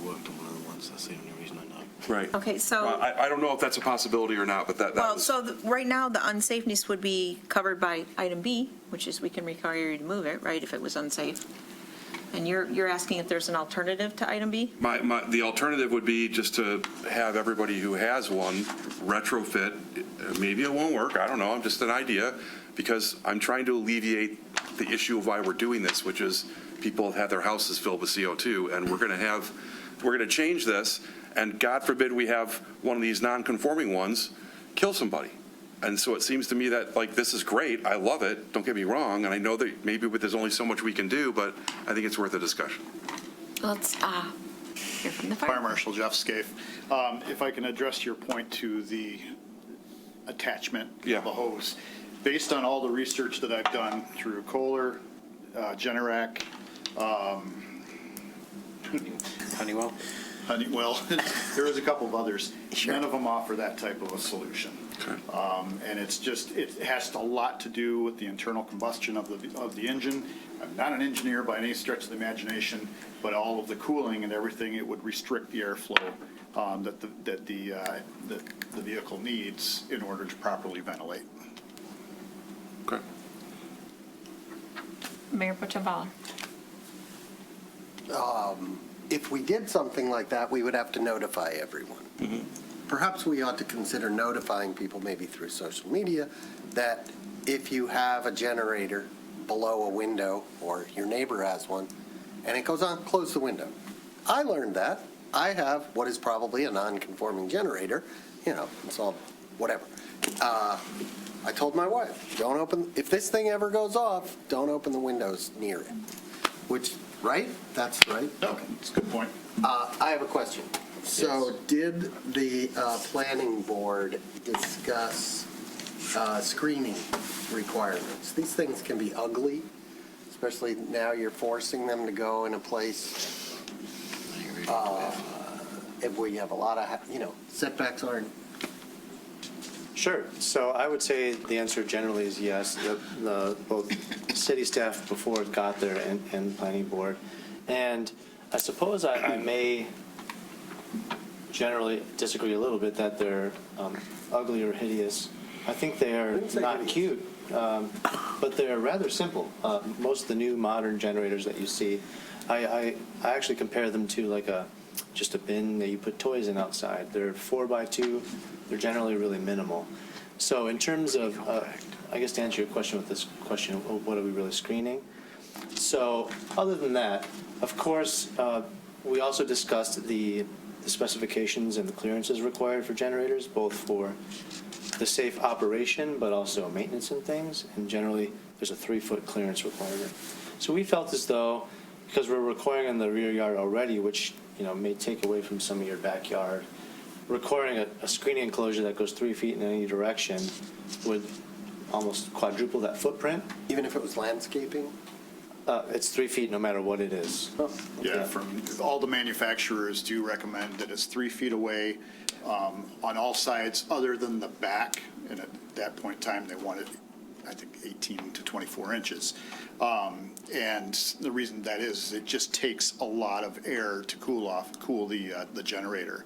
Worked on one of the ones. That's the only reason I know. Right. Okay, so. I don't know if that's a possibility or not, but that Well, was. so right now, the unsafeness would be covered by item B, which is we can require you to move it, right, if it was unsafe. And you're asking if there's an alternative to item B? The alternative would be just to have everybody who has one retrofit. Maybe it won't work. I don't know. I'm just an idea, because I'm trying to alleviate the issue of why we're doing this, which is people have had their houses filled with CO2, and we're going to change this, and God forbid we have one of these non-conforming ones kill somebody. And so it seems to me that, like, this is great. I love it. Don't get me wrong. And I know that maybe there's only so much we can do, but I think it's worth a discussion. Let's hear from the Fire Marshal Jeff Scaife. If I can address your point to the attachment of the hose. Based on all the research that I've done through Kohler, Generac, Honeywell, there is a couple of others. Sure. None of them offer that type of a solution. Okay. And it has a lot to do with the internal combustion of the engine. I'm not an engineer by any stretch of the imagination, but all of the cooling and everything, it would restrict the airflow that the vehicle needs in order to properly ventilate. Okay. Mayor Pochavala. If we did something like that, we would have to notify everyone. Mm-hmm. Perhaps we ought to consider notifying people, maybe through social media, that if you have a generator below a window or your neighbor has one and it goes on, close the window. I learned that. I have what is probably a non-conforming generator. It's all whatever. I told my wife, don't open, if this thing ever goes off, don't open the windows near it. Which, right? That's right? Okay, that's a good point. I have a question. So did the planning board discuss screening requirements? These things can be ugly, especially now you're forcing them to go in a place if we have a lot of, setbacks aren't. Sure. So I would say the answer generally is yes. Both city staff before it got there and planning board. And I suppose I may generally disagree a little bit that they're ugly or hideous. I think they are not cute, but they're rather simple. Most of the new modern generators that you see, I actually compare them to like just a bin that you put toys in outside. They're 4x2. They're generally really minimal. So in terms of, I guess to answer your question with this question, what are we really screening? So other than that, of course, we also discussed the the specifications and the clearances required for generators, both for the safe operation, but also maintenance and things. And generally, there's a 3-foot clearance requirement. So we felt as though, because we're requiring in the rear yard already, which may take away from some of your backyard, requiring a screening enclosure that goes 3 feet in any direction would almost quadruple that footprint. Even if it was landscaping? It's 3 feet no matter what it is. Yeah, from all the manufacturers do recommend that it's 3 feet away on all sides other than the back. And at that point in time, they wanted, I think, 18 to 24 inches. And the reason that is it just takes a lot of air to cool the generator.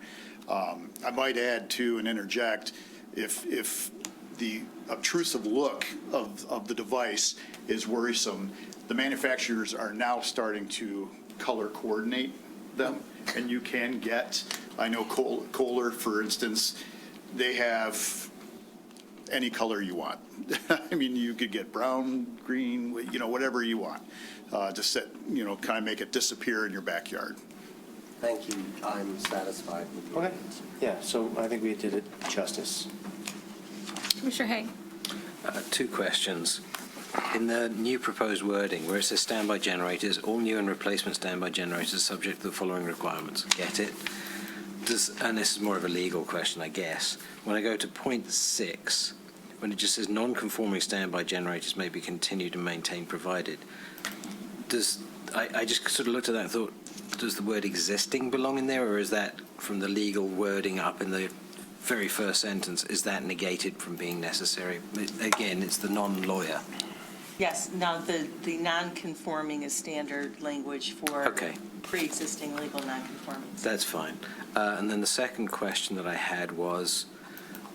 I might add too and interject, if the obtrusive look of the device is worrisome, the manufacturers are now starting to color coordinate them, and you can get, I know Kohler, for instance, they have any color you want. I mean, you could get brown, green, whatever you want, to set, kind of make it disappear in your backyard. Thank you. I'm satisfied with you. Okay. Yeah, so I think we did it justice. Commissioner Hay. 2 questions. In the new proposed wording, where it says standby generators, all new and replacement standby generators are subject to the following requirements. Get it? And this is more of a legal question, I guess. When I go to point 6, when it just says non-conforming standby generators may be continued and maintained provided, I just sort of looked at that and thought, does the word existing belong in there, or is that from the legal wording up in the very first sentence, is that negated from being necessary? Again, it's the non-lawyer. Yes, now the non-conforming is standard language for pre-existing legal non-conformings. That's fine. And then the second question that I had was,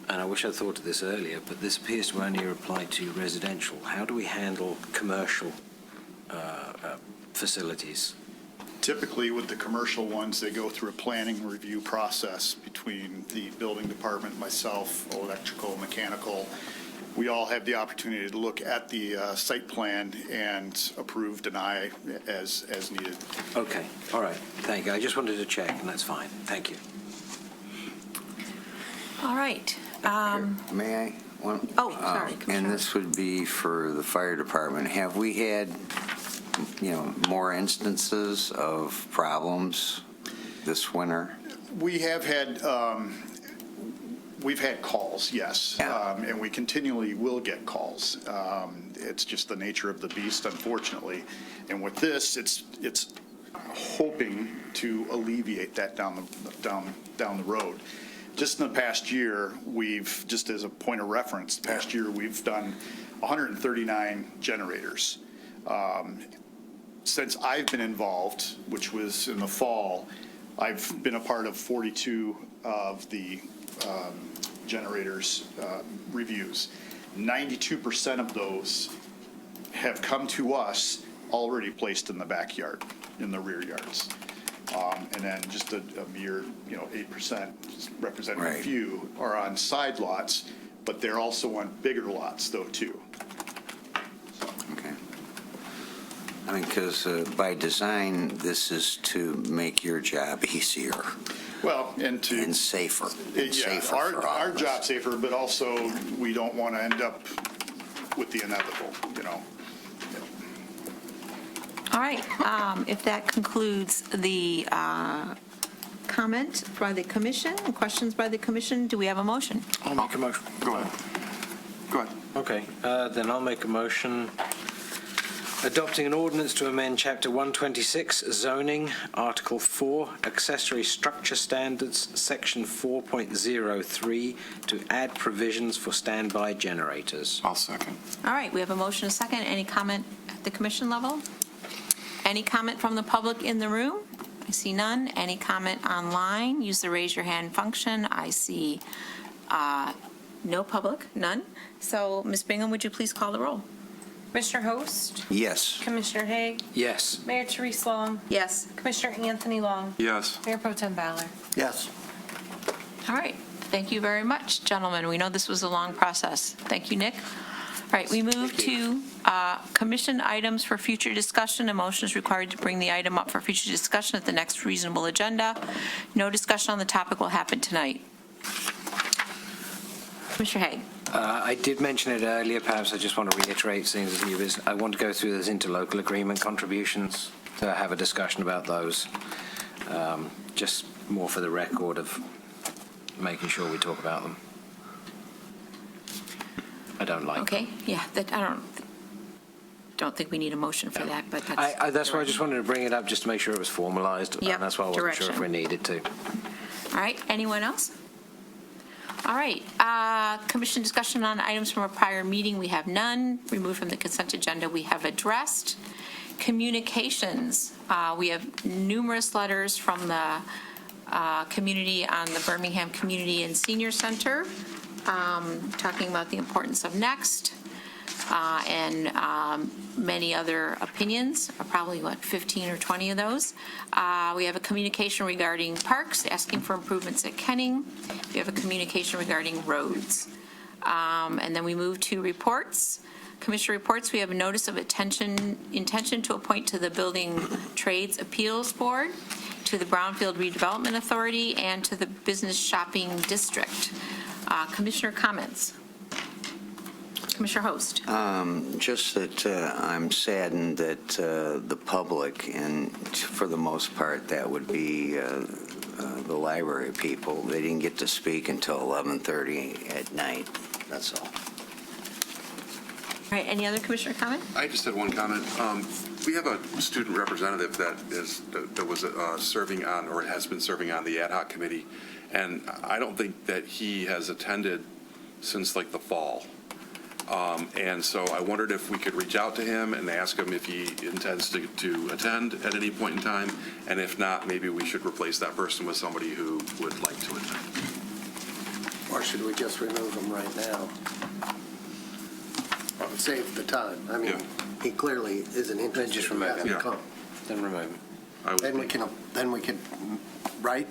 and I wish I'd thought of this earlier, but this appears to only apply to residential. How do we handle commercial facilities? Typically, with the commercial ones, they go through a planning review process between the building department, myself, electrical, mechanical. We all have the opportunity to look at the site plan and approve, deny as needed. Okay, all right, thank you. I just wanted to check, and that's fine. Thank you. All right. May I? Sorry, And Commissioner. this would be for the fire department. Have we had, more instances of problems this winter? We have had, we've had calls, yes, and we continually will get calls. It's just the nature of the beast, unfortunately. And with this, it's hoping to alleviate that down the road. Just in the past year, just as a point of reference, the past year we've done 139 generators. Since I've been involved, which was in the fall, I've been a part of 42 of the generators reviews. 92% of those have come to us already placed in the backyard, in the rear yards. And then just a mere, 8%, representing a few, are on side lots, but they're also on bigger lots, though, too. Okay. I mean, because by design, this is to make your job easier. Well, and safer. Yeah, our job safer, but also we don't want to end up with the inevitable, All right. If that concludes the comment by the commission, questions by the commission, do we have a motion? I'll make a motion. Go ahead. Okay, then I'll make a motion adopting an ordinance to amend Chapter 126, Zoning, Article 4, Accessory Structure Standards, Section 4.03, to add provisions for standby generators. I'll second. All right. We have a motion, a second. Any comment at the commission level? Any comment from the public in the room? I see none. Any comment online? Use the raise your hand function. I see no public, none. So, Ms. Bingham, would you please call the roll? Commissioner Host? Yes. Commissioner Haig? Yes. Mayor Therese Long? Yes. Commissioner Anthony Long? Yes. Mayor Pro Tem Ballard? Yes. All right. Thank you very much, gentlemen. We know this was a long process. Thank you, Nick. All right, we move to Commission items for future discussion. A motion is required to bring the item up for future discussion at the next reasonable agenda. No discussion on the topic will happen tonight. Commissioner Haig. I did mention it earlier, perhaps I just want to reiterate things as you is. I want to go through those interlocal agreement contributions to have a discussion about those. Just more for the record of making sure we talk about them. I don't like Okay, yeah, that, I don't think we need a motion for that, but that's. that's why I just wanted to bring it up, just to make sure it was formalized. Yep, And that's why I wasn't sure if we direction. needed to. All right, anyone else? All right, commission discussion on items from a prior meeting, we have none. Removed from the consent agenda, we have addressed. Communications, we have numerous letters from the community on the Birmingham Community and Senior Center, talking about the importance of Next, and many other opinions, probably, 15 or 20 of those. We have a communication regarding parks, asking for improvements at Kenning. We have a communication regarding roads. And then we move to reports. Commissioner reports, we have a notice of intention to appoint to the Building Trades Appeals Board, to the Brownfield Redevelopment Authority, and to the Business Shopping District. Commissioner comments? Commissioner Host. Just that I'm saddened that the public, and for the most part, that would be the library people, they didn't get to speak until 11:30 at night. That's all. All right, any other commissioner comment? I just had one comment. We have a student representative that was serving on, or has been serving on the ad hoc committee, and I don't think that he has attended since like the fall. And so I wondered if we could reach out to him and ask him if he intends to attend at any point in time, and if not, maybe we should replace that person with somebody who would like to attend. Or should we just remove him right now? Save the time. I mean, he clearly isn't interested. Just in remove having him. to come. Then remove him. Then we could write,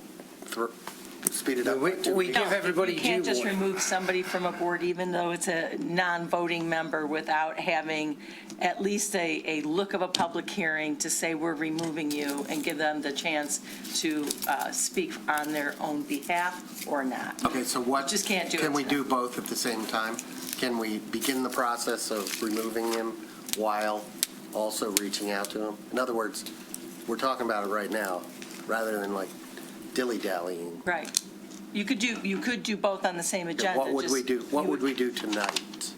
speed it up. We give everybody You can't due just warning. remove somebody from a board, even though it's a non-voting member, without having at least a look of a public hearing to say we're removing you and give them the chance to speak on their own behalf or not. Okay, so what? Just can't do it Can we tonight. do both at the same time? Can we begin the process of removing him while also reaching out to him? In other words, we're talking about it right now, rather than like dilly-dallying. Right. You could do both on the same agenda. What would just- we do? What would we do tonight?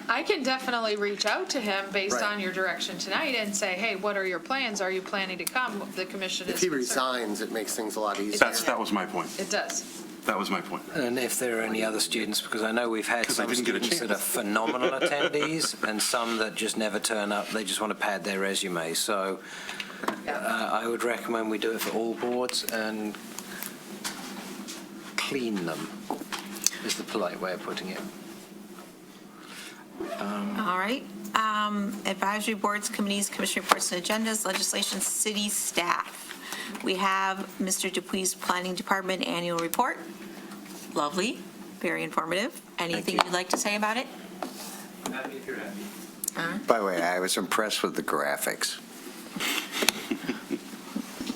I can definitely reach out to him based Right. on your direction tonight and say, hey, what are your plans? Are you planning to come? The commission is If he concerned. resigns, it makes things a lot easier. That was my point. It does. That was my point. And if there are any other students, because I know we've had Because I some didn't get a students that are chance. phenomenal attendees and some that just never turn up. They just want to pad their resume. So I would recommend we do it for all boards and clean them, is the polite way of putting it. All right. Advisory boards, committees, commission reports and agendas, legislation, city staff. We have Mr. Dupuy's Planning Department Annual Report. Lovely, very informative. Anything you'd like to say about it? Happy if you're happy. By the way, I was impressed with the graphics.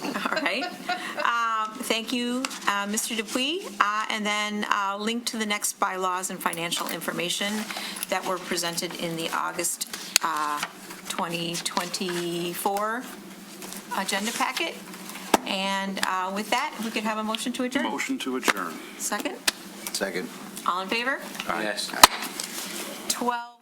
All right. Thank you, Mr. Dupuy. And then link to the next bylaws and financial information that were presented in the August 2024 agenda packet. And with that, we could have a motion to adjourn. Motion to adjourn. Second? Second. All in favor? Yes. 12.